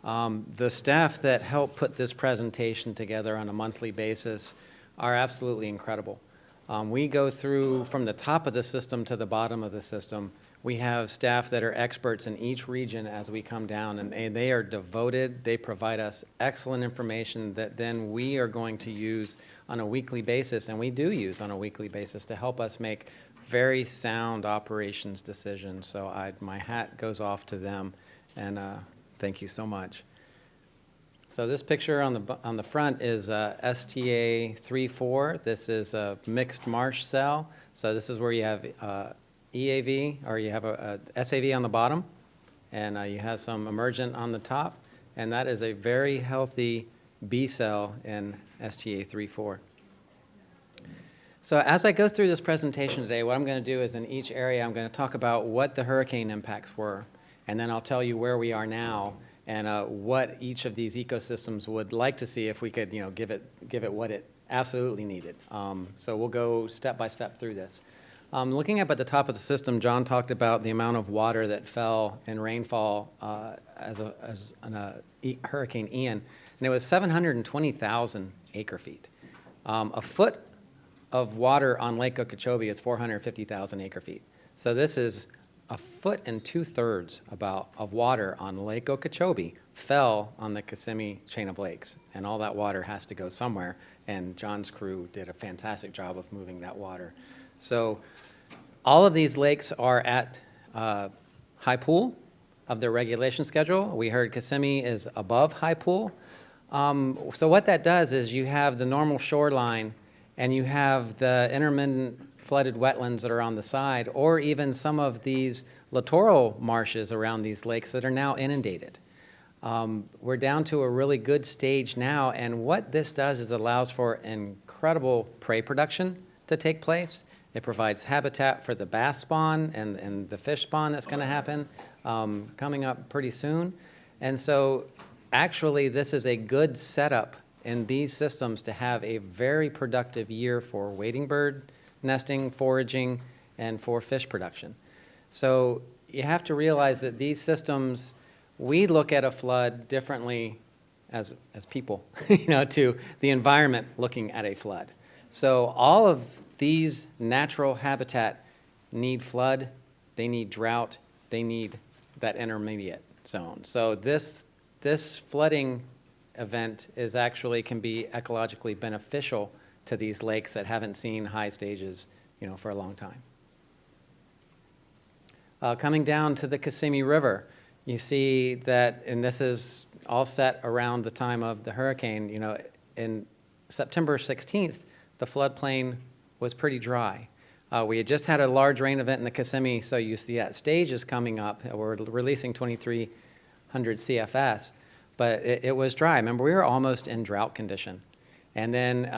The staff that help put this presentation together on a monthly basis are absolutely incredible. We go through from the top of the system to the bottom of the system. We have staff that are experts in each region as we come down, and they are devoted. They provide us excellent information that then we are going to use on a weekly basis, and we do use on a weekly basis to help us make very sound operations decisions. So my hat goes off to them, and thank you so much. So this picture on the front is STA 3.4. This is a mixed marsh cell. So this is where you have EAV, or you have a SAV on the bottom, and you have some emergent on the top, and that is a very healthy B cell in STA 3.4. So as I go through this presentation today, what I'm going to do is in each area, I'm going to talk about what the hurricane impacts were, and then I'll tell you where we are now and what each of these ecosystems would like to see if we could, give it what it absolutely needed. So we'll go step by step through this. Looking up at the top of the system, John talked about the amount of water that fell in rainfall as Hurricane Ian, and it was 720,000 acre feet. A foot of water on Lake Okeechobee is 450,000 acre feet. So this is a foot and 2/3 of water on Lake Okeechobee fell on the Kissimmee chain of lakes, and all that water has to go somewhere, and John's crew did a fantastic job of moving that water. So all of these lakes are at high pool of their regulation schedule. We heard Kissimmee is above high pool. So what that does is you have the normal shoreline and you have the intermittent flooded wetlands that are on the side, or even some of these littoral marshes around these lakes that are now inundated. We're down to a really good stage now, and what this does is allows for incredible prey production to take place. It provides habitat for the bass spawn and the fish spawn that's going to happen coming up pretty soon. And so actually this is a good setup in these systems to have a very productive year for wading bird nesting, foraging, and for fish production. So you have to realize that these systems, we look at a flood differently as people, to the environment looking at a flood. So all of these natural habitat need flood, they need drought, they need that intermediate zone. So this flooding event can be ecologically beneficial to these lakes that haven't seen high stages, for a long time. Coming down to the Kissimmee River, you see that, and this is all set around the time of the hurricane, in September 16th, the floodplain was pretty dry. We had just had a large rain event in the Kissimmee, so you see that stage is coming up. We're releasing 2,300 CFS, but it was dry. Remember, we were almost in drought condition. And then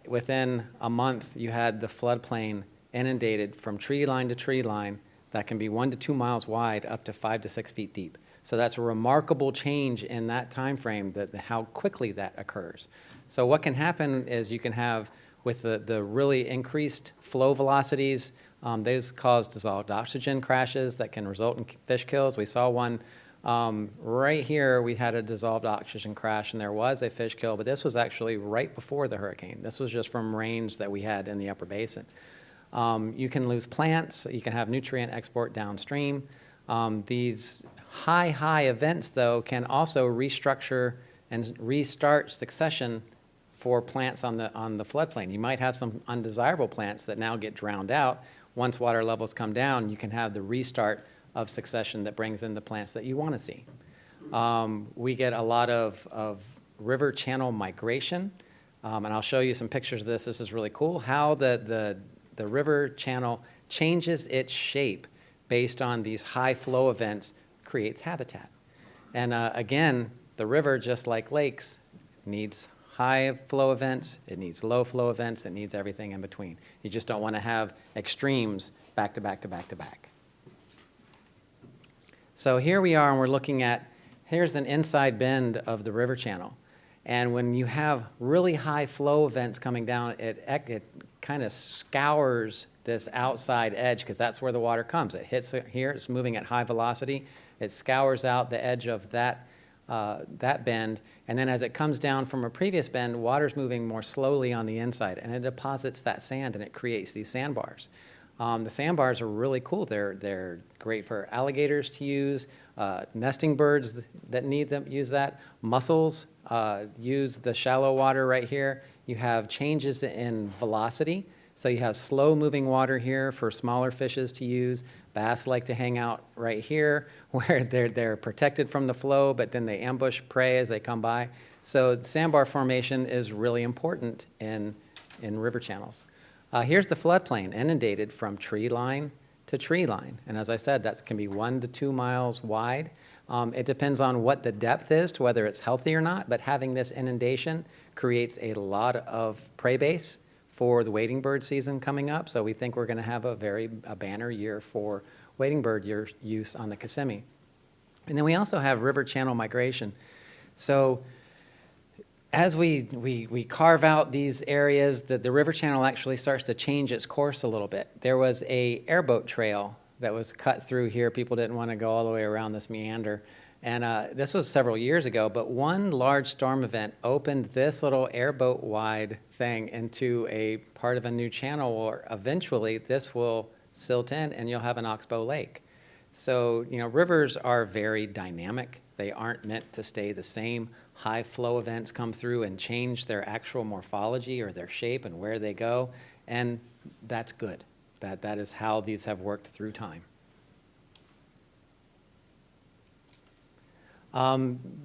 within a month, you had the floodplain inundated from tree line to tree line that can be 1 to 2 miles wide up to 5 to 6 feet deep. So that's a remarkable change in that time frame, how quickly that occurs. So what can happen is you can have, with the really increased flow velocities, those cause dissolved oxygen crashes that can result in fish kills. We saw one right here. We had a dissolved oxygen crash, and there was a fish kill, but this was actually right before the hurricane. This was just from rains that we had in the upper basin. You can lose plants. You can have nutrient export downstream. These high events, though, can also restructure and restart succession for plants on the floodplain. You might have some undesirable plants that now get drowned out. Once water levels come down, you can have the restart of succession that brings in the plants that you want to see. We get a lot of river channel migration, and I'll show you some pictures of this. This is really cool, how the river channel changes its shape based on these high flow events creates habitat. And again, the river, just like lakes, needs high flow events, it needs low flow events, it needs everything in between. You just don't want to have extremes back to back to back to back. So here we are, and we're looking at, here's an inside bend of the river channel. And when you have really high flow events coming down, it kind of scours this outside edge, because that's where the water comes. It hits here, it's moving at high velocity, it scours out the edge of that bend, and then as it comes down from a previous bend, water's moving more slowly on the inside, and it deposits that sand, and it creates these sandbars. The sandbars are really cool. They're great for alligators to use, nesting birds that need them use that. Mussels use the shallow water right here. You have changes in velocity, so you have slow-moving water here for smaller fishes to use. Bass like to hang out right here where they're protected from the flow, but then they ambush prey as they come by. So the sandbar formation is really important in river channels. Here's the floodplain, inundated from tree line to tree line. And as I said, that can be 1 to 2 miles wide. It depends on what the depth is to whether it's healthy or not, but having this inundation creates a lot of prey base for the wading bird season coming up. So we think we're going to have a banner year for wading bird use on the Kissimmee. And then we also have river channel migration. So as we carve out these areas, the river channel actually starts to change its course a little bit. There was a airboat trail that was cut through here. People didn't want to go all the way around this meander. And this was several years ago, but one large storm event opened this little airboat wide thing into a part of a new channel where eventually this will silt in and you'll have an oxbow lake. So, rivers are very dynamic. They aren't meant to stay the same. High flow events come through and change their actual morphology or their shape and where they go, and that's good. That is how these have worked through time.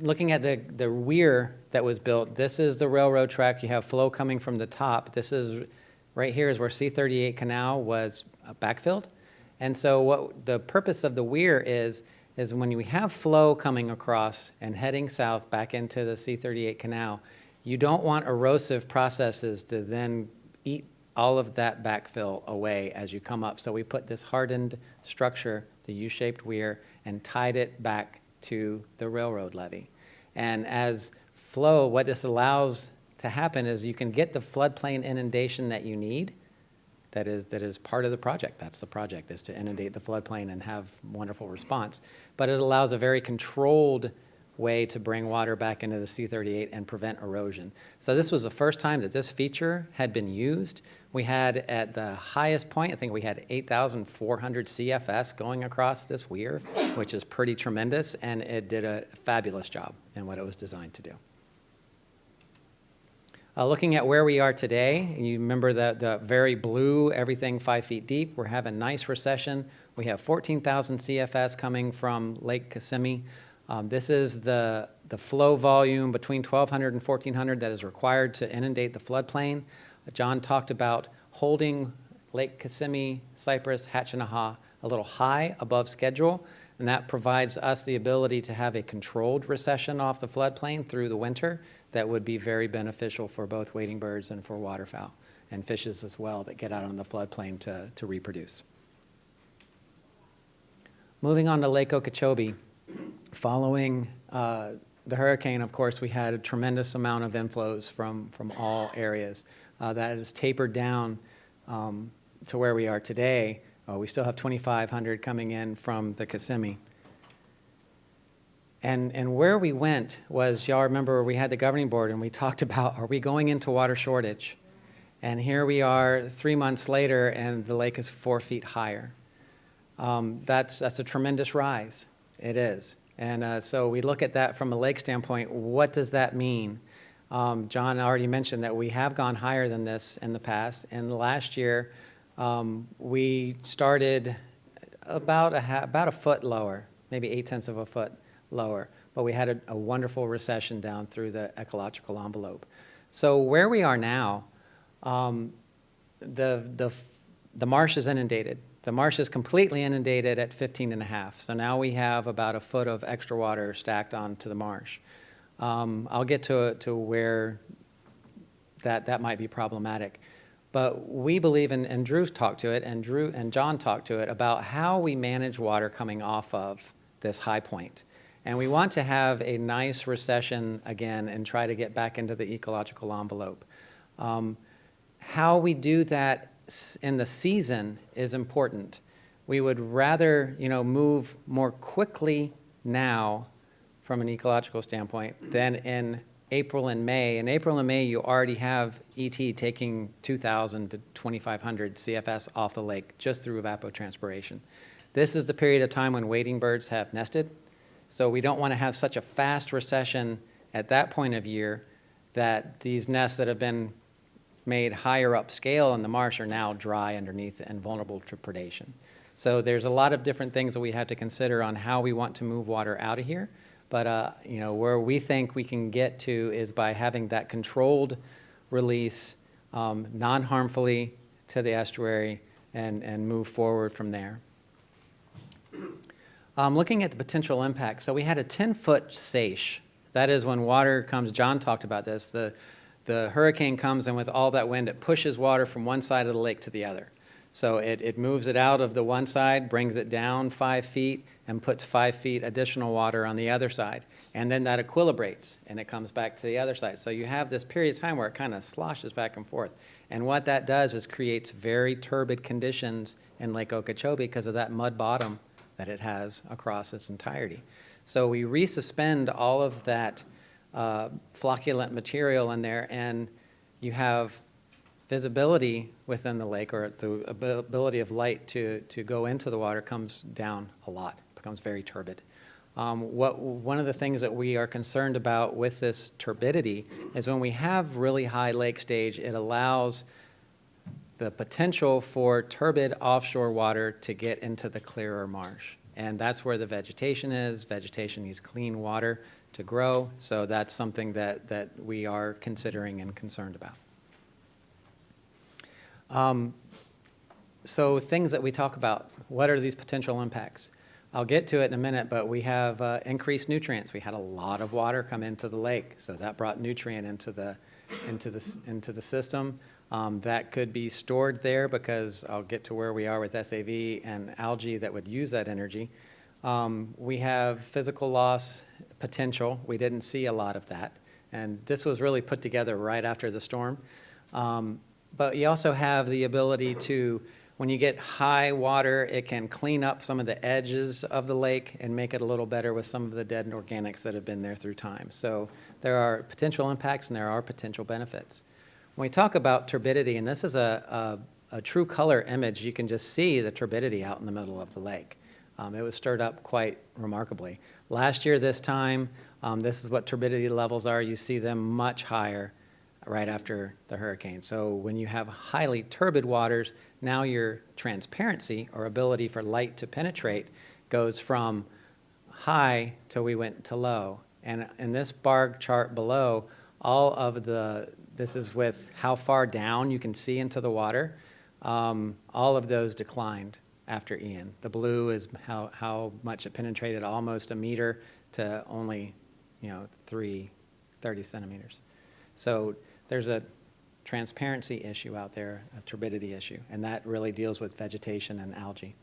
Looking at the weir that was built, this is the railroad track. You have flow coming from the top. This is, right here is where C-38 Canal was backfilled. And so what the purpose of the weir is when we have flow coming across and heading south back into the C-38 Canal, you don't want erosive processes to then eat all of that backfill away as you come up. So we put this hardened structure, the U-shaped weir, and tied it back to the railroad levee. And as flow, what this allows to happen is you can get the floodplain inundation that you need. That is part of the project. That's the project, is to inundate the floodplain and have wonderful response. But it allows a very controlled way to bring water back into the C-38 and prevent erosion. So this was the first time that this feature had been used. We had, at the highest point, I think we had 8,400 CFS going across this weir, which is pretty tremendous, and it did a fabulous job in what it was designed to do. Looking at where we are today, and you remember the very blue, everything 5 feet deep, we're having nice recession. We have 14,000 CFS coming from Lake Kissimmee. This is the flow volume between 1,200 and 1,400 that is required to inundate the floodplain. John talked about holding Lake Kissimmee, Cypress, Hatchinaha a little high above schedule, and that provides us the ability to have a controlled recession off the floodplain through the winter that would be very beneficial for both wading birds and for waterfowl and fishes as well that get out on the floodplain to reproduce. Moving on to Lake Okeechobee, following the hurricane, of course, we had a tremendous amount of inflows from all areas. That has tapered down to where we are today. We still have 2,500 coming in from the Kissimmee. And where we went was, y'all remember we had the governing board and we talked about, are we going into water shortage? And here we are 3 months later and the lake is 4 feet higher. That's a tremendous rise. It is. And so we look at that from a lake standpoint. What does that mean? John already mentioned that we have gone higher than this in the past. And last year, we started about a foot lower, maybe 0.8 of a foot lower. But we had a wonderful recession down through the ecological envelope. So where we are now, the marsh is inundated. The marsh is completely inundated at 15.5. So now we have about a foot of extra water stacked onto the marsh. I'll get to where that might be problematic. But we believe, and Drew talked to it, and John talked to it, about how we manage water coming off of this high point. And we want to have a nice recession again and try to get back into the ecological envelope. How we do that in the season is important. We would rather, move more quickly now from an ecological standpoint than in April and May. In April and May, you already have ET taking 2,000 to 2,500 CFS off the lake just through evapotranspiration. This is the period of time when wading birds have nested, so we don't want to have such a fast recession at that point of year that these nests that have been made higher upscale in the marsh are now dry underneath and vulnerable to predation. So there's a lot of different things that we have to consider on how we want to move water out of here. But where we think we can get to is by having that controlled release non-harmfully to the estuary and move forward from there. Looking at the potential impact, so we had a 10-foot seiche. That is when water comes, John talked about this, the hurricane comes, and with all that wind, it pushes water from one side of the lake to the other. So it moves it out of the one side, brings it down 5 feet, and puts 5 feet additional water on the other side. And then that equilibrates, and it comes back to the other side. So you have this period of time where it kind of sloshes back and forth. And what that does is creates very turbid conditions in Lake Okeechobee because of that mud bottom that it has across its entirety. So we resuspend all of that flocculent material in there, and you have visibility within the lake, or the ability of light to go into the water comes down a lot, becomes very turbid. One of the things that we are concerned about with this turbidity is when we have really high lake stage, it allows the potential for turbid offshore water to get into the clearer marsh. And that's where the vegetation is. Vegetation needs clean water to grow, so that's something that we are considering and concerned about. So things that we talk about, what are these potential impacts? I'll get to it in a minute, but we have increased nutrients. We had a lot of water come into the lake, so that brought nutrient into the system. That could be stored there because I'll get to where we are with SAV and algae that would use that energy. We have physical loss potential. We didn't see a lot of that, and this was really put together right after the storm. But you also have the ability to, when you get high water, it can clean up some of the edges of the lake and make it a little better with some of the dead organics that have been there through time. So there are potential impacts and there are potential benefits. When we talk about turbidity, and this is a true color image, you can just see the turbidity out in the middle of the lake. It was stirred up quite remarkably. Last year this time, this is what turbidity levels are. You see them much higher right after the hurricane. So when you have highly turbid waters, now your transparency or ability for light to penetrate goes from high till we went to low. And in this bar chart below, this is with how far down you can see into the water. All of those declined after Ian. The blue is how much it penetrated, almost a meter to only 30 centimeters. So there's a transparency issue out there, a turbidity issue, and that really deals with vegetation and algae.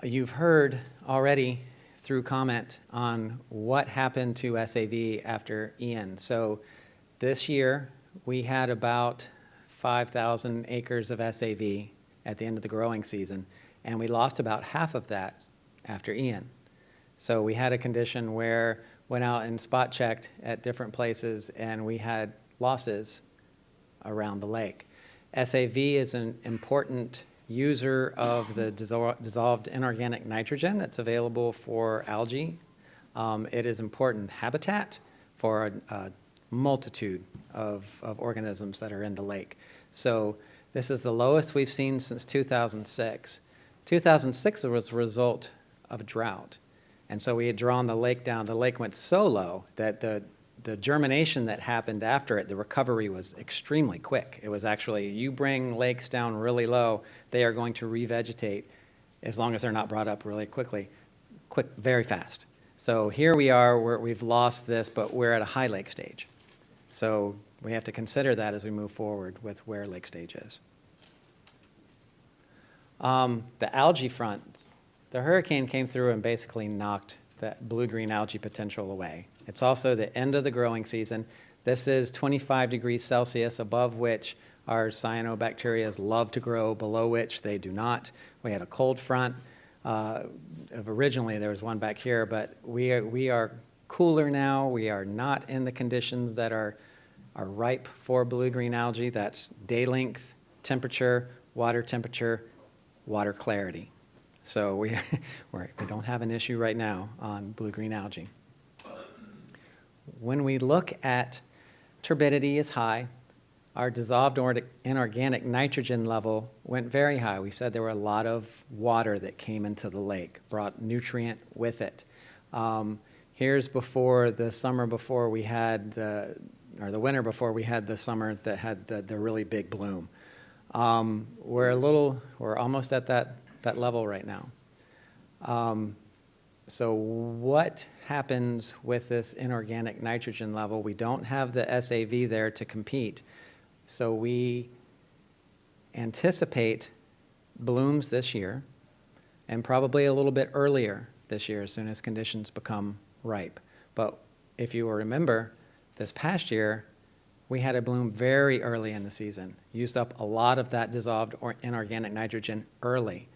You've heard already through comment on what happened to SAV after Ian. So this year, we had about 5,000 acres of SAV at the end of the growing season, and we lost about half of that after Ian. So we had a condition where went out and spot checked at different places, and we had losses around the lake. SAV is an important user of the dissolved inorganic nitrogen that's available for algae. It is important habitat for a multitude of organisms that are in the lake. So this is the lowest we've seen since 2006. 2006 was a result of a drought. And so we had drawn the lake down. The lake went so low that the the germination that happened after it, the recovery was extremely quick. It was actually, you bring lakes down really low, they are going to revegetate as long as they're not brought up really very fast. So here we are, we've lost this, but we're at a high lake stage. So we have to consider that as we move forward with where lake stage is. The algae front, the hurricane came through and basically knocked that blue-green algae potential away. It's also the end of the growing season. This is 25 degrees Celsius, above which our cyanobacteria love to grow, below which they do not. We had a cold front. Originally, there was one back here, but we are cooler now. We are not in the conditions that are ripe for blue-green algae. That's day length, temperature, water clarity. So we don't have an issue right now on blue-green algae. When we look at turbidity is high, our dissolved inorganic nitrogen level went very high. We said there were a lot of water that came into the lake, brought nutrient with it. Here's before the summer before we had the winter before we had the summer that had the really big bloom. We're almost at that level right now. So what happens with this inorganic nitrogen level? We don't have the SAV there to compete. So we anticipate blooms this year and probably a little bit earlier this year as soon as conditions become ripe. But if you will remember, this past year, we had a bloom very early in the season, used up a lot of that dissolved inorganic nitrogen early.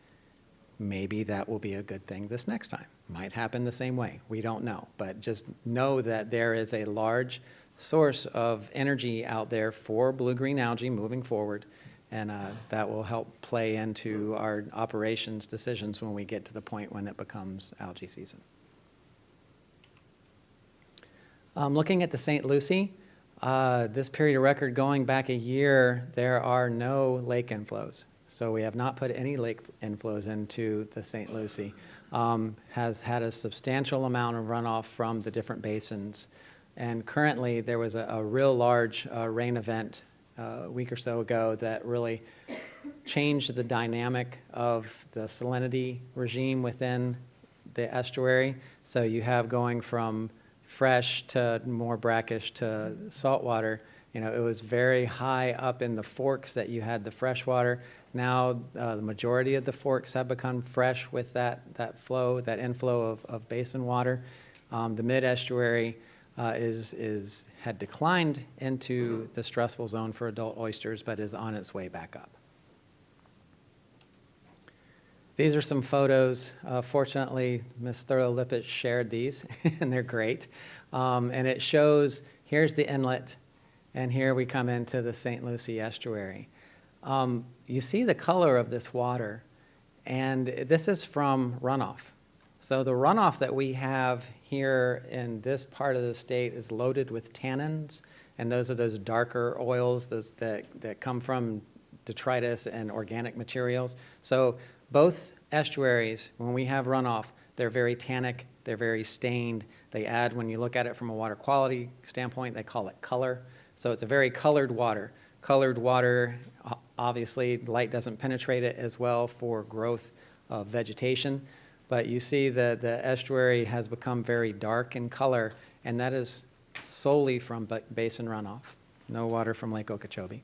Maybe that will be a good thing this next time. Might happen the same way. We don't know. But just know that there is a large source of energy out there for blue-green algae moving forward, and that will help play into our operations decisions when we get to the point when it becomes algae season. Looking at the St. Lucie, this period of record going back a year, there are no lake inflows. So we have not put any lake inflows into the St. Lucie. Has had a substantial amount of runoff from the different basins. And currently there was a real large rain event a week or so ago that really changed the dynamic of the salinity regime within the estuary. So you have going from fresh to more brackish to saltwater. You know, it was very high up in the forks that you had the fresh water. Now the majority of the forks have become fresh with that flow, that inflow of basin water. The mid-estuary had declined into the stressful zone for adult oysters, but is on its way back up. These are some photos. Fortunately, Ms. Thurlow-Lippett shared these, and they're great. And it shows, here's the inlet, and here we come into the St. Lucie estuary. You see the color of this water, and this is from runoff. So the runoff that we have here in this part of the state is loaded with tannins, and those are those darker oils, those that come from detritus and organic materials. So both estuaries, when we have runoff, they're very tannic, they're very stained. They add, when you look at it from a water quality standpoint, they call it color. So it's a very colored water. Colored water, obviously, light doesn't penetrate it as well for growth of vegetation. But you see the estuary has become very dark in color, and that is solely from basin runoff. No water from Lake Okeechobee.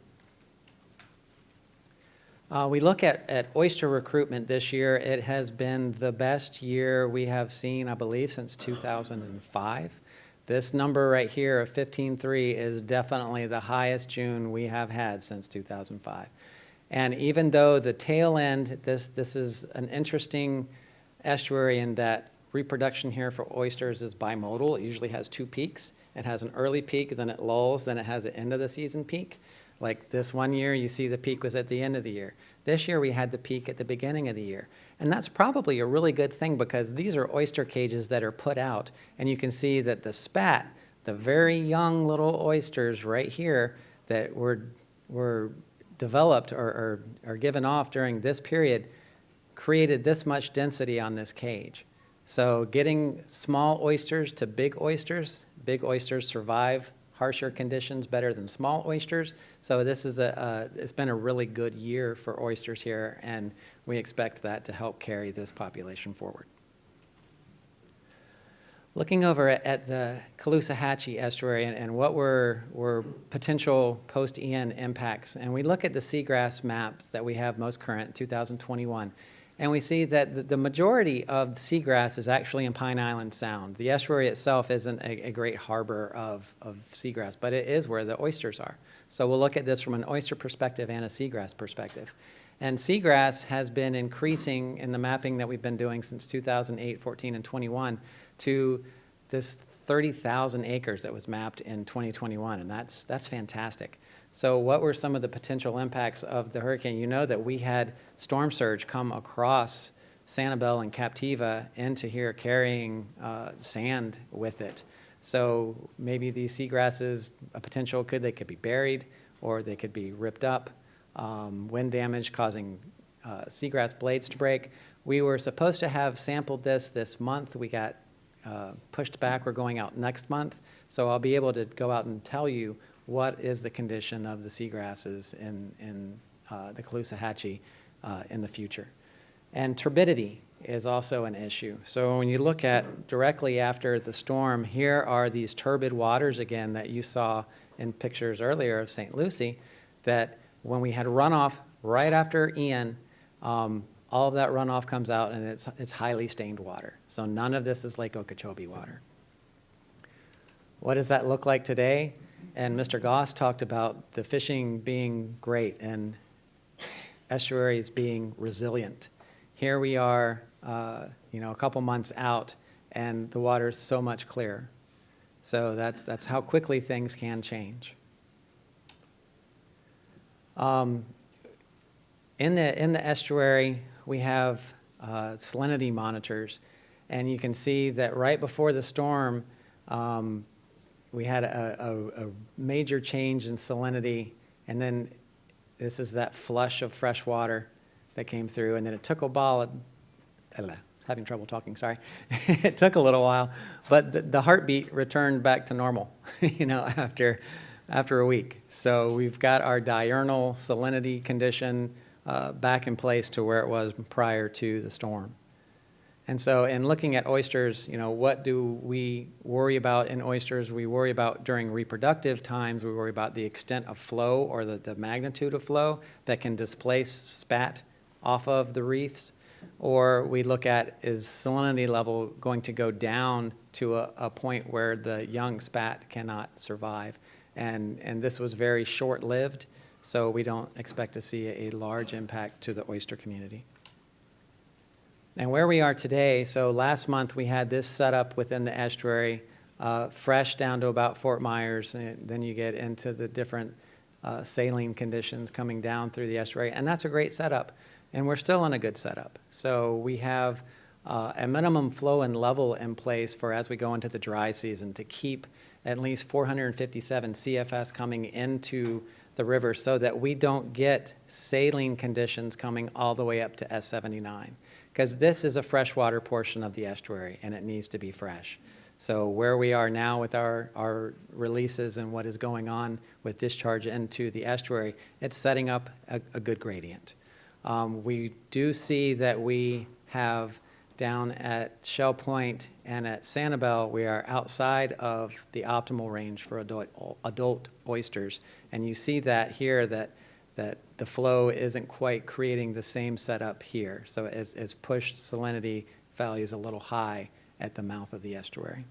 We look at oyster recruitment this year. It has been the best year we have seen, I believe, since 2005. This number right here of 15.3 is definitely the highest June we have had since 2005. And even though the tail end, this is an interesting estuary in that reproduction here for oysters is bimodal. It usually has two peaks. It has an early peak, then it lulls, then it has an end of the season peak. Like this one year, you see the peak was at the end of the year. This year, we had the peak at the beginning of the year. And that's probably a really good thing because these are oyster cages that are put out. And you can see that the spat, the very young little oysters right here that were developed or given off during this period created this much density on this cage. So getting small oysters to big oysters Big oysters survive harsher conditions better than small oysters. So this is it's been a really good year for oysters here, and we expect that to help carry this population forward. Looking over at the Caloosahatchee estuary and what were potential post-Ian impacts, and we look at the seagrass maps that we have most current, 2021, and we see that the majority of the seagrass is actually in Pine Island Sound. The estuary itself isn't a great harbor of seagrass, but it is where the oysters are. So we'll look at this from an oyster perspective and a seagrass perspective. And seagrass has been increasing in the mapping that we've been doing since 2008, 14, and 21 to this 30,000 acres that was mapped in 2021, and that's fantastic. So what were some of the potential impacts of the hurricane? You know that we had storm surge come across Sanibel and Captiva into here carrying sand with it. So maybe these seagrasses, a potential they could be buried or they could be ripped up. Wind damage causing seagrass blades to break. We were supposed to have sampled this month. We got pushed back. We're going out next month. So I'll be able to go out and tell you what is the condition of the seagrasses in the Caloosahatchee in the future. And turbidity is also an issue. So when you look at directly after the storm, here are these turbid waters again that you saw in pictures earlier of St. Lucie, that when we had runoff right after Ian, all of that runoff comes out and it's highly stained water. So none of this is Lake Okeechobee water. What does that look like today? And Mr. Goss talked about the fishing being great and estuaries being resilient. Here we are, a couple months out, and the water's so much clearer. So that's how quickly things can change. In the estuary, we have salinity monitors, and you can see that right before the storm, we had a major change in salinity, and then this is that flush of fresh water that came through, and then it took a while. Having trouble talking, sorry. It took a little while, but the heartbeat returned back to normal, after a week. So we've got our diurnal salinity condition back in place to where it was prior to the storm. And so in looking at oysters, what do we worry about in oysters? We worry about during reproductive times, we worry about the extent of flow or the magnitude of flow that can displace spat off of the reefs. Or we look at, is salinity level going to go down to a point where the young spat cannot survive? And this was very short-lived, so we don't expect to see a large impact to the oyster community. And where we are today, so last month we had this set up within the estuary, fresh down to about Fort Myers, and then you get into the different saline conditions coming down through the estuary, and that's a great setup, and we're still in a good setup. So we have a minimum flow and level in place for as we go into the dry season to keep at least 457 CFS coming into the river so that we don't get saline conditions coming all the way up to S79. Because this is a freshwater portion of the estuary, and it needs to be fresh. So where we are now with our releases and what is going on with discharge into the estuary, it's setting up a good gradient. We do see that we have down at Shell Point and at Sanibel, we are outside of the optimal range for adult oysters. And you see that here, that the flow isn't quite creating the same setup here. So it's pushed salinity values a little high at the mouth of the estuary.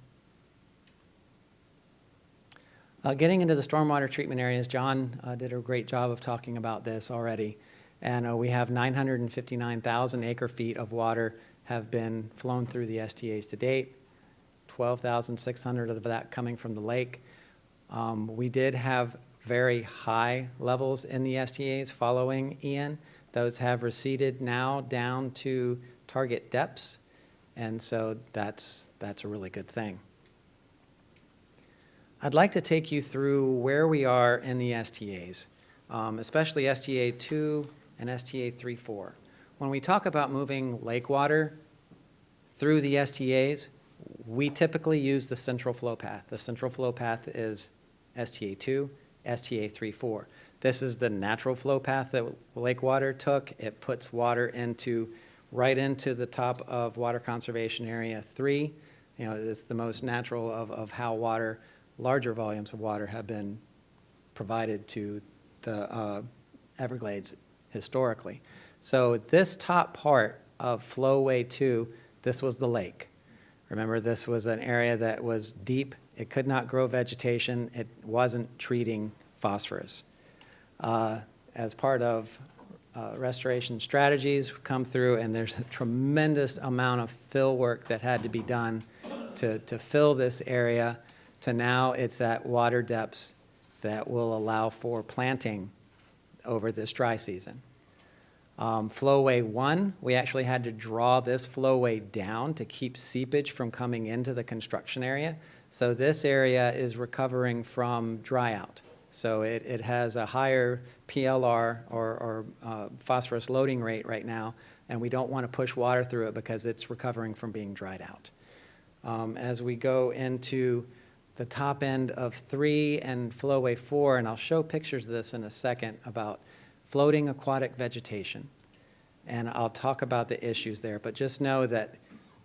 Getting into the stormwater treatment areas, John did a great job of talking about this already. And we have 959,000 acre feet of water have been flown through the STAs to date, 12,600 of that coming from the lake. We did have very high levels in the STAs following Ian. Those have receded now down to target depths, and so that's a really good thing. I'd like to take you through where we are in the STAs, especially STA 2 and STA 3-4. When we talk about moving lake water through the STAs, We typically use the central flow path. The central flow path is STA2, STA3, 4. This is the natural flow path that lake water took. It puts water right into the top of Water Conservation Area 3. You know, it's the most natural of how larger volumes of water have been provided to the Everglades historically. So this top part of Flowway 2, this was the lake. Remember, this was an area that was deep. It could not grow vegetation. It wasn't treating phosphorus. As part of restoration strategies come through, and there's a tremendous amount of fill work that had to be done to fill this area, to now it's at water depths that will allow for planting over this dry season. Flowway 1, we actually had to draw this flowway down to keep seepage from coming into the construction area. So this area is recovering from dry out. So it has a higher PLR or phosphorus loading rate right now, and we don't want to push water through it because it's recovering from being dried out. As we go into the top end of 3 and Flowway 4, and I'll show pictures of this in a second about floating aquatic vegetation. And I'll talk about the issues there, but just know that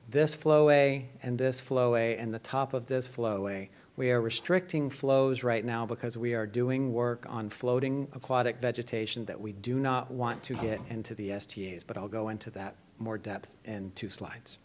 this flowway and the top of this flowway, we are restricting flows right now because we are doing work on floating aquatic vegetation that we do not want to get into the STAs, but I'll go into that more depth in 2 slides.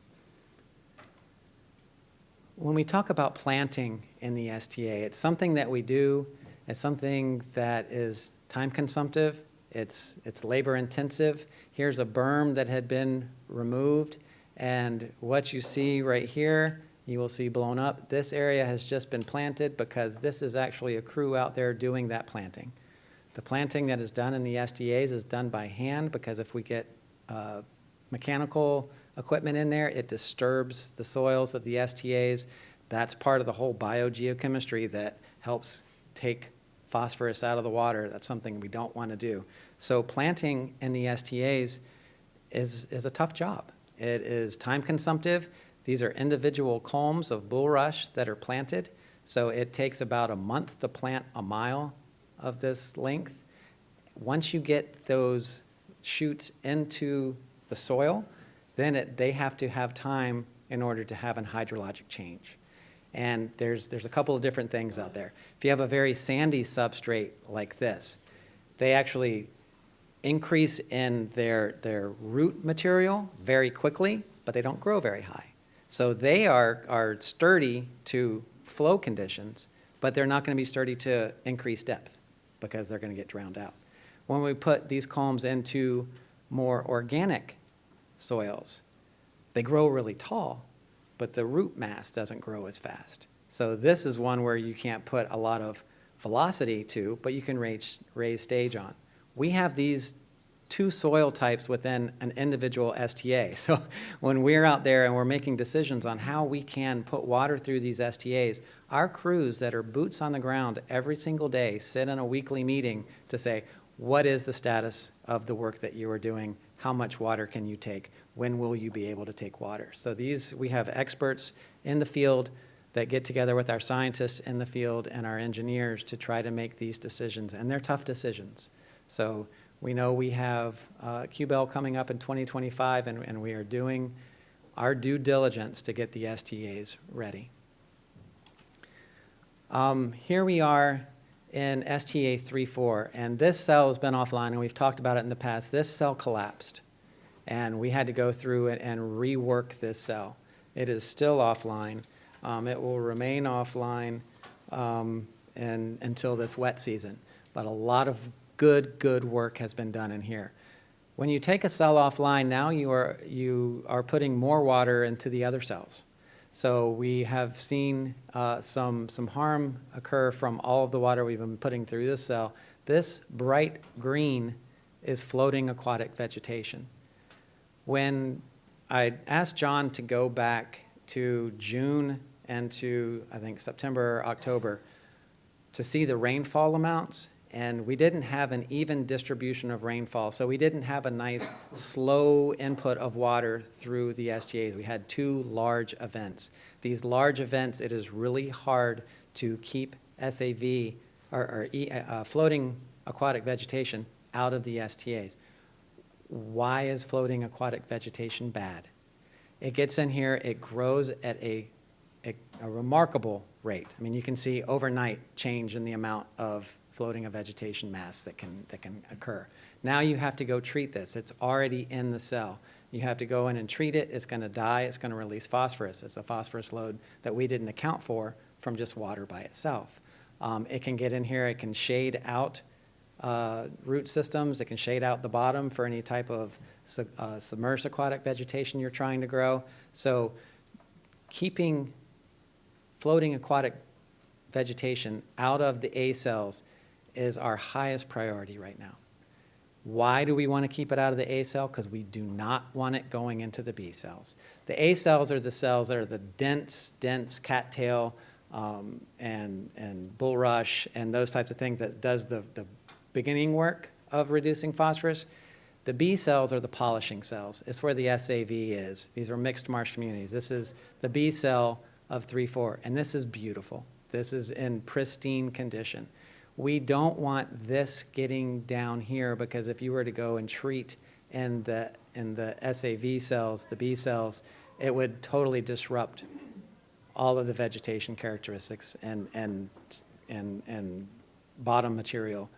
When we talk about planting in the STA, it's something that we do. It's something that is time consumptive. It's labor intensive. Here's a berm that had been removed, and what you see right here, you will see blown up. This area has just been planted because this is actually a crew out there doing that planting. The planting that is done in the SDAs is done by hand because if we get mechanical equipment in there, it disturbs the soils of the STAs. That's part of the whole biogeochemistry that helps take phosphorus out of the water. That's something we don't want to do. So planting in the STAs is a tough job. It is time consumptive. These are individual culms of bulrush that are planted. So it takes about a month to plant a mile of this length. Once you get those shoots into the soil, then they have to have time in order to have an hydrologic change. And there's a couple of different things out there. If you have a very sandy substrate like this, they actually increase in their root material very quickly, but they don't grow very high. So they are sturdy to flow conditions, but they're not going to be sturdy to increased depth because they're going to get drowned out. When we put these culms into more organic soils, they grow really tall, but the root mass doesn't grow as fast. So this is one where you can't put a lot of velocity to, but you can raise stage on. We have these 2 soil types within an individual STA. So when we're out there and we're making decisions on how we can put water through these STAs, our crews that are boots on the ground every single day sit in a weekly meeting to say, what is the status of the work that you are doing? How much water can you take? When will you be able to take water? So we have experts in the field that get together with our scientists in the field and our engineers to try to make these decisions, and they're tough decisions. So we know we have QBEL coming up in 2025, and we are doing our due diligence to get the STAs ready. Here we are in STA 3-4, and this cell has been offline, and we've talked about it in the past. This cell collapsed, and we had to go through it and rework this cell. It is still offline. It will remain offline until this wet season, but a lot of good work has been done in here. When you take a cell offline, now you are putting more water into the other cells. So we have seen some harm occur from all of the water we've been putting through this cell. This bright green is floating aquatic vegetation. When I asked John to go back to June and to, I think, September or October to see the rainfall amounts, and we didn't have an even distribution of rainfall. So we didn't have a nice slow input of water through the STAs. We had 2 large events. These large events, it is really hard to keep SAV floating aquatic vegetation out of the STAs. Why is floating aquatic vegetation bad? It gets in here, it grows at a remarkable rate. I mean, you can see overnight change in the amount of floating of vegetation mass that can occur. Now you have to go treat this. It's already in the cell. You have to go in and treat it. It's going to die. It's going to release phosphorus. It's a phosphorus load that we didn't account for from just water by itself. It can get in here. It can shade out root systems. It can shade out the bottom for any type of submerged aquatic vegetation you're trying to grow. So keeping floating aquatic vegetation out of the A cells is our highest priority right now. Why do we want to keep it out of the A cell? Because we do not want it going into the B cells. The A cells are the cells that are the dense cattail and bulrush and those types of things that does the beginning work of reducing phosphorus. The B cells are the polishing cells. It's where the SAV is. These are mixed marsh communities. This is the B cell of 3-4, and this is beautiful. This is in pristine condition. We don't want this getting down here, because if you were to go and treat in the SAV cells, the B cells, it would totally disrupt all of the vegetation characteristics and bottom material,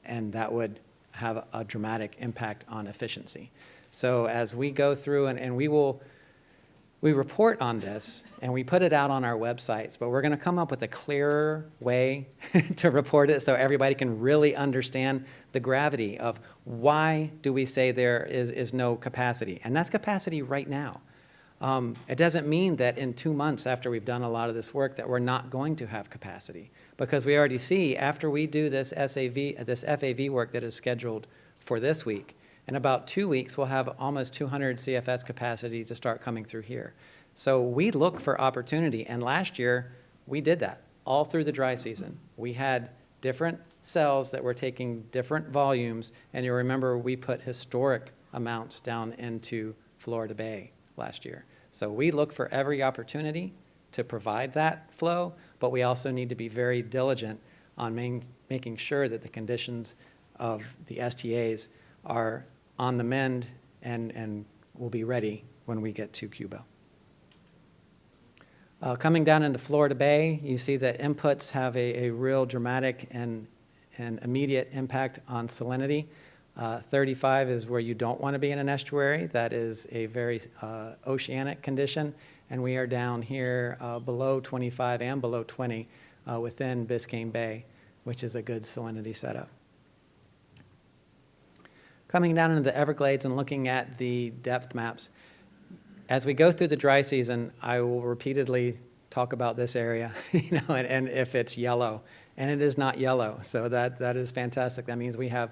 and that would have a dramatic impact on efficiency. So as we go through, and we report on this, and we put it out on our websites, but we're going to come up with a clearer way to report it so everybody can really understand the gravity of why do we say there is no capacity. And that's capacity right now. It doesn't mean that in 2 months after we've done a lot of this work that we're not going to have capacity, because we already see after we do this FAV work that is scheduled for this week, in about 2 weeks, we'll have almost 200 CFS capacity to start coming through here. So we look for opportunity, and last year we did that all through the dry season. We had different cells that were taking different volumes, and you remember we put historic amounts down into Florida Bay last year. So we look for every opportunity to provide that flow, but we also need to be very diligent on making sure that the conditions of the STAs are on the mend and will be ready when we get to Cuba. Coming down into Florida Bay, you see that inputs have a real dramatic and immediate impact on salinity. 35 is where you don't want to be in an estuary. That is a very oceanic condition, and we are down here below 25 and below 20 within Biscayne Bay, which is a good salinity setup. Coming down into the Everglades and looking at the depth maps, as we go through the dry season, I will repeatedly talk about this area, and if it's yellow, and it is not yellow, so that is fantastic. That means we're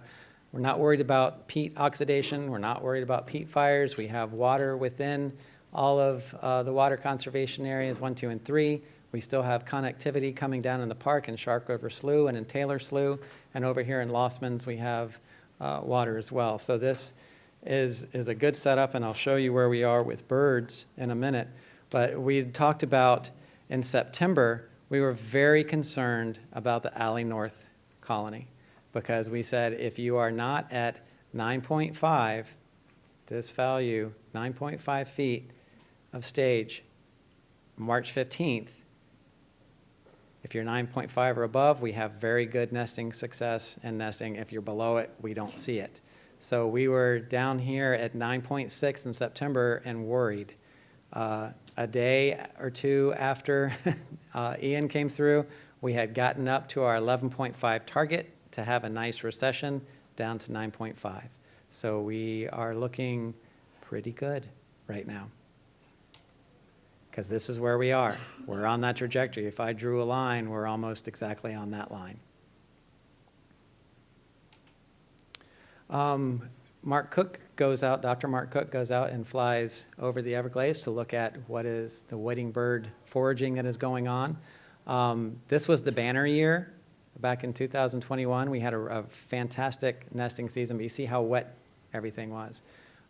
not worried about peat oxidation, we're not worried about peat fires, we have water within all of the water conservation areas 1, 2, and 3. We still have connectivity coming down in the park in Shark River Slough and in Taylor Slough, and over here in Lossman's we have water as well. So this is a good setup, and I'll show you where we are with birds in a minute. But we talked about in September, we were very concerned about the Alley North colony, because we said if you are not at 9.5, this value, 9.5 feet of stage, March 15th, if you're 9.5 or above, we have very good nesting success and nesting. If you're below it, we don't see it. So we were down here at 9.6 in September and worried. A day or two after Ian came through, we had gotten up to our 11.5 target to have a nice recession down to 9.5. So we are looking pretty good right now, because this is where we are. We're on that trajectory. If I drew a line, we're almost exactly on that line. Dr. Mark Cook goes out and flies over the Everglades to look at what is the wading bird foraging that is going on. This was the banner year Back in 2021, we had a fantastic nesting season, but you see how wet everything was.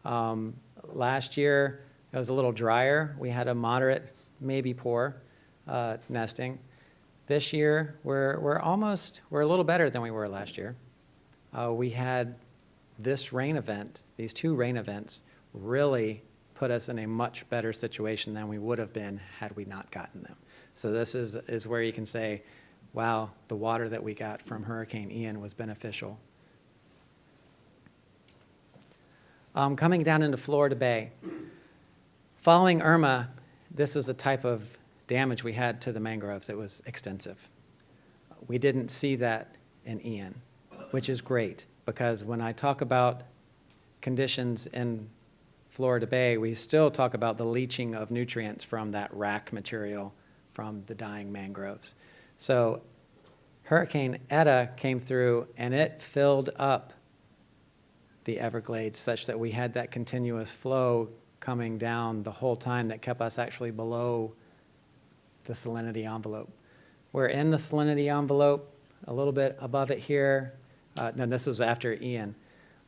Last year, it was a little drier. We had a moderate, maybe poor nesting. This year, we're a little better than we were last year. We had this rain event, these 2 rain events, really put us in a much better situation than we would have been had we not gotten them. So this is where you can say, wow, the water that we got from Hurricane Ian was beneficial. Coming down into Florida Bay, following Irma, this is the type of damage we had to the mangroves. It was extensive. We didn't see that in Ian, which is great, because when I talk about conditions in Florida Bay, we still talk about the leaching of nutrients from that rack material from the dying mangroves. So Hurricane Eta came through and it filled up the Everglades such that we had that continuous flow coming down the whole time that kept us actually below the salinity envelope. We're in the salinity envelope, a little bit above it here. No, this was after Ian.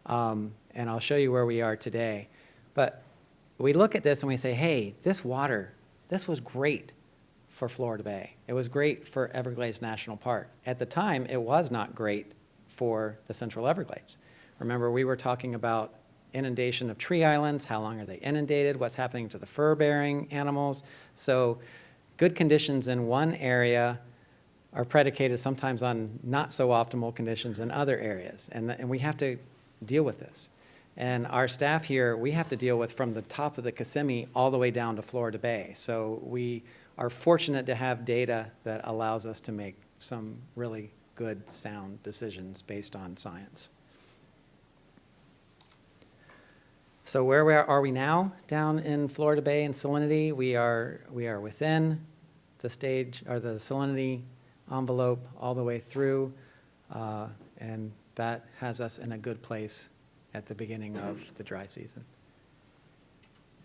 And I'll show you where we are today. But we look at this and we say, hey, this water, this was great for Florida Bay. It was great for Everglades National Park. At the time, it was not great for the Central Everglades. Remember, we were talking about inundation of tree islands, how long are they inundated, what's happening to the fur-bearing animals. So good conditions in one area are predicated sometimes on not so optimal conditions in other areas. And we have to deal with this. And our staff here, we have to deal with from the top of the Kissimmee all the way down to Florida Bay. So we are fortunate to have data that allows us to make some really good, sound decisions based on science. So where are we now? Down in Florida Bay and salinity, we are within the stage, or the salinity envelope all the way through, and that has us in a good place at the beginning of the dry season.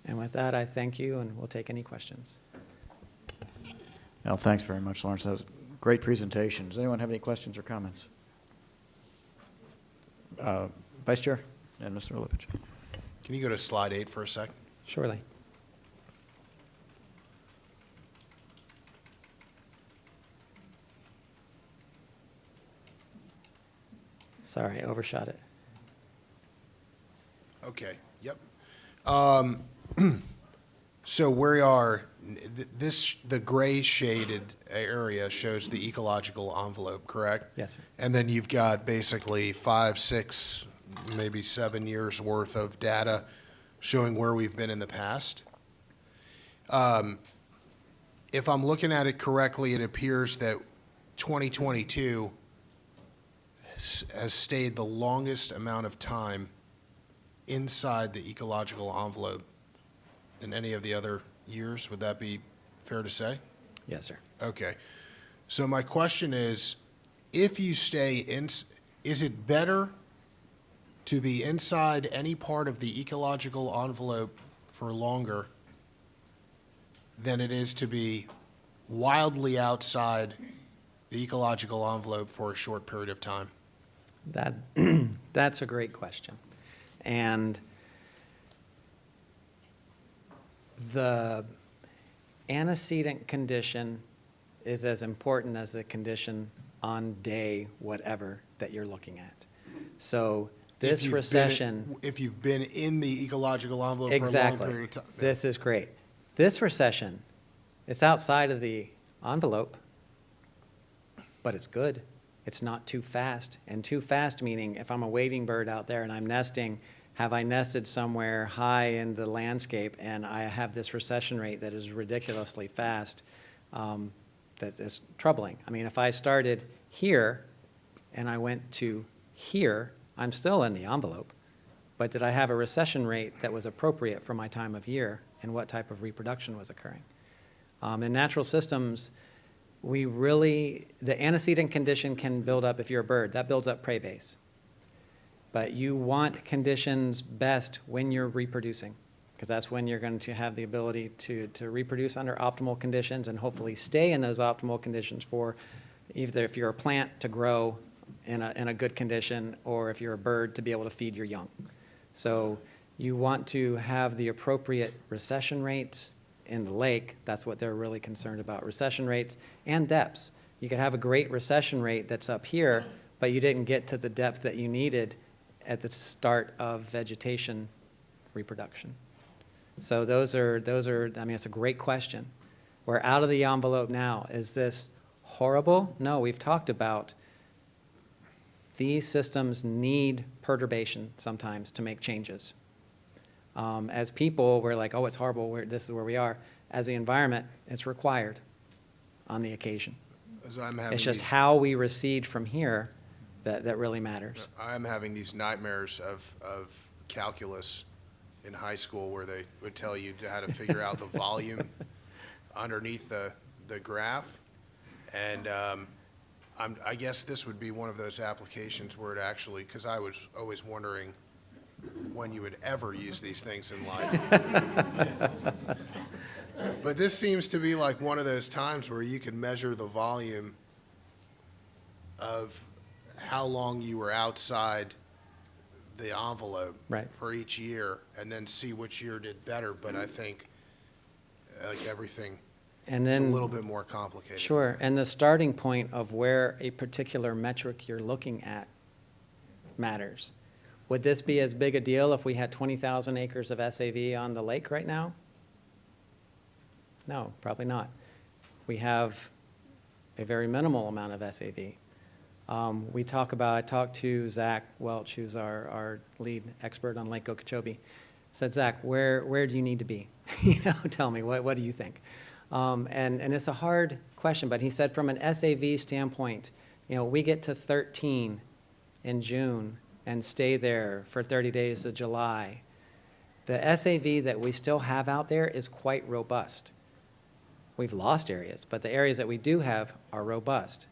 And with that, I thank you, and we'll take any questions. Well, thanks very much, Lawrence. That was a great presentation. Does anyone have any questions or comments? Vice Chair and Mr. Lipich. Can you go to slide 8 for a second? Surely. Sorry, I overshot it. Okay, yep. So we are, the gray shaded area shows the ecological envelope, correct? Yes, sir. And then you've got basically 5, 6, maybe 7 years worth of data showing where we've been in the past. If I'm looking at it correctly, it appears that 2022 has stayed the longest amount of time inside the ecological envelope than any of the other years. Would that be fair to say? Yes, sir. Okay. So my question is, if you stay in, is it better to be inside any part of the ecological envelope for longer than it is to be wildly outside the ecological envelope for a short period of time? That's a great question. And the antecedent condition is as important as the condition on day whatever that you're looking at. So this recession... If you've been in the ecological envelope exactly. for a long period of time. This is great. This recession, it's outside of the envelope, but it's good. It's not too fast. And too fast meaning if I'm a wading bird out there and I'm nesting, have I nested somewhere high in the landscape and I have this recession rate that is ridiculously fast, that is troubling. I mean, if I started here and I went to here, I'm still in the envelope. But did I have a recession rate that was appropriate for my time of year and what type of reproduction was occurring? In natural systems, the antecedent condition can build up, if you're a bird, that builds up prey base. But you want conditions best when you're reproducing, because that's when you're going to have the ability to reproduce under optimal conditions and hopefully stay in those optimal conditions for either if you're a plant to grow in a good condition, or if you're a bird to be able to feed your young. So you want to have the appropriate recession rates in the lake. That's what they're really concerned about, recession rates and depths. You could have a great recession rate that's up here, but you didn't get to the depth that you needed at the start of vegetation reproduction. So those are, I mean, it's a great question. We're out of the envelope now. Is this horrible? No, we've talked about these systems need perturbation sometimes to make changes. As people, we're like, oh, it's horrible, this is where we are. As the environment, it's required on the occasion. As I'm having It's just these- how we recede from here that really matters. I'm having these nightmares of calculus in high school where they would tell you how to figure out the volume underneath the graph. And I guess this would be one of those applications where it actually, because I was always wondering when you would ever use these things in life. But this seems to be like one of those times where you can measure the volume of how long you were outside the envelope Right. for each year, and then see which year did better. But I think, like everything, And it's a then, little bit more complicated. sure, and the starting point of where a particular metric you're looking at matters. Would this be as big a deal if we had 20,000 acres of SAV on the lake right now? No, probably not. We have a very minimal amount of SAV. I talked to Zach Welch, who's our lead expert on Lake Okeechobee. Said, Zach, where do you need to be? Tell me, what do you think? And it's a hard question, but he said from an SAV standpoint, we get to 13 in June and stay there for 30 days of July. The SAV that we still have out there is quite robust. We've lost areas, but the areas that we do have are robust.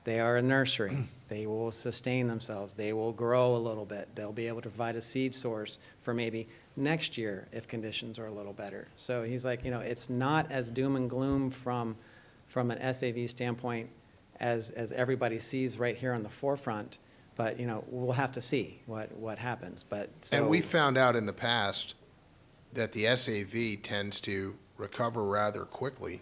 They are a nursery. They will sustain themselves. They will grow a little bit. They'll be able to provide a seed source for maybe next year if conditions are a little better. So he's like, it's not as doom and gloom from an SAV standpoint as everybody sees right here on the forefront. But, we'll have to see what happens. But so, And we found out in the past that the SAV tends to recover rather quickly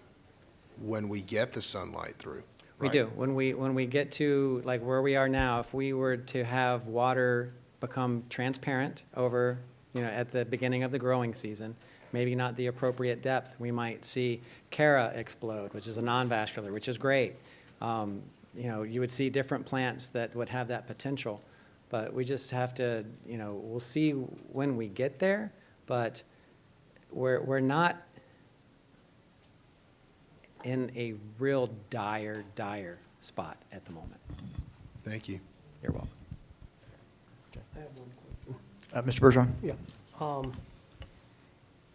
when we get the sunlight through. We right? do. When we get to like where we are now, if we were to have water become transparent over, at the beginning of the growing season, maybe not the appropriate depth, we might see Cara explode, which is a non-vascular, which is great. You would see different plants that would have that potential, but we just have to, we'll see when we get there, but we're not in a real dire spot at the moment. Thank you. You're welcome. I have one question. Mr. Bergeron? Yeah.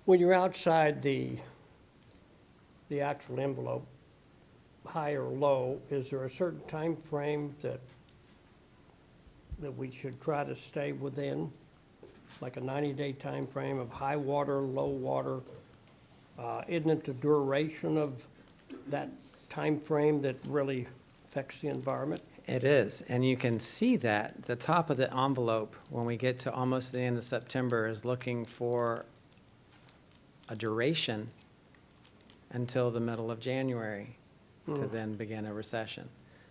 When you're outside the actual envelope, high or low, is there a certain time frame that we should try to stay within? Like a 90-day time frame of high water, low water? Isn't it the duration of that time frame that really affects the environment? It is, and you can see that the top of the envelope, when we get to almost the end of September, is looking for a duration until the middle of January to then begin a recession.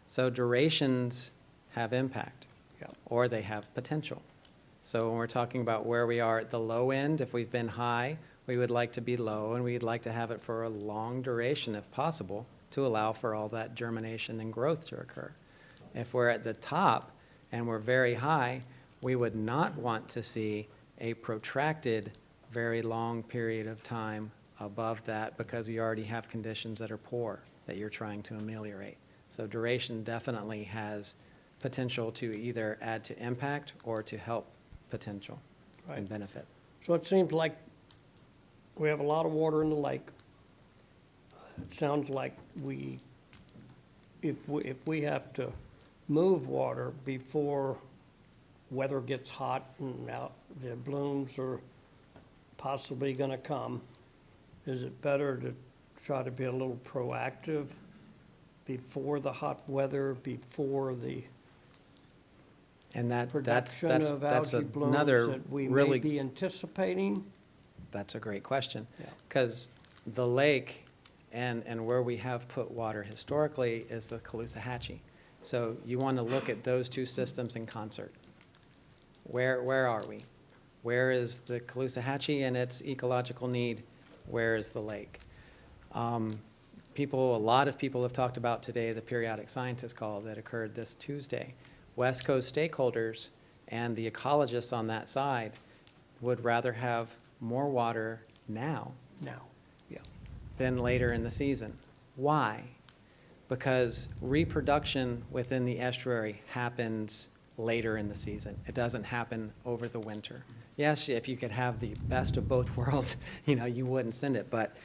So durations have impact, or they have potential. So when we're talking about where we are at the low end, if we've been high, we would like to be low, and we'd like to have it for a long duration if possible to allow for all that germination and growth to occur. If we're at the top and we're very high, we would not want to see a protracted, very long period of time above that because you already have conditions that are poor that you're trying to ameliorate. So duration definitely has potential to either add to impact or to help potential and benefit. So it seems like we have a lot of water in the lake. It sounds like if we have to move water before weather gets hot and now the blooms are possibly going to come, is it better to try to be a little proactive before the hot weather, before the And that's production of that's algae blooms another that we may really, be anticipating? that's a great question. Yeah. Because the lake and where we have put water historically is the Caloosahatchee. So you want to look at those two systems in concert. Where are we? Where is the Caloosahatchee and its ecological need? Where is the lake? A lot of people have talked about today the periodic scientist call that occurred this Tuesday. West Coast stakeholders and the ecologists on that side would rather have more water now Now, yeah. than later in the season. Why? Because reproduction within the estuary happens later in the season. It doesn't happen over the winter. Yes, if you could have the best of both worlds, you wouldn't send it. But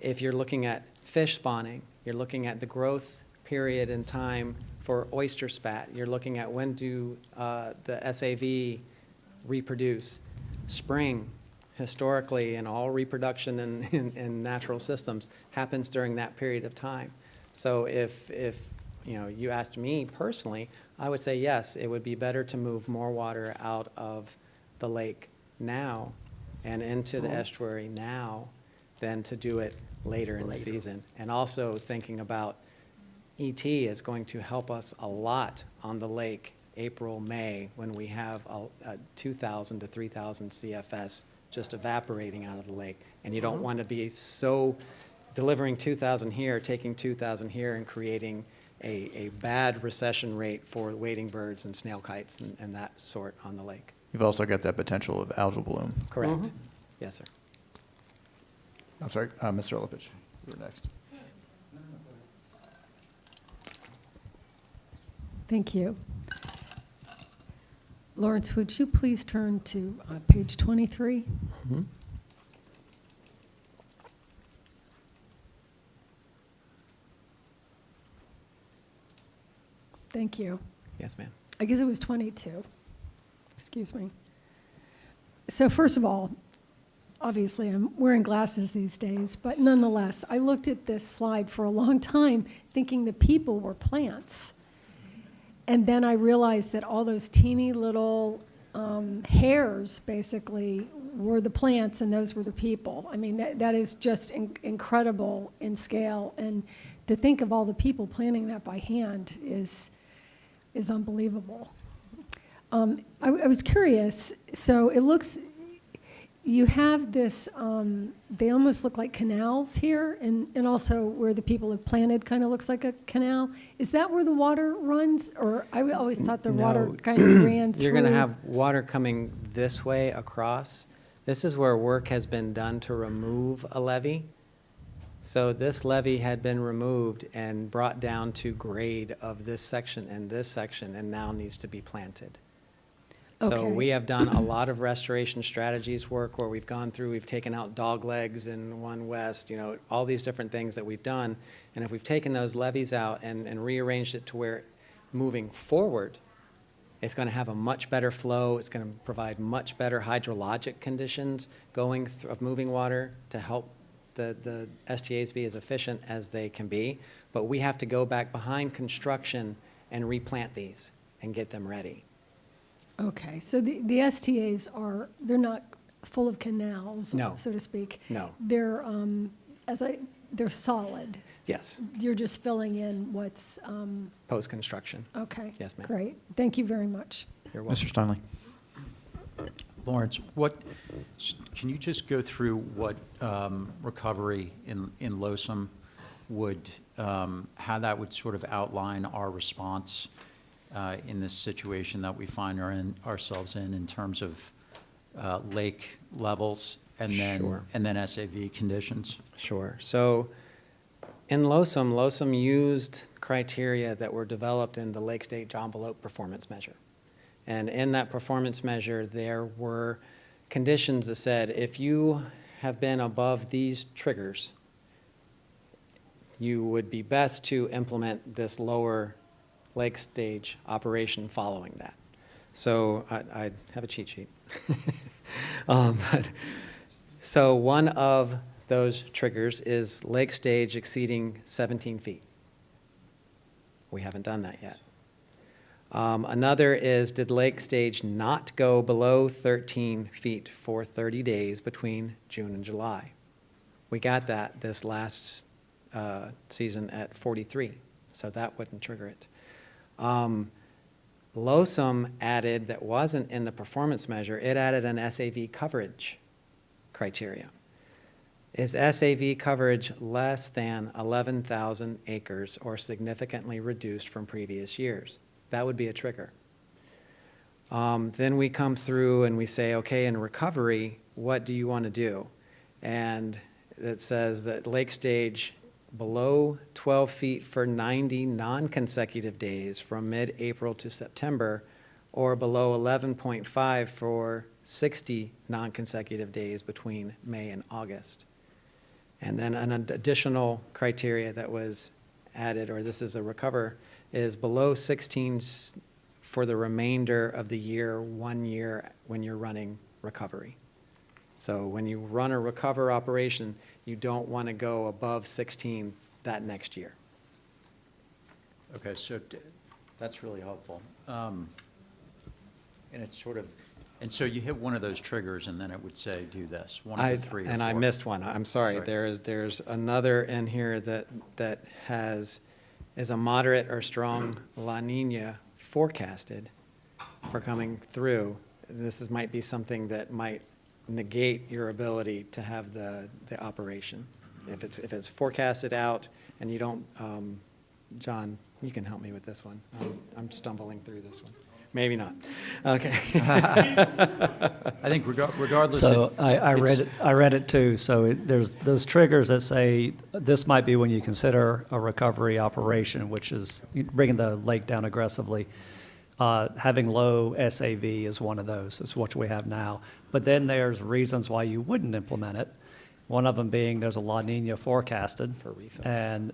if you're looking at fish spawning, you're looking at the growth period in time for oyster spat, you're looking at when do the SAV reproduce. Spring, historically, and all reproduction in natural systems happens during that period of time. So if you asked me personally, I would say yes, it would be better to move more water out of the lake now and into the estuary now than to do it later in the season. And also thinking about ET is going to help us a lot on the lake April, May, when we have a 2,000 to 3,000 CFS just evaporating out of the lake. And you don't want to be so delivering 2,000 here, taking 2,000 here, and creating a bad recession rate for wading birds and snail kites and that sort on the lake. You've also got that potential of algal bloom. Correct. Yes, sir. I'm sorry, Mr. Olepich, you're next. Thank you. Lawrence, would you please turn to page 23? Thank you. Yes, ma'am. I guess it was 22. Excuse me. So first of all, obviously I'm wearing glasses these days, but nonetheless, I looked at this slide for a long time thinking the people were plants. And then I realized that all those teeny little hairs basically were the plants and those were the people. I mean, that is just incredible in scale. And to think of all the people planting that by hand is unbelievable. I was curious, so it looks, you have this, they almost look like canals here, and also where the people have planted kind of looks like a canal. Is that where the water runs? Or I always thought the water kind of ran through. You're going to have water coming this way across. This is where work has been done to remove a levee. So this levee had been removed and brought down to grade of this section and now needs to be planted. So Okay. we have done a lot of restoration strategies work where we've gone through, we've taken out dog legs in One West, all these different things that we've done. And if we've taken those levees out and rearranged it to where moving forward, it's going to have a much better flow. It's going to provide much better hydrologic conditions of moving water to help the STAs be as efficient as they can be. But we have to go back behind construction and replant these and get them ready. Okay, so the STAs they're not full of canals, No. so to speak. No. They're, they're solid. Yes, You're just filling in what's, post-construction. okay. Yes, ma'am. Great, thank you very much. You're welcome. Mr. Steinle. Lawrence, can you just go through what recovery in Losum would, how that would sort of outline our response in this situation that we find ourselves in terms of lake levels and then Sure. and then SAV conditions? Sure. So in Losum used criteria that were developed in the Lake State Envelope Performance Measure. And in that performance measure, there were conditions that said, if you have been above these triggers, you would be best to implement this lower lake stage operation following that. So I have a cheat sheet. So one of those triggers is lake stage exceeding 17 feet. We haven't done that yet. Another is, did lake stage not go below 13 feet for 30 days between June and July? We got that this last season at 43, so that wouldn't trigger it. LOSUM added, that wasn't in the performance measure, it added an SAV coverage criteria. Is SAV coverage less than 11,000 acres or significantly reduced from previous years? That would be a trigger. Then we come through and we say, okay, in recovery, what do you want to do? And it says that lake stage below 12 feet for 90 non-consecutive days from mid-April to September, or below 11.5 for 60 non-consecutive days between May and August. And then an additional criteria that was added, or this is a recover, is below 16 for the remainder of the year, 1 year when you're running recovery. So when you run a recover operation, you don't want to go above 16 that next year. Okay, so that's really helpful. And it's sort of, and so you hit one of those triggers and then it would say, do this, one of the three or And I four. missed one, I'm sorry. There's another in here that is a moderate or strong La Nina forecasted for coming through. Might be something that might negate your ability to have the operation. If it's forecasted out and you don't, John, you can help me with this one. I'm stumbling through this one. Maybe not. Okay. I think regardless. So I read it too. So there's those triggers that say this might be when you consider a recovery operation, which is bringing the lake down aggressively. Having low SAV is one of those. It's what we have now. But then there's reasons why you wouldn't implement it. One of them being there's a La Nina forecasted. For refill. And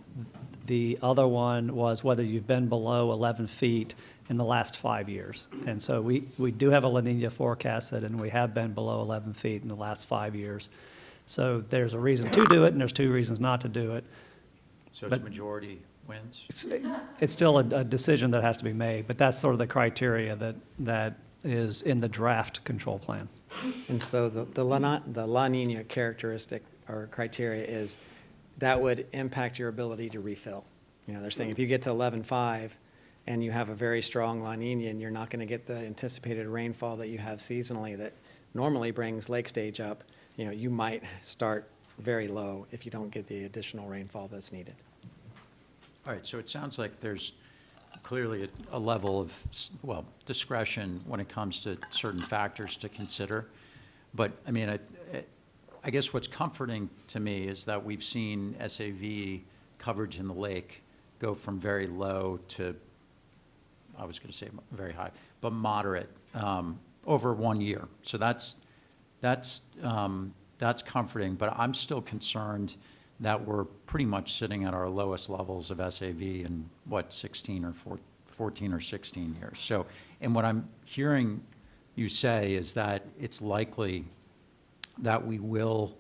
the other one was whether you've been below 11 feet in the last 5 years. And so we do have a La Nina forecasted, and we have been below 11 feet in the last 5 years. So there's a reason to do it, and there's two reasons not to do it. So it's majority wins? It's still a decision that has to be made, but that's sort of the criteria that is in the draft control plan. And so the La Nina characteristic or criteria is that would impact your ability to refill. You know, they're saying if you get to 11.5 and you have a very strong La Nina and you're not going to get the anticipated rainfall that you have seasonally that normally brings lake stage up, you know, you might start very low if you don't get the additional rainfall that's needed. All right, so it sounds like there's clearly a level of, well, discretion when it comes to certain factors to consider. But, I mean, I guess what's comforting to me is that we've seen SAV coverage in the lake go from very low to, I was going to say very high, but moderate over 1 year. So that's comforting, but I'm still concerned that we're pretty much sitting at our lowest levels of SAV in, 16 or 14 or 16 years. So, and what I'm hearing you say is that it's likely that we will,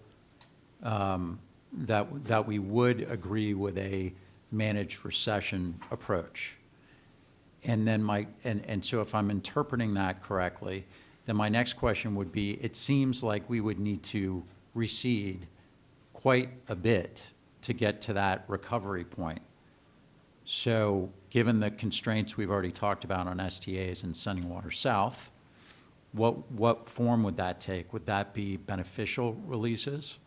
that we would agree with a managed recession approach. And then and so if I'm interpreting that correctly, then my next question would be, it seems like we would need to recede quite a bit to get to that recovery point. So given the constraints we've already talked about on STAs and sending water south, what form would that take? Would that be beneficial releases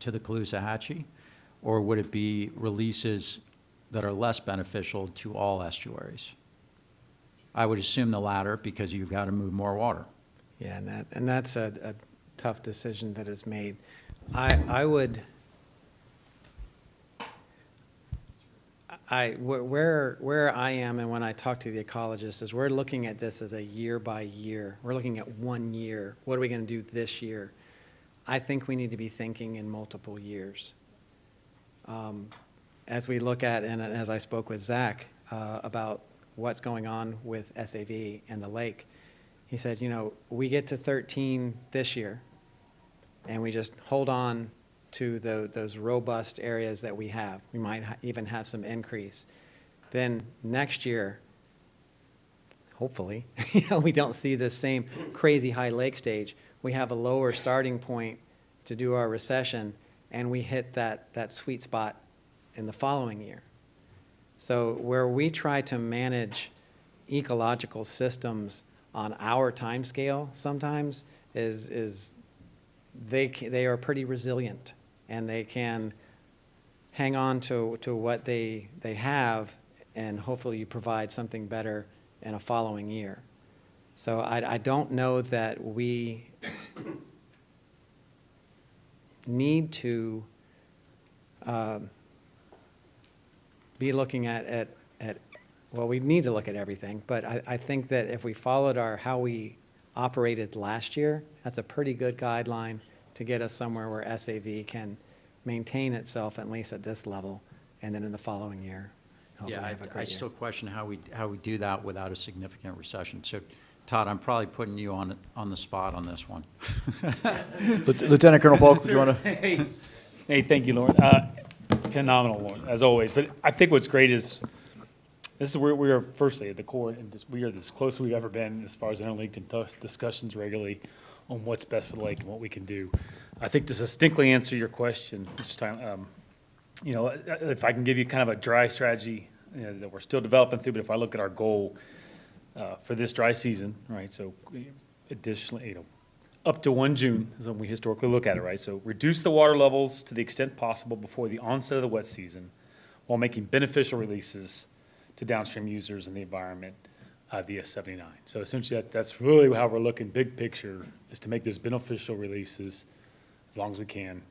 to the Caloosahatchee? Or would it be releases that are less beneficial to all estuaries? I would assume the latter because you've got to move more water. Yeah, and that's a tough decision that is made. Where I am and when I talk to the ecologists is we're looking at this as a year by year. We're looking at 1 year. What are we going to do this year? I think we need to be thinking in multiple years. As we look at, and as I spoke with Zach about what's going on with SAV and the lake, he said, you know, we get to 13 this year, and we just hold on to those robust areas that we have. We might even have some increase. then next year, hopefully, we don't see this same crazy high lake stage. We have a lower starting point to do our recession, and we hit that sweet spot in the following year. So where we try to manage ecological systems on our time scale sometimes is they are pretty resilient, and they can hang on to what they have, and hopefully you provide something better in a following year. So I don't know that we need to be looking at well, we need to look at everything, but I think that if we followed how we operated last year, that's a pretty good guideline to get us somewhere where SAV can maintain itself at least at this level, and then in the following year, hopefully Yeah, have a I great year. still question how we do that without a significant recession. So, Todd, I'm probably putting you on the spot on this one. Lieutenant Colonel Bulk, do you want to? Hey, thank you, Lauren. Phenomenal, Lauren, as always. But I think what's great is this is where we are, firstly, at the core, and we are as close as we've ever been as far as interlinked and discussions regularly on what's best for the lake and what we can do. I think to succinctly answer your question, Mr. Stein, you know, if I can give you kind of a dry strategy, you know, that we're still developing through, but if I look at our goal for this dry season, right, so additionally, you know, up to 1 June is when we historically look at it, right? So reduce the water levels to the extent possible before the onset of the wet season while making beneficial releases to downstream users in the environment via 79. So essentially that's really how we're looking big picture, is to make those beneficial releases as long as we can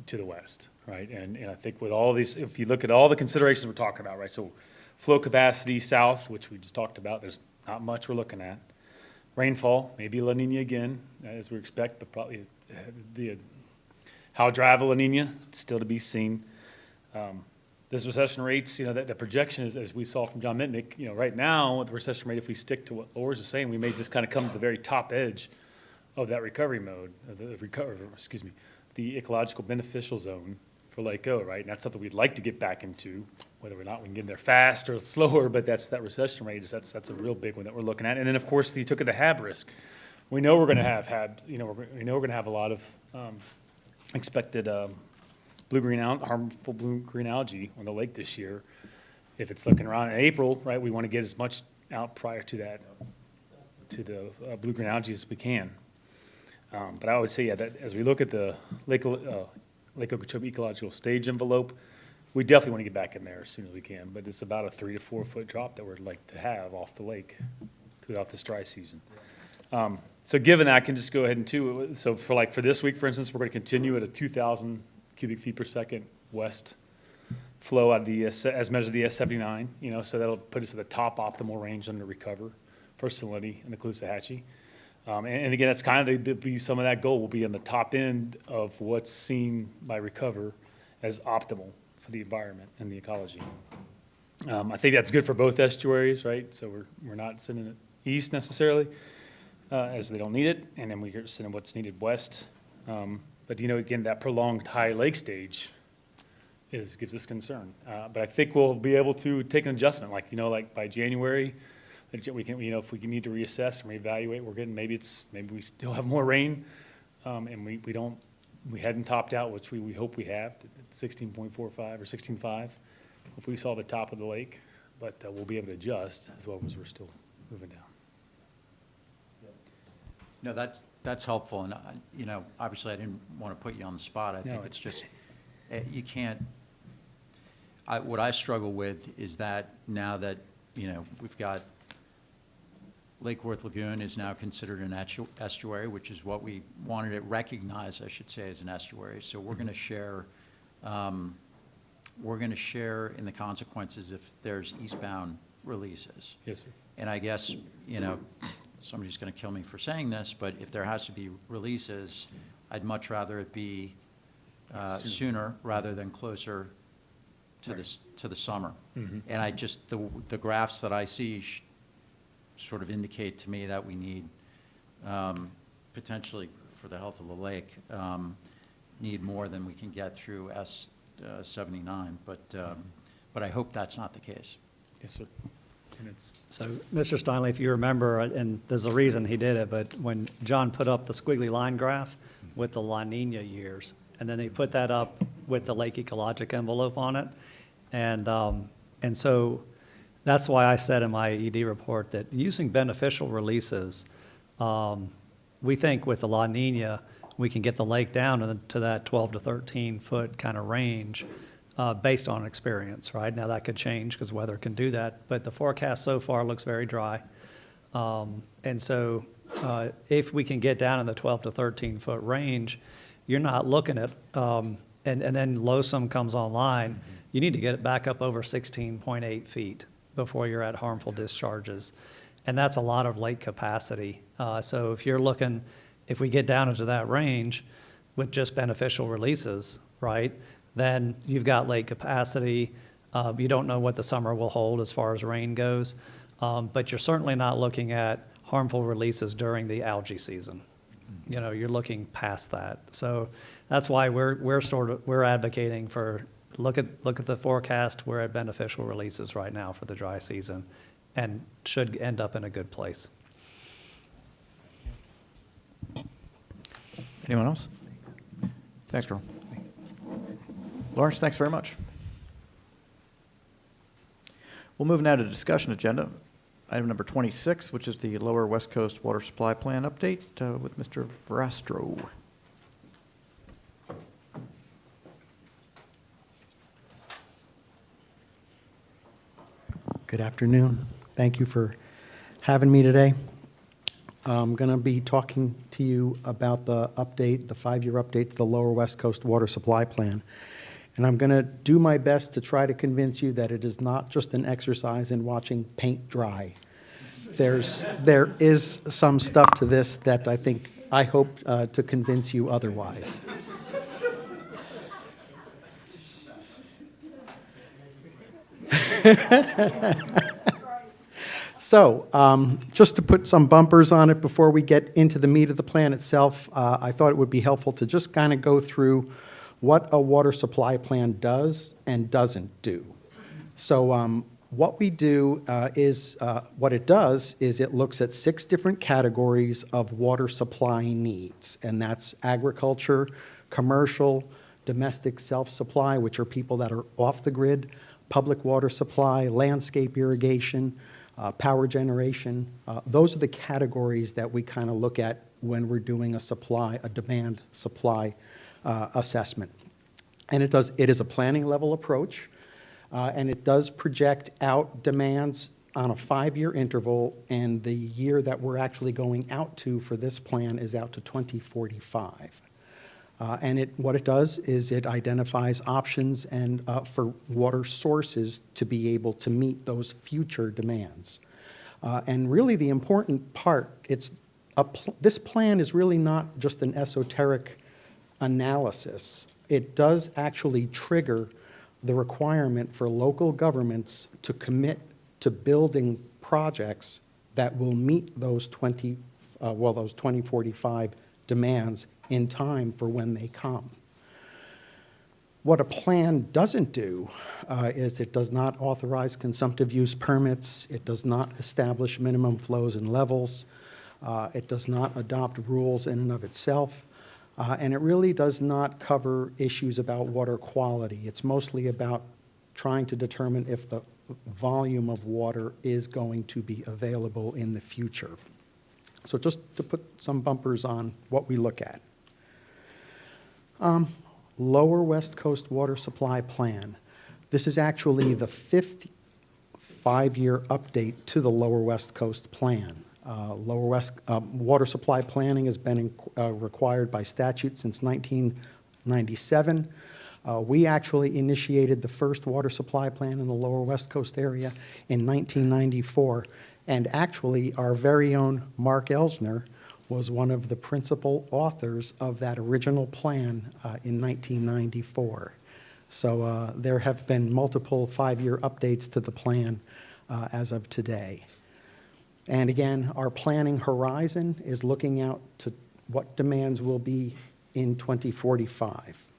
to the west, right? And I think with all these, if you look at all the considerations we're talking about, right? So flow capacity south, which we just talked about, there's not much we're looking at. Rainfall, maybe La Nina again, as we expect, but probably how dry of a La Nina, still to be seen. Those recession rates, you know, the projection is, as we saw from John Mitnick, you know, right now, with the recession rate, if we stick to what Laura's is saying, we may just kind of come to the very top edge of that recovery mode, the ecological beneficial zone for Lake O, right? And that's something we'd like to get back into, whether or not we can get there fast or slower, but that's that recession rate, that's a real big one that we're looking at. And then, of course, you took at the HAB risk. We know we're going to have HAB, you know, we know we're going to have a lot of expected harmful blue-green algae on the lake this year. If it's looking around in April, right, we want to get as much out prior to that, to the blue-green algae as we can. But I would say, yeah, that as we look at the Lake Okeechobee ecological stage envelope, we definitely want to get back in there as soon as we can. But it's about a 3 to 4 foot drop that we'd like to have off the lake throughout this dry season. So given that, I can just go ahead and so for this week, for instance, we're going to continue at a 2,000 cubic feet per second west flow out of the as measured the S79, you know, so that'll put us at the top optimal range under recover for salinity in the Caloosahatchee. And again, that's kind of be some of that goal will be on the top end of what's seen by recover as optimal for the environment and the ecology. I think that's good for both estuaries, right? So we're not sending it east necessarily, as they don't need it, and then we're sending what's needed west. But you know, again, that prolonged high lake stage gives us concern. But I think we'll be able to take an adjustment, like by January. We can, if we need to reassess and reevaluate, we're getting maybe we still have more rain, and we hadn't topped out, which we hope we have at 16.45 or 16.5 if we saw the top of the lake, but we'll be able to adjust as well as we're still moving down. No, that's helpful, and obviously I didn't want to put you on the spot. I think it's just you can't. What I struggle with is that now that we've got. Lake Worth Lagoon is now considered an estuary, which is what we wanted it recognized, I should say, as an estuary. So we're going to share. We're going to share in the consequences if there's eastbound releases. Yes, sir. And I guess somebody's going to kill me for saying this, but if there has to be releases, I'd much rather it be sooner rather than closer to the summer. Mm-hmm. And I just the graphs that I see. Sort of indicate to me that we need, potentially for the health of the lake, need more than we can get through S79. But I hope that's not the case. Yes, sir. And it's, So, Mr. Steinle, if you remember, and there's a reason he did it, but when John put up the squiggly line graph with the La Nina years, and then he put that up with the lake ecologic envelope on it, and so that's why I said in my ED report that using beneficial releases, we think with the La Nina, we can get the lake down to that 12 to 13 foot kind of range based on experience, right? Now, that could change because weather can do that, but the forecast so far looks very dry. And so if we can get down in the 12 to 13 foot range, you're not looking at, and then Losum comes online, you need to get it back up over 16.8 feet before you're at harmful discharges. And that's a lot of lake capacity. So if you're looking, if we get down into that range with just beneficial releases, right, then you've got lake capacity. You don't know what the summer will hold as far as rain goes, but you're certainly not looking at harmful releases during the algae season. You know, you're looking past that. So that's why we're advocating for look at the forecast. We're at beneficial releases right now for the dry season, and should end up in a good place. Anyone else? Thanks, Carl. Lawrence, thanks very much. We'll move now to discussion agenda. Item number 26, which is the Lower West Coast Water Supply Plan update with Mr. Verastro. Good afternoon. Thank you for having me today. I'm going to be talking to you about the update, the 5-year update to the Lower West Coast Water Supply Plan. And I'm going to do my best to try to convince you that it is not just an exercise in watching paint dry. There is some stuff to this that I hope to convince you otherwise. So, just to put some bumpers on it before we get into the meat of the plan itself, I thought it would be helpful to just kind of go through what a water supply plan does and doesn't do. So, what we do what it does is it looks at 6 different categories of water supply needs, and that's agriculture, commercial, domestic self-supply, which are people that are off the grid, public water supply, landscape irrigation, power generation. Those are the categories that we kind of look at when we're doing a demand supply assessment. And it is a planning level approach, and it does project out demands on a 5-year interval, and the year that we're actually going out to for this plan is out to 2045. And what it does is it identifies options and for water sources to be able to meet those future demands. And really the important part, this plan is really not just an esoteric analysis. It does actually trigger the requirement for local governments to commit to building projects that will meet those 2045 demands in time for when they come. What a plan doesn't do is it does not authorize consumptive use permits, it does not establish minimum flows and levels, it does not adopt rules in and of itself, and it really does not cover issues about water quality. It's mostly about trying to determine if the volume of water is going to be available in the future. So just to put some bumpers on what we look at. Lower West Coast Water Supply Plan. This is actually the 5th 5-year update to the Lower West Coast Plan. Lower West water supply planning has been required by statute since 1997. We actually initiated the first water supply plan in the Lower West Coast area in 1994, and actually our very own Mark Elsner was one of the principal authors of that original plan in 1994. So there have been multiple 5-year updates to the plan as of today. And again, our planning horizon is looking out to what demands will be in 2045.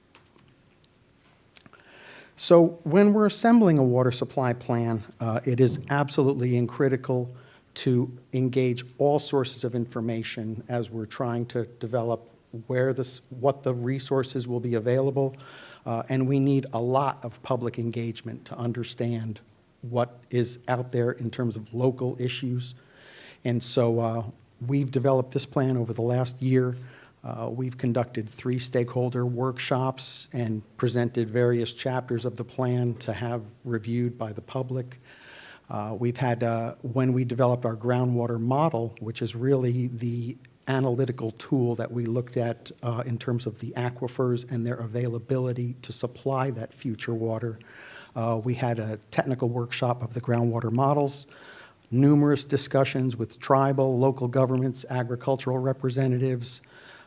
So when we're assembling a water supply plan, it is absolutely critical to engage all sources of information as we're trying to develop what the resources will be available. And we need a lot of public engagement to understand what is out there in terms of local issues. And so we've developed this plan over the last year. We've conducted 3 stakeholder workshops and presented various chapters of the plan to have reviewed by the public. We've had, when we developed our groundwater model, which is really the analytical tool that we looked at in terms of the aquifers and their availability to supply that future water, we had a technical workshop of the groundwater models, numerous discussions with tribal, local governments, agricultural representatives,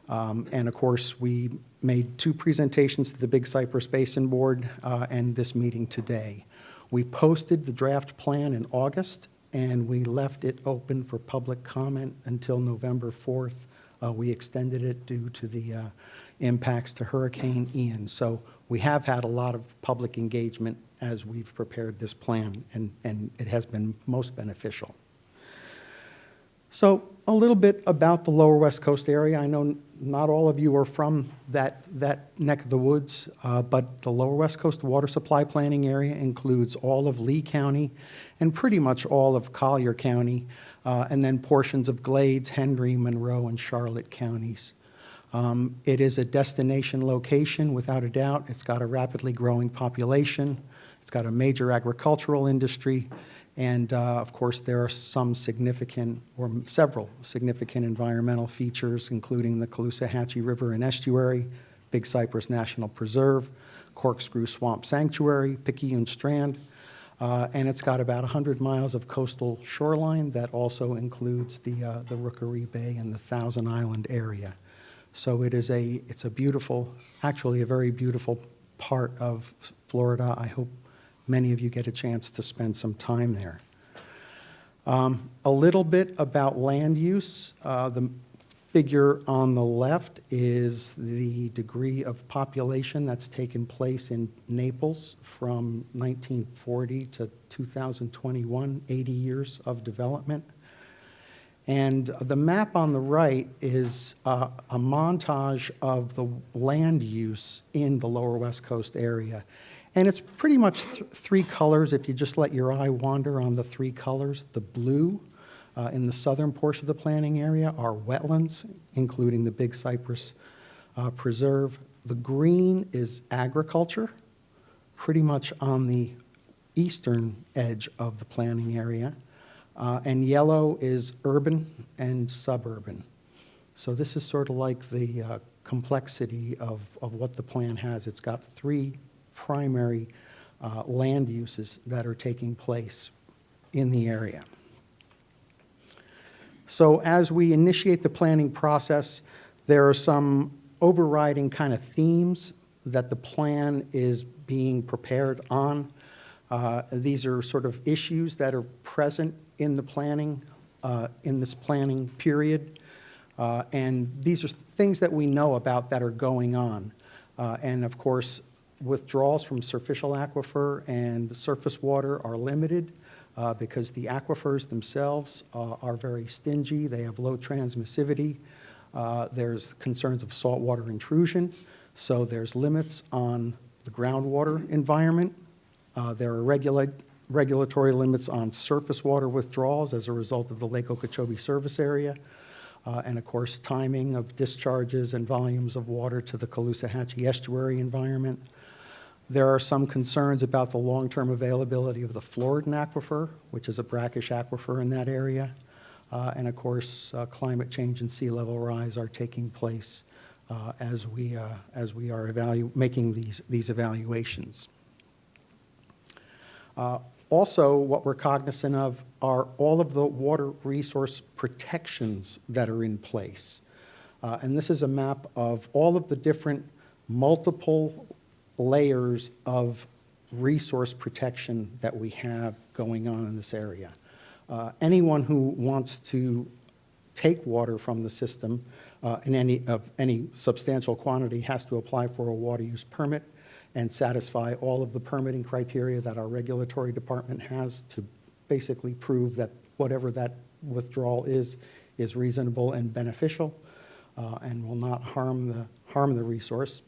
and of course, we made 2 presentations to the Big Cypress Basin Board and this meeting today. We posted the draft plan in August, and we left it open for public comment until November 4th. We extended it due to the impacts to Hurricane Ian. So we have had a lot of public engagement as we've prepared this plan, and it has been most beneficial. So a little bit about the Lower West Coast area. I know not all of you are from that neck of the woods, but the Lower West Coast water supply planning area includes all of Lee County and pretty much all of Collier County, and then portions of Glades, Henry, Monroe, and Charlotte counties. It is a destination location, without a doubt. It's got a rapidly growing population. It's got a major agricultural industry. And of course, there are some significant, or several significant environmental features, including the Caloosahatchee River and Estuary, Big Cypress National Preserve, Corkscrew Swamp Sanctuary, Picayune Strand, and it's got about 100 miles of coastal shoreline that also includes the Rookery Bay and the Thousand Island area. So it's a beautiful, actually a very beautiful part of Florida. I hope many of you get a chance to spend some time there. A little bit about land use. The figure on the left is the degree of population that's taken place in Naples from 1940 to 2021, 80 years of development. And the map on the right is a montage of the land use in the Lower West Coast area. And it's pretty much 3 colors if you just let your eye wander on the 3 colors. The blue in the southern portion of the planning area are wetlands, including the Big Cypress Preserve. The green is agriculture, pretty much on the eastern edge of the planning area. And yellow is urban and suburban. So this is sort of like the complexity of what the plan has. It's got 3 primary land uses that are taking place in the area. So as we initiate the planning process, there are some overriding kind of themes that the plan is being prepared on. These are sort of issues that are present in the planning, in this planning period. And these are things that we know about that are going on. And of course, withdrawals from superficial aquifer and surface water are limited because the aquifers themselves are very stingy. They have low transmissivity. There's concerns of saltwater intrusion. So there's limits on the groundwater environment. There are regulatory limits on surface water withdrawals as a result of the Lake Okeechobee service area. And of course, timing of discharges and volumes of water to the Caloosahatchee estuary environment. There are some concerns about the long-term availability of the Floridan aquifer, which is a brackish aquifer in that area. And of course, climate change and sea level rise are taking place as we are making these evaluations. Also, what we're cognizant of are all of the water resource protections that are in place. And this is a map of all of the different multiple layers of resource protection that we have going on in this area. Anyone who wants to take water from the system in any substantial quantity has to apply for a water use permit, and satisfy all of the permitting criteria that our regulatory department has to basically prove that whatever that withdrawal is reasonable and beneficial, and will not harm the resource.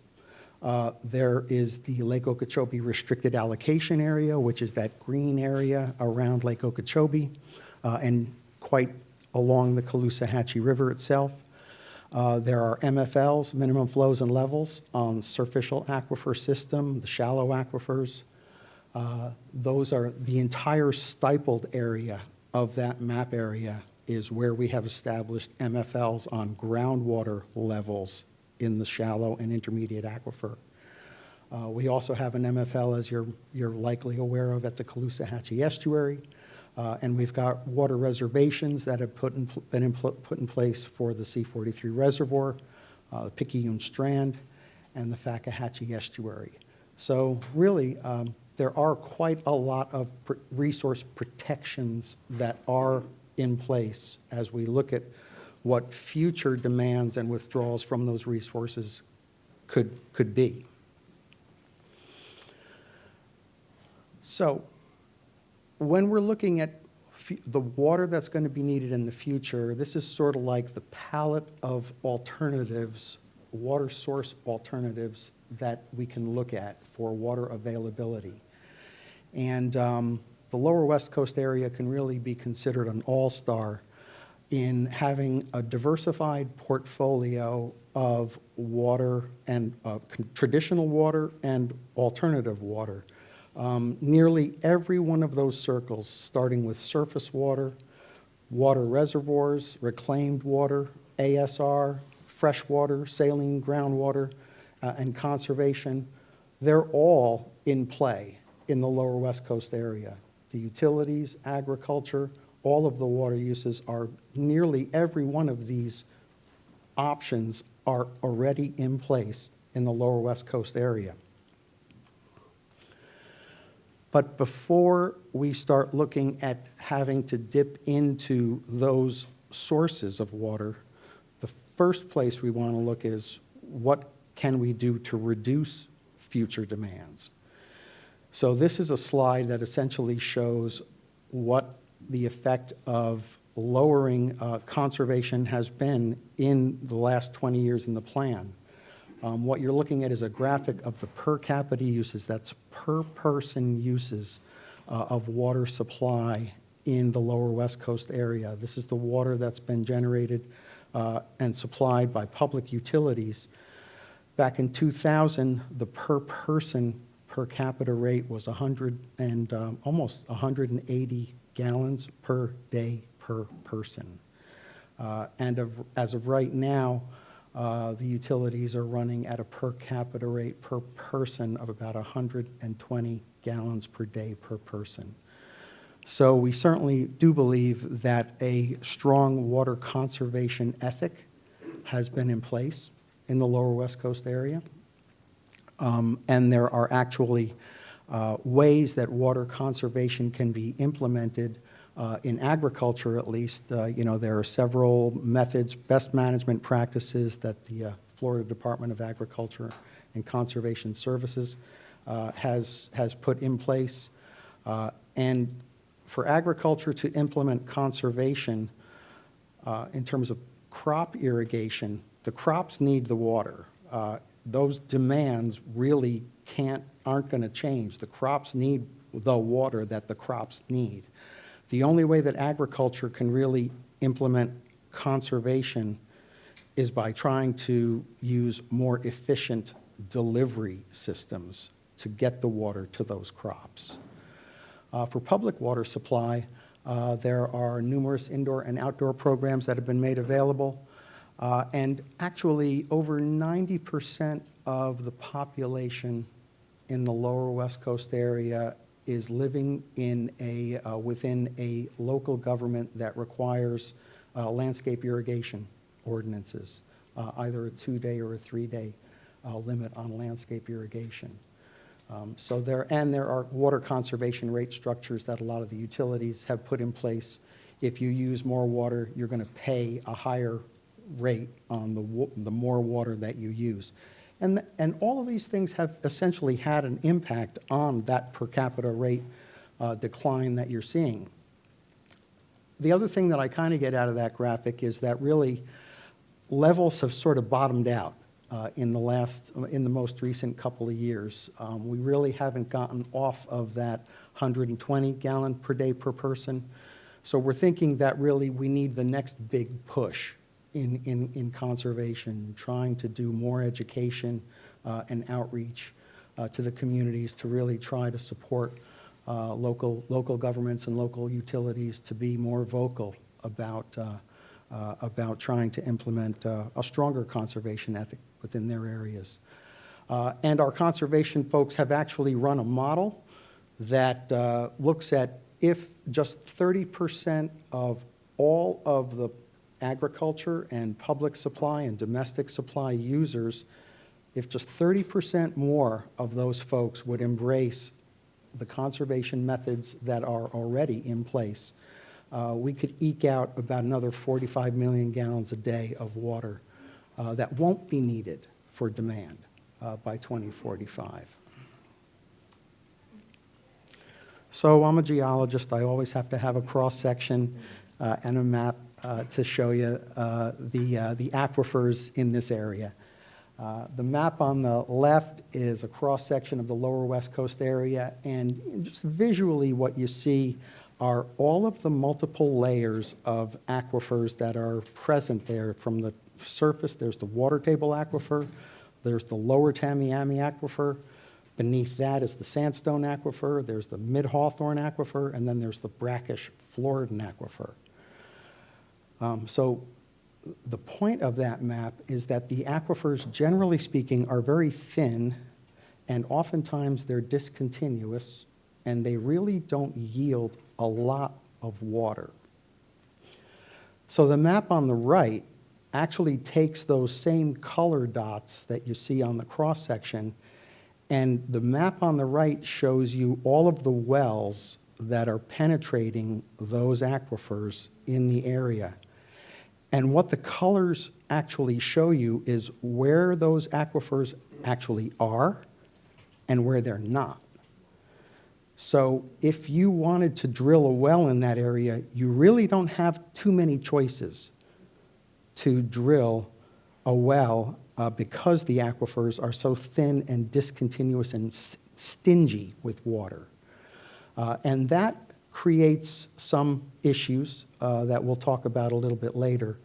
There is the Lake Okeechobee Restricted Allocation Area, which is that green area around Lake Okeechobee and quite along the Caloosahatchee River itself. There are MFLs, minimum flows and levels, on the superficial aquifer system, the shallow aquifers. Those are the entire stippled area of that map area is where we have established MFLs on groundwater levels in the shallow and intermediate aquifer. We also have an MFL, as you're likely aware of, at the Caloosahatchee Estuary, and we've got water reservations that have been put in place for the C-43 Reservoir, the Picayune Strand, and the Fakahatchee Estuary. So really, there are quite a lot of resource protections that are in place as we look at what future demands and withdrawals from those resources could be. So when we're looking at the water that's going to be needed in the future, this is sort of like the palette of alternatives, water source alternatives that we can look at for water availability. And the lower West Coast area can really be considered an all-star in having a diversified portfolio of water and traditional water and alternative water. Nearly every one of those circles, starting with surface water, water reservoirs, reclaimed water, ASR, freshwater, saline groundwater, and conservation, they're all in play in the lower West Coast area. The utilities, agriculture, all of the water uses are, nearly every one of these options are already in place in the lower West Coast area. But before we start looking at having to dip into those sources of water, the first place we want to look is what can we do to reduce future demands? So this is a slide that essentially shows what the effect of lowering conservation has been in the last 20 years in the plan. What you're looking at is a graphic of the per capita uses, that's per person uses of water supply in the lower West Coast area. This is the water that's been generated and supplied by public utilities. Back in 2000, the per person per capita rate was almost 180 gallons per day per person. As of right now, the utilities are running at a per capita rate per person of about 120 gallons per day per person. So we certainly do believe that a strong water conservation ethic has been in place in the lower West Coast area. And there are actually ways that water conservation can be implemented in agriculture, at least. There are several methods, best management practices that the Florida Department of Agriculture and Conservation Services has put in place. And for agriculture to implement conservation in terms of crop irrigation, the crops need the water. Those demands really aren't going to change. The crops need the water that the crops need. The only way that agriculture can really implement conservation is by trying to use more efficient delivery systems to get the water to those crops. For public water supply, there are numerous indoor and outdoor programs that have been made available. And actually, over 90% of the population in the lower West Coast area is living in within a local government that requires landscape irrigation ordinances, either a 2-day or a 3-day limit on landscape irrigation. There are water conservation rate structures that a lot of the utilities have put in place. If you use more water, you're going to pay a higher rate on the more water that you use. And all of these things have essentially had an impact on that per capita rate decline that you're seeing. The other thing that I kind of get out of that graphic is that really levels have sort of bottomed out in the most recent couple of years. We really haven't gotten off of that 120 gallon per day per person. So we're thinking that really we need the next big push in conservation, trying to do more education and outreach to the communities to really try to support local governments and local utilities to be more vocal about trying to implement a stronger conservation ethic within their areas. And our conservation folks have actually run a model that looks at if just 30% of all of the agriculture and public supply and domestic supply users, if just 30% more of those folks would embrace the conservation methods that are already in place, we could eke out about another 45 million gallons a day of water that won't be needed for demand by 2045. So I'm a geologist. I always have to have a cross-section and a map to show you the aquifers in this area. The map on the left is a cross-section of the lower West Coast area, and just visually what you see are all of the multiple layers of aquifers that are present there. From the surface, there's the water table aquifer, there's the lower Tamiami aquifer, beneath that is the sandstone aquifer, there's the mid-Hawthorne aquifer, and then there's the brackish Floridan aquifer. So the point of that map is that the aquifers, generally speaking, are very thin, and oftentimes they're discontinuous, and they really don't yield a lot of water. So the map on the right actually takes those same color dots that you see on the cross-section, and the map on the right shows you all of the wells that are penetrating those aquifers in the area. And what the colors actually show you is where those aquifers actually are and where they're not. So if you wanted to drill a well in that area, you really don't have too many choices to drill a well because the aquifers are so thin and discontinuous and stingy with water. And that creates some issues that we'll talk about a little bit later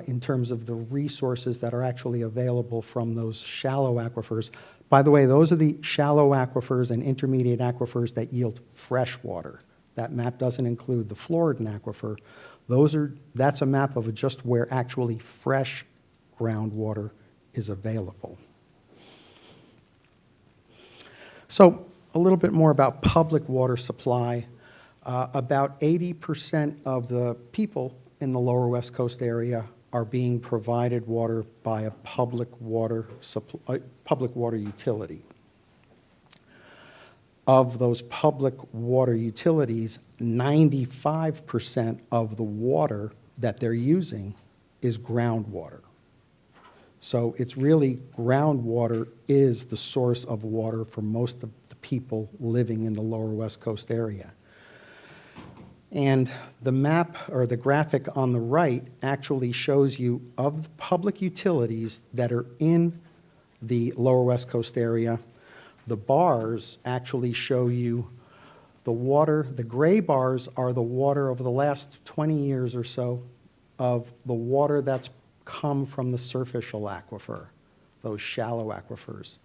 in terms of the resources that are actually available from those shallow aquifers. By the way, those are the shallow aquifers and intermediate aquifers that yield fresh water. That map doesn't include the Floridan aquifer. That's a map of just where actually fresh groundwater is available. So a little bit more about public water supply. About 80% of the people in the lower West Coast area are being provided water by a public water utility. Of those public water utilities, 95% of the water that they're using is groundwater. So it's really groundwater is the source of water for most of the people living in the lower West Coast area. And the map or the graphic on the right actually shows you of the public utilities that are in the lower West Coast area. The bars actually show you the water. The gray bars are the water over the last 20 years or so of the water that's come from the superficial aquifer, those shallow aquifers.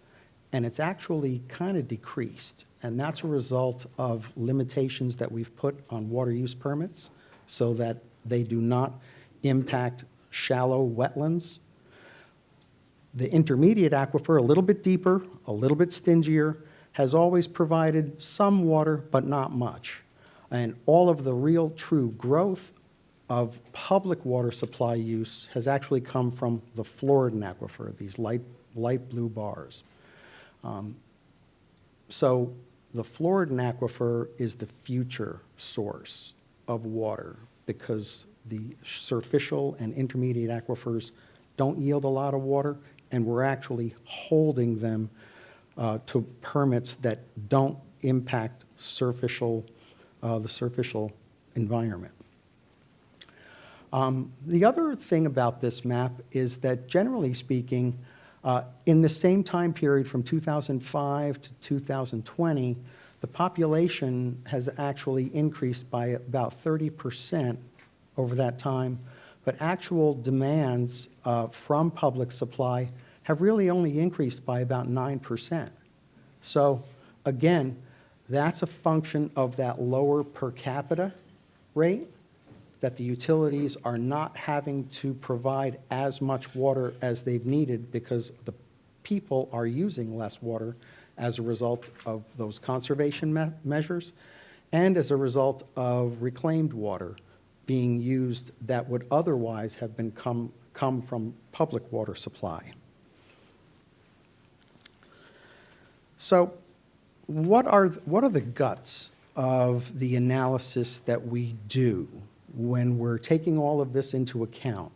And it's actually kind of decreased. And that's a result of limitations that we've put on water use permits so that they do not impact shallow wetlands. The intermediate aquifer, a little bit deeper, a little bit stingier, has always provided some water, but not much. And all of the real true growth of public water supply use has actually come from the Floridan aquifer, these light blue bars. So the Floridan aquifer is the future source of water because the superficial and intermediate aquifers don't yield a lot of water, and we're actually holding them to permits that don't impact the surficial environment. The other thing about this map is that, generally speaking, in the same time period from 2005 to 2020, the population has actually increased by about 30% over that time, but actual demands from public supply have really only increased by about 9%. So again, that's a function of that lower per capita rate, that the utilities are not having to provide as much water as they've needed because the people are using less water as a result of those conservation measures and as a result of reclaimed water being used that would otherwise have been come from public water supply. So what are the guts of the analysis that we do when we're taking all of this into account?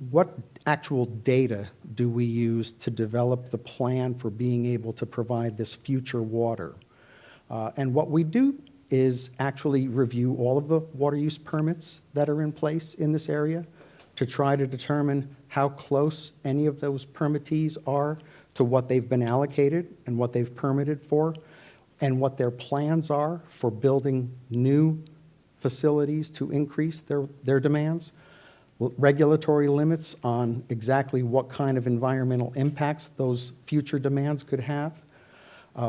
What actual data do we use to develop the plan for being able to provide this future water? And what we do is actually review all of the water use permits that are in place in this area to try to determine how close any of those permittees are to what they've been allocated and what they've permitted for, and what their plans are for building new facilities to increase their demands, regulatory limits on exactly what kind of environmental impacts those future demands could have.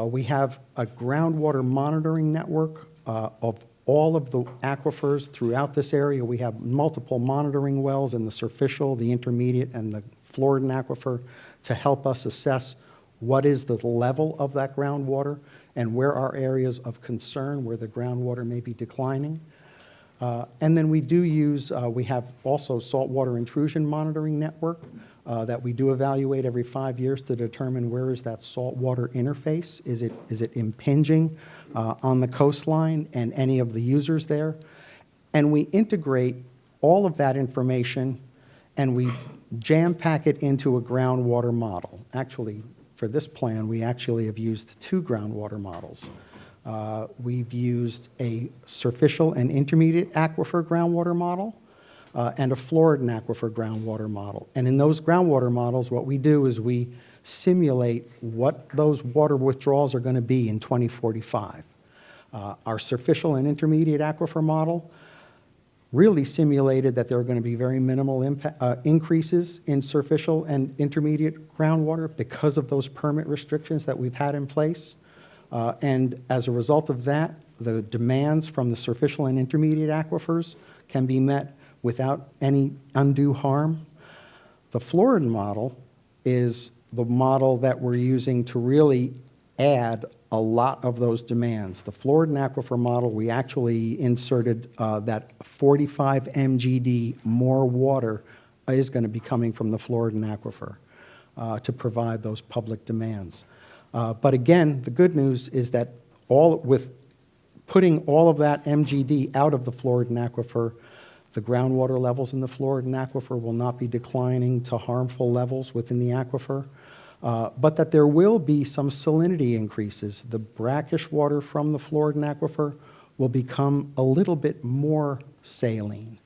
We have a groundwater monitoring network of all of the aquifers throughout this area. We have multiple monitoring wells in the surficial, the intermediate, and the Floridan aquifer to help us assess what is the level of that groundwater and where are areas of concern where the groundwater may be declining. And then we do use, we have also saltwater intrusion monitoring network that we do evaluate every 5 years to determine where is that saltwater interface. Is it impinging on the coastline and any of the users there? And we integrate all of that information and we jam pack it into a groundwater model. Actually, for this plan, we actually have used 2 groundwater models. We've used a surficial and intermediate aquifer groundwater model and a Floridan aquifer groundwater model. And in those groundwater models, what we do is we simulate what those water withdrawals are going to be in 2045. Our surficial and intermediate aquifer model really simulated that there are going to be very minimal increases in surficial and intermediate groundwater because of those permit restrictions that we've had in place. And as a result of that, the demands from the surficial and intermediate aquifers can be met without any undue harm. The Floridan model is the model that we're using to really add a lot of those demands. The Floridan aquifer model, we actually inserted that 45 MGD more water is going to be coming from the Floridan aquifer to provide those public demands. But again, the good news is that with putting all of that MGD out of the Floridan aquifer, the groundwater levels in the Floridan aquifer will not be declining to harmful levels within the aquifer, but that there will be some salinity increases. The brackish water from the Floridan aquifer will become a little bit more saline.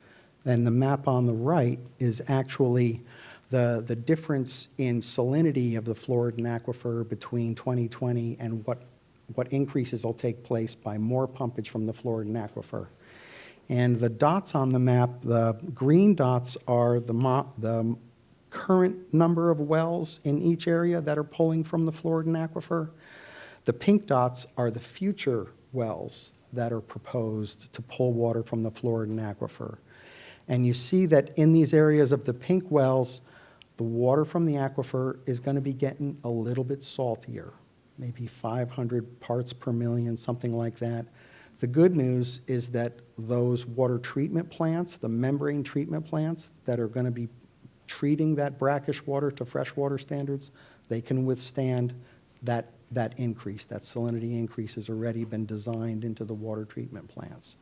And the map on the right is actually the difference in salinity of the Floridan aquifer between 2020 and what increases will take place by more pumpage from the Floridan aquifer. And the dots on the map, the green dots are the current number of wells in each area that are pulling from the Floridan aquifer. The pink dots are the future wells that are proposed to pull water from the Floridan aquifer. And you see that in these areas of the pink wells, the water from the aquifer is going to be getting a little bit saltier, maybe 500 parts per million, something like that. The good news is that those water treatment plants, the membrane treatment plants that are going to be treating that brackish water to freshwater standards, they can withstand that increase. That salinity increase has already been designed into the water treatment plants.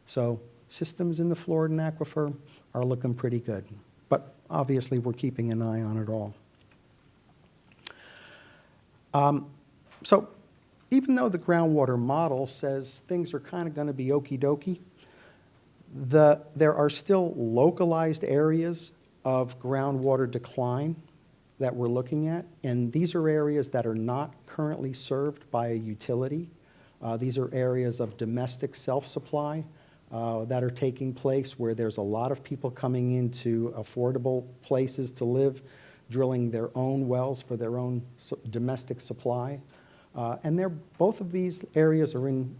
So systems in the Floridan aquifer are looking pretty good. But obviously, we're keeping an eye on it all. So even though the groundwater model says things are kind of going to be okey-dokey, there are still localized areas of groundwater decline that we're looking at, and these are areas that are not currently served by a utility. These are areas of domestic self-supply that are taking place where there's a lot of people coming into affordable places to live, drilling their own wells for their own domestic supply. And both of these areas are in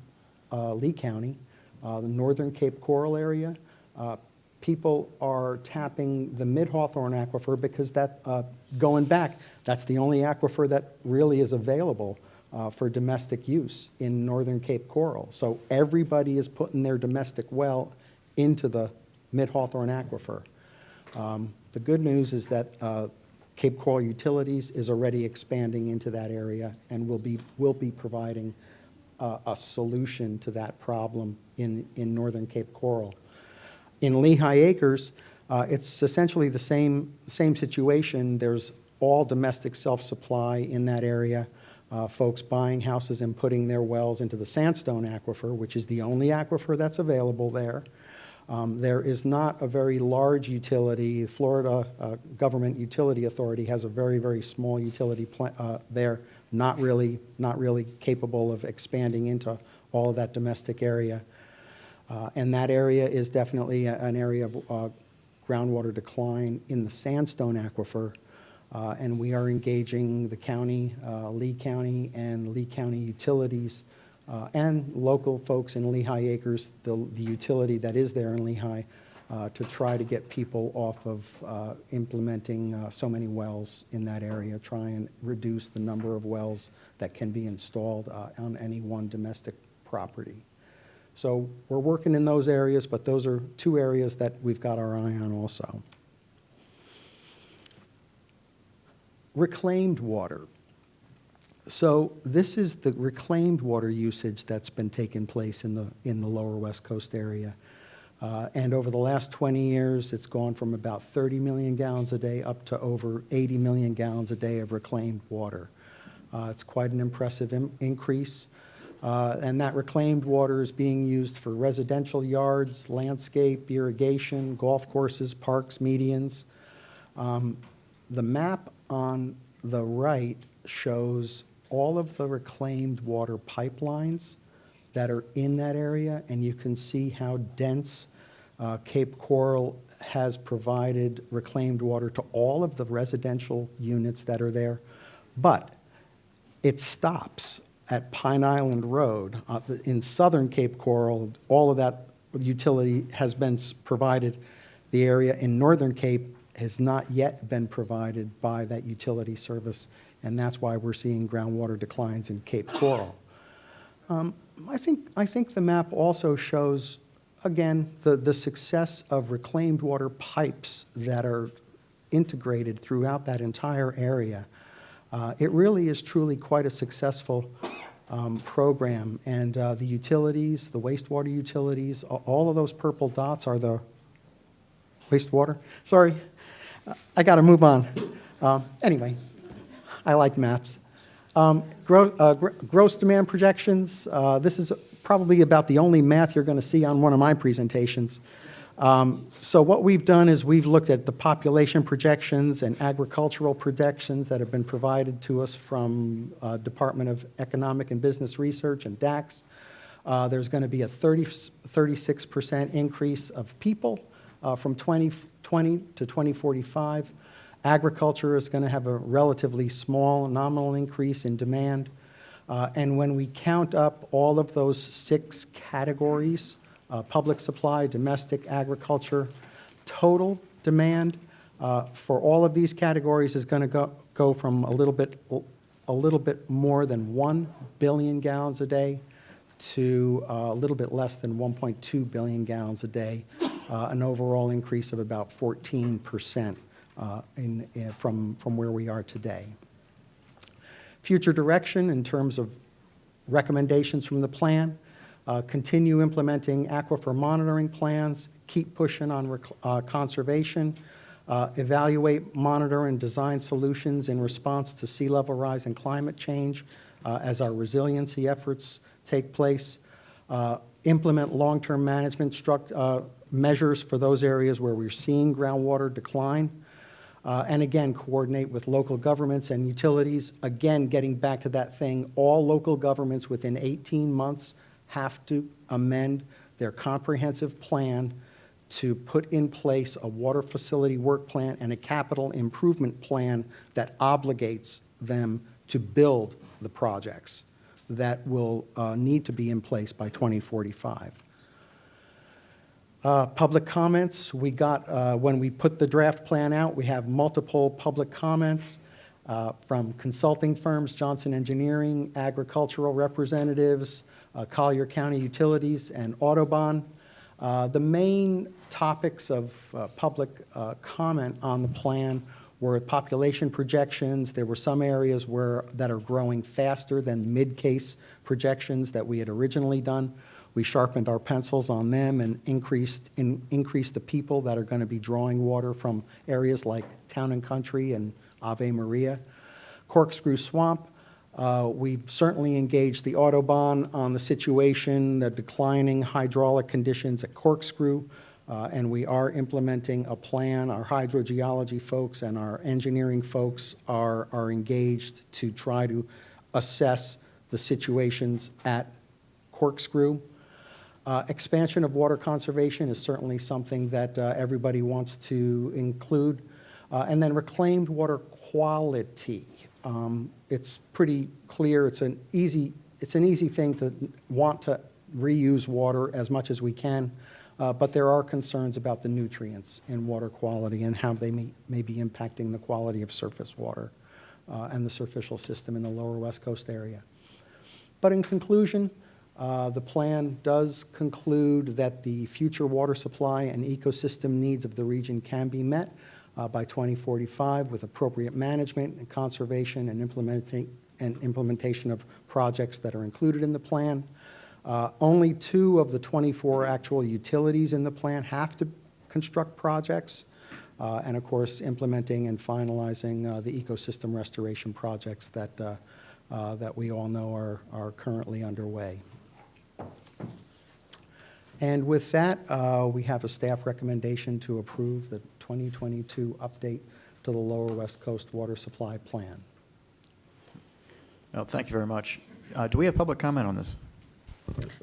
Lee County, the northern Cape Coral area. People are tapping the Mid-Hawthorne aquifer because going back, that's the only aquifer that really is available for domestic use in northern Cape Coral. So everybody is putting their domestic well into the Mid-Hawthorne aquifer. The good news is that Cape Coral Utilities is already expanding into that area and will be providing a solution to that problem in northern Cape Coral. In Lehigh Acres, it's essentially the same situation. There's all domestic self-supply in that area, folks buying houses and putting their wells into the sandstone aquifer, which is the only aquifer that's available there. There is not a very large utility. Florida Government Utility Authority has a very, very small utility there, not really capable of expanding into all of that domestic area. And that area is definitely an area of groundwater decline in the sandstone aquifer. And we are engaging the county, Lee County, and Lee County utilities, and local folks in Lehigh Acres, the utility that is there in Lehigh, to try to get people off of implementing so many wells in that area, try and reduce the number of wells that can be installed on any one domestic property. So we're working in those areas, but those are two areas that we've got our eye on also. Reclaimed water. So this is the reclaimed water usage that's been taking place in the lower West Coast area. And over the last 20 years, it's gone from about 30 million gallons a day up to over 80 million gallons a day of reclaimed water. It's quite an impressive increase. And that reclaimed water is being used for residential yards, landscape, irrigation, golf courses, parks, medians. The map on the right shows all of the reclaimed water pipelines that are in that area, and you can see how dense Cape Coral has provided reclaimed water to all of the residential units that are there. But it stops at Pine Island Road. In southern Cape Coral, all of that utility has been provided. The area in northern Cape has not yet been provided by that utility service, and that's why we're seeing groundwater declines in Cape Coral. I think the map also shows, again, the success of reclaimed water pipes that are integrated throughout that entire area. It really is truly quite a successful program, and the utilities, the wastewater utilities, all of those purple dots are the wastewater. Sorry, I got to move on. Anyway, I like maps. Gross demand projections. This is probably about the only math you're going to see on one of my presentations. So what we've done is we've looked at the population projections and agricultural projections that have been provided to us from Department of Economic and Business Research and DAX. There's going to be a 36% increase of people from 2020 to 2045. Agriculture is going to have a relatively small nominal increase in demand. And when we count up all of those 6 categories, public supply, domestic, agriculture, total demand for all of these categories is going to go from a little bit more than 1 billion gallons a day to a little bit less than 1.2 billion gallons a day, an overall increase of about 14% from where we are today. Future direction in terms of recommendations from the plan. Continue implementing aquifer monitoring plans, keep pushing on conservation, Evaluate, monitor, and design solutions in response to sea level rise and climate change as our resiliency efforts take place. Implement long-term management measures for those areas where we're seeing groundwater decline. And again, coordinate with local governments and utilities. Again, getting back to that thing, all local governments within 18 months have to amend their comprehensive plan to put in place a water facility work plan and a capital improvement plan that obligates them to build the projects that will need to be in place by 2045. Public comments, we got, when we put the draft plan out, we have multiple public comments from consulting firms, Johnson Engineering, agricultural representatives, Collier County Utilities, and Autobahn. The main topics of public comment on the plan were population projections. There were some areas that are growing faster than mid-case projections that we had originally done. We sharpened our pencils on them and increased the people that are going to be drawing water from areas like Town and Country and Ave Maria. Corkscrew Swamp, we've certainly engaged the Autobahn on the situation, the declining hydraulic conditions at Corkscrew, and we are implementing a plan. Our hydrogeology folks and our engineering folks are engaged to try to assess the situations at Corkscrew. Expansion of water conservation is certainly something that everybody wants to include. And then reclaimed water quality. It's pretty clear. It's an easy thing to want to reuse water as much as we can, but there are concerns about the nutrients in water quality and how they may be impacting the quality of surface water and the superficial system in the lower West Coast area. But in conclusion, the plan does conclude that the future water supply and ecosystem needs of the region can be met by 2045 with appropriate management and conservation and implementation of projects that are included in the plan. Only 2 of the 24 actual utilities in the plan have to construct projects, and of course implementing and finalizing the ecosystem restoration projects that we all know are currently underway. And with that, we have a staff recommendation to approve the 2022 update to the Lower West Coast Water Supply Plan. Well, thank you very much. Do we have public comment on this?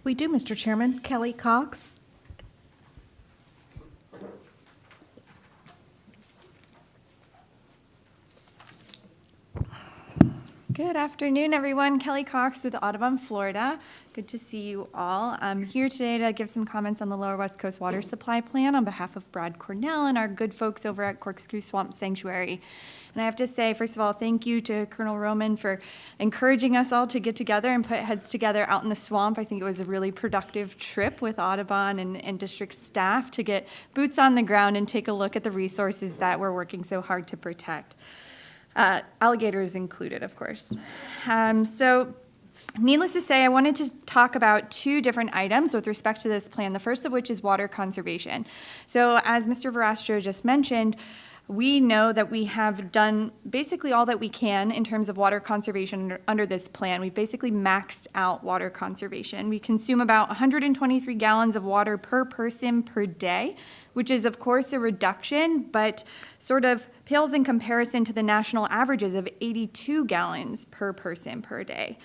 We do, Mr. Chairman. Kelly Cox. Good afternoon, everyone. Kelly Cox with Audubon, Florida. Good to see you all. I'm here today to give some comments on the Lower West Coast Water Supply Plan on behalf of Brad Cornell and our good folks over at Corkscrew Swamp Sanctuary. And I have to say, first of all, thank you to Colonel Roman for encouraging us all to get together and put heads together out in the swamp. I think it was a really productive trip with Audubon and district staff to get boots on the ground and take a look at the resources that we're working so hard to protect. Alligators included, of course. So needless to say, I wanted to talk about 2 different items with respect to this plan, the first of which is water conservation. So as Mr. Verastro just mentioned, we know that we have done basically all that we can in terms of water conservation under this plan. We've basically maxed out water conservation. We consume about 123 gallons of water per person per day, which is of course a reduction, but sort of pales in comparison to the national averages of 82 gallons per person per day.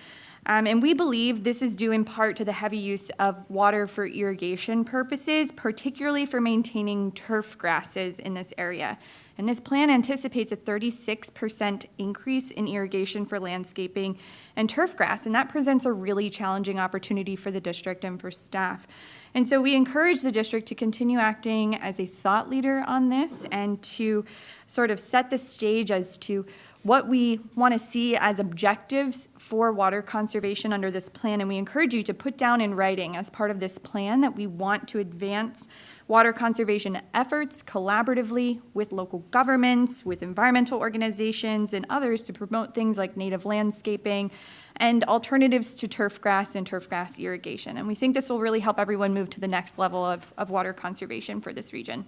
And we believe this is due in part to the heavy use of water for irrigation purposes, particularly for maintaining turf grasses in this area. And this plan anticipates a 36% increase in irrigation for landscaping and turf grass, and that presents a really challenging opportunity for the district and for staff. And so we encourage the district to continue acting as a thought leader on this and to sort of set the stage as to what we want to see as objectives for water conservation under this plan. And we encourage you to put down in writing as part of this plan that we want to advance water conservation efforts collaboratively with local governments, with environmental organizations, and others to promote things like native landscaping and alternatives to turf grass and turf grass irrigation. And we think this will really help everyone move to the next level of water conservation for this region.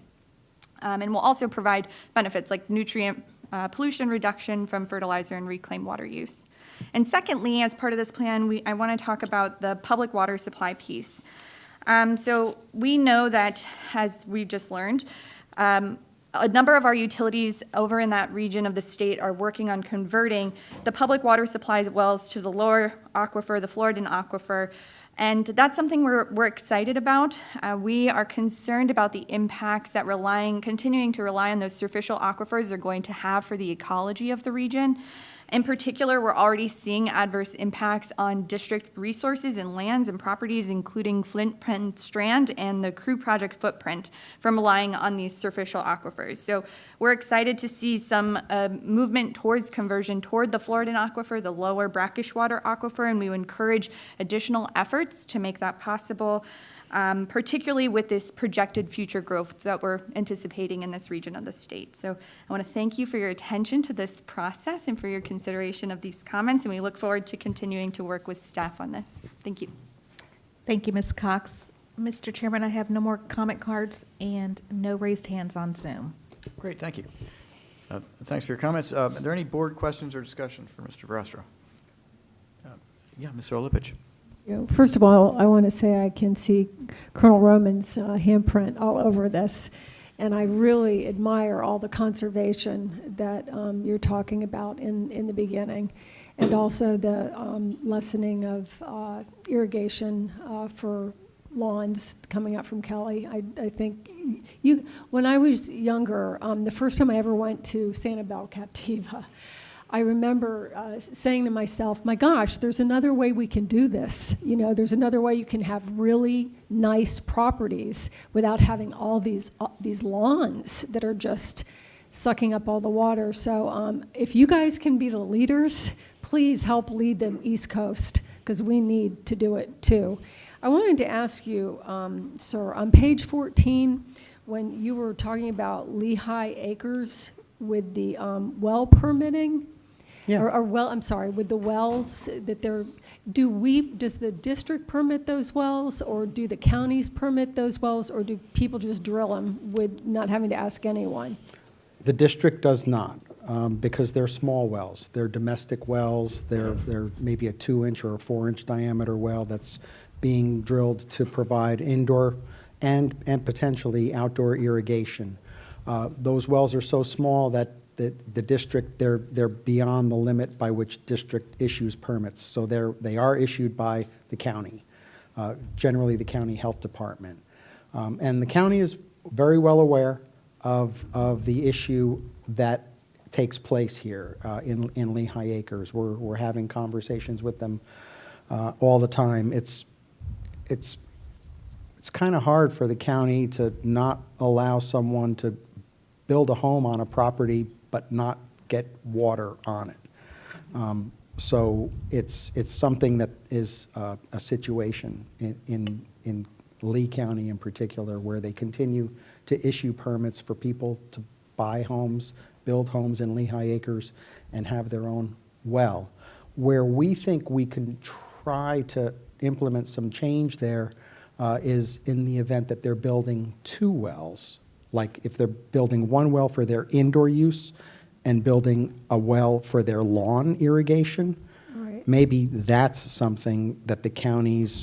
and will also provide benefits like nutrient pollution reduction from fertilizer and reclaimed water use. And secondly, as part of this plan, I want to talk about the public water supply piece. So we know that, as we've just learned, a number of our utilities over in that region of the state are working on converting the public water supplies wells to the lower aquifer, the Floridan aquifer, and that's something we're excited about. We are concerned about the impacts that continuing to rely on those superficial aquifers are going to have for the ecology of the region. In particular, we're already seeing adverse impacts on district resources and lands and properties, including Flint Penn Strand and the Crew Project footprint from relying on these superficial aquifers. So we're excited to see some movement towards conversion toward the Floridan aquifer, the lower brackish water aquifer, and we encourage additional efforts to make that possible. Particularly with this projected future growth that we're anticipating in this region of the state. So I want to thank you for your attention to this process and for your consideration of these comments, and we look forward to continuing to work with staff on this. Thank you. Thank you, Ms. Cox. Mr. Chairman, I have no more comment cards and no raised hands on Zoom. Great, thank you. Thanks for your comments. Are there any board questions or discussion for Mr. Verostro? Yeah, Mr. Olipich. First of all, I want to say I can see Colonel Roman's handprint all over this, and I really admire all the conservation that you're talking about in the beginning, and also the lessening of irrigation for lawns coming up from Kelly. I think when I was younger, the first time I ever went to Sanibel Captiva, I remember saying to myself, my gosh, there's another way we can do this. You know, there's another way you can have really nice properties without having all these lawns that are just sucking up all the water. So if you guys can be the leaders, please help lead the East Coast, because we need to do it too. I wanted to ask you, sir, on page 14, when you were talking about Lehigh Acres with the well permitting, Yeah. with the wells that does the district permit those wells, or do the counties permit those wells, or do people just drill them with not having to ask anyone? The district does not, because they're small wells. They're domestic wells. They're maybe a 2-inch or a 4-inch diameter well that's being drilled to provide indoor and potentially outdoor irrigation. Those wells are so small that the district, they're beyond the limit by which district issues permits. So they are issued by the county, generally the county health department. And the county is very well aware of the issue that takes place here in Lehigh Acres. We're having conversations with them all the time. It's kind of hard for the county to not allow someone to build a home on a property but not get water on it. So it's something that is a situation in Lee County in particular, where they continue to issue permits for people to buy homes, build homes in Lehigh Acres, and have their own well. Where we think we can try to implement some change there is in the event that they're building 2 wells. Like if they're building 1 well for their indoor use and building a well for their lawn irrigation, Right. maybe that's something that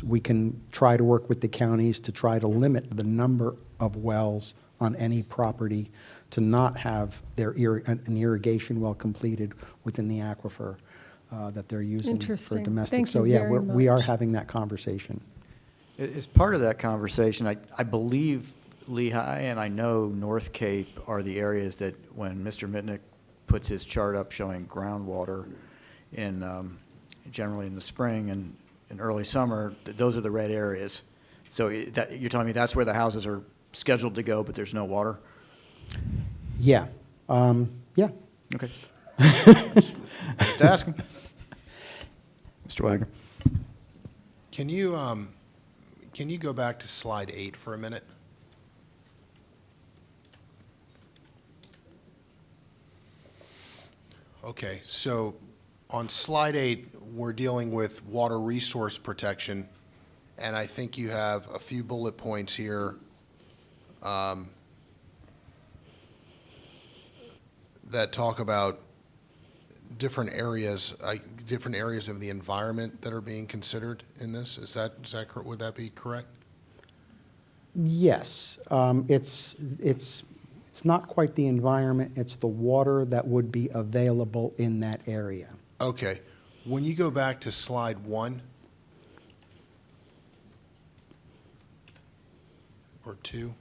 we can try to work with the counties to try to limit the number of wells on any property to not have an irrigation well completed within the aquifer that they're using for Interesting. domestic. Thank So you yeah, very we are much. having that conversation. As part of that conversation, I believe Lehigh and I know North Cape are the areas that when Mr. Mitnick puts his chart up showing groundwater in generally in the spring and in early summer, those are the red areas. So you're telling me that's where the houses are scheduled to go, but there's no water? Yeah. Yeah. Okay. Just asking. Mr. Wagner. Can you go back to slide 8 for a minute? Okay, so on slide 8, we're dealing with water resource protection, and I think you have a few bullet points here. that talk about different areas of the environment that are being considered in this. Is that would that be correct? Yes, it's not quite the environment, it's the water that would be available in that area. Okay. When you go back to slide 1 or 2,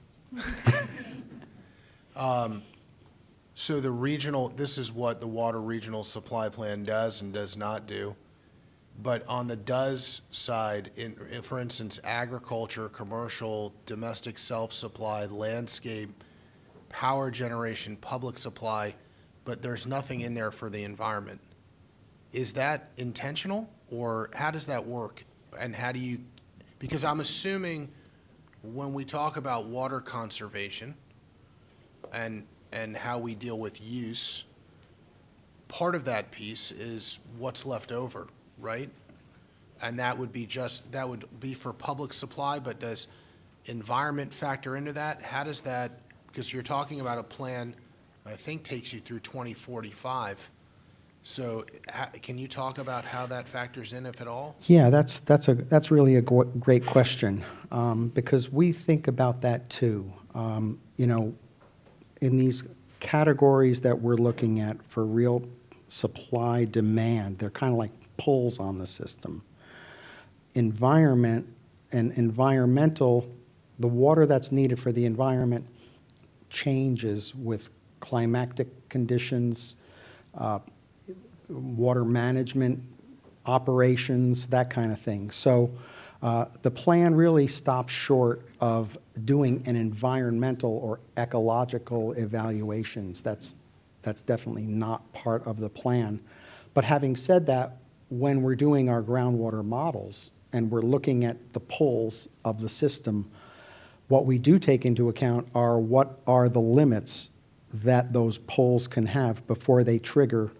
so the regional, this is what the water regional supply plan does and does not do. But on the does side, for instance, agriculture, commercial, domestic self-supply, landscape, power generation, public supply, but there's nothing in there for the environment. Is that intentional, or how does that work? And how do you, because I'm assuming when we talk about water conservation and how we deal with use, part of that piece is what's left over, right? And that would be for public supply, but does environment factor into that? How does that, because you're talking about a plan, I think takes you through 2045. So can you talk about how that factors in, if at all? Yeah, that's really a great question, because we think about that too. You know, in these categories that we're looking at for real supply demand, they're kind of like pulls on the system. Environment and environmental, the water that's needed for the environment changes with climatic conditions, water management operations, that kind of thing. So the plan really stops short of doing an environmental or ecological evaluations. That's definitely not part of the plan. But having said that, when we're doing our groundwater models and we're looking at the pulls of the system, what we do take into account are what are the limits that those pulls can have before they trigger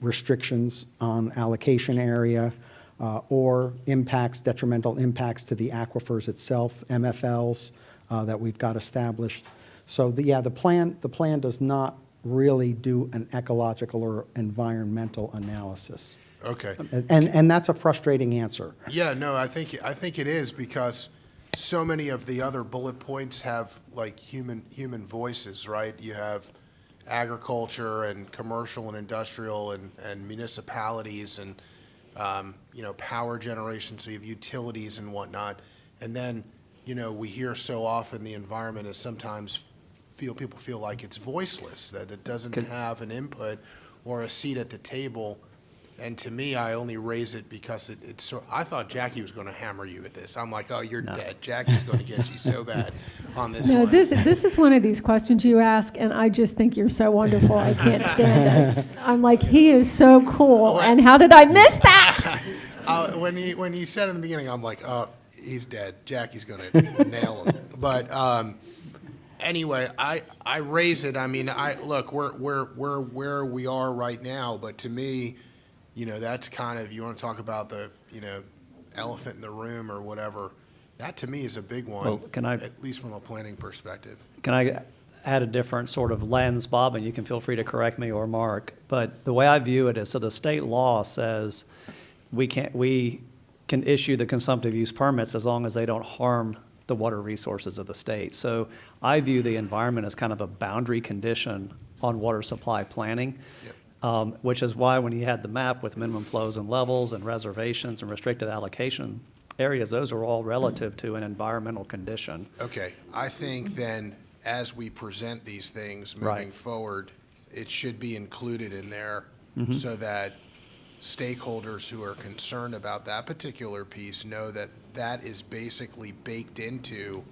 restrictions on allocation area or detrimental impacts to the aquifers itself, MFLs that we've got established. So the plan does not really do an ecological or environmental analysis. Okay. And that's a frustrating answer. Yeah, no, I think it is, because so many of the other bullet points have like human voices, right? You have agriculture and commercial and industrial and municipalities and power generation, so you have utilities and whatnot. And then, we hear so often the environment is sometimes people feel like it's voiceless, that it doesn't have an input or a seat at the table. And to me, I only raise it because I thought Jackie was going to hammer you with this. I'm like, oh, you're dead. Jackie's going to get you so bad on this No, one. this is one of these questions you ask, and I just think you're so wonderful. I can't stand it. I'm like, he is so cool, and how did I miss that? When he said in the beginning, I'm like, oh, he's dead. Jackie's going to nail him. But anyway, I raise it. I mean, look, we're where we are right now, but to me, that's kind of, you want to talk about the, elephant in the room or whatever. That to me is a big one, Well, at least from a planning perspective. Can I add a different sort of lens, Bob, and you can feel free to correct me or Mark, but the way I view it is, so the state law says we can issue the consumptive use permits as long as they don't harm the water resources of the state. So I view the environment as kind of a boundary condition on water supply planning. Yep. Which is why when you had the map with minimum flows and levels and reservations and restricted allocation areas, those are all relative to an environmental condition. Okay, I think then, as we present these things moving forward, it should be included in there so that stakeholders who are concerned about that particular piece know that that is basically baked into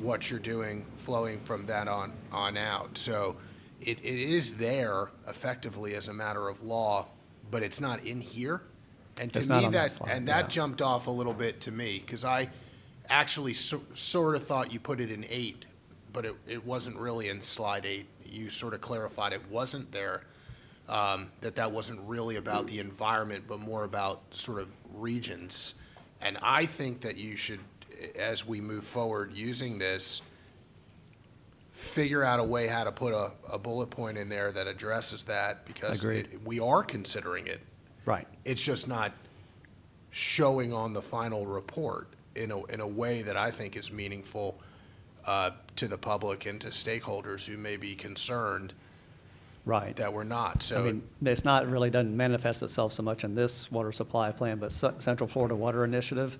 what you're doing, flowing from that on out. So it is there effectively as a matter of law, but it's not in here. And to me, that jumped off a little bit to me, because I actually sort of thought you put it in 8, but it wasn't really in slide 8. You sort of clarified it wasn't there, that wasn't really about the environment, but more about sort of regions. And I think that you should, as we move forward using this, figure out a way how to put a bullet point in there that addresses that, because Agreed. we are considering it. Right. It's just not showing on the final report in a way that I think is meaningful to the public and to stakeholders who may be concerned Right. that we're not. So I mean, it's not, really doesn't manifest itself so much in this water supply plan, but Central Florida Water Initiative,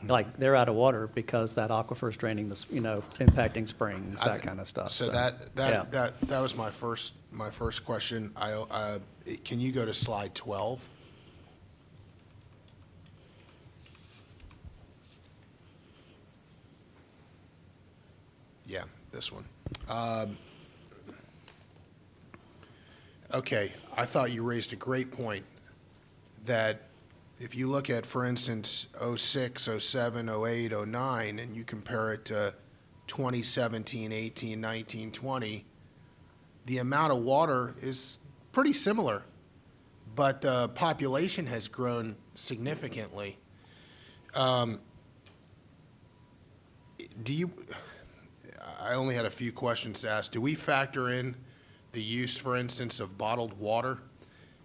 like, they're out of water because that aquifer is draining this, impacting springs, that kind of stuff. So yeah. that was my first question. Can you go to slide 12? Yeah, this one. Okay, I thought you raised a great point, that if you look at, for instance, 06, 07, 08, 09, and you compare it to 2017, 18, 19, 20, the amount of water is pretty similar, but the population has grown significantly. I only had a few questions to ask. Do we factor in the use, for instance, of bottled water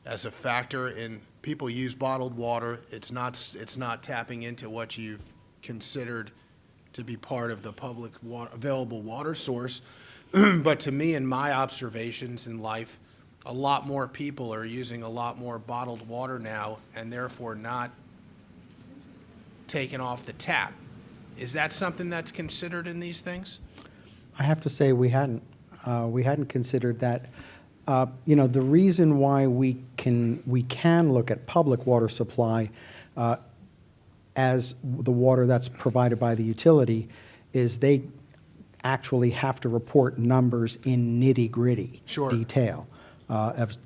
as a factor in, people use bottled water, it's not tapping into what you've considered to be part of the public available water source. But to me, in my observations in life, a lot more people are using a lot more bottled water now, and therefore not taken off the tap. Is that something that's considered in these things? I have to say we hadn't considered that. The reason why we can look at public water supply as the water that's provided by the utility is they actually have to report numbers in nitty-gritty detail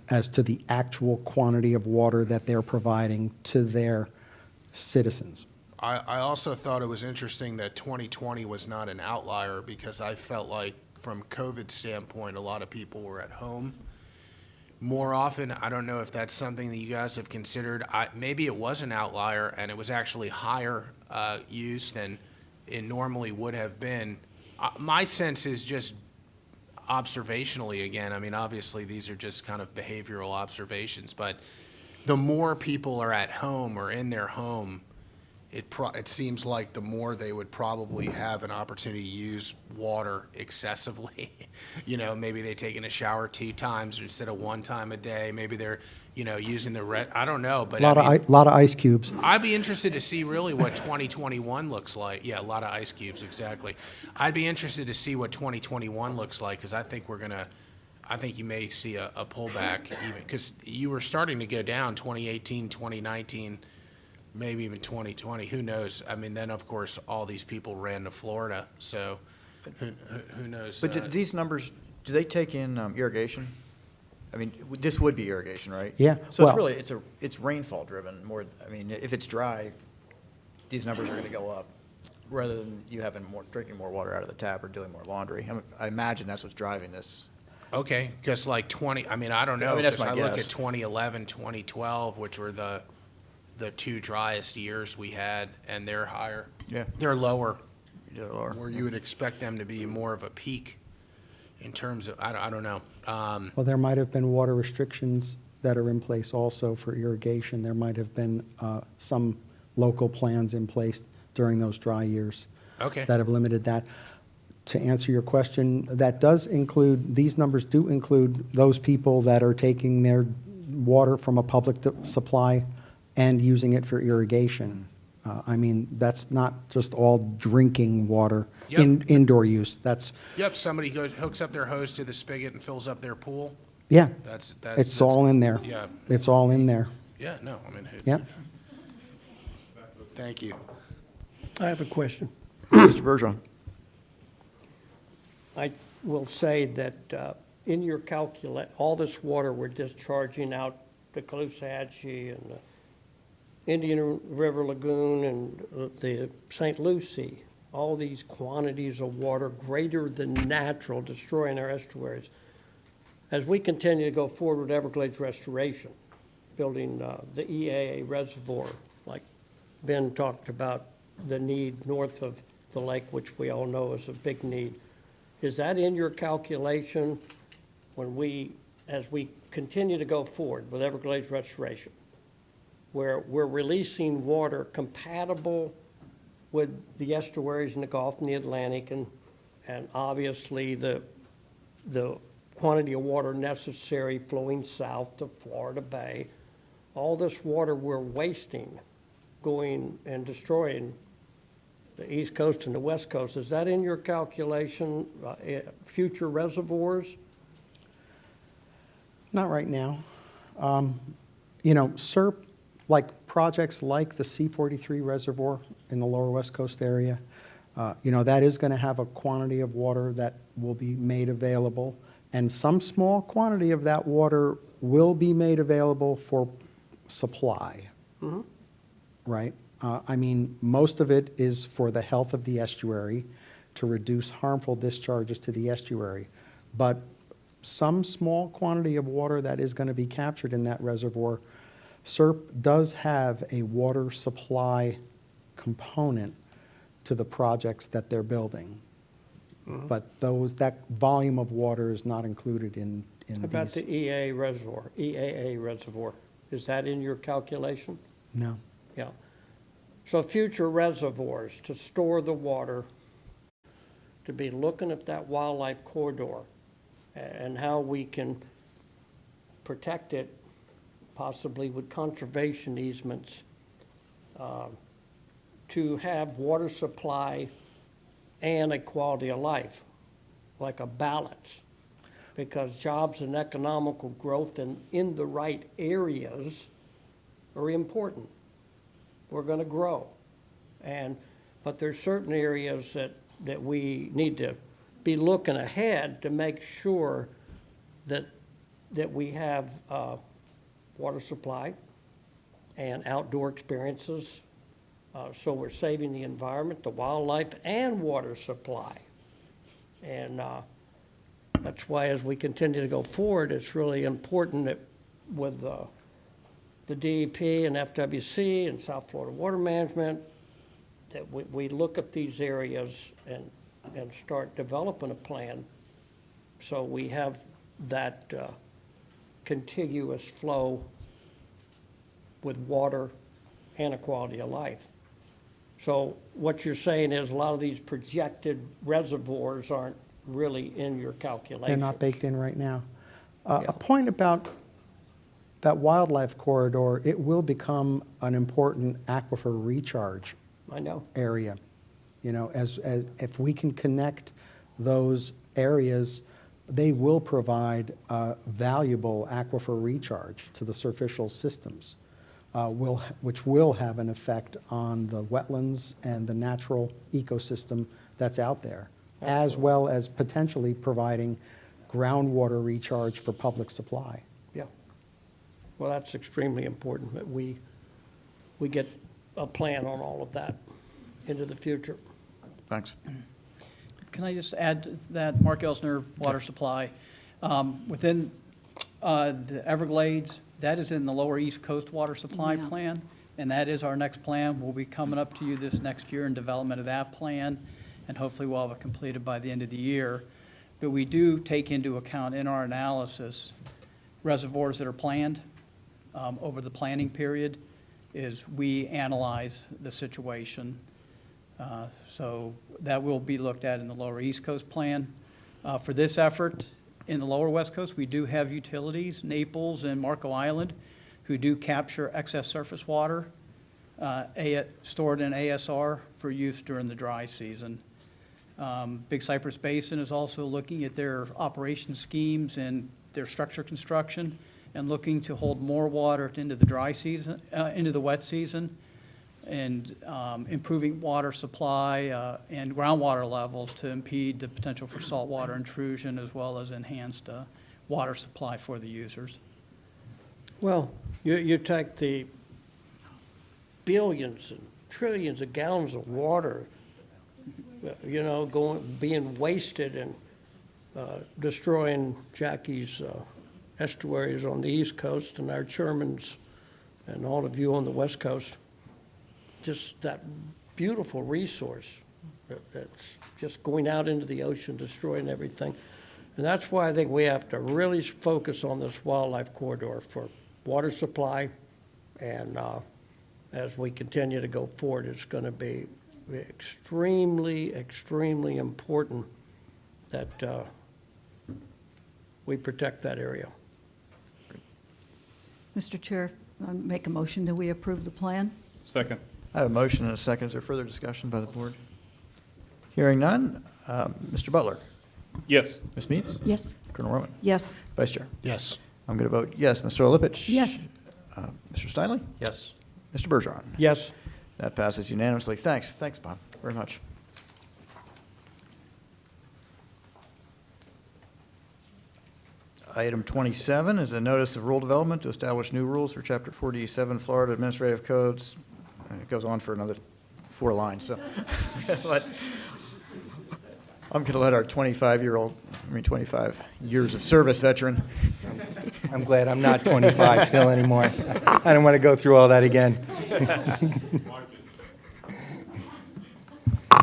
as to the actual quantity of water that they're providing to their citizens. I also thought it was interesting that 2020 was not an outlier, because I felt like from COVID standpoint, a lot of people were at home more often. I don't know if that's something that you guys have considered. Maybe it was an outlier and it was actually higher use than it normally would have been. My sense is just observationally, again, I mean, obviously these are just kind of behavioral observations, but the more people are at home or in their home, it seems like the more they would probably have an opportunity to use water excessively. Maybe they're taking a shower 2 times instead of 1 time a day. Maybe they're, using the I don't know, but lot of ice cubes. I'd be interested to see really what 2021 looks like. Yeah, a lot of ice cubes, exactly. I'd be interested to see what 2021 looks like, because I think you may see a pullback, even because you were starting to go down 2018, 2019. Maybe even 2020, who knows? I mean, then of course, all these people ran to Florida, so who knows? But do these numbers, do they take in irrigation? I mean, this would be irrigation, right? Yeah, So well- it's rainfall driven more, I mean, if it's dry, these numbers are gonna go up, rather than you drinking more water out of the tap or doing more laundry. I imagine that's what's driving this. Okay, because like I mean, I don't know, that's because my I look guess. at 2011, 2012, which were the 2 driest years we had, and they're higher. Yeah. They're lower. They're lower. Where you would expect them to be more of a peak in terms of, I don't know. Well, there might have been water restrictions that are in place also for irrigation. There might have been some local plans in place during those dry years Okay. that have limited that. To answer your question, that does include, these numbers do include those people that are taking their water from a public supply and using it for irrigation. I mean, that's not just all drinking water, Yep. indoor use. That's, Yep, somebody hooks up their hose to the spigot and fills up their pool. yeah, That's it's all in there. Yeah. It's all in there. Yeah, no, I mean, Yeah. Thank you. I have a question. Mr. Bergeron. I will say that in your all this water we're discharging out the Caloosahatchee and the Indian River Lagoon and the St. Lucie, all these quantities of water greater than natural destroying our estuaries. As we continue to go forward with Everglades restoration, building the EAA reservoir, like Ben talked about, the need north of the lake, which we all know is a big need. is that in your calculation as we continue to go forward with Everglades restoration? Where we're releasing water compatible with the estuaries in the Gulf and the Atlantic, and obviously the quantity of water necessary flowing south to Florida Bay. All this water we're wasting, going and destroying the East Coast and the West Coast, is that in your calculation, future reservoirs? Not right now. SERP, like projects like the C-43 reservoir in the lower West Coast area, that is going to have a quantity of water that will be made available. And some small quantity of that water will be made available for supply, right? Most of it is for the health of the estuary, to reduce harmful discharges to the estuary. But some small quantity of water that is going to be captured in that reservoir, SERP does have a water supply component to the projects that they're building. But that volume of water is not included in How about the EAA reservoir? Is that in your calculation? No. Yeah. So future reservoirs to store the water, to be looking at that wildlife corridor and how we can protect it, possibly with conservation easements, to have water supply and a quality of life, like a balance. Because jobs and economical growth in the right areas are important. We're going to grow. But there's certain areas that we need to be looking ahead to make sure that we have water supply and outdoor experiences. So we're saving the environment, the wildlife, and water supply. And that's why as we continue to go forward, it's really important that with the DEP and FWC and South Florida Water Management, that we look at these areas and start developing a plan so we have that contiguous flow with water and a quality of life. So what you're saying is a lot of these projected reservoirs aren't really in your calculation. They're not baked in right now. A point about that wildlife corridor, it will become an important aquifer recharge I know. area. As if we can connect those areas, they will provide valuable aquifer recharge to the surficial systems, which will have an effect on the wetlands and the natural ecosystem that's out there, as well as potentially providing groundwater recharge for public supply. Yeah. Well, that's extremely important that we get a plan on all of that into the future. Thanks. Can I just add to that, Mark Elsner, water supply. Within the Everglades, that is in the Lower East Coast Water Supply Plan, and that is our next plan. We'll be coming up to you this next year in development of that plan, and hopefully we'll have it completed by the end of the year. But we do take into account in our analysis reservoirs that are planned over the planning period, is we analyze the situation. So that will be looked at in the Lower East Coast Plan. For this effort, in the Lower West Coast, we do have utilities, Naples and Marco Island, who do capture excess surface water stored in ASR for use during the dry season. Big Cypress Basin is also looking at their operation schemes and their structure construction and looking to hold more water into the dry season, into the wet season, and improving water supply and groundwater levels to impede the potential for saltwater intrusion, as well as enhanced water supply for the users. Well, you take the billions and trillions of gallons of water, being wasted and destroying Jackie's estuaries on the East Coast and our Shermans and all of you on the West Coast. Just that beautiful resource It's just going out into the ocean, destroying everything. And that's why I think we have to really focus on this wildlife corridor for water supply. And as we continue to go forward, it's going to be extremely, extremely important that we protect that area. Mr. Chair, I make a motion that we approve the plan. Second. I have a motion and a second. Is there further discussion by the board? Hearing none. Mr. Butler? Yes. Ms. Meads? Yes. Colonel Roman? Yes. Vice Chair? Yes. I'm going to vote yes. Mr. Olipich? Yes. Mr. Steinle? Yes. Mr. Bergeron? Yes. That passes unanimously. Thanks. Thanks, Bob, very much. Item 27 is a notice of rule development to establish new rules for Chapter 47 Florida Administrative Codes. And it goes on for another 4 lines, so I'm going to let our 25 years of service veteran. I'm glad I'm not 25 still anymore. I don't want to go through all that again.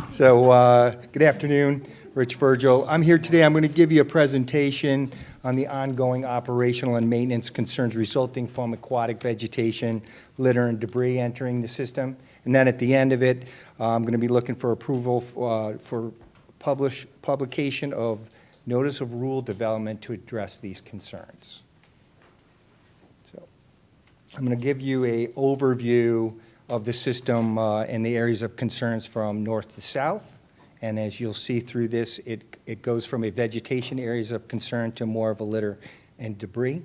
So, good afternoon, Rich Virgil. I'm here today, I'm going to give you a presentation on the ongoing operational and maintenance concerns resulting from aquatic vegetation, litter, and debris entering the system. And then at the end of it, I'm going to be looking for approval for publication of notice of rule development to address these concerns. So I'm going to give you an overview of the system and the areas of concerns from north to south. And as you'll see through this, it goes from a vegetation areas of concern to more of a litter and debris.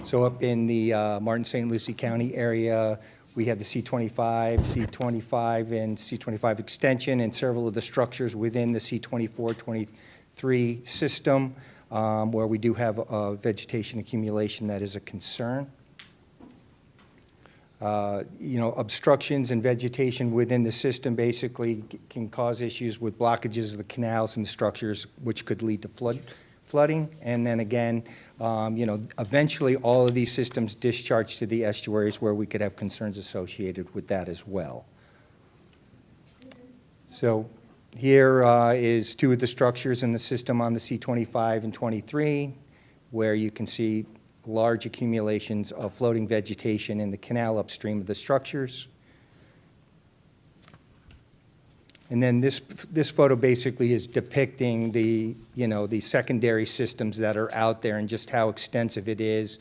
So up in the Martin St. Lucie County area, we have the C25, C25, and C25 extension, and several of the structures within the C24, 23 system where we do have vegetation accumulation that is a concern. Obstructions and vegetation within the system basically can cause issues with blockages of the canals and the structures, which could lead to flooding. And then again, eventually all of these systems discharge to the estuaries where we could have concerns associated with that as well. So here is 2 of the structures in the system on the C25 and 23, where you can see large accumulations of floating vegetation in the canal upstream of the structures. And then this photo basically is depicting the secondary systems that are out there and just how extensive it is,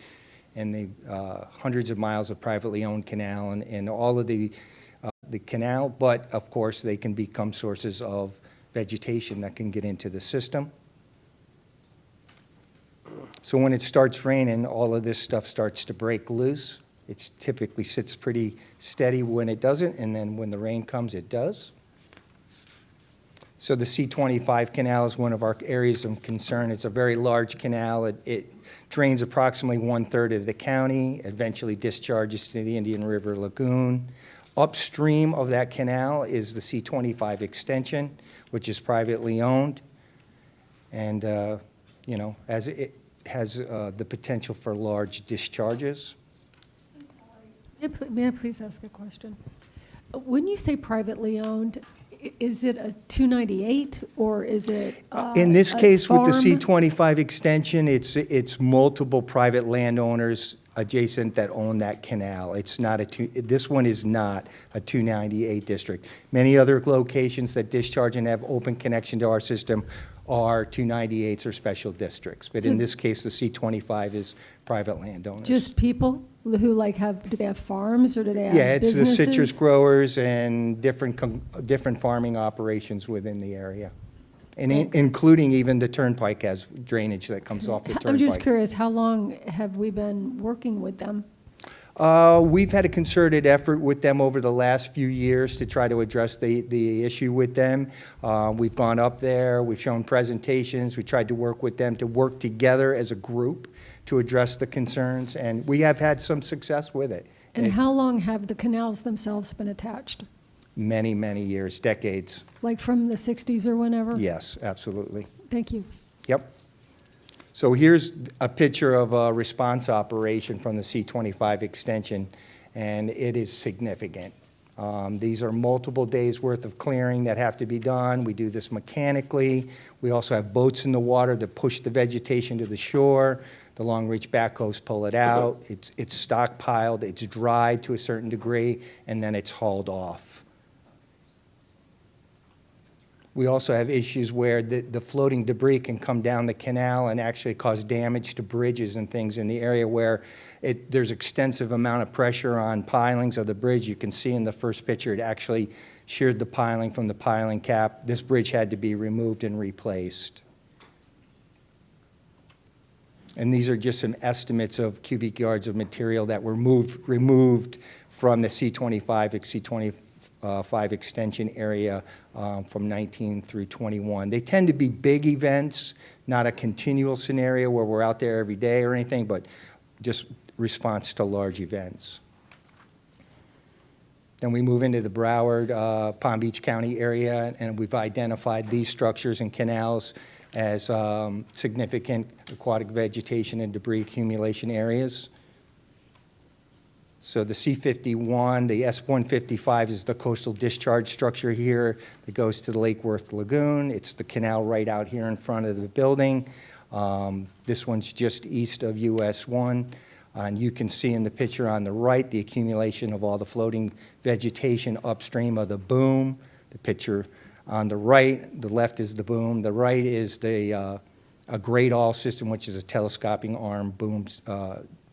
and the hundreds of miles of privately owned canal and all of the canal, but of course they can become sources of vegetation that can get into the system. So when it starts raining, all of this stuff starts to break loose. It typically sits pretty steady when it doesn't, and then when the rain comes, it does. So the C25 canal is one of our areas of concern. It's a very large canal. It drains approximately 1/3 of the county, eventually discharges to the Indian River Lagoon. Upstream of that canal is the C25 extension, which is privately owned. And, as it has the potential for large discharges. May I please ask a question? When you say privately owned, is it a 298 or is it In this a case, with the farm? C25 extension, it's multiple private landowners adjacent that own that canal. It's not this one is not a 298 district. Many other locations that discharge and have open connection to our system are 298s or special districts. But in this case, the C25 is private landowners. Just people who do they have farms or do they have Yeah, it's the businesses? citrus growers and different farming operations within the area. And including even the turnpike has drainage that comes off the turnpike. I'm just curious, how long have we been working with them? We've had a concerted effort with them over the last few years to try to address the issue with them. We've gone up there, we've shown presentations, we tried to work with them to work together as a group to address the concerns, and we have had some success with it. And how long have the canals themselves been attached? Many, many years, decades. Like from the 60s or whenever? Yes, absolutely. Thank you. Yep. So here's a picture of a response operation from the C25 extension, and it is significant. These are multiple days' worth of clearing that have to be done. We do this mechanically. We also have boats in the water that push the vegetation to the shore. The long-reach backhoes pull it out. It's stockpiled, it's dried to a certain degree, and then it's hauled off. We also have issues where the floating debris can come down the canal and actually cause damage to bridges and things in the area where there's extensive amount of pressure on pilings of the bridge. You can see in the first picture, it actually sheared the piling from the piling cap. This bridge had to be removed and replaced. And these are just some estimates of cubic yards of material that were removed from the C25 extension area from 19 through 21. They tend to be big events, not a continual scenario where we're out there every day or anything, but just response to large events. Then we move into the Broward, Palm Beach County area, and we've identified these structures and canals as significant aquatic vegetation and debris accumulation areas. So the C51, the S155 is the coastal discharge structure here that goes to the Lake Worth Lagoon. It's the canal right out here in front of the building. This one's just east of US 1. And you can see in the picture on the right the accumulation of all the floating vegetation upstream of the boom. The picture on the right, the left is the boom. The right is a great all system, which is a telescoping arm boom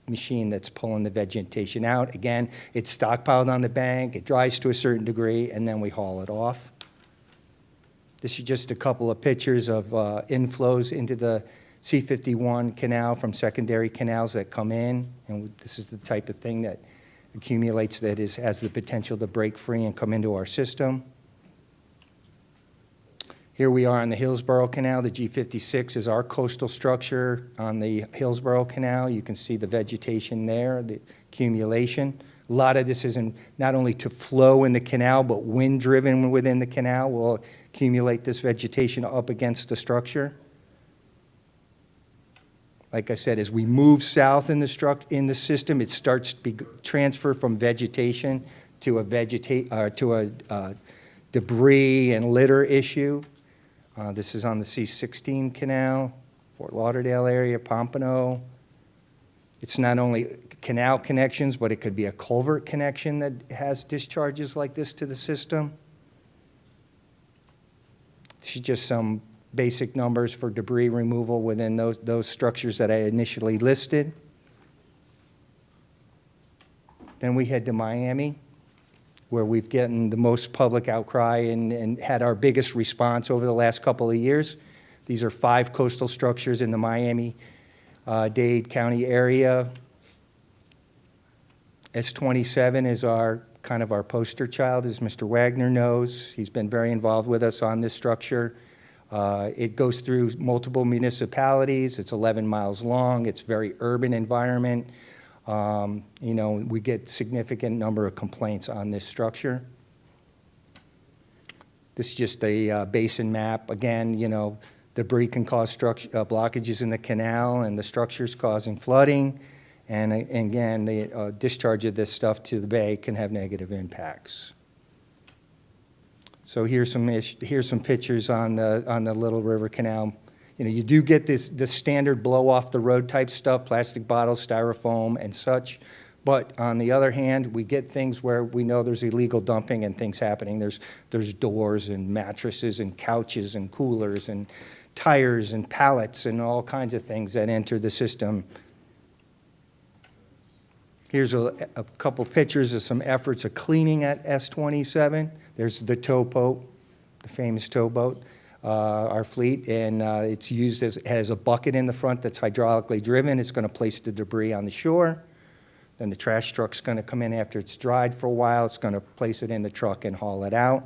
machine that's pulling the vegetation out. Again, it's stockpiled on the bank, it dries to a certain degree, and then we haul it off. This is just a couple of pictures of inflows into the C51 canal from secondary canals that come in, and this is the type of thing that accumulates that has the potential to break free and come into our system. Here we are on the Hillsborough Canal. The G56 is our coastal structure on the Hillsborough Canal. You can see the vegetation there, the accumulation. A lot of this is not only to flow in the canal, but wind-driven within the canal will accumulate this vegetation up against the structure. Like I said, as we move south in the system, it starts to be transferred from vegetation to a debris and litter issue. This is on the C16 canal, Fort Lauderdale area, Pompano. It's not only canal connections, but it could be a culvert connection that has discharges like this to the system. This is just some basic numbers for debris removal within those structures that I initially listed. Then we head to Miami, where we've gotten the most public outcry and had our biggest response over the last couple of years. These are 5 coastal structures in the Miami-Dade County area. S27 is kind of our poster child, as Mr. Wagner knows. He's been very involved with us on this structure. It goes through multiple municipalities. It's 11 miles long. It's a very urban environment. We get significant number of complaints on this structure. This is just a basin map. Again, debris can cause blockages in the canal and the structures causing flooding. And again, the discharge of this stuff to the bay can have negative impacts. So here's some pictures on the Little River Canal. You do get this standard blow off the road type stuff, plastic bottles, styrofoam, and such. But on the other hand, we get things where we know there's illegal dumping and things happening. There's doors and mattresses and couches and coolers and tires and pallets and all kinds of things that enter the system. Here's a couple pictures of some efforts of cleaning at S27. There's the towboat, the famous towboat. Our fleet, and it's used it has a bucket in the front that's hydraulically driven. It's going to place the debris on the shore. Then the trash truck's going to come in after it's dried for a while. It's going to place it in the truck and haul it out.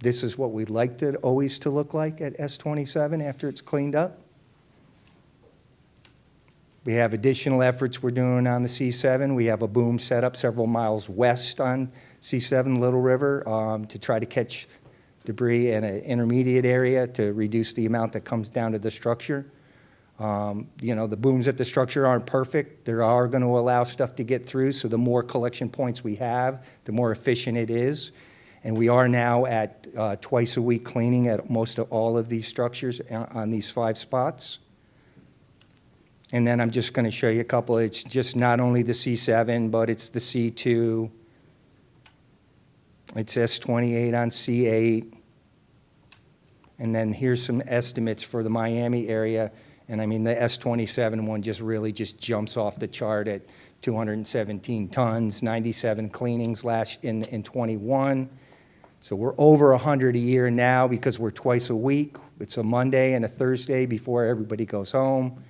This is what we'd like it always to look like at S27 after it's cleaned up. We have additional efforts we're doing on the C7. We have a boom set up several miles west on C7 Little River to try to catch debris in an intermediate area to reduce the amount that comes down to the structure. You know, the booms at the structure aren't perfect. They are going to allow stuff to get through, so the more collection points we have, the more efficient it is. And we are now at twice a week cleaning at most of all of these structures on these 5 spots. And then I'm just going to show you a couple. It's just not only the C7, but it's the C2. It's S28 on C8. And then here's some estimates for the Miami area. And I mean, the S27 one just really just jumps off the chart at 217 tons, 97 cleanings in 21. So we're over 100 a year now because we're twice a week. It's a Monday and a Thursday before everybody goes home.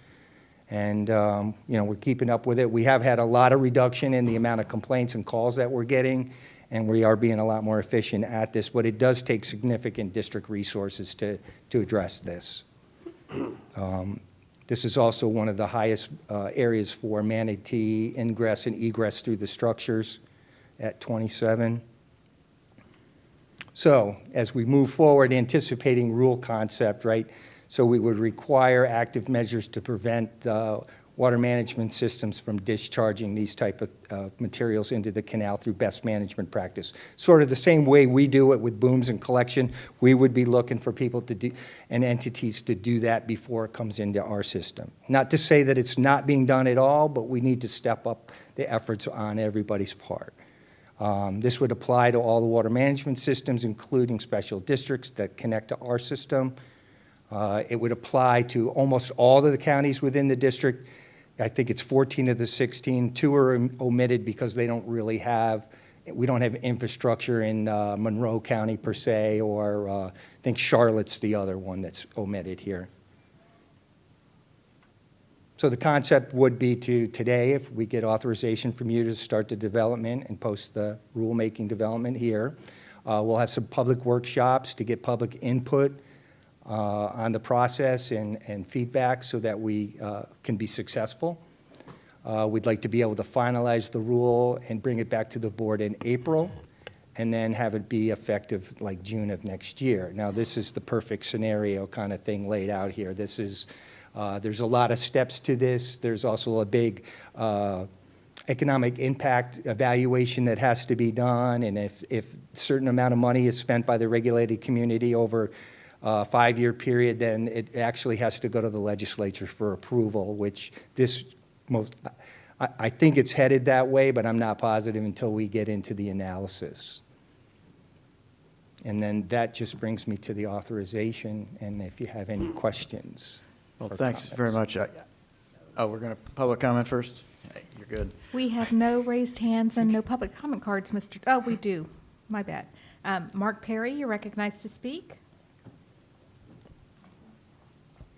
And, you know, we're keeping up with it. We have had a lot of reduction in the amount of complaints and calls that we're getting, and we are being a lot more efficient at this, but it does take significant district resources to address this. This is also one of the highest areas for manatee ingress and egress through the structures at 27. So as we move forward, anticipating rule concept, right? So we would require active measures to prevent water management systems from discharging these type of materials into the canal through best management practice. Sort of the same way we do it with booms and collection, we would be looking for people to do, and entities to do that before it comes into our system. Not to say that it's not being done at all, but we need to step up the efforts on everybody's part. This would apply to all the water management systems, including special districts that connect to our system. It would apply to almost all of the counties within the district. I think it's 14 of the 16. 2 are omitted because they don't really have, we don't have infrastructure in Monroe County per se, or I think Charlotte's the other one that's omitted here. So the concept would be to today, if we get authorization from you to start the development and post the rulemaking development here, we'll have some public workshops to get public input on the process and feedback so that we can be successful. We'd like to be able to finalize the rule and bring it back to the board in April, and then have it be effective like June of next year. Now, this is the perfect scenario kind of thing laid out here. This is, there's a lot of steps to this. There's also a big economic impact evaluation that has to be done, and if a certain amount of money is spent by the regulated community over a 5-year period, then it actually has to go to the legislature for approval, which this I think it's headed that way, but I'm not positive until we get into the analysis. And then that just brings me to the authorization, and if you have any questions. Well, or thanks very comments. much. Oh, we're going to public comment first? Hey, you're good. We have no raised hands and no public comment cards, Mr. Oh, we do. My bad. Mark Perry, you're recognized to speak.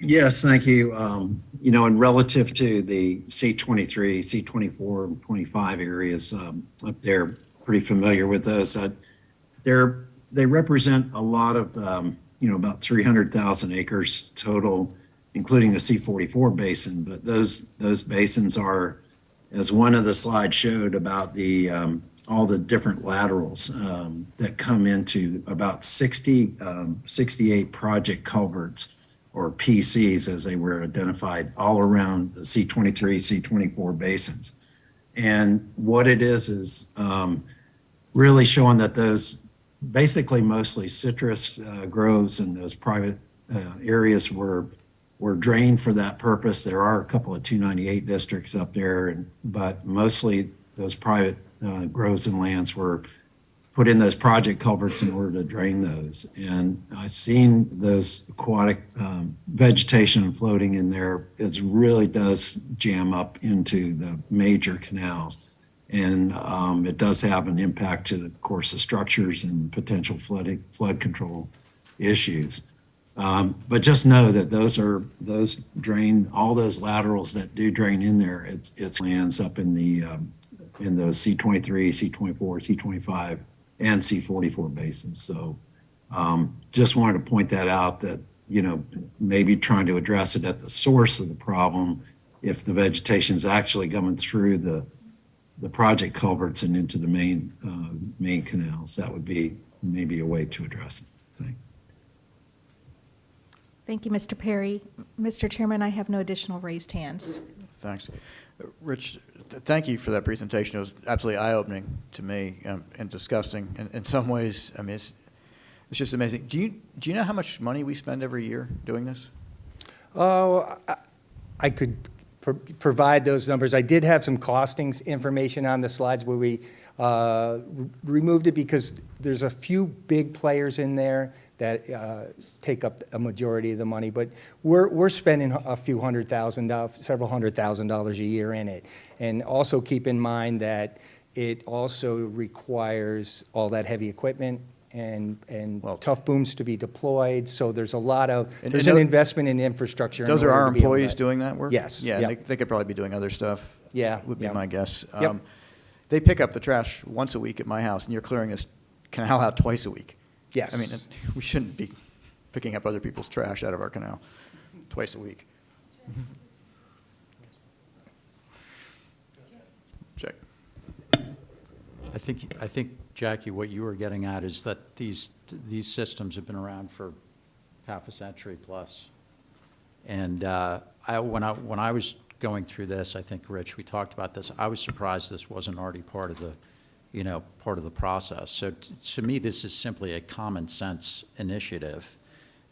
Yes, thank you. You know, and relative to the C23, C24, and 25 areas up there, pretty familiar with those. They represent a lot of, you know, about 300,000 acres total, including the C44 basin. But those basins are, as one of the slides showed, about the all the different laterals that come into about 68 project culverts, or PCs as they were identified, all around the C23, C24 basins. And what it is really showing that those basically mostly citrus groves and those private areas were drained for that purpose. There are a couple of 298 districts up there, but mostly those private groves and lands were put in those project culverts in order to drain those. And I've seen those aquatic vegetation floating in there. It really does jam up into the major canals. And it does have an impact to the course of structures and potential flood control issues. But just know that those drain, all those laterals that do drain in there, it's lands up in those C23, C24, C25, and C44 basins. So just wanted to point that out, that, you know, maybe trying to address it at the source of the problem, if the vegetation is actually coming through the project culverts and into the main canals, that would be maybe a way to address it. Thanks. Thank you, Mr. Perry. Mr. Chairman, I have no additional raised hands. Thanks. Rich, thank you for that presentation. It was absolutely eye-opening to me and disgusting in some ways. I mean, it's just amazing. Do you know how much money we spend every year doing this? Oh, I could provide those numbers. I did have some costings information on the slides where we removed it because there's a few big players in there that take up a majority of the money, but we're spending a few $100,000, several $100,000 a year in it. And also keep in mind that it also requires all that heavy equipment and tough booms to be deployed. So there's a lot of, there's an investment in infrastructure. Those are our employees doing that work? Yes. Yeah, Yep. they could probably be doing other stuff. Yeah, Would be yep. my guess. Yep. They pick up the trash once a week at my house, and you're clearing this canal out twice a week. Yes. I mean, we shouldn't be picking up other people's trash out of our canal twice a week. Check. I think, Jackie, what you were getting at is that these systems have been around for half a century plus. And when I was going through this, I think, Rich, we talked about this, I was surprised this wasn't already part of the process. So to me, this is simply a common sense initiative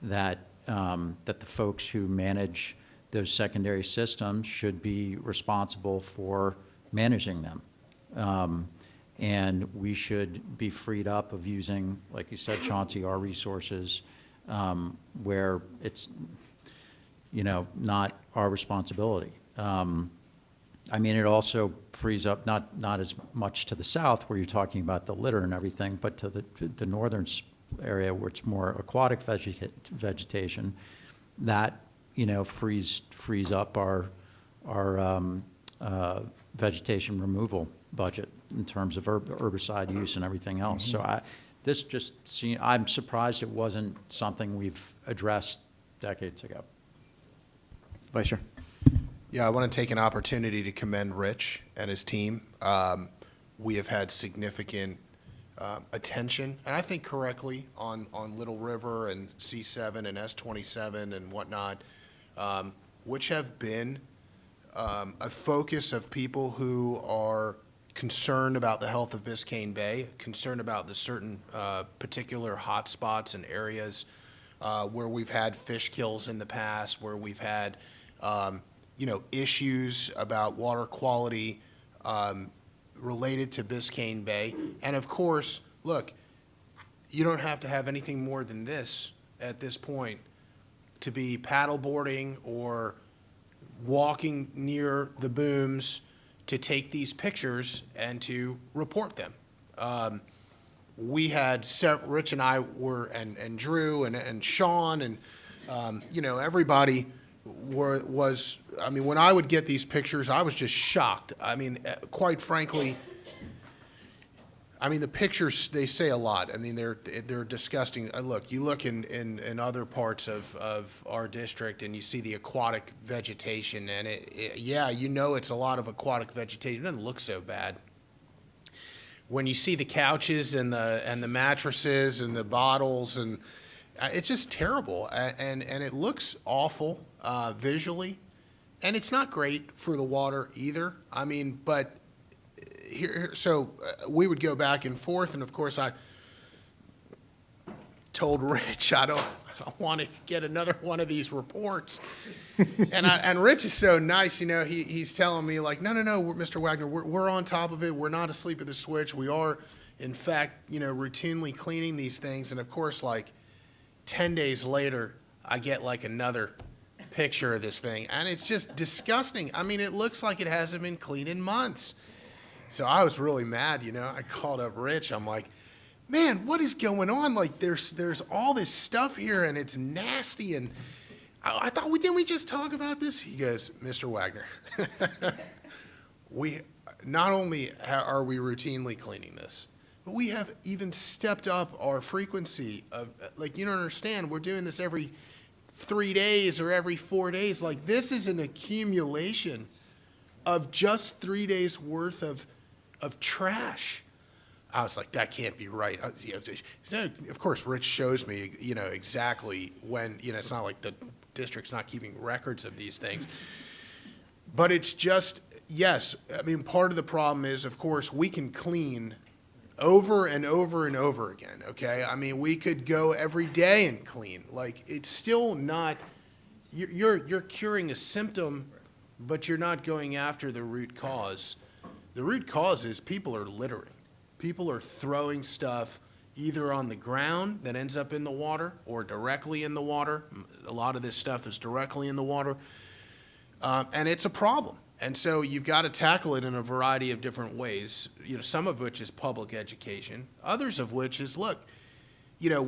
that the folks who manage those secondary systems should be responsible for managing them. And we should be freed up of using, like you said, Chauncey, our resources where it's, not our responsibility. I mean, it also frees up not as much to the south where you're talking about the litter and everything, but to the northern area where it's more aquatic vegetation, that frees up our vegetation removal budget in terms of herbicide use and everything else. So I'm surprised it wasn't something we've addressed decades ago. Vice Chair. Yeah, I want to take an opportunity to commend Rich and his team. We have had significant attention, and I think correctly, on Little River and C7 and S27 and whatnot, which have been a focus of people who are concerned about the health of Biscayne Bay, concerned about the certain particular hot spots and areas where we've had fish kills in the past, where we've had issues about water quality related to Biscayne Bay. And of course, look, you don't have to have anything more than this at this point to be paddleboarding or walking near the booms to take these pictures and to report them. We had Rich and I were, and Drew and Sean and everybody was, I mean, when I would get these pictures, I was just shocked. I mean, quite frankly, the pictures, they say a lot. I mean, they're disgusting. Look, you look in other parts of our district and you see the aquatic vegetation, and it's a lot of aquatic vegetation. It doesn't look so bad. When you see the couches and the mattresses and the bottles, and it's just terrible, and it looks awful visually, and it's not great for the water either. I mean, but so we would go back and forth, and of course I told Rich I don't want to get another one of these reports, and Rich is so nice, he's telling me like, no, Mr. Wagner, we're on top of it. We're not asleep at the switch. We are, in fact, routinely cleaning these things, and of course, like 10 days later, I get like another picture of this thing, and it's just disgusting. I mean, it looks like it hasn't been cleaned in months. So I was really mad, I called up Rich. I'm like, man, what is going on? Like, there's all this stuff here, and it's nasty. And I thought, didn't we just talk about this? He goes, Mr. Wagner, we not only are we routinely cleaning this, but we have even stepped up our frequency of, like, you don't understand, we're doing this every 3 days or every 4 days. Like, this is an accumulation of just 3 days worth of trash. I was like, that can't be right. Of course, Rich shows me, exactly when, it's not like the district's not keeping records of these things. But it's just, yes, I mean, part of the problem is, of course, we can clean over and over and over again, okay? I mean, we could go every day and clean. Like, it's still not, you're curing a symptom, but you're not going after the root cause. The root cause is people are littering. People are throwing stuff either on the ground that ends up in the water or directly in the water. A lot of this stuff is directly in the water. And it's a problem. And so you've got to tackle it in a variety of different ways, you know, some of which is public education, others of which is, look, you know,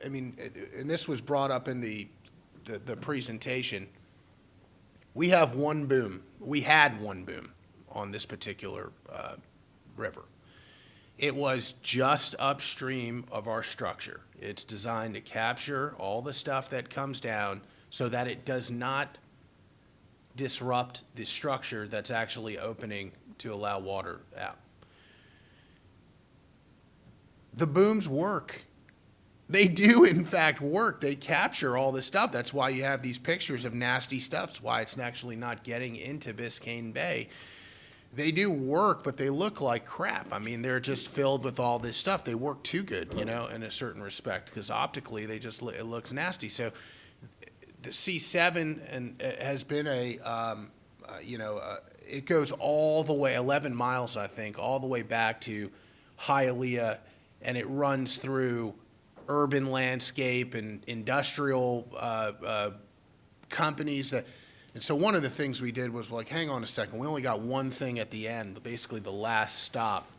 I mean, and this was brought up in the presentation, we have one boom. We had one boom on this particular river. It was just upstream of our structure. It's designed to capture all the stuff that comes down so that it does not disrupt the structure that's actually opening to allow water out. The booms work. They do, in fact, work. They capture all this stuff. That's why you have these pictures of nasty stuff. That's why it's actually not getting into Biscayne Bay. They do work, but they look like crap. I mean, they're just filled with all this stuff. They work too good, you know, in a certain respect, because optically they just, it looks nasty. So the C7 has been it goes all the way, 11 miles, I think, all the way back to Hialeah, and it runs through urban landscape and industrial companies. And so one of the things we did was like, hang on a second, we only got one thing at the end, basically the last stop.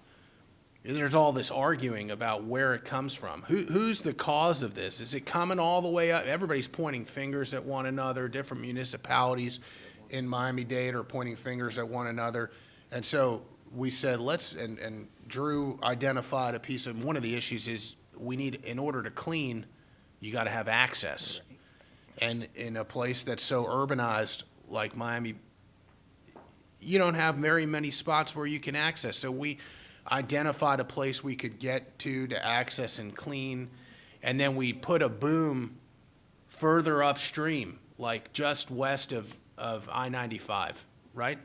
There's all this arguing about where it comes from. Who's the cause of this? Is it coming all the way up? Everybody's pointing fingers at one another. Different municipalities in Miami-Dade are pointing fingers at one another. And so we said, and Drew identified a piece of, one of the issues is we need, in order to clean, you got to have access. And in a place that's so urbanized like Miami, you don't have very many spots where you can access. So we identified a place we could get to access and clean, and then we put a boom further upstream, like just west of I-95, right?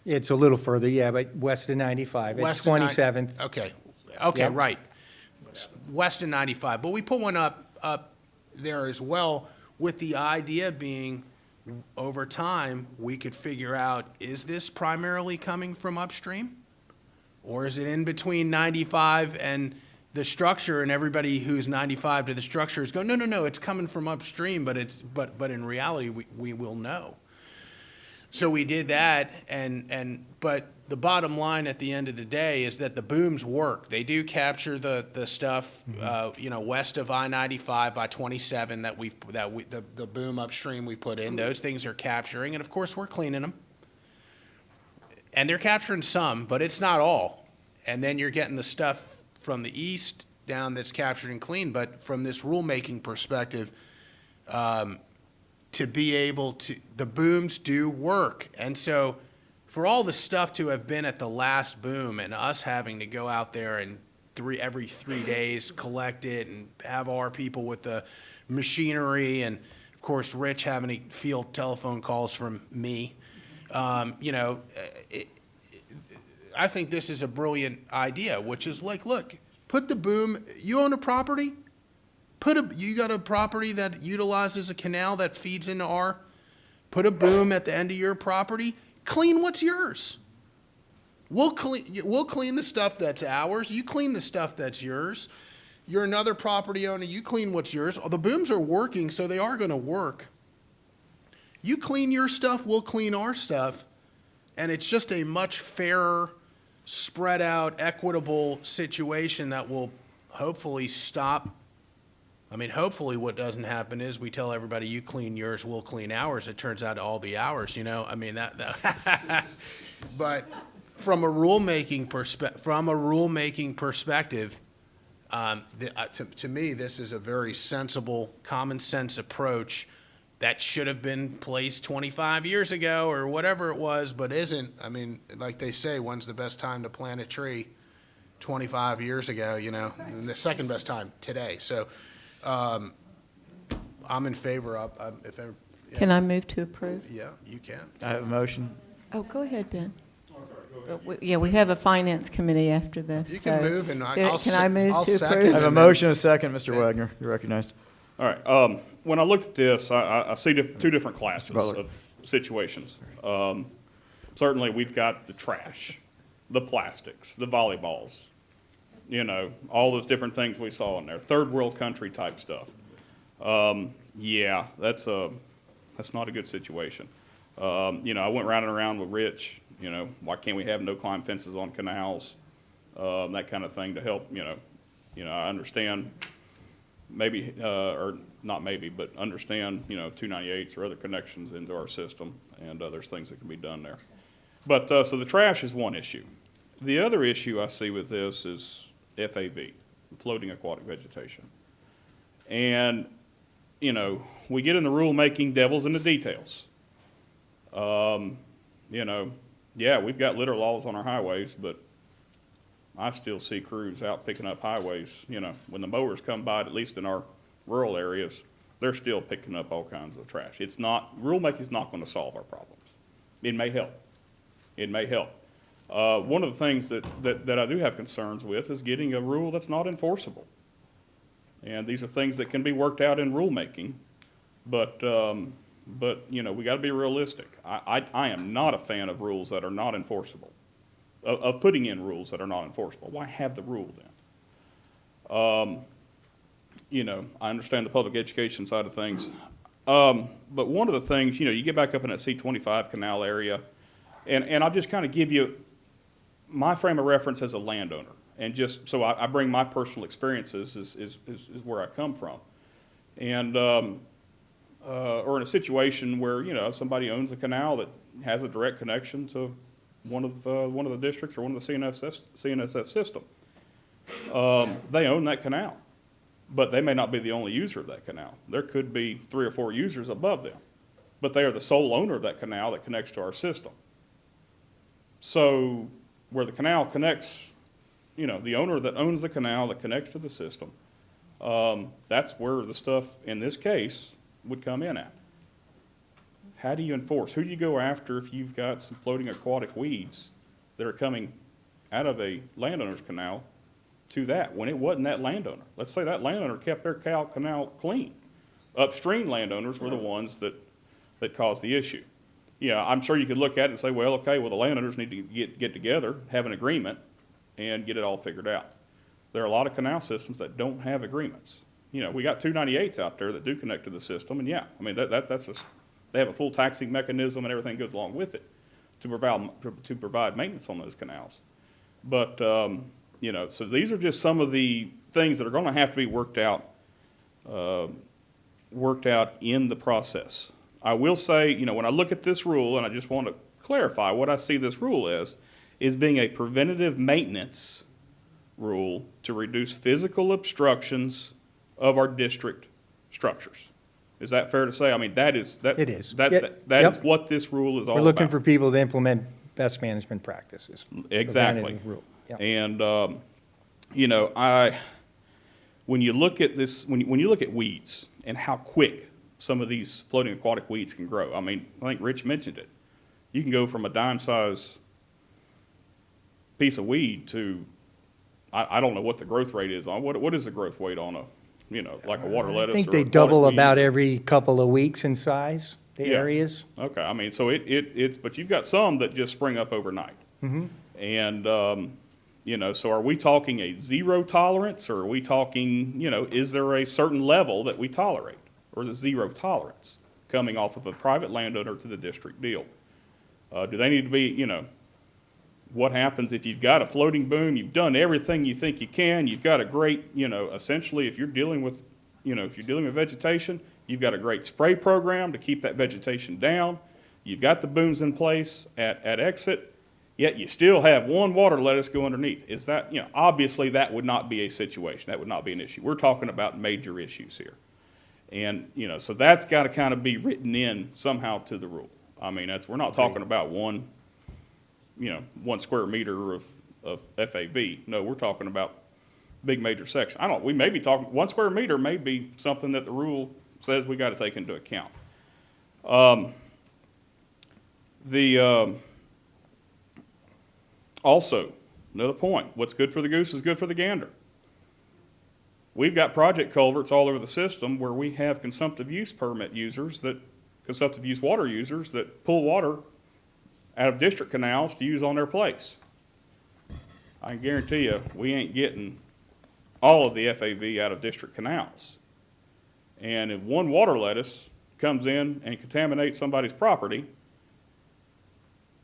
It's a little further, yeah, but west of 95, at West of 27th. Okay, Yep. right. West of 95, but we put one up there as well, with the idea being, over time, we could figure out, is this primarily coming from upstream? Or is it in between 95 and the structure, and everybody who's 95 to the structure is going, no, it's coming from upstream, but in reality, we will know. So we did that, but the bottom line at the end of the day is that the booms work. They do capture the stuff, west of I-95 by 27 the boom upstream we put in. Those things are capturing, and of course we're cleaning them. And they're capturing some, but it's not all. And then you're getting the stuff from the east down that's captured and cleaned. But from this rulemaking perspective, to be able to, the booms do work. And so for all the stuff to have been at the last boom and us having to go out there and every 3 days collect it and have our people with the machinery, and of course Rich having to field telephone calls from me, I think this is a brilliant idea, which is like, look, put the boom, you own a property, you got a property that utilizes a canal that feeds into put a boom at the end of your property, clean what's yours. We'll clean the stuff that's ours, you clean the stuff that's yours. You're another property owner, you clean what's yours. The booms are working, so they are gonna work. You clean your stuff, we'll clean our stuff, and it's just a much fairer, spread out, equitable situation that will hopefully stop. I mean, hopefully what doesn't happen is we tell everybody, you clean yours, we'll clean ours. It turns out to all be ours, you know? I mean, but from a rulemaking perspective, to me, this is a very sensible, common sense approach that should have been placed 25 years ago or whatever it was, but isn't. I mean, like they say, when's the best time to plant a tree? 25 years ago, and the second best time today. So I'm in favor of, Can I move to approve? Yeah, you can. I have a motion. Oh, go ahead, Ben. Yeah, we have a finance committee after this. You can so- move, and so I'll Can I move I'll to second approve? I have a motion and a second. Mr. Wagner, you're recognized. All right, when I looked at this, I see two different classes Butler. of situations. Certainly, we've got the trash, the plastics, the volleyballs, you know, all those different things we saw in there, third world country type stuff. Yeah, that's not a good situation. You know, I went round and around with Rich, you know, why can't we have no climb fences on canals, that kind of thing to help, you know, I understand maybe, or not maybe, but understand, you know, 298s or other connections into our system, and there's things that can be done there. But, so the trash is one issue. The other issue I see with this is FAV, floating aquatic vegetation. And, you know, we get in the rulemaking devils in the details. You know, yeah, we've got litter laws on our highways, but I still see crews out picking up highways, you know, when the mowers come by, at least in our rural areas, they're still picking up all kinds of trash. It's not, rulemaking's not gonna solve our problems. It may help. It may help. One of the things that I do have concerns with is getting a rule that's not enforceable. And these are things that can be worked out in rulemaking, but you know, we gotta be realistic. I am not a fan of rules that are not enforceable, of putting in rules that are not enforceable. Why have the rule then? You know, I understand the public education side of things. But one of the things, you know, you get back up in that C-25 canal area, and I'll just kind of give you my frame of reference as a landowner. And just, so I bring my personal experiences is where I come from. And, or in a situation where, you know, somebody owns a canal that has a direct connection to one of the districts or one of the CNSF system. They own that canal, but they may not be the only user of that canal. There could be 3 or 4 users above them, but they are the sole owner of that canal that connects to our system. So where the canal connects, you know, the owner that owns the canal that connects to the system, that's where the stuff in this case would come in at. How do you enforce? Who do you go after if you've got some floating aquatic weeds that are coming out of a landowner's canal to that, when it wasn't that landowner? Let's say that landowner kept their canal clean. Upstream landowners were the ones that caused the issue. Yeah, I'm sure you could look at it and say, well, okay, well, the landowners need to get together, have an agreement, and get it all figured out. There are a lot of canal systems that don't have agreements. You know, we got 298s out there that do connect to the system, and yeah, I mean, they have a full taxing mechanism and everything goes along with it to provide maintenance on those canals. But, you know, so these are just some of the things that are gonna have to be worked out in the process. I will say, you know, when I look at this rule, and I just want to clarify what I see this rule as, is being a preventative maintenance rule to reduce physical obstructions of our district structures. Is that fair to say? I mean, that is. It is. That Yep. is what this rule is all We're about. looking for people to implement best management practices. Exactly. Preventative rule. Yep. And, you know, when you look at this, when you look at weeds and how quick some of these floating aquatic weeds can grow. I mean, I think Rich mentioned it. You can go from a dime-size piece of weed to, I don't know what the growth rate is on, what is the growth rate on a, you know, like a water lettuce? I think or they aquatic double weed? about every couple of weeks in size, the Yeah. areas. Okay, I mean, so it's, but you've got some that just spring up overnight. Mm-hmm. And, you know, so are we talking a zero tolerance, or are we talking, you know, is there a certain level that we tolerate? Or is it zero tolerance coming off of a private landowner to the district deal? Do they need to be, you know, what happens if you've got a floating boom, you've done everything you think you can, you've got a great, you know, essentially if you're dealing with, you know, if you're dealing with vegetation, you've got a great spray program to keep that vegetation down, you've got the booms in place at exit, yet you still have one water lettuce go underneath. Is that, you know, obviously that would not be a situation, that would not be an issue. We're talking about major issues here. And, you know, so that's got to kind of be written in somehow to the rule. I mean, we're not talking about 1 square meter of FAV. No, we're talking about big major section. We may be talking, 1 square meter may be something that the rule says we got to take into account. Also, another point, what's good for the goose is good for the gander. We've got project culverts all over the system where we have consumptive use permit users consumptive use water users that pull water out of district canals to use on their place. I can guarantee you, we ain't getting all of the FAV out of district canals. And if one water lettuce comes in and contaminates somebody's property,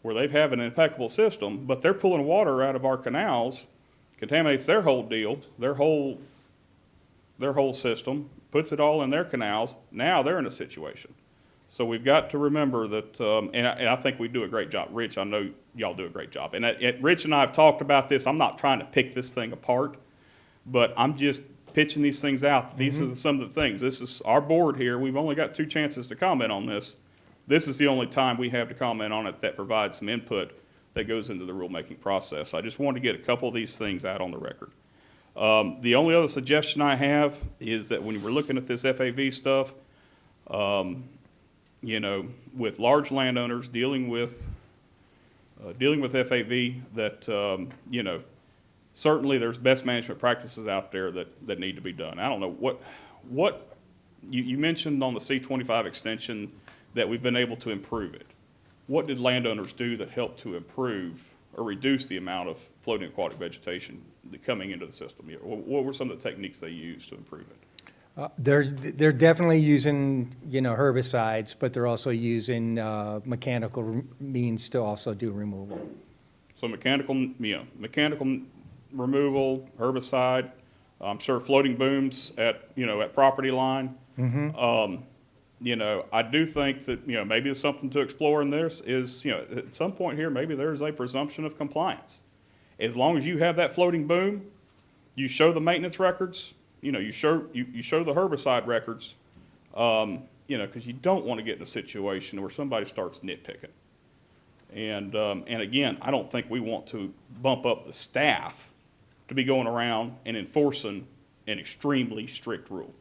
where they've have an impeccable system, but they're pulling water out of our canals, contaminates their whole deal, their whole system, puts it all in their canals, now they're in a situation. So we've got to remember that, and I think we do a great job. Rich, I know y'all do a great job. And Rich and I have talked about this. I'm not trying to pick this thing apart, but I'm just pitching these things out. These are some of the things. This is our board here. We've only got 2 chances to comment on this. This is the only time we have to comment on it that provides some input that goes into the rulemaking process. I just wanted to get a couple of these things out on the record. The only other suggestion I have is that when we're looking at this FAV stuff, you know, with large landowners dealing with FAV, that you know, certainly there's best management practices out there that need to be done. I don't know what you mentioned on the C25 extension that we've been able to improve it. What did landowners do that helped to improve or reduce the amount of floating aquatic vegetation coming into the system? What were some of the techniques they used to improve it? They're definitely using, you know, herbicides, but they're also using mechanical means to also do removal. So mechanical removal, herbicide. I'm sure floating booms at property line. You know, I do think that, you know, maybe it's something to explore in this is, you know, at some point here, maybe there's a presumption of compliance. As long as you have that floating boom, you show the maintenance records, you know, you show the herbicide records, you know, because you don't want to get in a situation where somebody starts nitpicking. And again, I don't think we want to bump up the staff to be going around and enforcing an extremely strict rule.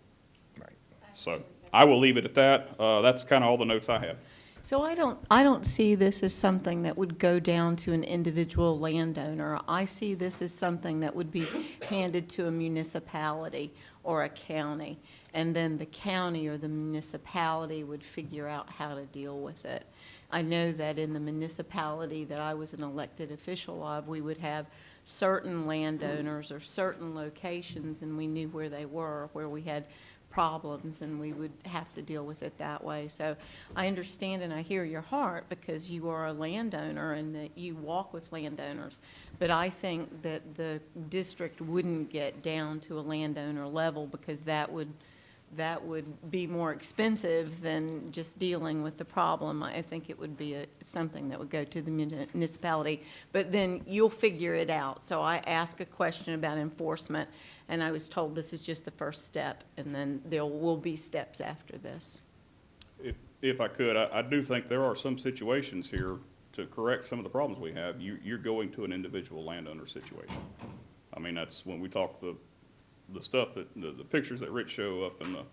Right. So I will leave it at that. That's kind of all the notes I have. So I don't see this as something that would go down to an individual landowner. I see this as something that would be handed to a municipality or a county, and then the county or the municipality would figure out how to deal with it. I know that in the municipality that I was an elected official of, we would have certain landowners or certain locations, and we knew where they were, where we had problems, and we would have to deal with it that way. So I understand and I hear your heart, because you are a landowner and that you walk with landowners. But I think that the district wouldn't get down to a landowner level, because that would be more expensive than just dealing with the problem. I think it would be something that would go to the municipality, but then you'll figure it out. So I asked a question about enforcement, and I was told this is just the first step, and then there will be steps after this. If I could, I do think there are some situations here to correct some of the problems we have. You're going to an individual landowner situation. I mean, that's when we talk the stuff that, the pictures that Rich show up in the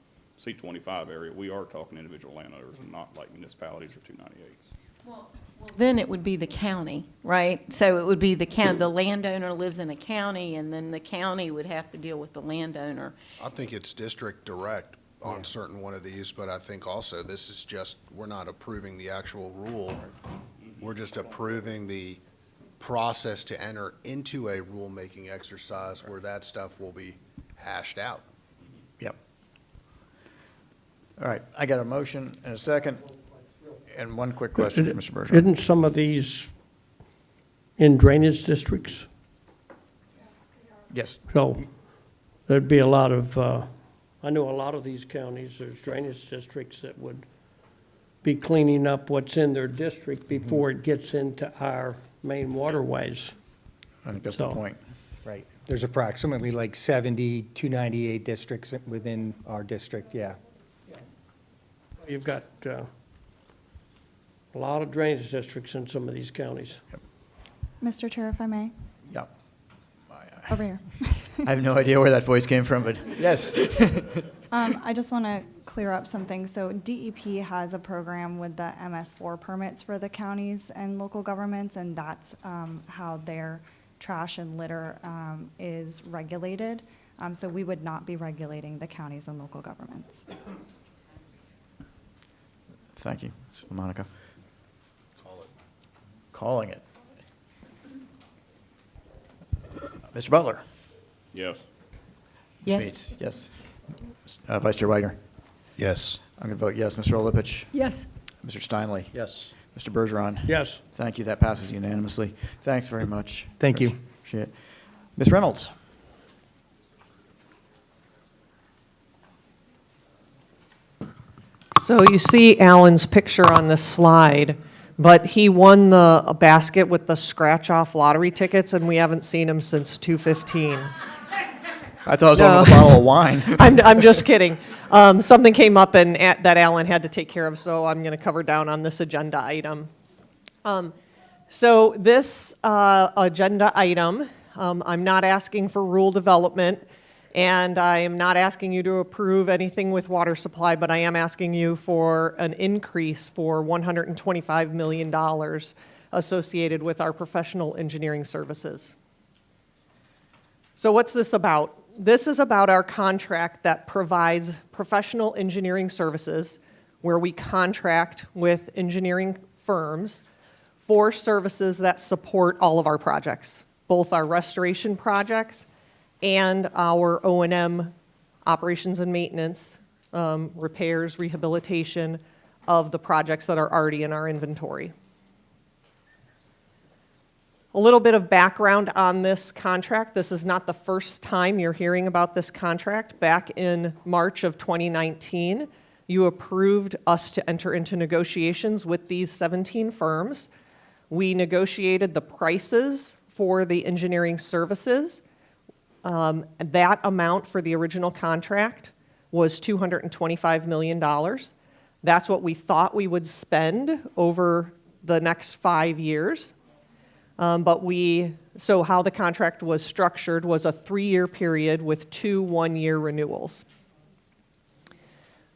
C25 area, we are talking individual landowners and not like municipalities or 298s. Well, then it would be the county, right? So it would be the county, the landowner lives in a county, and then the county would have to deal with the landowner. I think it's district direct on certain one of these, but I think also this is just, we're not approving the actual rule. We're just approving the process to enter into a rulemaking exercise where that stuff will be hashed out. Yep. All right, I got a motion and a second, and one quick question for Mr. Bergeron. Isn't some of these in drainage districts? Yes. So there'd be a lot of, I know a lot of these counties, there's drainage districts that would be cleaning up what's in their district before it gets into our main waterways. I think that's the point. Right. There's approximately like 70 298 districts within our district, yeah. You've got a lot of drainage districts in some of these counties. Mr. Chair, if I may. Yeah. Over here. I have no idea where that voice came from, but yes. I just want to clear up something. So DEP has a program with the MS4 permits for the counties and local governments, and that's how their trash and litter is regulated. So we would not be regulating the counties and local governments. Thank you, Ms. Monica. Call it. Calling it. Mr. Butler? Yes. Ms. Yes. Meeks? Yes. Vice Chair Wagner? Yes. I'm going to vote yes. Mr. Olipich? Yes. Mr. Steinle? Yes. Mr. Bergeron? Yes. Thank you. That passes unanimously. Thanks very much. Thank you. Appreciate it. Ms. Reynolds? So you see Alan's picture on this slide, but he won the basket with the scratch-off lottery tickets, and we haven't seen him since 2:15. I thought it was one with a bottle of wine. I'm just kidding. Something came up and that Alan had to take care of, so I'm going to cover down on this agenda item. So this agenda item, I'm not asking for rule development, and I am not asking you to approve anything with water supply, but I am asking you for an increase for $125 million associated with our professional engineering services. So what's this about? This is about our contract that provides professional engineering services, where we contract with engineering firms for services that support all of our projects, both our restoration projects and our O&M operations and maintenance, repairs, rehabilitation of the projects that are already in our inventory. A little bit of background on this contract. This is not the first time you're hearing about this contract. Back in March of 2019, you approved us to enter into negotiations with these 17 firms. We negotiated the prices for the engineering services. That amount for the original contract was $225 million. That's what we thought we would spend over the next 5 years. So how the contract was structured was a 3-year period with 2 one-year renewals.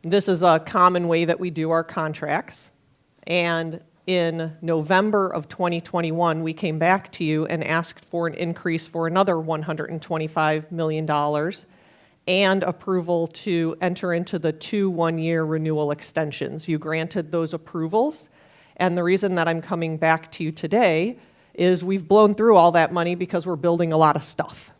This is a common way that we do our contracts. And in November of 2021, we came back to you and asked for an increase for another $125 million and approval to enter into the 2 one-year renewal extensions. You granted those approvals. And the reason that I'm coming back to you today is we've blown through all that money because we're building a lot of stuff.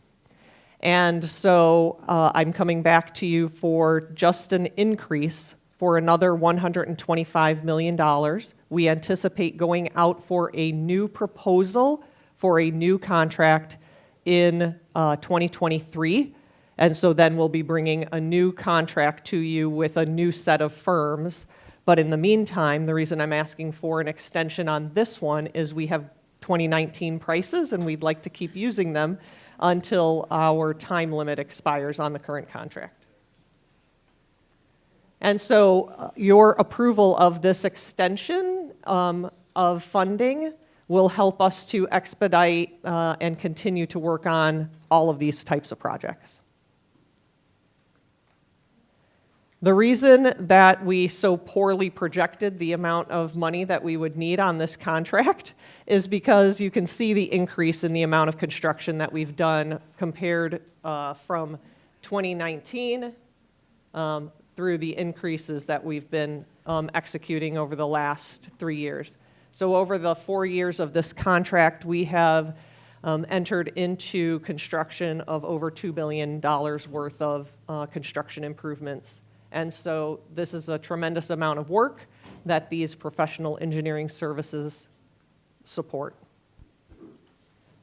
And so I'm coming back to you for just an increase for another $125 million. We anticipate going out for a new proposal for a new contract in 2023. And so then we'll be bringing a new contract to you with a new set of firms. But in the meantime, the reason I'm asking for an extension on this one is we have 2019 prices, and we'd like to keep using them until our time limit expires on the current contract. And so your approval of this extension of funding will help us to expedite and continue to work on all of these types of projects. The reason that we so poorly projected the amount of money that we would need on this contract is because you can see the increase in the amount of construction that we've done compared from 2019 through the increases that we've been executing over the last 3 years. So over the 4 years of this contract, we have entered into construction of over $2 billion worth of construction improvements. And so this is a tremendous amount of work that these professional engineering services support.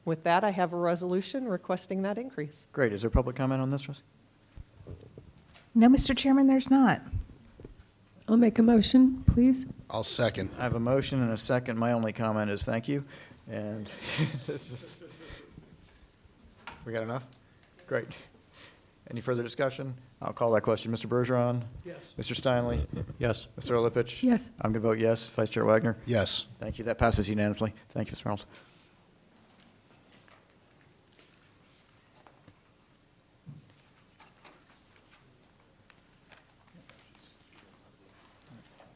With that, I have a resolution requesting that increase. Great. Is there public comment on this, Rosie? No, Mr. Chairman, there's not. I'll make a motion, please. I'll second. I have a motion and a second. My only comment is thank you. And we got enough? Great. Any further discussion? I'll call that question. Mr. Bergeron? Yes. Mr. Steinle? Yes. Mr. Olipich? Yes. I'm going to vote yes. Vice Chair Wagner? Yes. Thank you. That passes unanimously. Thank you, Ms. Reynolds.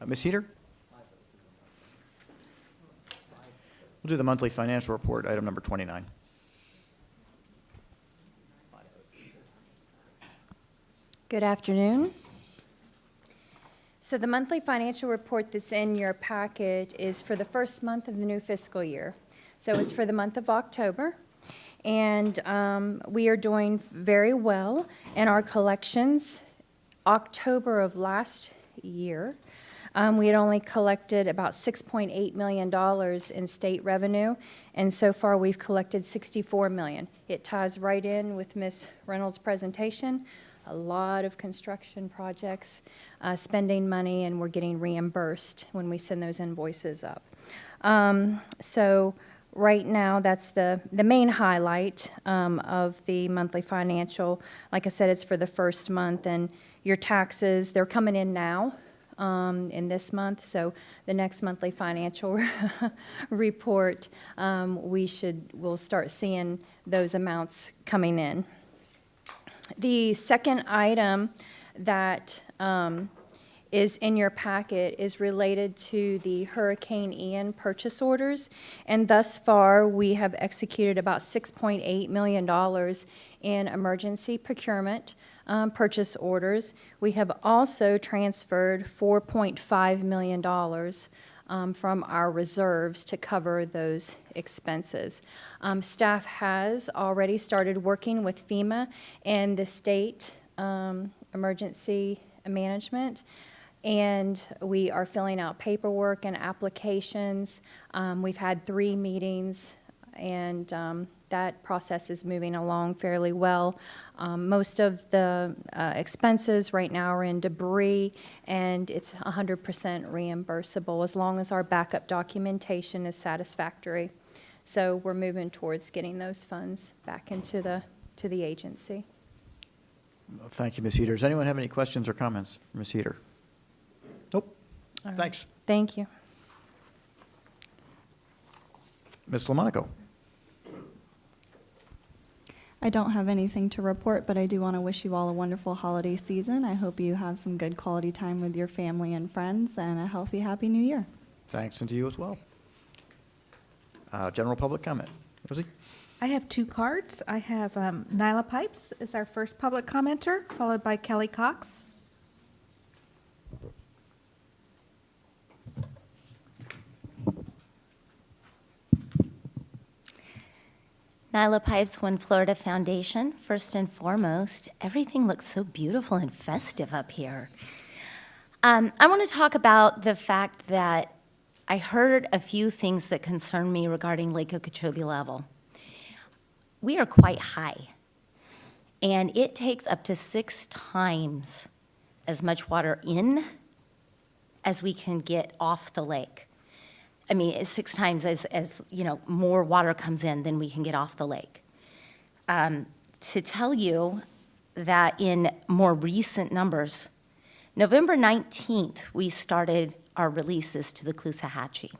Ms. Heater? We'll do the monthly financial report, item number 29. Good afternoon. So the monthly financial report that's in your packet is for the first month of the new fiscal year. So it's for the month of October. And we are doing very well in our collections. October of last year, we had only collected about $6.8 million in state revenue, and so far we've collected $64 million. It ties right in with Ms. Reynolds' presentation. A lot of construction projects, spending money, and we're getting reimbursed when we send those invoices up. So right now, that's the main highlight of the monthly financial. Like I said, it's for the first month, and your taxes, they're coming in now in this month, so the next monthly financial report, we'll start seeing those amounts coming in. The second item that is in your packet is related to the Hurricane Ian purchase orders, and thus far we have executed about $6.8 million in emergency procurement purchase orders. We have also transferred $4.5 million from our reserves to cover those expenses. Staff has already started working with FEMA and the state emergency management, and we are filling out paperwork and applications. We've had 3 meetings, and that process is moving along fairly well. Most of the expenses right now are in debris, and it's 100% reimbursable as long as our backup documentation is satisfactory. So we're moving towards getting those funds back into the agency. Thank you, Ms. Heater. Does anyone have any questions or comments for Ms. Heater? Nope. All right. Thanks. Thank you. Ms. Lamonaco? I don't have anything to report, but I do want to wish you all a wonderful holiday season. I hope you have some good quality time with your family and friends, and a healthy, happy new year. Thanks, and to you as well. General public comment. Rosie? I have 2 cards. I have Nyla Pipes is our first public commenter, followed by Kelly Cox. Nyla Pipes, One Florida Foundation. First and foremost, everything looks so beautiful and festive up here. I want to talk about the fact that I heard a few things that concern me regarding Lake Okeechobee level. We are quite high, and it takes up to 6 times as much water in as we can get off the lake. I mean, it's 6 times as you know, more water comes in than we can get off the lake. To tell you that in more recent numbers, November 19th, we started our releases to the Caloosahatchee.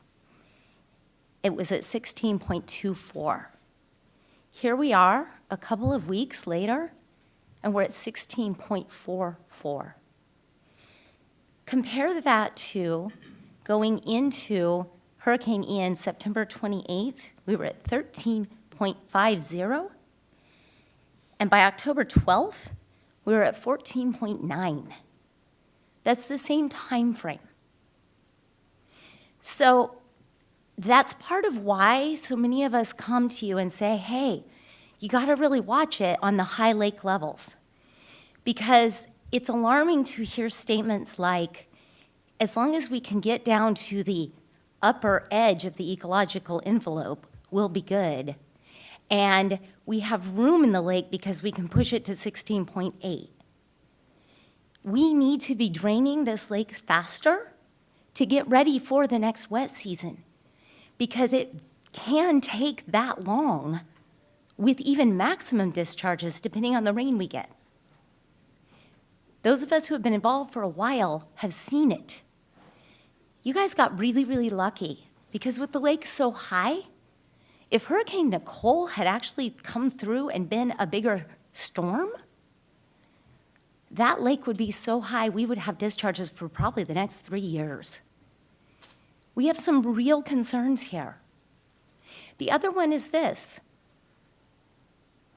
It was at 16.24. Here we are, a couple of weeks later, and we're at 16.44. Compare that to going into Hurricane Ian, September 28th, we were at 13.50. And by October 12th, we were at 14.9. That's the same time frame. So that's part of why so many of us come to you and say, hey, you got to really watch it on the high lake levels. Because it's alarming to hear statements like, as long as we can get down to the upper edge of the ecological envelope, we'll be good. And we have room in the lake because we can push it to 16.8. We need to be draining this lake faster to get ready for the next wet season, because it can take that long with even maximum discharges depending on the rain we get. Those of us who have been involved for a while have seen it. You guys got really, really lucky, because with the lake so high, if Hurricane Nicole had actually come through and been a bigger storm, that lake would be so high, we would have discharges for probably the next 3 years. We have some real concerns here. The other one is this.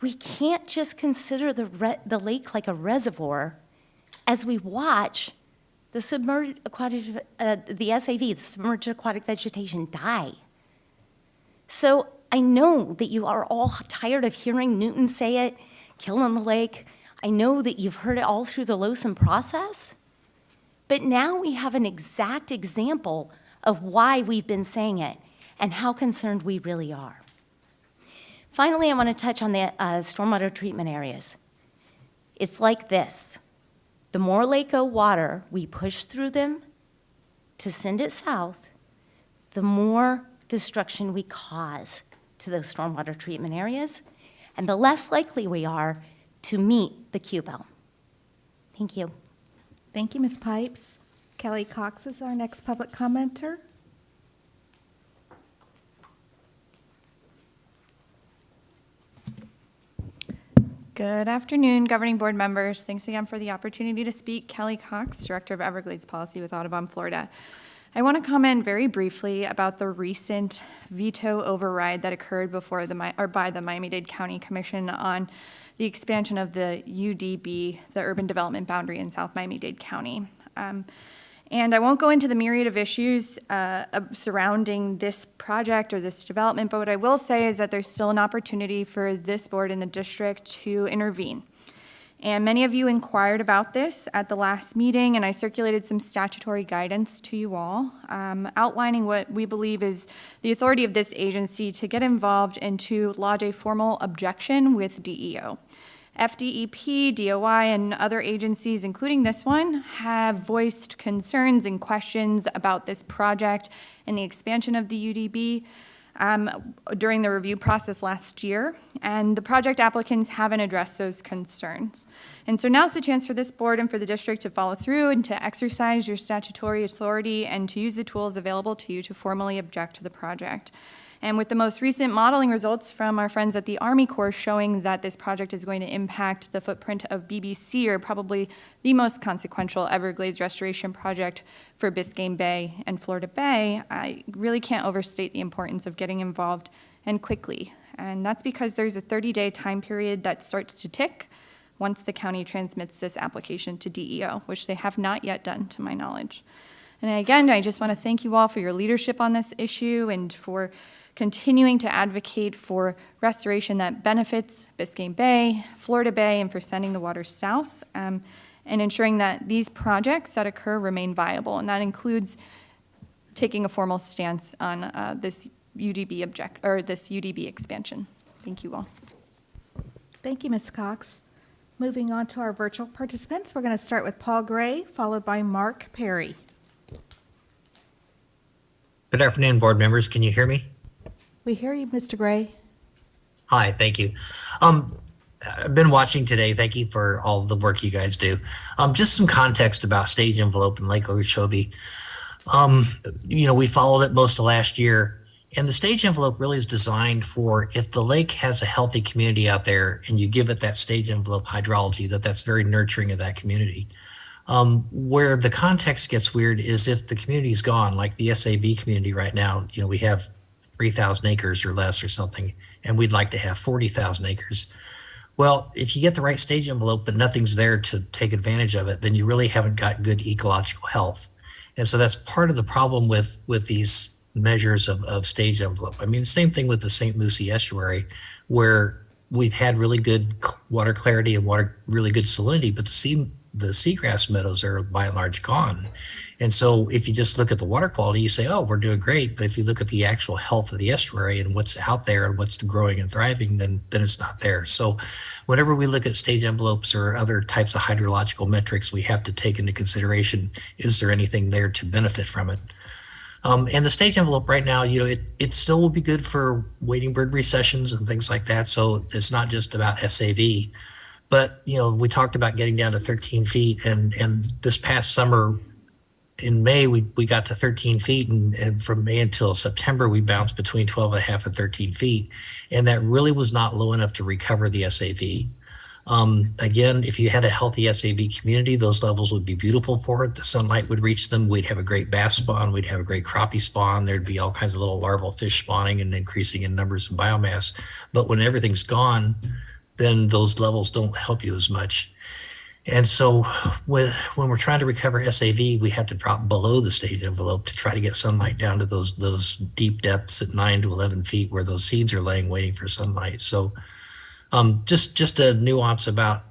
We can't just consider the lake like a reservoir as we watch the submerged aquatic, the SAV, the submerged aquatic vegetation, die. So I know that you are all tired of hearing Newton say it, killing the lake. I know that you've heard it all through the LOSIM process, but now we have an exact example of why we've been saying it and how concerned we really are. Finally, I want to touch on the stormwater treatment areas. It's like this. The more Lake O water we push through them to send it south, the more destruction we cause to those stormwater treatment areas, and the less likely we are to meet the QBEL. Thank you. Thank you, Ms. Pipes. Kelly Cox is our next public commenter. Good afternoon, governing board members. Thanks again for the opportunity to speak. Kelly Cox, Director of Everglades Policy with Audubon, Florida. I want to comment very briefly about the recent veto override that occurred by the Miami-Dade County Commission on the expansion of the UDB, the urban development boundary in South Miami-Dade County. And I won't go into the myriad of issues surrounding this project or this development, but what I will say is that there's still an opportunity for this board in the district to intervene. And many of you inquired about this at the last meeting, and I circulated some statutory guidance to you all, outlining what we believe is the authority of this agency to get involved and to lodge a formal objection with DEO. FDEP, DOI, and other agencies, including this one, have voiced concerns and questions about this project and the expansion of the UDB during the review process last year, and the project applicants haven't addressed those concerns. And so now's the chance for this board and for the district to follow through and to exercise your statutory authority and to use the tools available to you to formally object to the project. And with the most recent modeling results from our friends at the Army Corps showing that this project is going to impact the footprint of BBC, or probably the most consequential Everglades restoration project for Biscayne Bay and Florida Bay, I really can't overstate the importance of getting involved and quickly. And that's because there's a 30-day time period that starts to tick once the county transmits this application to DEO, which they have not yet done, to my knowledge. And again, I just want to thank you all for your leadership on this issue and for continuing to advocate for restoration that benefits Biscayne Bay, Florida Bay, and for sending the water south, and ensuring that these projects that occur remain viable. And that includes taking a formal stance on this UDB expansion. Thank you all. Thank you, Ms. Cox. Moving on to our virtual participants, we're going to start with Paul Gray, followed by Mark Perry. Good afternoon, board members. Can you hear me? We hear you, Mr. Gray. Hi, thank you. I've been watching today. Thank you for all the work you guys do. Just some context about stage envelope in Lake Okeechobee. We followed it most of last year, and the stage envelope really is designed for if the lake has a healthy community out there and you give it that stage envelope hydrology, that's very nurturing of that community. Where the context gets weird is if the community is gone, like the SAB community right now, we have 3,000 acres or less or something, and we'd like to have 40,000 acres. Well, if you get the right stage envelope, but nothing's there to take advantage of it, then you really haven't got good ecological health. And so that's part of the problem with these measures of stage envelope. I mean, the same thing with the St. Lucie estuary, where we've had really good water clarity and really good salinity, but the seagrass meadows are by and large gone. And so if you just look at the water quality, you say, oh, we're doing great. But if you look at the actual health of the estuary and what's out there and what's growing and thriving, then it's not there. So whenever we look at stage envelopes or other types of hydrological metrics, we have to take into consideration, is there anything there to benefit from it? And the stage envelope right now, it still will be good for wading bird recessions and things like that. So it's not just about SAV. But, we talked about getting down to 13 feet. And this past summer, in May, we got to 13 feet, and from May until September, we bounced between 12.5 and 13 feet. And that really was not low enough to recover the SAV. Again, if you had a healthy SAV community, those levels would be beautiful for it. The sunlight would reach them. We'd have a great bass spawn. We'd have a great crappie spawn. There'd be all kinds of little larval fish spawning and increasing in numbers of biomass. But when everything's gone, then those levels don't help you as much. And so when we're trying to recover SAV, we have to drop below the stage envelope to try to get sunlight down to those deep depths at 9 to 11 feet where those seeds are laying waiting for sunlight. So just a nuance about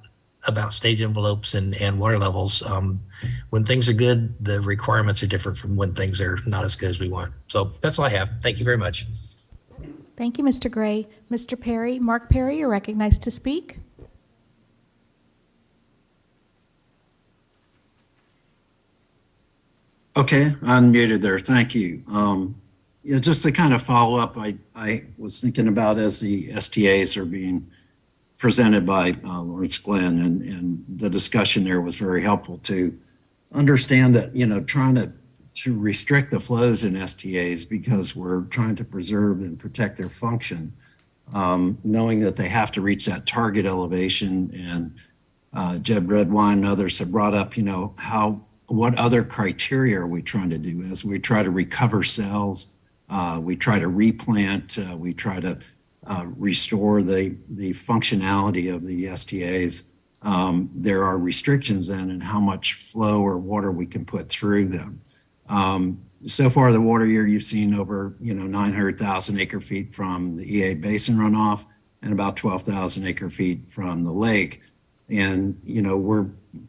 stage envelopes and water levels. When things are good, the requirements are different from when things are not as good as we want. So that's all I have. Thank you very much. Thank you, Mr. Gray. Mr. Perry, Mark Perry, you're recognized to speak. Okay, unmuted there. Thank you. Just to kind of follow up, I was thinking about as the STAs are being presented by Lawrence Glenn, and the discussion there was very helpful to understand that, trying to restrict the flows in STAs because we're trying to preserve and protect their function, knowing that they have to reach that target elevation. And Jeb Redwine and others have brought up, what other criteria are we trying to do as we try to recover cells, we try to replant, we try to restore the functionality of the STAs. There are restrictions then in how much flow or water we can put through them. So far, the water year, you've seen over 900,000 acre feet from the EA Basin runoff and about 12,000 acre feet from the lake. And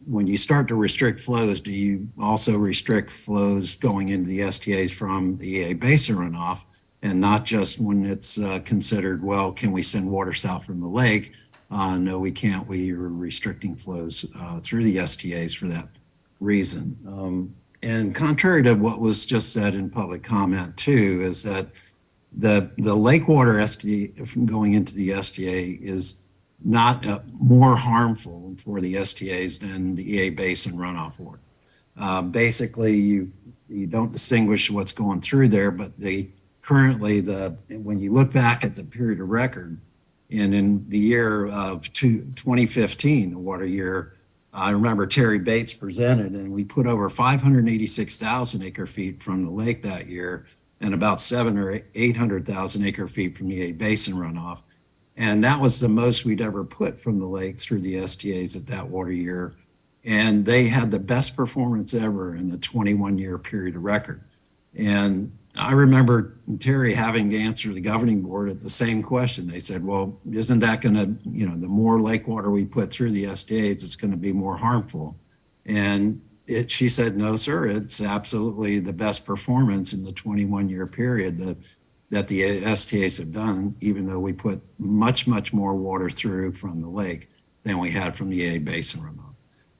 when you start to restrict flows, do you also restrict flows going into the STAs from the EA Basin runoff, and not just when it's considered, well, can we send water south from the lake? No, we can't. We are restricting flows through the STAs for that reason. And contrary to what was just said in public comment too, is that the lake water STA from going into the STA is not more harmful for the STAs than the EA Basin runoff water. Basically, you don't distinguish what's going through there, but currently when you look back at the period of record, and in the year of 2015, the water year, I remember Terry Bates presented, and we put over 586,000 acre feet from the lake that year, and about 700,000 or 800,000 acre feet from the EA Basin runoff. And that was the most we'd ever put from the lake through the STAs at that water year. And they had the best performance ever in the 21-year period of record. And I remember Terry having to answer the governing board at the same question. They said, well, isn't that going to, the more lake water we put through the STAs, it's going to be more harmful. And she said, no, sir, it's absolutely the best performance in the 21-year period that the STAs have done, even though we put much, much more water through from the lake than we had from the EA Basin runoff.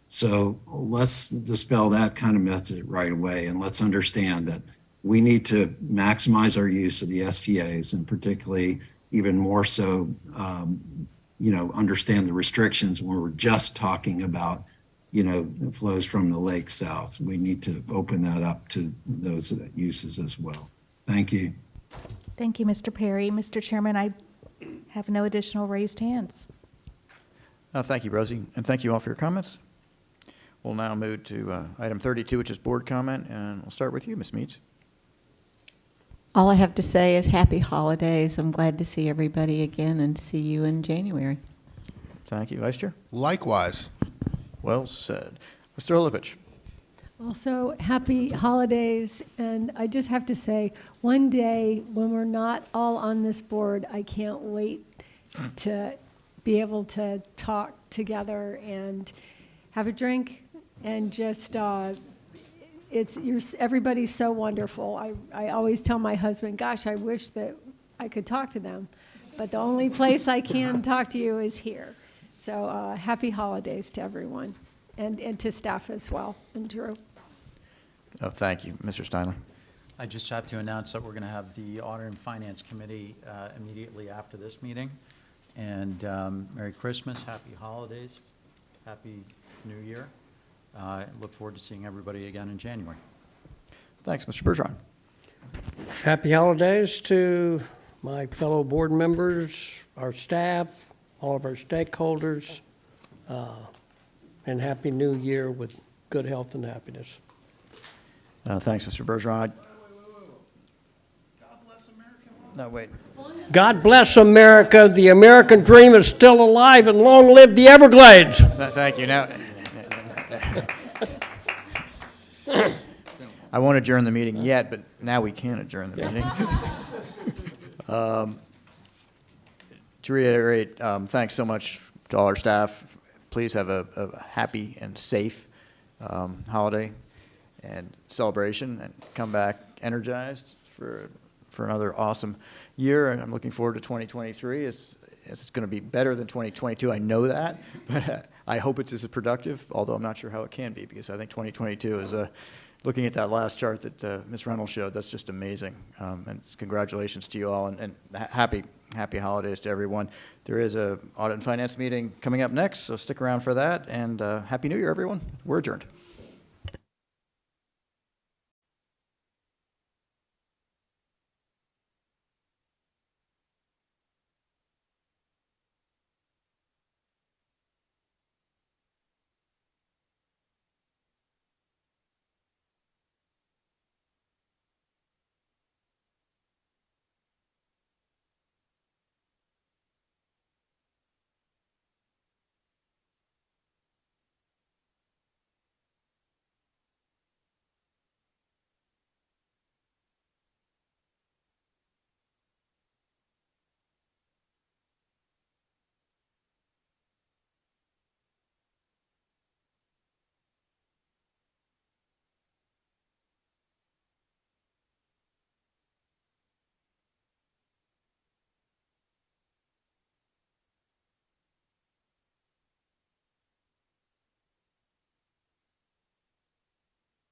So let's dispel that kind of message right away, and let's understand that we need to maximize our use of the STAs, and particularly even more so, understand the restrictions when we're just talking about, the flows from the lake south. We need to open that up to those uses as well. Thank you. Thank you, Mr. Perry. Mr. Chairman, I have no additional raised hands. Thank you, Rosie, and thank you all for your comments. We'll now move to item 32, which is board comment, and we'll start with you, Ms. Meads. All I have to say is happy holidays. I'm glad to see everybody again and see you in January. Thank you, Vice Chair. Likewise. Well said. Mr. Olovich. Also, happy holidays, and I just have to say, one day when we're not all on this board, I can't wait to be able to talk together and have a drink and just, everybody's so wonderful. I always tell my husband, gosh, I wish that I could talk to them, but the only place I can talk to you is here. So happy holidays to everyone, and to staff as well, and Drew. Oh, thank you. Mr. Steinle. I just have to announce that we're going to have the Audit and Finance Committee immediately after this meeting. And Merry Christmas, Happy Holidays, Happy New Year. Look forward to seeing everybody again in January. Thanks, Mr. Bergeron. Happy holidays to my fellow board members, our staff, all of our stakeholders, And Happy New Year with good health and happiness. Thanks, Mr. Bergeron. No, wait. God bless America. The American dream is still alive, and long live the Everglades. Thank you. Now, I won't adjourn the meeting yet, but now we can adjourn the meeting. To reiterate, thanks so much to all our staff. Please have a happy and safe holiday and celebration, and come back energized for another awesome year. And I'm looking forward to 2023. It's going to be better than 2022. I know that, but I hope it's as productive, although I'm not sure how it can be, because I think 2022 is looking at that last chart that Ms. Reynolds showed, that's just amazing. And congratulations to you all, and happy holidays to everyone. There is a audit and finance meeting coming up next, so stick around for that. And Happy New Year, everyone. We're adjourned.